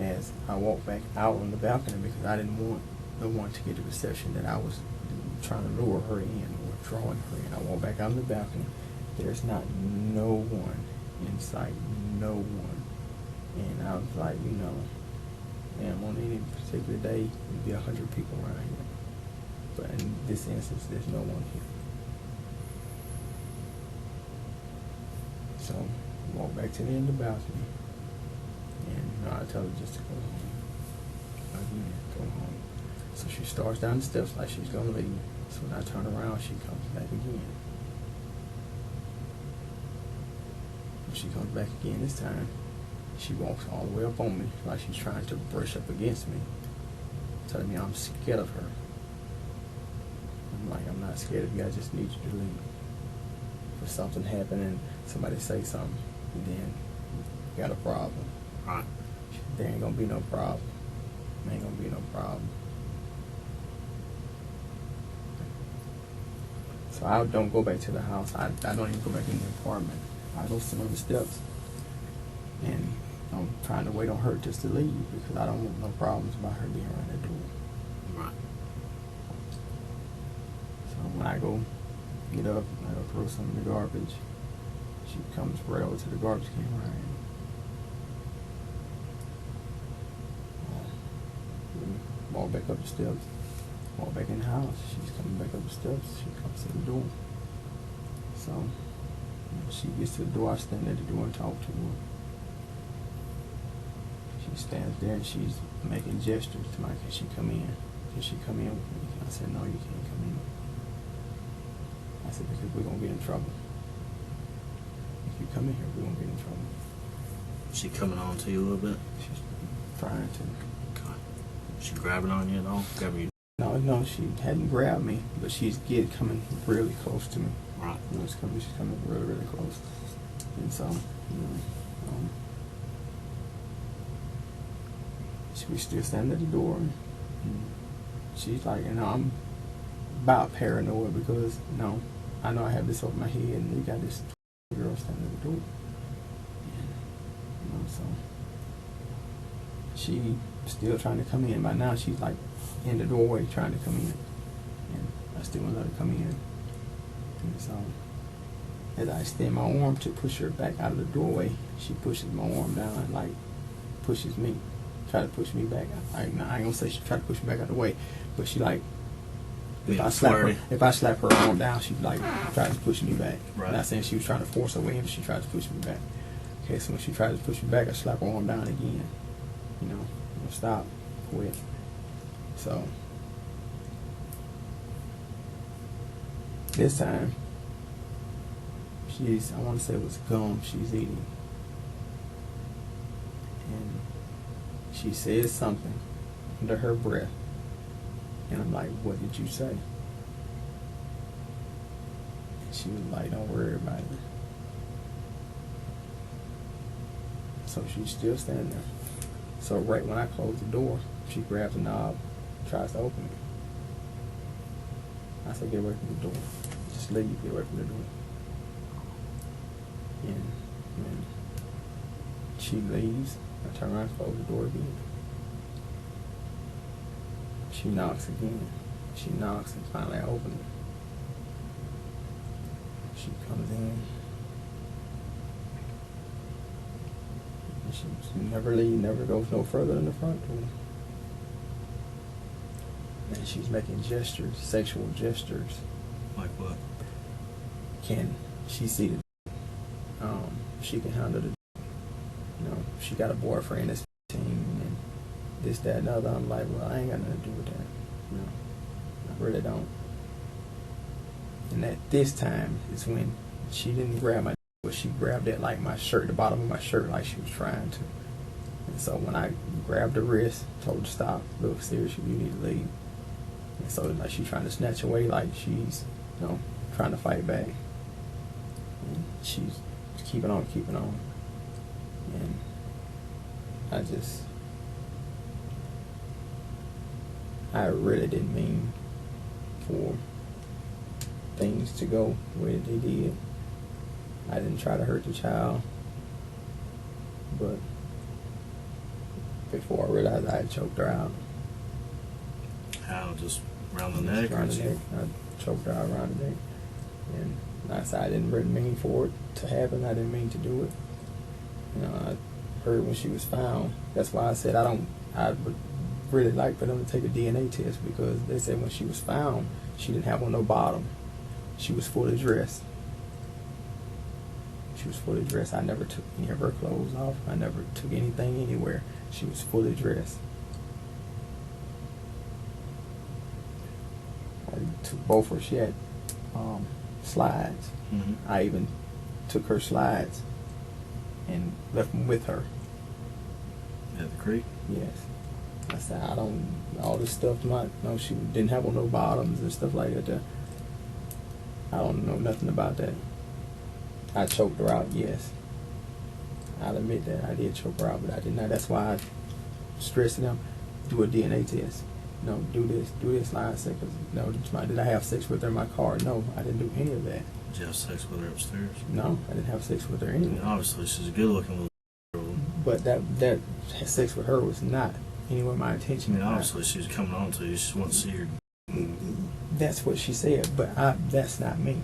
As I walk back out on the balcony because I didn't want no one to get the perception that I was trying to lure her in or drawing her in. I walk back out on the balcony. There's not no one in sight, no one. And I was like, man, on any particular day, there'd be 100 people around here. But in this instance, there's no one here. So I walk back to the end of the balcony. And I tell her just to go home. Again, go home. So she starts down the steps like she's going to leave. So when I turn around, she comes back again. When she comes back again this time, she walks all the way up on me like she's trying to brush up against me, telling me I'm scared of her. I'm like, I'm not scared of you, I just need you to leave. If something happened and somebody say something, then you got a problem. Right. There ain't gonna be no problem. There ain't gonna be no problem. So I don't go back to the house. I don't even go back in the apartment. I go sit on the steps. And I'm trying to wait on her just to leave because I don't want no problems about her being around that door. Right. So when I go get up, I go throw some in the garbage. She comes right over to the garbage can where I am. Walk back up the steps. Walk back in the house. She's coming back up the steps. She comes to the door. So when she gets to the door, I stand at the door and talk to her. She stands there and she's making gestures to me. Can she come in? Can she come in with me? I said, no, you can't come in. I said, because we're going to get in trouble. If you come in here, we're going to get in trouble. She coming on to you a little bit? She's trying to. Okay. She grabbing on you at all? Grabbing you? No, she hadn't grabbed me, but she's coming really close to me. Right. She's coming really, really close. And so, she was still standing at the door. And she's like, I'm about paranoid because, I know I have this over my head and we got this girl standing at the door. And, so she still trying to come in. By now she's like in the doorway trying to come in. And I still want to let her come in. And so as I extend my arm to push her back out of the doorway, she pushes my arm down and like pushes me. Try to push me back. I ain't gonna say she tried to push me back out of the way, but she like if I slap her arm down, she like tried to push me back. Right. Not saying she was trying to force her way in, but she tried to push me back. Okay, so when she tried to push me back, I slap her arm down again. Stop, quit. So this time, I want to say it was gum she's eating, and she says something under her breath, and I'm like, what did you say? And she was like, don't worry about it. So she's still standing there. So right when I close the door, she grabs the knob, tries to open it. I said, get away from the door. Just leave, get away from the door. And when she leaves, I turn around and close the door again. She knocks again. She knocks and finally I open it. She comes in. And she never goes no further than the front door. And she's making gestures, sexual gestures. Like what? Can she see the she can handle the she got a boyfriend that's 15 and this, that, and other. I'm like, well, I ain't got nothing to do with that. I really don't. And at this time is when she didn't grab my, but she grabbed at like my shirt, the bottom of my shirt, like she was trying to. And so when I grabbed her wrist, told her to stop, look, seriously, you need to leave. And so like she's trying to snatch away, like she's, trying to fight back. And she's keeping on. And I really didn't mean for things to go the way they did. I didn't try to hurt the child, but before I realized I had choked her out. How? Just around the neck? Around the neck. I choked her out around the neck. And like I said, I didn't really mean for it to happen. I didn't mean to do it. I heard when she was found. That's why I said I would really like for them to take a DNA test, because they said when she was found, she didn't have on no bottom. She was fully dressed. I never took any of her clothes off. I never took anything anywhere. She was fully dressed. I took both of her. She had slides. Mm-hmm. I even took her slides and left them with her. At the creek? Yes. I said, all this stuff, she didn't have on no bottoms and stuff like that. I don't know nothing about that. I choked her out, yes. I'll admit that. I did choke her out, but I did not. That's why I stressed them, do a DNA test. Do this. Like I said, because, did I have sex with her in my car? No, I didn't do any of that. Did you have sex with her upstairs? No, I didn't have sex with her anywhere. Obviously, she's a good-looking little girl. But that sex with her was not anywhere my intention. Obviously, she was coming on to you. She just wanted to see her. That's what she said, but that's not me.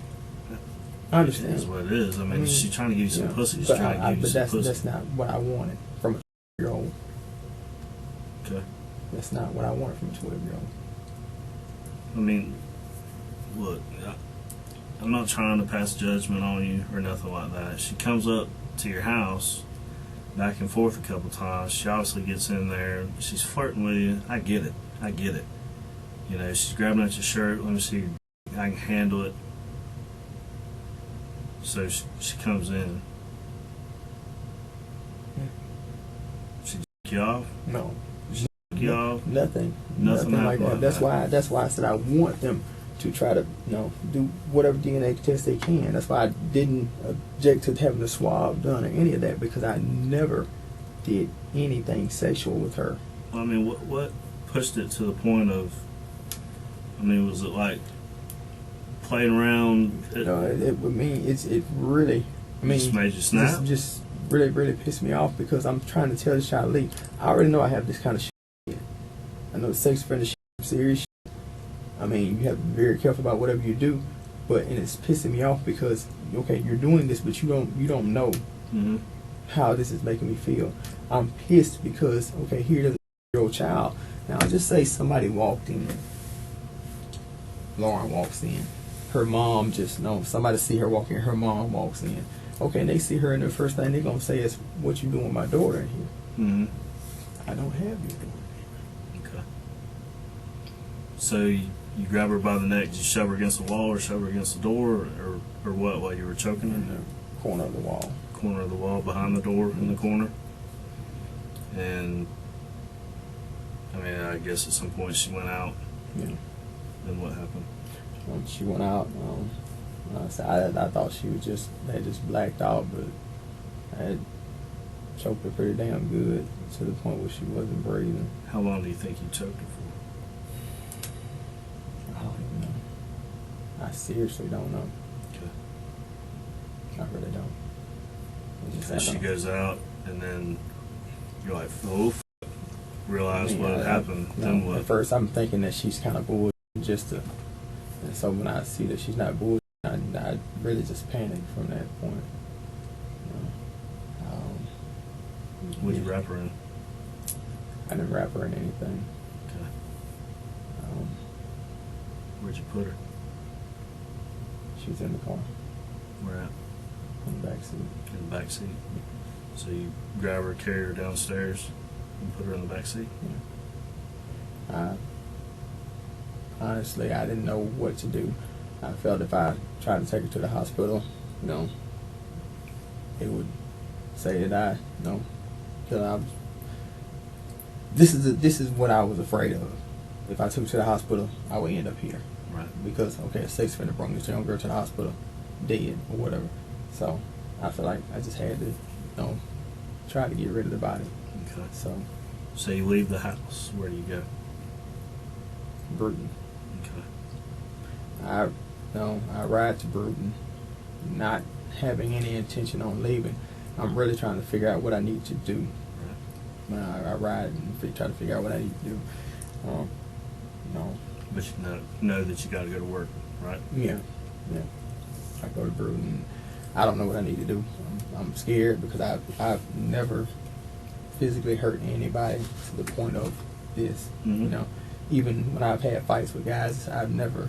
I understand. It is what it is. I mean, she's trying to give you some pussy. She's trying to give you some pussy. But that's not what I wanted from a 12-year-old. Okay. That's not what I wanted from a 12-year-old. I mean, look, I'm not trying to pass judgment on you or nothing like that. She comes up to your house, back and forth a couple times. She obviously gets in there. She's flirting with you. I get it. She's grabbing at your shirt. Let me see. I can handle it. So she comes in. She jerk you off? No. She jerk you off? Nothing like that. That's why I said I want them to try to do whatever DNA test they can. That's why I didn't object to having the swab done or any of that, because I never did anything sexual with her. I mean, what pushed it to the point of? I mean, was it like playing around? It really. Just made you snap. Just really pissed me off, because I'm trying to tell this child, Lee, I already know I have this kind of shit. I know sex offender shit, serious shit. I mean, you have to be very careful about whatever you do, and it's pissing me off because, okay, you're doing this, but you don't know how this is making me feel. I'm pissed because, okay, here's a 8-year-old child. Now, just say somebody walked in. Lauren walks in. Her mom somebody see her walk in, her mom walks in. Okay, and they see her, and the first thing they're going to say is, what you doing with my daughter in here? Mm-hmm. I don't have your daughter. Okay. So you grab her by the neck, did you shove her against the wall or shove her against the door, or what, while you were choking her? In the corner of the wall. Corner of the wall, behind the door, in the corner. And, I mean, I guess at some point she went out. Yeah. Then what happened? She went out. I thought she was they just blacked out, but I had choked her pretty damn good to the point where she wasn't breathing. How long do you think you choked her for? I don't even know. I seriously don't know. Okay. I really don't. So she goes out, and then you're like, oh, realize what had happened. Then what? At first, I'm thinking that she's kind of bullshit and so when I see that she's not bullshit, I really just panicked from that point. What did you wrap her in? I didn't wrap her in anything. Okay. Where'd you put her? She was in the car. Where at? In the back seat. In the back seat. So you grab her, carry her downstairs, and put her in the back seat? Yeah. Honestly, I didn't know what to do. I felt if I tried to take her to the hospital, it would say that this is what I was afraid of. if I took her to the hospital, I would end up here. Right. Because, okay, a sex offender brought this young girl to the hospital, dead or whatever. So I feel like I just had to, try to get rid of the body. Okay. So you leave the house. Where do you go? Bruton. Okay. I ride to Bruton, not having any intention on leaving. I'm really trying to figure out what I need to do. Right. I ride and try to figure out what I need to do. But you know that you got to go to work, right? Yeah. I go to Bruton. I don't know what I need to do. I'm scared because I've never physically hurt anybody to the point of this. Mm-hmm. Even when I've had fights with guys, I've never,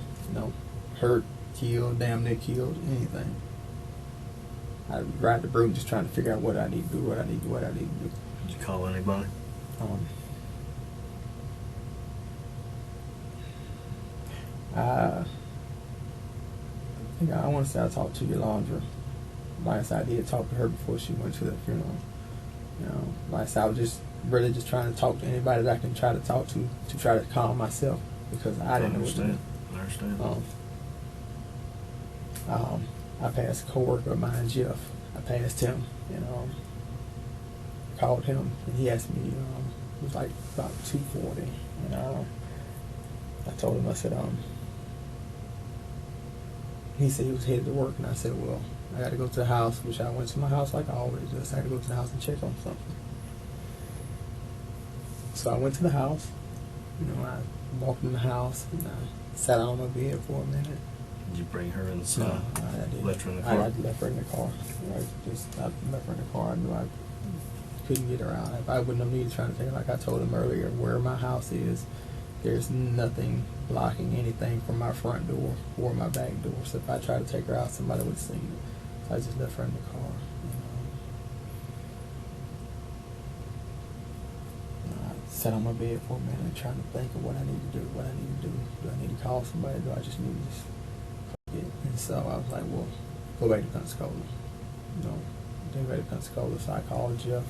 hurt, killed, damn near killed, anything. I ride to Bruton just trying to figure out what I need to do, what I need to do. Did you call anybody? I think I want to say I talked to Yolanda. Like I said, I did talk to her before she went to the funeral. Like I said, I was just really just trying to talk to anybody that I can try to talk to try to calm myself because I didn't know what to do. I understand. I passed a coworker of mine, Jeff. I passed him, called him, and he asked me. It was like about 2:40, and I told him, I said, he said he was headed to work, and I said, well, I got to go to the house, which I went to my house like I always do. So I had to go to the house and check on something. So I went to the house. I walked in the house, and I sat on my bed for a minute. Did you bring her inside? No, I didn't. Left her in the car? I left her in the car. I left her in the car. I knew I couldn't get her out. I wouldn't have needed trying to take her. Like I told him earlier, where my house is, there's nothing blocking anything from my front door or my back door. So if I tried to take her out, somebody would have seen it. So I just left her in the car. I sat on my bed for a minute trying to think of what I need to do. Do I need to call somebody? Do I just need to just forget? And so I was like, well, go back to Pensacola. Go back to Pensacola. So I called Jeff,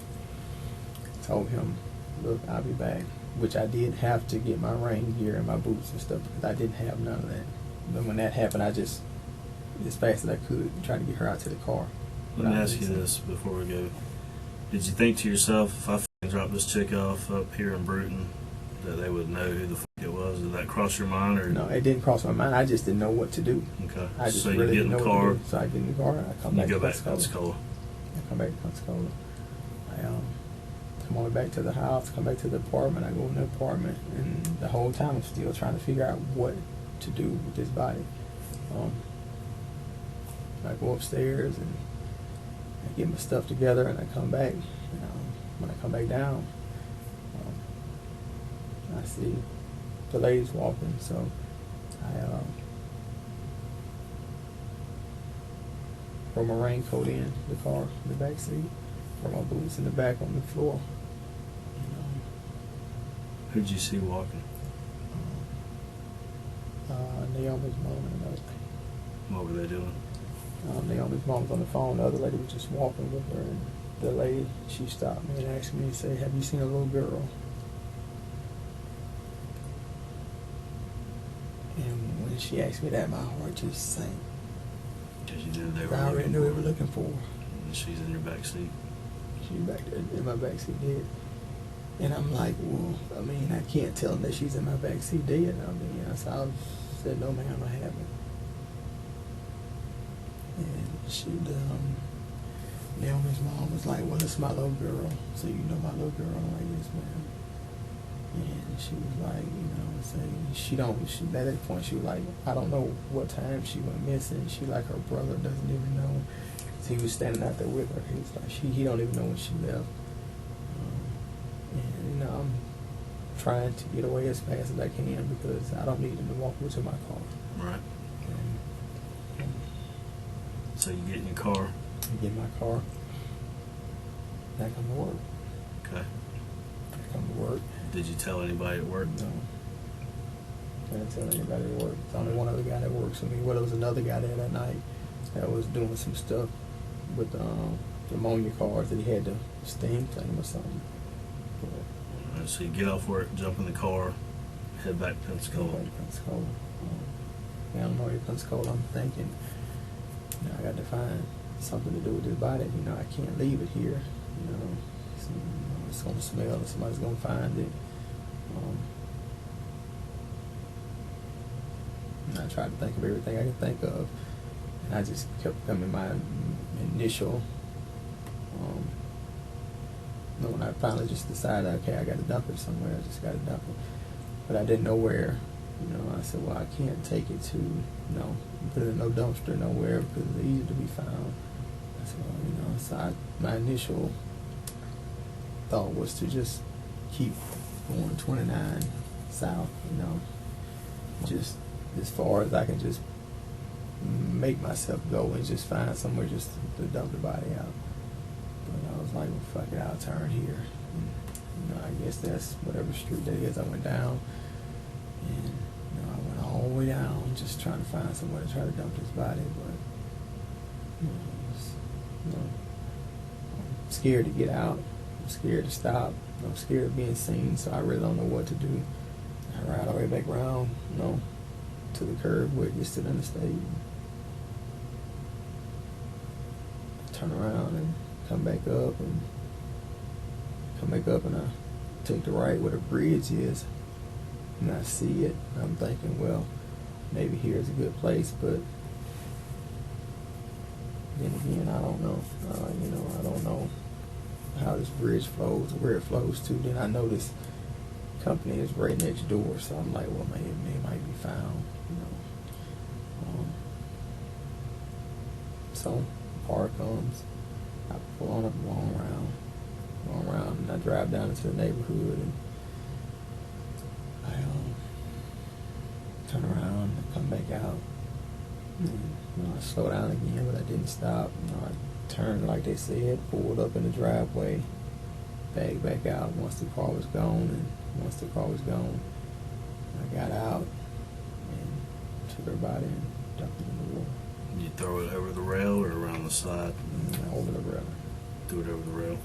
told him, look, I'll be back. Which I did have to get my rain gear and my boots and stuff because I didn't have none of that. But when that happened, I just, as fast as I could, tried to get her out to the car. Let me ask you this before we go. Did you think to yourself, if I f***ing drop this chick off up here in Bruton, that they would know who the f*** it was? Did that cross your mind? Or? No, it didn't cross my mind. I just didn't know what to do. Okay. I just so you really get in didn't the know car. what to do. So I get in the car and I come back to Pensacola. I come back to Pensacola. I come all the way back to the house, come back to the apartment. I go in the apartment, and the whole time I'm still trying to figure out what to do with this body. I go upstairs and I get my stuff together, and I come back. When I come back down, I see the ladies walking, so I throw my raincoat in the car, in the back seat, throw my boots in the back on the floor. Who'd you see walking? Naomi's mom and another. What were they doing? Naomi's mom was on the phone. The other lady was just walking with her, and the lady, she stopped me and asked me and said, "Have you seen a little girl?" And when she asked me that, my heart just sank. Because you knew they were. I already knew they were looking for her. And she's in your back seat. She's back there in my back seat dead. And I'm like, well, I mean, I can't tell them that she's in my back seat dead. So I said, no, ma'am, I haven't. And Naomi's mom was like, well, it's my little girl. So you know my little girl? I'm like, yes, ma'am. And she was like, at that point, she was like, I don't know what time she went missing. She like, her brother doesn't even know. So he was standing out there with her. He was like, he don't even know when she left. And I'm trying to get away as fast as I can because I don't need him to walk over to my car. Right. And so you get in your car? I get in my car. And I come to work. Okay. I come to work. Did you tell anybody at work? No. I didn't tell anybody at work. There's only one other guy that works with me. Well, there was another guy there that night that was doing some stuff with the ammonia cars that he had to steam clean or something. All right, so you get off work, jump in the car, head back to Pensacola. Pensacola. Illinois, Pensacola. I'm thinking, I got to find something to do with this body. I can't leave it here. It's going to smell, and somebody's going to find it. And I tried to think of everything I could think of, and I just kept coming my initial. When I finally just decided, okay, I got to dump it somewhere. I just got to dump it, but I didn't know where. I said, well, I can't take it to, put it in no dumpster nowhere because it's easy to be found. I said, well, so my initial thought was to just keep going 29 south, just as far as I can just make myself go and just find somewhere just to dump the body out. But I was like, well, fuck it, I'll turn here. And, I guess that's whatever street that is. I went down, and I went all the way down, just trying to find somewhere to try to dump this body. But I'm scared to get out. I'm scared to stop. I'm scared of being seen. So I really don't know what to do. I ride all the way back around, to the curb where it gets to the interstate. Turn around and come back up, and I take the right where the bridge is, and I see it. I'm thinking, well, maybe here's a good place, but then again, I don't know. I don't know how this bridge flows, where it flows to. Then I know this company is right next door, so I'm like, well, maybe it might be found, So car comes, I pull on up, going around, and I drive down into the neighborhood, and I turn around and come back out. And, I slow down again, but I didn't stop. I turned like they said, pulled up in the driveway, bagged back out once the car was gone, I got out and took her body and dumped it in the water. You throw it over the rail or around the side? Over the rail. Threw it over the rail.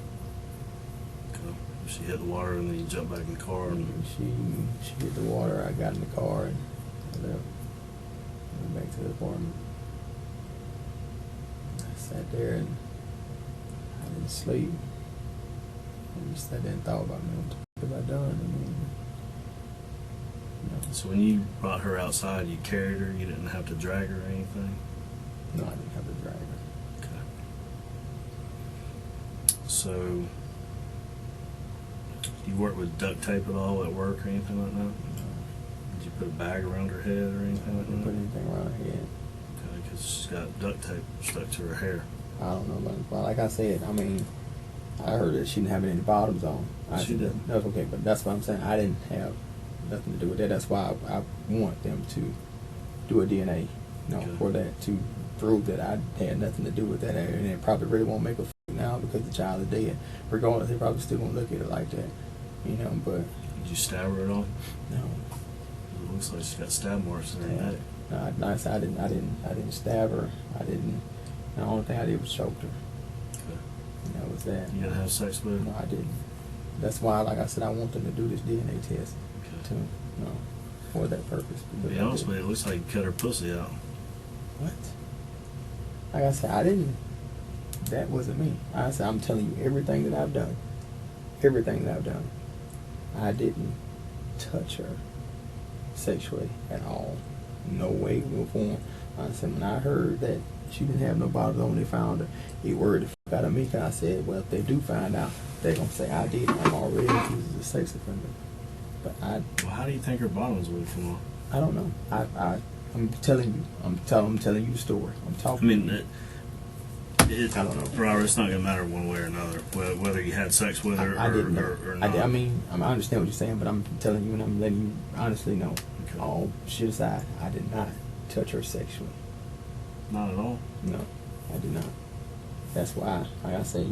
Okay. She hit the water, and then you jump back in the car. And She hit the water. I got in the car and I left. Went back to the apartment. I sat there and I didn't sleep. I just sat there and thought about what have I done. So when you brought her outside, you carried her. You didn't have to drag her or anything. No, I didn't have to drag her. Okay. So, you work with duct tape at all at work or anything like that? No. Did you put a bag around her head or anything like I didn't that? put anything around her head. Okay, because she's got duct tape stuck to her hair. I don't know, but like I said, I heard that she didn't have any bottoms on. She didn't. That's okay, but that's what I'm saying. I didn't have nothing to do with that. That's why I want them to do a DNA, Okay. for that, to prove that I had nothing to do with that. And it probably really won't make a now because the child is dead. Regardless, they probably still won't look at it like that, but. Did you stab her at all? No. It looks like she's got stab marks in her Yeah. neck. No, I didn't stab her. The only thing I did was choke her. Okay. And that was that. You didn't have sex with her? No, I didn't. That's why, like I said, I want them to do this DNA test Okay. for that purpose. To be honest with you, it looks like you cut her pussy out. What? Like I said, I didn't. That wasn't me. I said, I'm telling you everything that I've done. Everything that I've done. I didn't touch her sexually at all. No way, no form. I said, when I heard that she didn't have no bottoms on when they found her, it worried the fuck out of me, because I said, well, if they do find out, they're going to say I did. I'm already accused as a sex offender. But Well, how do you think her bottoms would come off? I don't know. I'm telling you. I'm telling you the story. I'm I talking. mean, I don't know. Robert, it's not going to matter one way or another, whether you had sex with her I didn't know. or not. I understand what you're saying, but I'm telling you and I'm letting you honestly know. Okay. All shit aside, I did not touch her sexually. Not at all? No, I did not. That's why, like I said,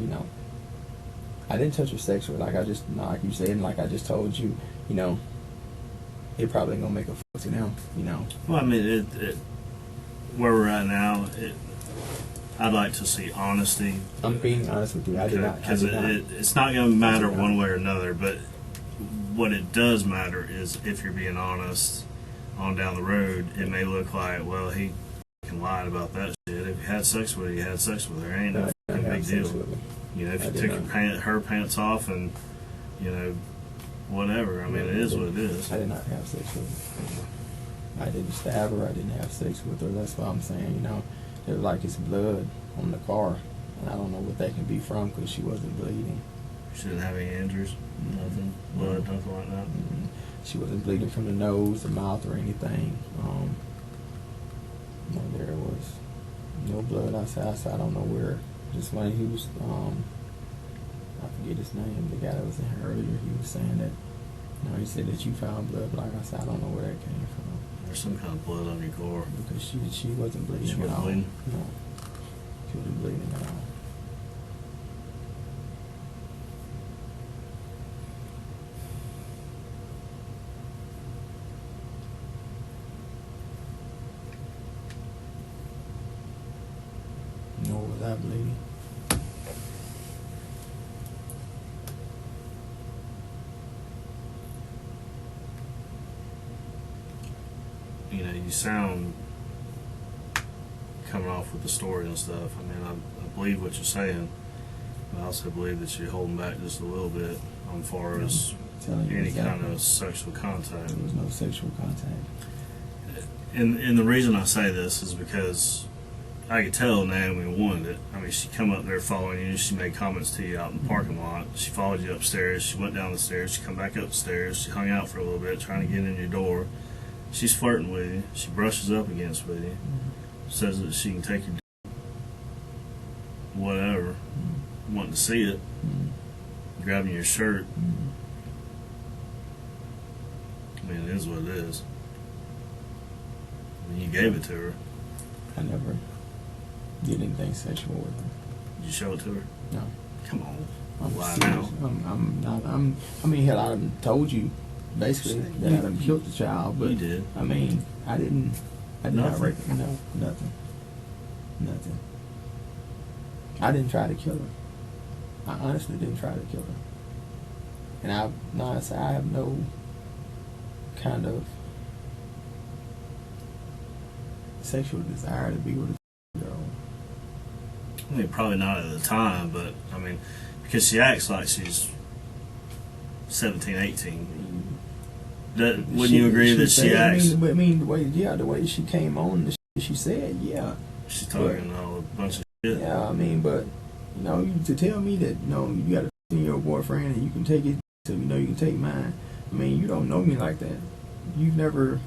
I didn't touch her sexually. Like you said, and like I just told you, it probably ain't gonna make a fuss now, Well, I mean, where we're at now, I'd like to see honesty. I'm being honest with you. I did not. Because it's not going to matter one way or another, but what it does matter is if you're being honest on down the road, it may look like, well, he can lie about that shit. If you had sex with her, you had sex with her. Ain't no fucking big deal. You know, if you took her pants off and, you know, whatever. I mean, it is what it is. I did not have sex with her. I didn't stab her. I didn't have sex with her. That's what I'm saying. You know, it was like it's blood on the car, and I don't know what that can be from because she wasn't bleeding. She didn't have any injuries, nothing, blood, nothing like that. She wasn't bleeding from the nose, the mouth, or anything. No, there was no blood. I said, I don't know where. Just when he was, I forget his name, the guy that was in here earlier, he was saying that, you know, he said that you found blood, but like I said, I don't know where that came from. There's some kind of blood on your car. Because she wasn't bleeding She at wasn't all. bleeding? No, she wasn't bleeding at all. Nor was I bleeding. You know, you sound coming off with the story and stuff. I mean, I believe what you're saying, but I also believe that you're holding back just a little bit on far as any kind of sexual contact. There was no sexual contact. And the reason I say this is because I could tell Naomi wanted it. I mean, she come up there following you. She made comments to you out in the parking lot. She followed you upstairs. She went down the stairs. She come back upstairs. She hung out for a little bit trying to get in your door. She's flirting with you. She brushes up against with you. Says that she can take your whatever. Wanting to see it. Grabbing your shirt. I mean, it is what it is. I mean, you gave it to her. I never did anything sexual with her. Did you show it to her? No. Come on. I'm Lie serious. now. I'm not. I mean, hell, I done told you basically that I done killed the child, but You did. I mean, I did not Nothing? reckon. No, nothing. I didn't try to kill her. I honestly didn't try to kill her. And I have no kind of sexual desire to be with a girl. I mean, probably not at the time, but I mean, because she acts like she's 17, 18. Wouldn't you agree that she acts? I mean, the way she came on, the shit she said, yeah. She's talking a bunch of shit. Yeah, I mean, but you know, to tell me that you got a 15-year-old boyfriend and you can take it, so you can take mine. I mean, you don't know me like that. You've never,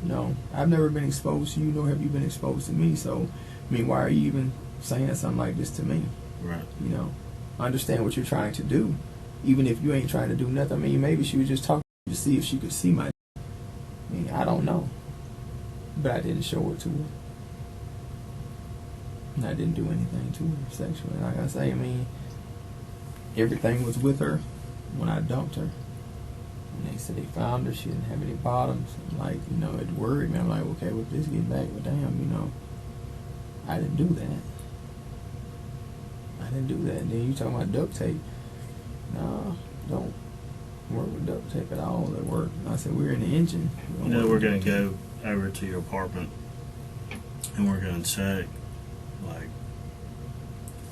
I've never been exposed to you, nor have you been exposed to me. So, I mean, why are you even saying something like this to me? Right. I understand what you're trying to do, even if you ain't trying to do nothing. I mean, maybe she was just talking to see if she could see my. I mean, I don't know, but I didn't show it to her. And I didn't do anything to her sexually. Like I say, I mean, everything was with her when I dumped her. And they said they found her. She didn't have any bottoms. Like, it worried me. I'm like, okay, well, this getting back, but damn, I didn't do that. And then you talking about duct tape. No, don't work with duct tape at all. That work. I said, we're in the engine. We're going to go over to your apartment and we're going to check, like,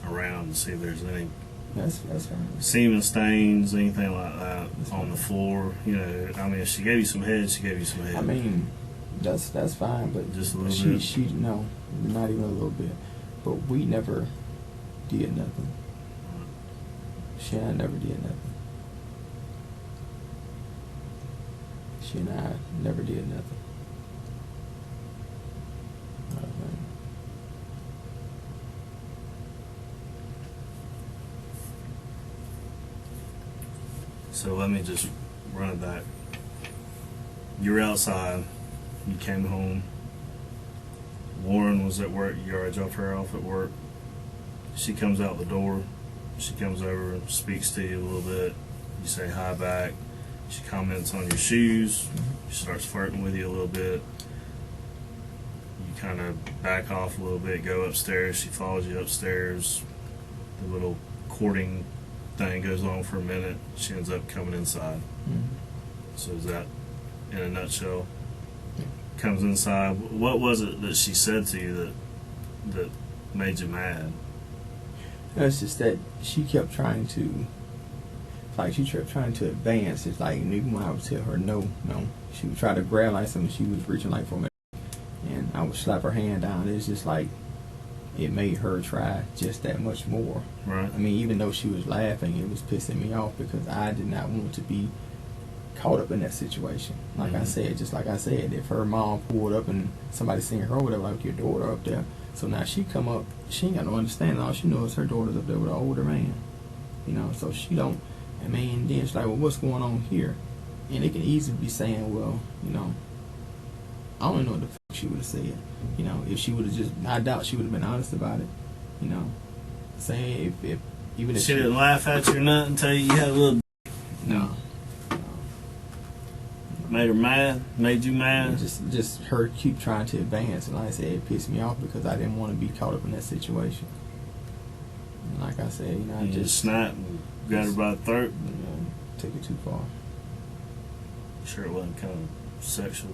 around to see if there's any That's fine. semen stains, anything like that on the floor. I mean, if she gave you some head, she gave you some head. I mean, that's fine, but Just a little bit? She no, not even a little bit. But we never did nothing. She and I never did nothing. She and I never did nothing. Not a thing. So let me just run it back. You were outside. You came home. Warren was at work. You already dropped her off at work. She comes out the door. She comes over and speaks to you a little bit. You say hi back. She comments on your shoes. She starts flirting with you a little bit. You kind of back off a little bit, go upstairs. She follows you upstairs. The little courting thing goes on for a minute. She ends up coming inside. So is that, in a nutshell, comes inside? What was it that she said to you that made you mad? It's just that she kept trying to, she kept trying to advance. It's like, even when I would tell her no, she would try to grab like something. She was reaching like for me, and I would slap her hand down. It's just like it made her try just that much more. Right. I mean, even though she was laughing, it was pissing me off because I did not want to be caught up in that situation. Like I said, just like I said, if her mom pulled up and somebody seen her over there, like your daughter up there, so now she come up, she ain't got no understanding. All she knows is her daughter's up there with an older man. So she don't, I mean, then she's like, well, what's going on here? And it can easily be saying, well, I don't know what the fuck she would have said. If she would have just, I doubt she would have been honest about it. Saying if even if She didn't laugh at you or nothing, tell you had a little. No. Made her mad? Made you mad? Just her keep trying to advance, and like I said, it pissed me off because I didn't want to be caught up in that situation. And like I said, I You just snapped and got her by the throat? took it too far. Sure it wasn't kind of sexual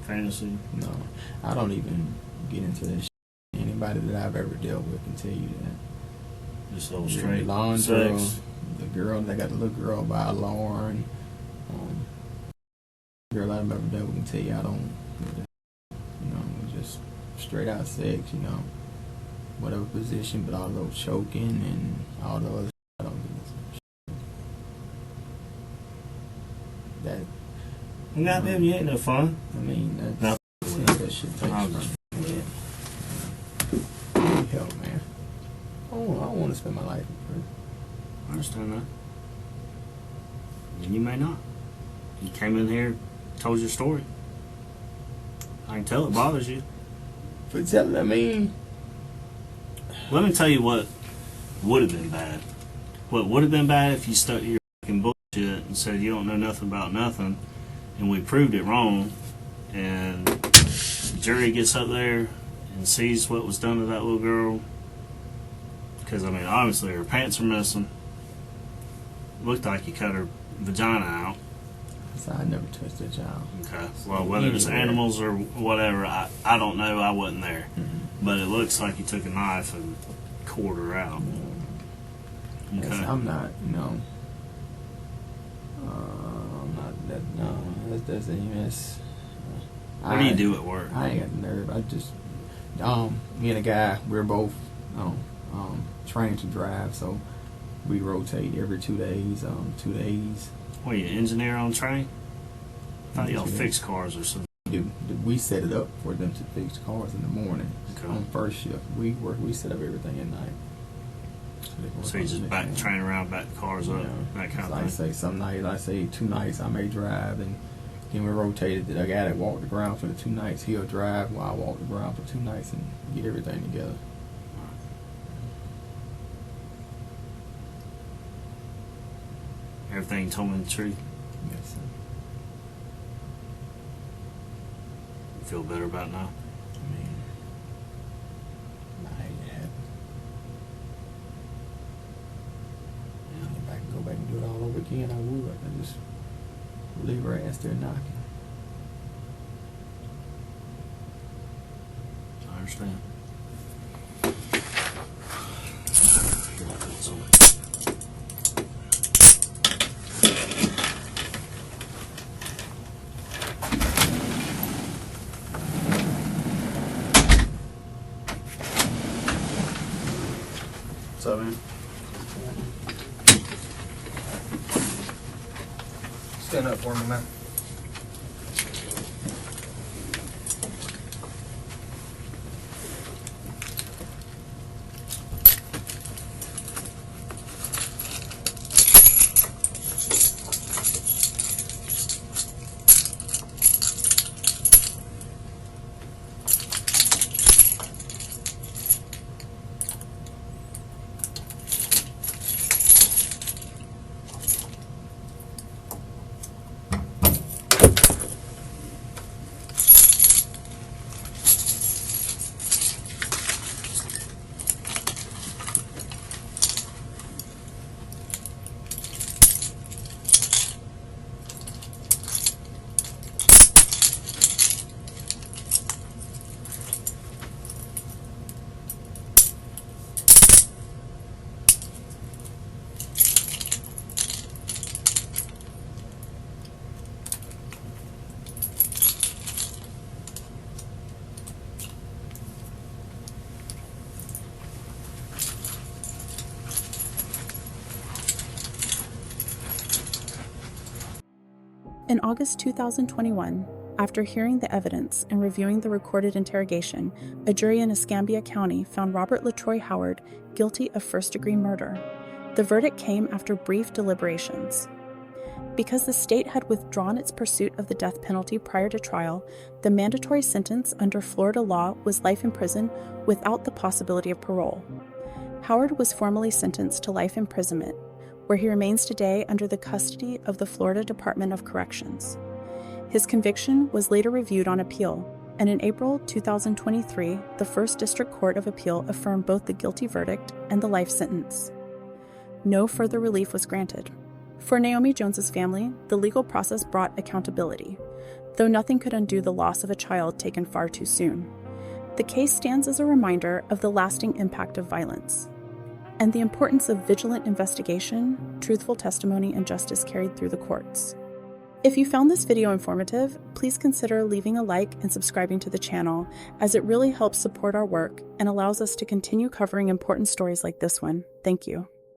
fantasy? No, I don't even get into that shit. Anybody that I've ever dealt with can tell you that. Just old The straight blonde girl, sex? the girl, they got the little girl by Lauren. Girl I've ever dealt with can tell you I don't, just straight out sex, whatever position, but all those choking and all the other shit, I don't do that. Goddamn, you ain't no fun. I mean, No. that's that shit takes from me. Need help, man. I don't want to spend my life in prison. I understand that. And you may not. You came in here, told your story. I can tell it bothers you. For telling, I mean, Let me tell you what would have been bad. What would have been bad if you stuck to your fucking bullshit and said you don't know nothing about nothing, and we proved it wrong, and the jury gets up there and sees what was done to that little girl. Because, I mean, obviously her pants are missing. Looked like you cut her vagina out. so I never touched that child. Okay. Well, whether it's animals or whatever, I don't know. I wasn't there. Mm-hmm. But it looks like you took a knife and cored her out. Okay. I'm not, I'm not that, no, that doesn't even, What do you do at work? I ain't got the nerve. I just, me and a guy, we're both, trained to drive, so we rotate every 2 days, 2 days. What, are you an engineer on train? I thought y'all 2 days. fix cars or something. We set it up for them to fix cars in the morning. Okay. On first shift, we set up everything at night. So you just train around, back the cars up, that kind of like thing. say some nights, I say 2 nights I may drive, and then we rotated. The guy that walked the ground for the 2 nights, he'll drive while I walk the ground for 2 nights and get everything together. Everything told me the truth. Yes, sir. You feel better about it now? I mean, I hate it happen. If I could go back and do it all over again, I would. I just leave her ass there knocking. I understand. What's up, man? Stand up for me, man. In August 2021, after hearing the evidence and reviewing the recorded interrogation, a jury in Escambia County found Robert Letroy Howard guilty of first-degree murder. The verdict came after brief deliberations. Because the state had withdrawn its pursuit of the death penalty prior to trial, the mandatory sentence under Florida law was life in prison without the possibility of parole. Howard was formally sentenced to life imprisonment, where he remains today under the custody of the Florida Department of Corrections. His conviction was later reviewed on appeal, and in April 2023, the First District Court of Appeal affirmed both the guilty verdict and the life sentence. No further relief was granted. For Naomi Jones's family, the legal process brought accountability, though nothing could undo the loss of a child taken far too soon. The case stands as a reminder of the lasting impact of violence and the importance of vigilant investigation, truthful testimony, and justice carried through the courts. If you found this video informative, please consider leaving a like and subscribing to the channel, as it really helps support our work and allows us to continue covering important stories like this one. Thank you.